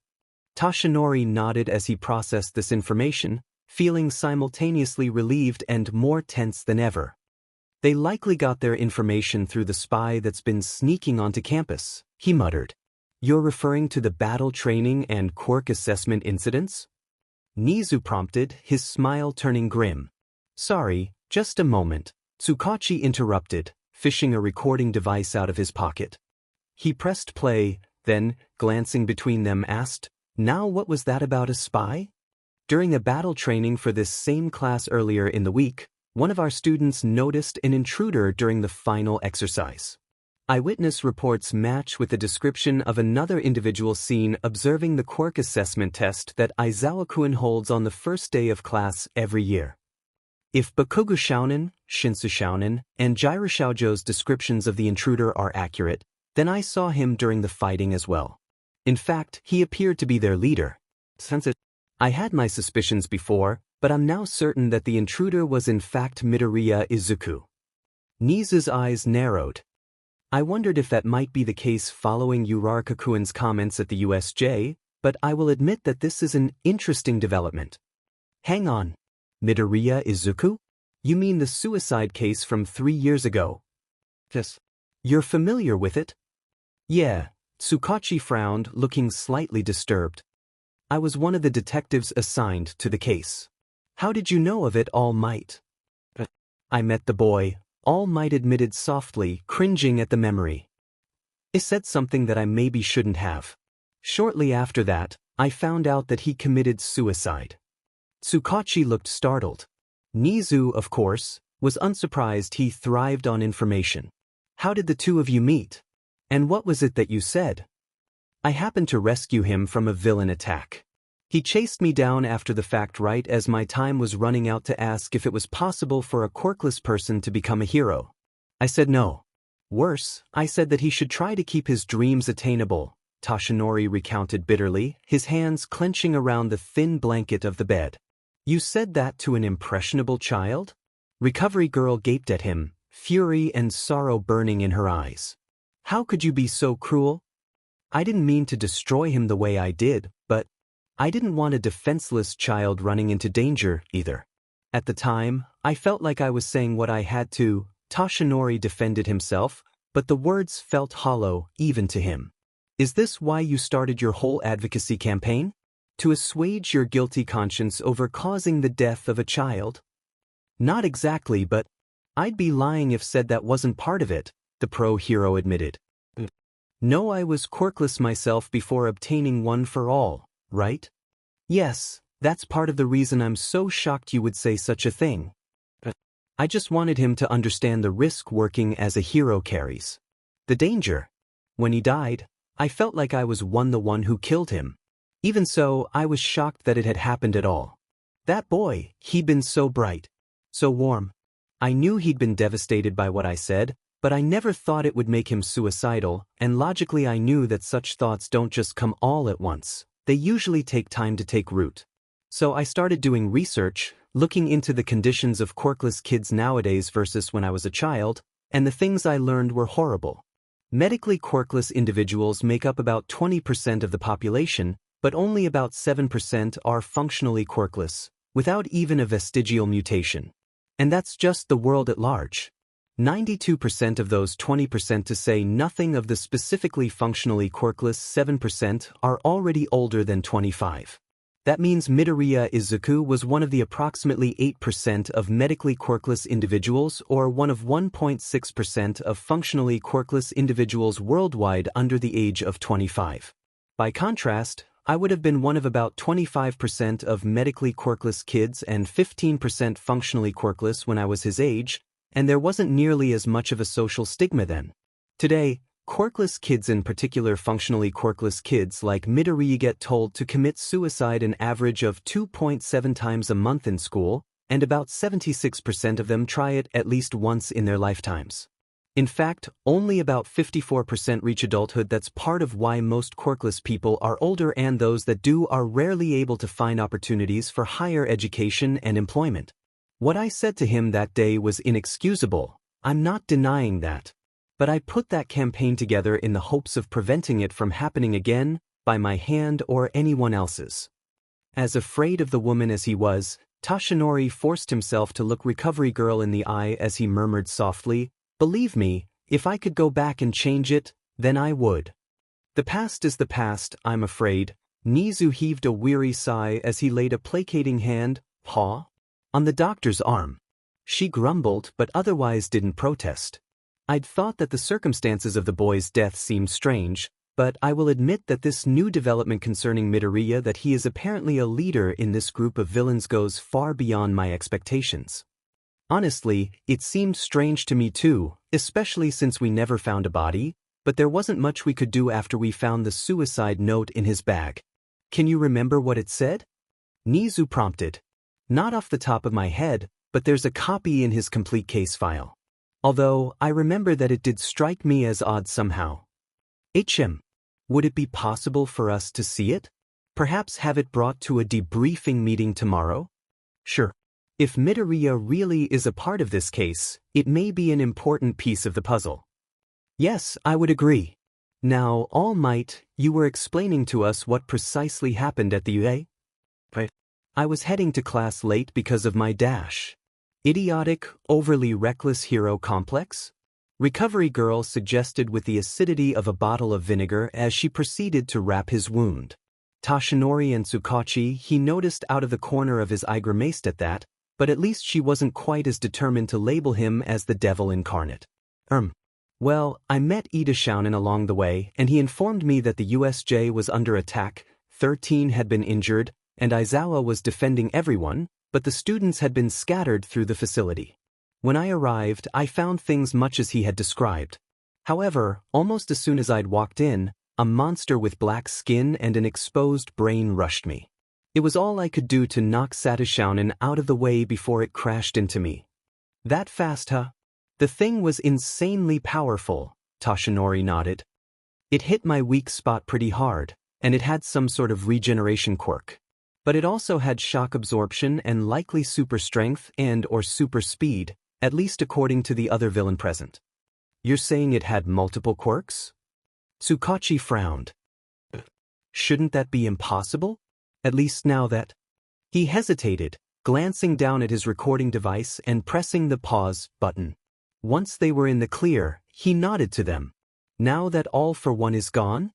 Toshinori nodded as he processed this information, feeling simultaneously relieved and more tense than ever. They likely got their information through the spy that's been sneaking onto campus, he muttered. You're referring to the battle training and Quirk assessment incidents? Nizu prompted, his smile turning grim. Sorry, just a moment, Tsukachi interrupted, fishing a recording device out of his pocket. He pressed play, then, glancing between them, asked, Now what was that about a spy? During a battle training for this same class earlier in the week, one of our students noticed an intruder during the final exercise. Eyewitness reports match with the description of another individual seen observing the Quirk assessment test that Aizawa-kun holds on the first day of class every year. If Bakugo Shounen, Shinso Shounen, and Jiraiya Shoujo's descriptions of the intruder are accurate, then I saw him during the fighting as well. In fact, he appeared to be their leader. I had my suspicions before, but I'm now certain that the intruder was in fact Midoriya Izuku. Nizu's eyes narrowed. I wondered if that might be the case following Uraraka-kun's comments at the USJ, but I will admit that this is an interesting development. Hang on. Midoriya Izuku? You mean the suicide case from 3 years ago? Yes. You're familiar with it? Yeah, Tsukachi frowned, looking slightly disturbed. I was one of the detectives assigned to the case. How did you know of it, All Might? I met the boy, All Might admitted softly, cringing at the memory. I said something that I maybe shouldn't have. Shortly after that, I found out that he committed suicide. Tsukachi looked startled. Nizu, of course, was unsurprised. He thrived on information. How did the two of you meet? And what was it that you said? I happened to rescue him from a villain attack. He chased me down after the fact right as my time was running out to ask if it was possible for a quirkless person to become a hero. I said no. Worse, I said that he should try to keep his dreams attainable, Toshinori recounted bitterly, his hands clenching around the thin blanket of the bed. You said that to an impressionable child? Recovery Girl gaped at him, fury and sorrow burning in her eyes. How could you be so cruel? I didn't mean to destroy him the way I did, but I didn't want a defenseless child running into danger, either. At the time, I felt like I was saying what I had to. Toshinori defended himself, but the words felt hollow, even to him. Is this why you started your whole advocacy campaign? To assuage your guilty conscience over causing the death of a child? Not exactly, but I'd be lying if said that wasn't part of it, the pro-hero admitted. No, I was quirkless myself before obtaining one for all, right? Yes, that's part of the reason I'm so shocked you would say such a thing. I just wanted him to understand the risk working as a hero carries. The danger. When he died, I felt like I was the one who killed him. Even so, I was shocked that it had happened at all. That boy, he'd been so bright, so warm. I knew he'd been devastated by what I said, but I never thought it would make him suicidal, and logically I knew that such thoughts don't just come all at once. They usually take time to take root. So I started doing research, looking into the conditions of quirkless kids nowadays versus when I was a child, and the things I learned were horrible. Medically quirkless individuals make up about 20% of the population, but only about 7% are functionally quirkless, without even a vestigial mutation. And that's just the world at large. 92% of those 20%, to say nothing of the specifically functionally quirkless 7%, are already older than 25. That means Midoriya Izuku was one of the approximately 8% of medically quirkless individuals or one of 1.6% of functionally quirkless individuals worldwide under the age of 25. By contrast, I would have been one of about 25% of medically quirkless kids and 15% functionally quirkless when I was his age, and there wasn't nearly as much of a social stigma then. Today, quirkless kids, in particular functionally quirkless kids like Midoriya, get told to commit suicide an average of 2.7 times a month in school, and about 76% of them try it at least once in their lifetimes. In fact, only about 54% reach adulthood. That's part of why most quirkless people are older, and those that do are rarely able to find opportunities for higher education and employment. What I said to him that day was inexcusable. I'm not denying that. But I put that campaign together in the hopes of preventing it from happening again, by my hand or anyone else's. As afraid of the woman as he was, Tashinori forced himself to look Recovery Girl in the eye as he murmured softly, "Believe me, if I could go back and change it, then I would." The past is the past, I'm afraid. Nizu heaved a weary sigh as he laid a placating hand, paw, on the doctor's arm. She grumbled but otherwise didn't protest. I'd thought that the circumstances of the boy's death seemed strange, but I will admit that this new development concerning Midoriya, that he is apparently a leader in this group of villains, goes far beyond my expectations. Honestly, it seemed strange to me too, especially since we never found a body, but there wasn't much we could do after we found the suicide note in his bag. Can you remember what it said? Nizu prompted. Not off the top of my head, but there's a copy in his complete case file. Although, I remember that it did strike me as odd somehow. Would it be possible for us to see it? Perhaps have it brought to a debriefing meeting tomorrow? Sure. If Midoriya really is a part of this case, it may be an important piece of the puzzle. Yes, I would agree. Now, All Might, you were explaining to us what precisely happened at the UA? I was heading to class late because of my dash. Idiotic, overly reckless hero complex? Recovery Girl suggested with the acidity of a bottle of vinegar as she proceeded to wrap his wound. Tashinori and Tsukachi, he noticed out of the corner of his eye, grimaced at that, but at least she wasn't quite as determined to label him as the devil incarnate. Well, I met Ida Shounen along the way, and he informed me that the USJ was under attack, 13 had been injured, and Aizawa was defending everyone, but the students had been scattered through the facility. When I arrived, I found things much as he had described. However, almost as soon as I'd walked in, a monster with black skin and an exposed brain rushed me. It was all I could do to knock Shounen out of the way before it crashed into me. That fast, huh? The thing was insanely powerful, Tashinori nodded. It hit my weak spot pretty hard, and it had some sort of regeneration quirk. But it also had shock absorption and likely super strength and/or super speed, at least according to the other villain present. You're saying it had multiple quirks? Tsukachi frowned. Shouldn't that be impossible? At least now that... He hesitated, glancing down at his recording device and pressing the pause button. Once they were in the clear, he nodded to them. Now that All for One is gone?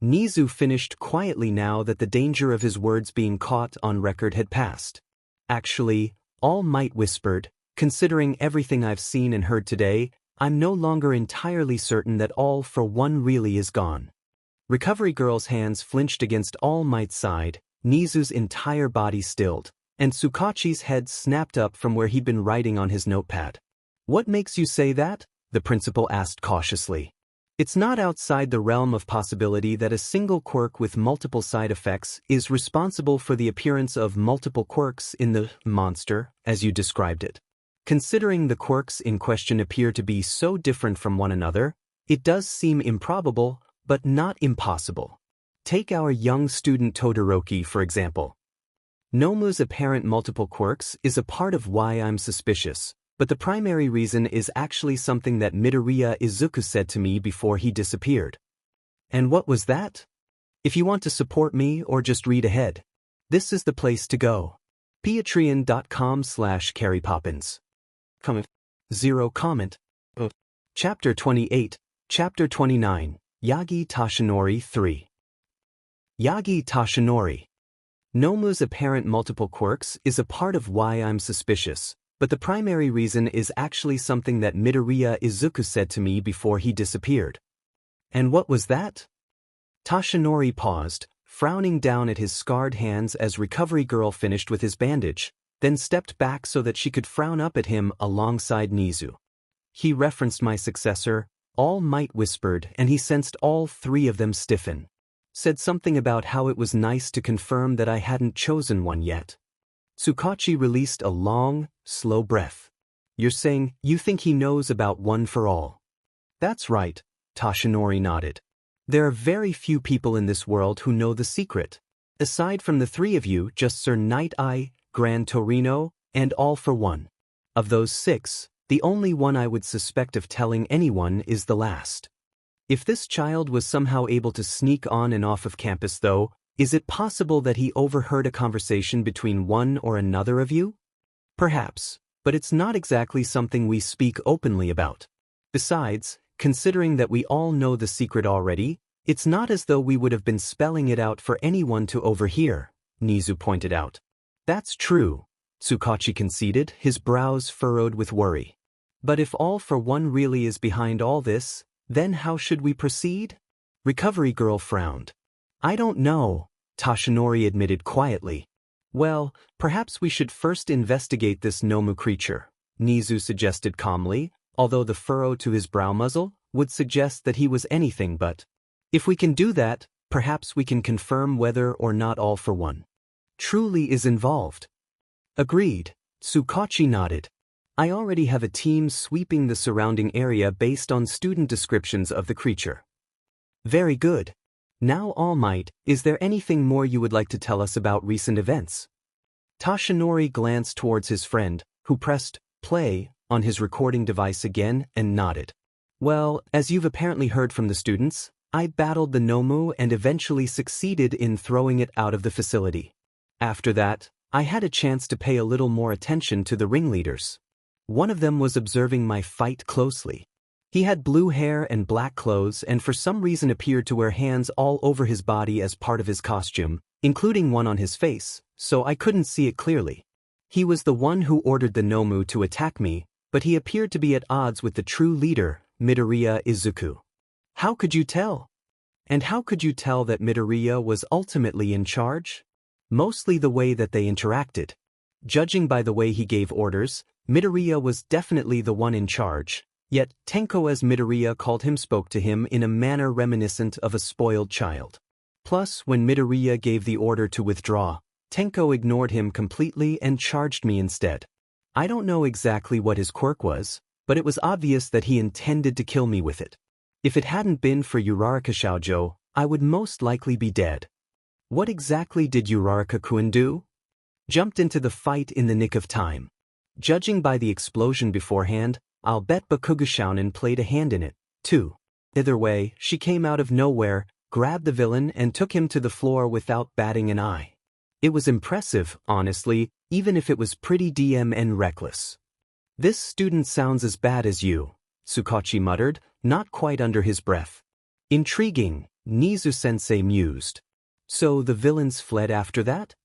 Nizu finished quietly now that the danger of his words being caught on record had passed. Actually, All Might whispered, considering everything I've seen and heard today, I'm no longer entirely certain that All for One really is gone. Recovery Girl's hands flinched against All Might's side, Nizu's entire body stilled, and Tsukachi's head snapped up from where he'd been writing on his notepad. What makes you say that? The principal asked cautiously. It's not outside the realm of possibility that a single quirk with multiple side effects is responsible for the appearance of multiple quirks in the monster, as you described it. Considering the quirks in question appear to be so different from one another, it does seem improbable, but not impossible. Take our young student Todoroki, for example. Nomu's apparent multiple quirks is a part of why I'm suspicious. But the primary reason is actually something that Midoriya Izuku said to me before he disappeared. And what was that? If you want to support me or just read ahead, this is the place to go. Patreon.com/CarryPoppins. Zero comment. Chapter 28, Chapter 29, Yagi Tashinori 3. Yagi Tashinori. Nomu's apparent multiple quirks is a part of why I'm suspicious. But the primary reason is actually something that Midoriya Izuku said to me before he disappeared. And what was that? Tashinori paused, frowning down at his scarred hands as Recovery Girl finished with his bandage, then stepped back so that she could frown up at him alongside Nizu. He referenced my successor, All Might whispered, and he sensed all three of them stiffen. Said something about how it was nice to confirm that I hadn't chosen one yet. Tsukachi released a long, slow breath. You're saying you think he knows about One for All? That's right, Toshinori nodded. There are very few people in this world who know the secret. Aside from the three of you, just Sir Night Eye, Gran Torino, and All for One. Of those 6, the only one I would suspect of telling anyone is the last. If this child was somehow able to sneak on and off of campus though, is it possible that he overheard a conversation between one or another of you? Perhaps, but it's not exactly something we speak openly about. Besides, considering that we all know the secret already, it's not as though we would have been spelling it out for anyone to overhear, Nizu pointed out. That's true, Tsukachi conceded, his brows furrowed with worry. But if All for One really is behind all this, then how should we proceed? Recovery Girl frowned. I don't know, Toshinori admitted quietly. Well, perhaps we should first investigate this Nomu creature, Nizu suggested calmly, although the furrow to his brow muzzle would suggest that he was anything but. If we can do that, perhaps we can confirm whether or not All for One truly is involved. Agreed, Tsukachi nodded. I already have a team sweeping the surrounding area based on student descriptions of the creature. Very good. Now All Might, is there anything more you would like to tell us about recent events? Toshinori glanced towards his friend, who pressed play on his recording device again and nodded. Well, as you've apparently heard from the students, I battled the Nomu and eventually succeeded in throwing it out of the facility. After that, I had a chance to pay a little more attention to the ringleaders. One of them was observing my fight closely. He had blue hair and black clothes and for some reason appeared to wear hands all over his body as part of his costume, including one on his face, so I couldn't see it clearly. He was the one who ordered the Nomu to attack me, but he appeared to be at odds with the true leader, Midoriya Izuku. How could you tell? And how could you tell that Midoriya was ultimately in charge? Mostly the way that they interacted. Judging by the way he gave orders, Midoriya was definitely the one in charge, yet Tenko as Midoriya called him spoke to him in a manner reminiscent of a spoiled child. Plus, when Midoriya gave the order to withdraw, Tenko ignored him completely and charged me instead. I don't know exactly what his quirk was, but it was obvious that he intended to kill me with it. If it hadn't been for Uraraka Shoujo, I would most likely be dead. What exactly did Uraraka-kun do? Jumped into the fight in the nick of time. Judging by the explosion beforehand, I'll bet Bakugo-shounen played a hand in it, too. Either way, she came out of nowhere, grabbed the villain and took him to the floor without batting an eye. It was impressive, honestly, even if it was pretty DMN reckless. This student sounds as bad as you, Tsukachi muttered, not quite under his breath. Intriguing, Nizu-sensei mused. So the villains fled after that?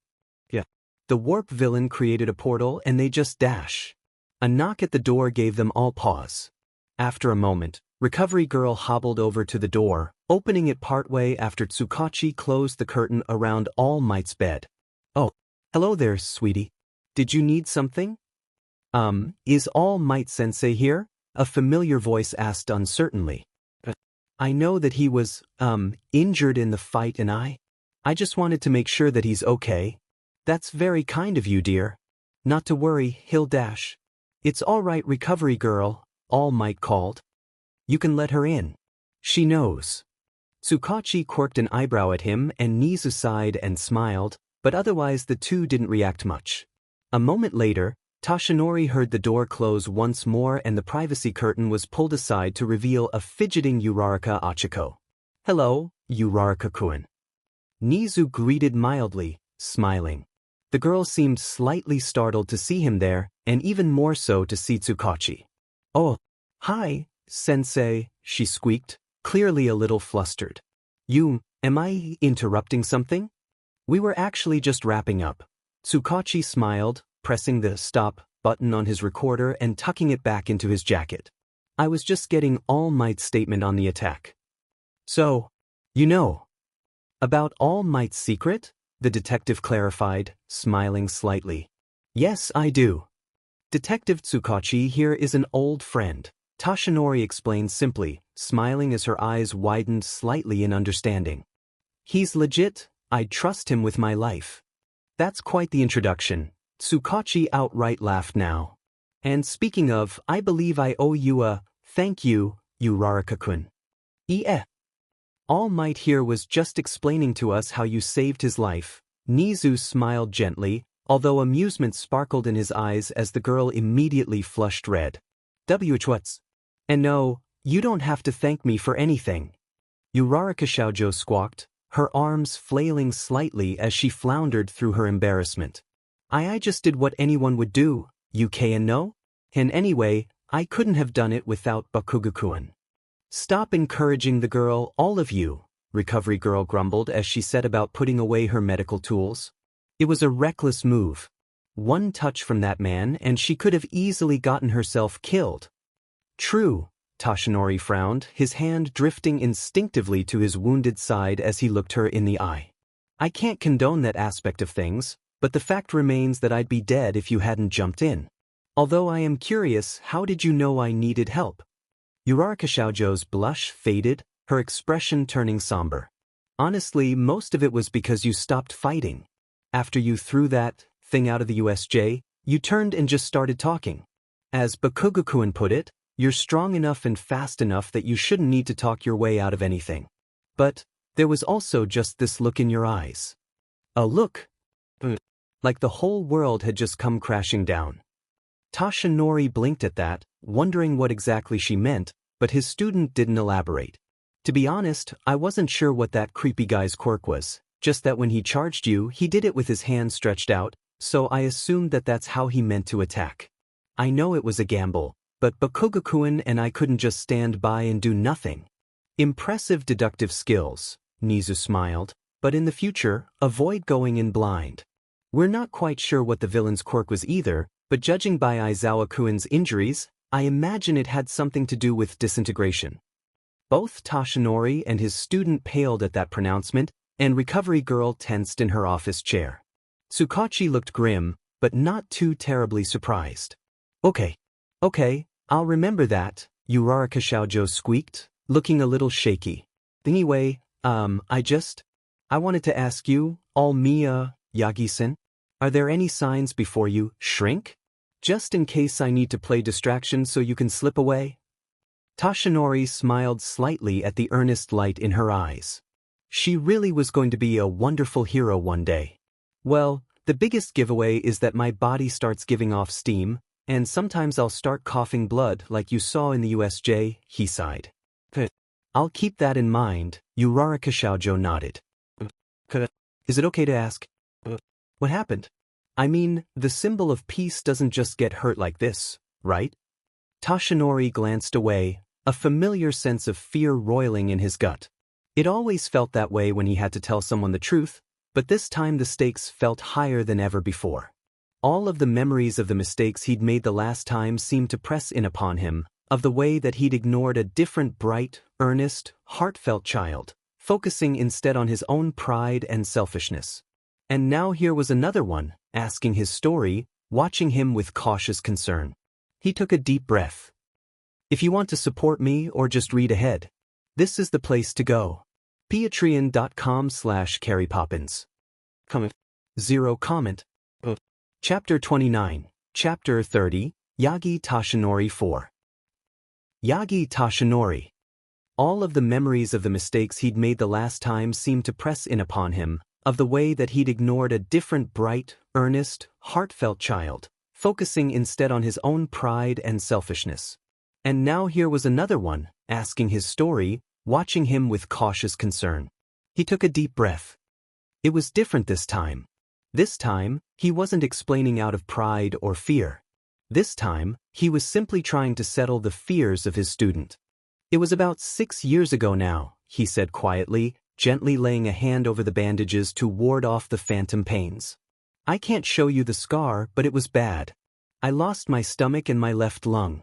Yeah. The warp villain created a portal and they just dash. A knock at the door gave them all pause. After a moment, Recovery Girl hobbled over to the door, opening it partway after Tsukachi closed the curtain around All Might's bed. Oh, hello there, sweetie. Did you need something? Is All Might Sensei here? A familiar voice asked uncertainly. I know that he was, injured in the fight and I just wanted to make sure that he's okay. That's very kind of you, dear. Not to worry, he'll dash. It's all right, Recovery Girl, All Might called. You can let her in. She knows. Tsukachi quirked an eyebrow at him and Nizu sighed and smiled, but otherwise the two didn't react much. A moment later, Toshinori heard the door close once more and the privacy curtain was pulled aside to reveal a fidgeting Uraraka Achiko. Hello, Uraraka-kun. Nizu greeted mildly, smiling. The girl seemed slightly startled to see him there, and even more so to see Tsukachi. Oh, hi, sensei, she squeaked, clearly a little flustered. Am I interrupting something? We were actually just wrapping up. Tsukachi smiled, pressing the stop button on his recorder and tucking it back into his jacket. I was just getting All Might's statement on the attack. So, you know. About All Might's secret? The detective clarified, smiling slightly. Yes, I do. Detective Tsukachi here is an old friend, Toshinori explained simply, smiling as her eyes widened slightly in understanding. He's legit, I'd trust him with my life. That's quite the introduction. Tsukachi outright laughed now. And speaking of, I believe I owe you a thank you, Uraraka-kun. All Might here was just explaining to us how you saved his life. Nizu smiled gently, although amusement sparkled in his eyes as the girl immediately flushed red. What's? And no, you don't have to thank me for anything. Uraraka Shoujo squawked, her arms flailing slightly as she floundered through her embarrassment. I just did what anyone would do, and no? And anyway, I couldn't have done it without Bakugo-kun. Stop encouraging the girl, all of you, Recovery Girl grumbled as she set about putting away her medical tools. It was a reckless move. One touch from that man and she could have easily gotten herself killed. True, Toshinori frowned, his hand drifting instinctively to his wounded side as he looked her in the eye. I can't condone that aspect of things, but the fact remains that I'd be dead if you hadn't jumped in. Although I am curious, how did you know I needed help? Uraraka Shoujo's blush faded, her expression turning somber. Honestly, most of it was because you stopped fighting. After you threw that thing out of the USJ, you turned and just started talking. As Bakugo-kun put it, you're strong enough and fast enough that you shouldn't need to talk your way out of anything. But there was also just this look in your eyes. A look like the whole world had just come crashing down. Toshinori blinked at that, wondering what exactly she meant, but his student didn't elaborate. To be honest, I wasn't sure what that creepy guy's quirk was, just that when he charged you, he did it with his hand stretched out, so I assumed that that's how he meant to attack. I know it was a gamble, but Bakugo-kun and I couldn't just stand by and do nothing. Impressive deductive skills, Nizu smiled, but in the future, avoid going in blind. We're not quite sure what the villain's quirk was either, but judging by Aizawa-kun's injuries, I imagine it had something to do with disintegration. Both Toshinori and his student paled at that pronouncement, and Recovery Girl tensed in her office chair. Tsukachi looked grim, but not too terribly surprised. Okay, I'll remember that, Uraraka Shoujo squeaked, looking a little shaky. Anyway, I wanted to ask you, Yagi-san, are there any signs before you shrink? Just in case I need to play distraction so you can slip away? Toshinori smiled slightly at the earnest light in her eyes. She really was going to be a wonderful hero one day. Well, the biggest giveaway is that my body starts giving off steam, and sometimes I'll start coughing blood like you saw in the USJ, he sighed. I'll keep that in mind, Uraraka Shoujo nodded. Is it okay to ask? What happened? I mean, the symbol of peace doesn't just get hurt like this, right? Toshinori glanced away, a familiar sense of fear roiling in his gut. It always felt that way when he had to tell someone the truth, but this time the stakes felt higher than ever before. All of the memories of the mistakes he'd made the last time seemed to press in upon him, of the way that he'd ignored a different bright, earnest, heartfelt child, focusing instead on his own pride and selfishness. And now here was another one, asking his story, watching him with cautious concern. He took a deep breath. If you want to support me or just read ahead, this is the place to go. Patreon.com/CarryPoppins. 0 comment. Chapter 29, Chapter 30, Yagi Toshinori 4. Yagi Toshinori. All of the memories of the mistakes he'd made the last time seemed to press in upon him, of the way that he'd ignored a different bright, earnest, heartfelt child, focusing instead on his own pride and selfishness. And now here was another one, asking his story, watching him with cautious concern. He took a deep breath. It was different this time. This time, he wasn't explaining out of pride or fear. This time, he was simply trying to settle the fears of his student. It was about 6 years ago now, he said quietly, gently laying a hand over the bandages to ward off the phantom pains. I can't show you the scar, but it was bad. I lost my stomach and my left lung.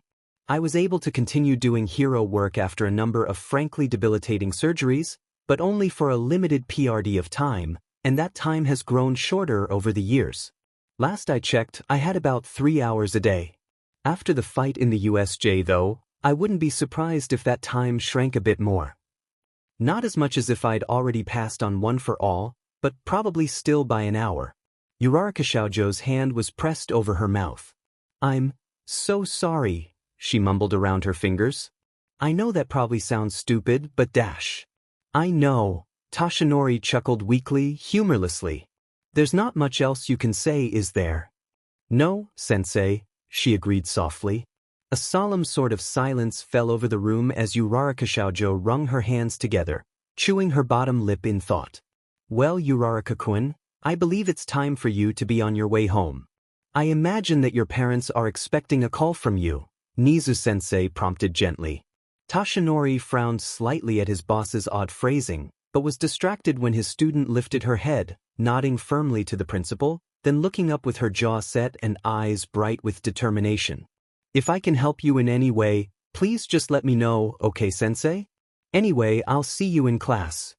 I was able to continue doing hero work after a number of frankly debilitating surgeries, but only for a limited PRD of time, and that time has grown shorter over the years. Last I checked, I had about 3 hours a day. After the fight in the USJ though, I wouldn't be surprised if that time shrank a bit more. Not as much as if I'd already passed on One for All, but probably still by an hour. Uraraka Shoujo's hand was pressed over her mouth. I'm so sorry, she mumbled around her fingers. I know that probably sounds stupid, but dash. I know. Toshinori chuckled weakly, humorlessly. There's not much else you can say, is there? No, sensei, she agreed softly. A solemn sort of silence fell over the room as Uraraka Shoujo wrung her hands together, chewing her bottom lip in thought. Well, Uraraka-kun, I believe it's time for you to be on your way home. I imagine that your parents are expecting a call from you, Nizu-sensei prompted gently. Toshinori frowned slightly at his boss's odd phrasing, but was distracted when his student lifted her head, nodding firmly to the principal, then looking up with her jaw set and eyes bright with determination. If I can help you in any way, please just let me know, okay, sensei? Anyway, I'll see you in class.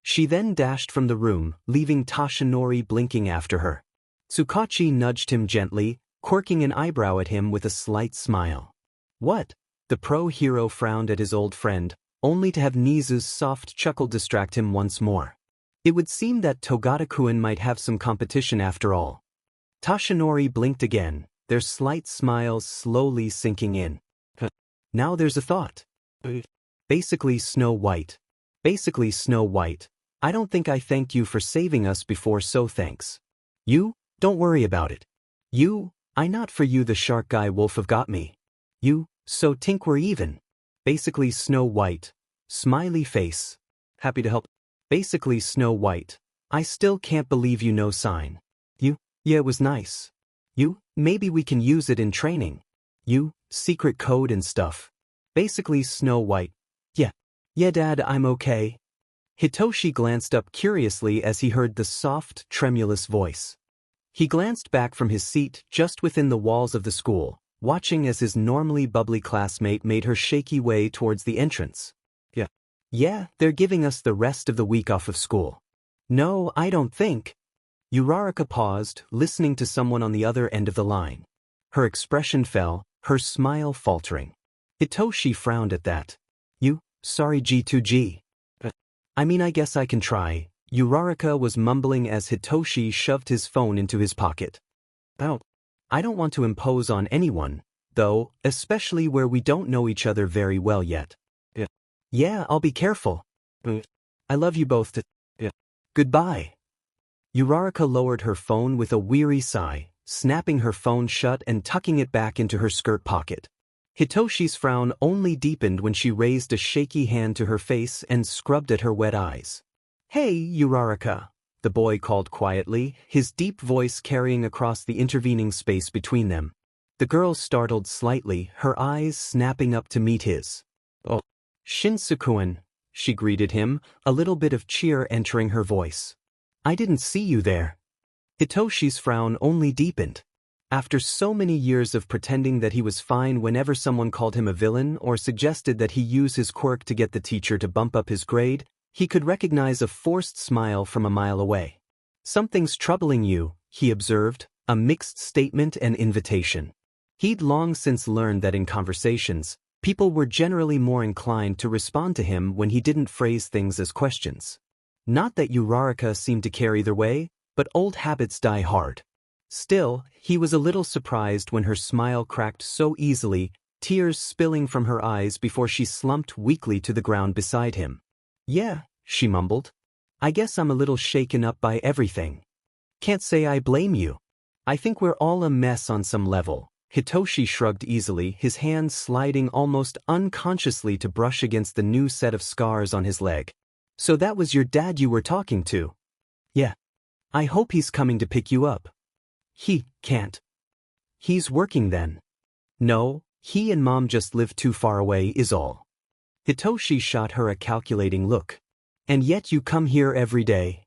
She then dashed from the room, leaving Toshinori blinking after her. Tsukachi nudged him gently, quirking an eyebrow at him with a slight smile. What? The pro-hero frowned at his old friend, only to have Nizu's soft chuckle distract him once more. It would seem that Togata-kun might have some competition after all. Toshinori blinked again, their slight smiles slowly sinking in. Now there's a thought. Basically Snow White. I don't think I thanked you for saving us before, so thanks. You? Don't worry about it. You? I not for you the shark guy wolf have got me. You? So think we're even. Basically Snow White. Smiley face. Happy to help. Basically Snow White. I still can't believe you no sign. You? Yeah, it was nice. You? Maybe we can use it in training. You? Secret code and stuff. Basically Snow White. Yeah. Yeah, Dad, I'm okay. Hitoshi glanced up curiously as he heard the soft, tremulous voice. He glanced back from his seat just within the walls of the school, watching as his normally bubbly classmate made her shaky way towards the entrance. Yeah, they're giving us the rest of the week off of school. No, I don't think. Uraraka paused, listening to someone on the other end of the line. Her expression fell, her smile faltering. Hitoshi frowned at that. You? Sorry G2G. I mean, I guess I can try. Uraraka was mumbling as Hitoshi shoved his phone into his pocket. I don't want to impose on anyone, though, especially where we don't know each other very well yet. Yeah, I'll be careful. I love you both. Goodbye. Uraraka lowered her phone with a weary sigh, snapping her phone shut and tucking it back into her skirt pocket. Hitoshi's frown only deepened when she raised a shaky hand to her face and scrubbed at her wet eyes. Hey, Uraraka, the boy called quietly, his deep voice carrying across the intervening space between them. The girl startled slightly, her eyes snapping up to meet his. Oh. Shinso-kun, she greeted him, a little bit of cheer entering her voice. I didn't see you there. Hitoshi's frown only deepened. After so many years of pretending that he was fine whenever someone called him a villain or suggested that he use his quirk to get the teacher to bump up his grade, he could recognize a forced smile from a mile away. Something's troubling you, he observed, a mixed statement and invitation. He'd long since learned that in conversations, people were generally more inclined to respond to him when he didn't phrase things as questions. Not that Uraraka seemed to care either way, but old habits die hard. Still, he was a little surprised when her smile cracked so easily, tears spilling from her eyes before she slumped weakly to the ground beside him. Yeah, she mumbled. I guess I'm a little shaken up by everything. Can't say I blame you. I think we're all a mess on some level. Hitoshi shrugged easily, his hands sliding almost unconsciously to brush against the new set of scars on his leg. So that was your dad you were talking to? Yeah. I hope he's coming to pick you up. He can't. He's working then. No, he and Mom just live too far away is all. Hitoshi shot her a calculating look. And yet you come here every day.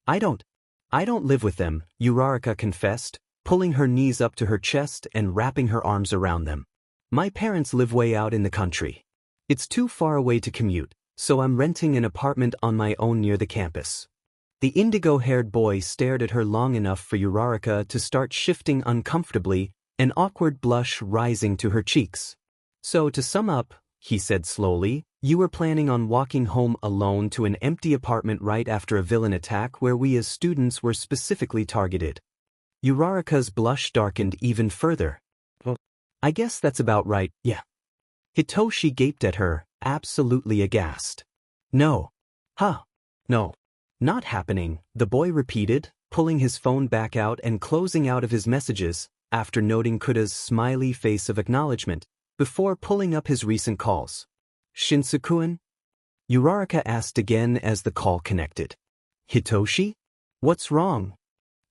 I don't live with them, Uraraka confessed, pulling her knees up to her chest and wrapping her arms around them. My parents live way out in the country. It's too far away to commute, so I'm renting an apartment on my own near the campus. The indigo-haired boy stared at her long enough for Uraraka to start shifting uncomfortably, an awkward blush rising to her cheeks. So to sum up, he said slowly, you were planning on walking home alone to an empty apartment right after a villain attack where we as students were specifically targeted. Uraraka's blush darkened even further. Well, I guess that's about right, yeah. Hitoshi gaped at her, absolutely aghast. No. Huh. No. Not happening, the boy repeated, pulling his phone back out and closing out of his messages, after noting Kuda's smiley face of acknowledgement, before pulling up his recent calls. Shinso-kun? Uraraka asked again as the call connected. Hitoshi? What's wrong?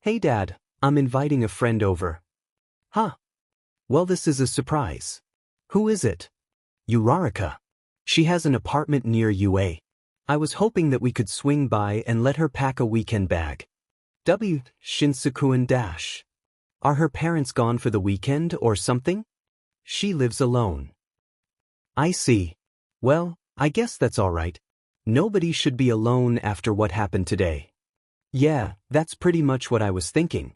Hey Dad, I'm inviting a friend over. Huh? Well, this is a surprise. Who is it? Uraraka. She has an apartment near UA. I was hoping that we could swing by and let her pack a weekend bag. Shinso-kun dash. Are her parents gone for the weekend or something? She lives alone. I see. Well, I guess that's all right. Nobody should be alone after what happened today. Yeah, that's pretty much what I was thinking.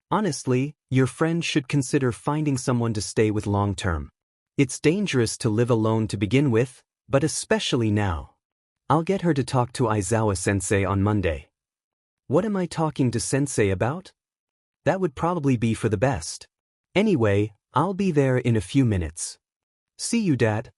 Honestly, your friend should consider finding someone to stay with long term. It's dangerous to live alone to begin with, but especially now. I'll get her to talk to Aizawa-sensei on Monday. What am I talking to sensei about? That would probably be for the best. Anyway, I'll be there in a few minutes. See you, Dad.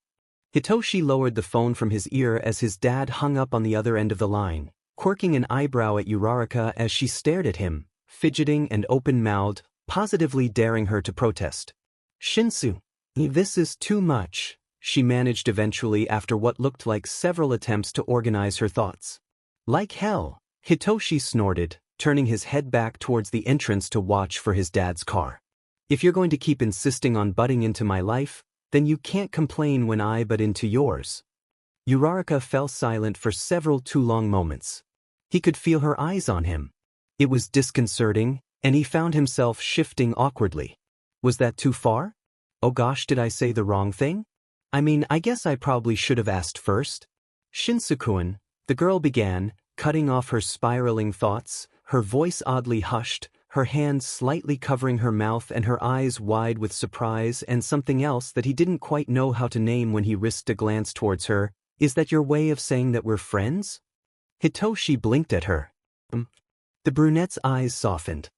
Hitoshi lowered the phone from his ear as his dad hung up on the other end of the line, quirking an eyebrow at Uraraka as she stared at him, fidgeting and open-mouthed, positively daring her to protest. Shinso, this is too much, she managed eventually after what looked like several attempts to organize her thoughts. Like hell, Hitoshi snorted, turning his head back towards the entrance to watch for his dad's car. If you're going to keep insisting on butting into my life, then you can't complain when I butt into yours. Uraraka fell silent for several too long moments. He could feel her eyes on him. It was disconcerting, and he found himself shifting awkwardly. Was that too far? Oh gosh, did I say the wrong thing? I mean, I guess I probably should have asked first. Shinso-kun, the girl began, cutting off her spiraling thoughts, her voice oddly hushed, her hands slightly covering her mouth and her eyes wide with surprise and something else that he didn't quite know how to name when he risked a glance towards her. Is that your way of saying that we're friends? Hitoshi blinked at her. The brunette's eyes softened.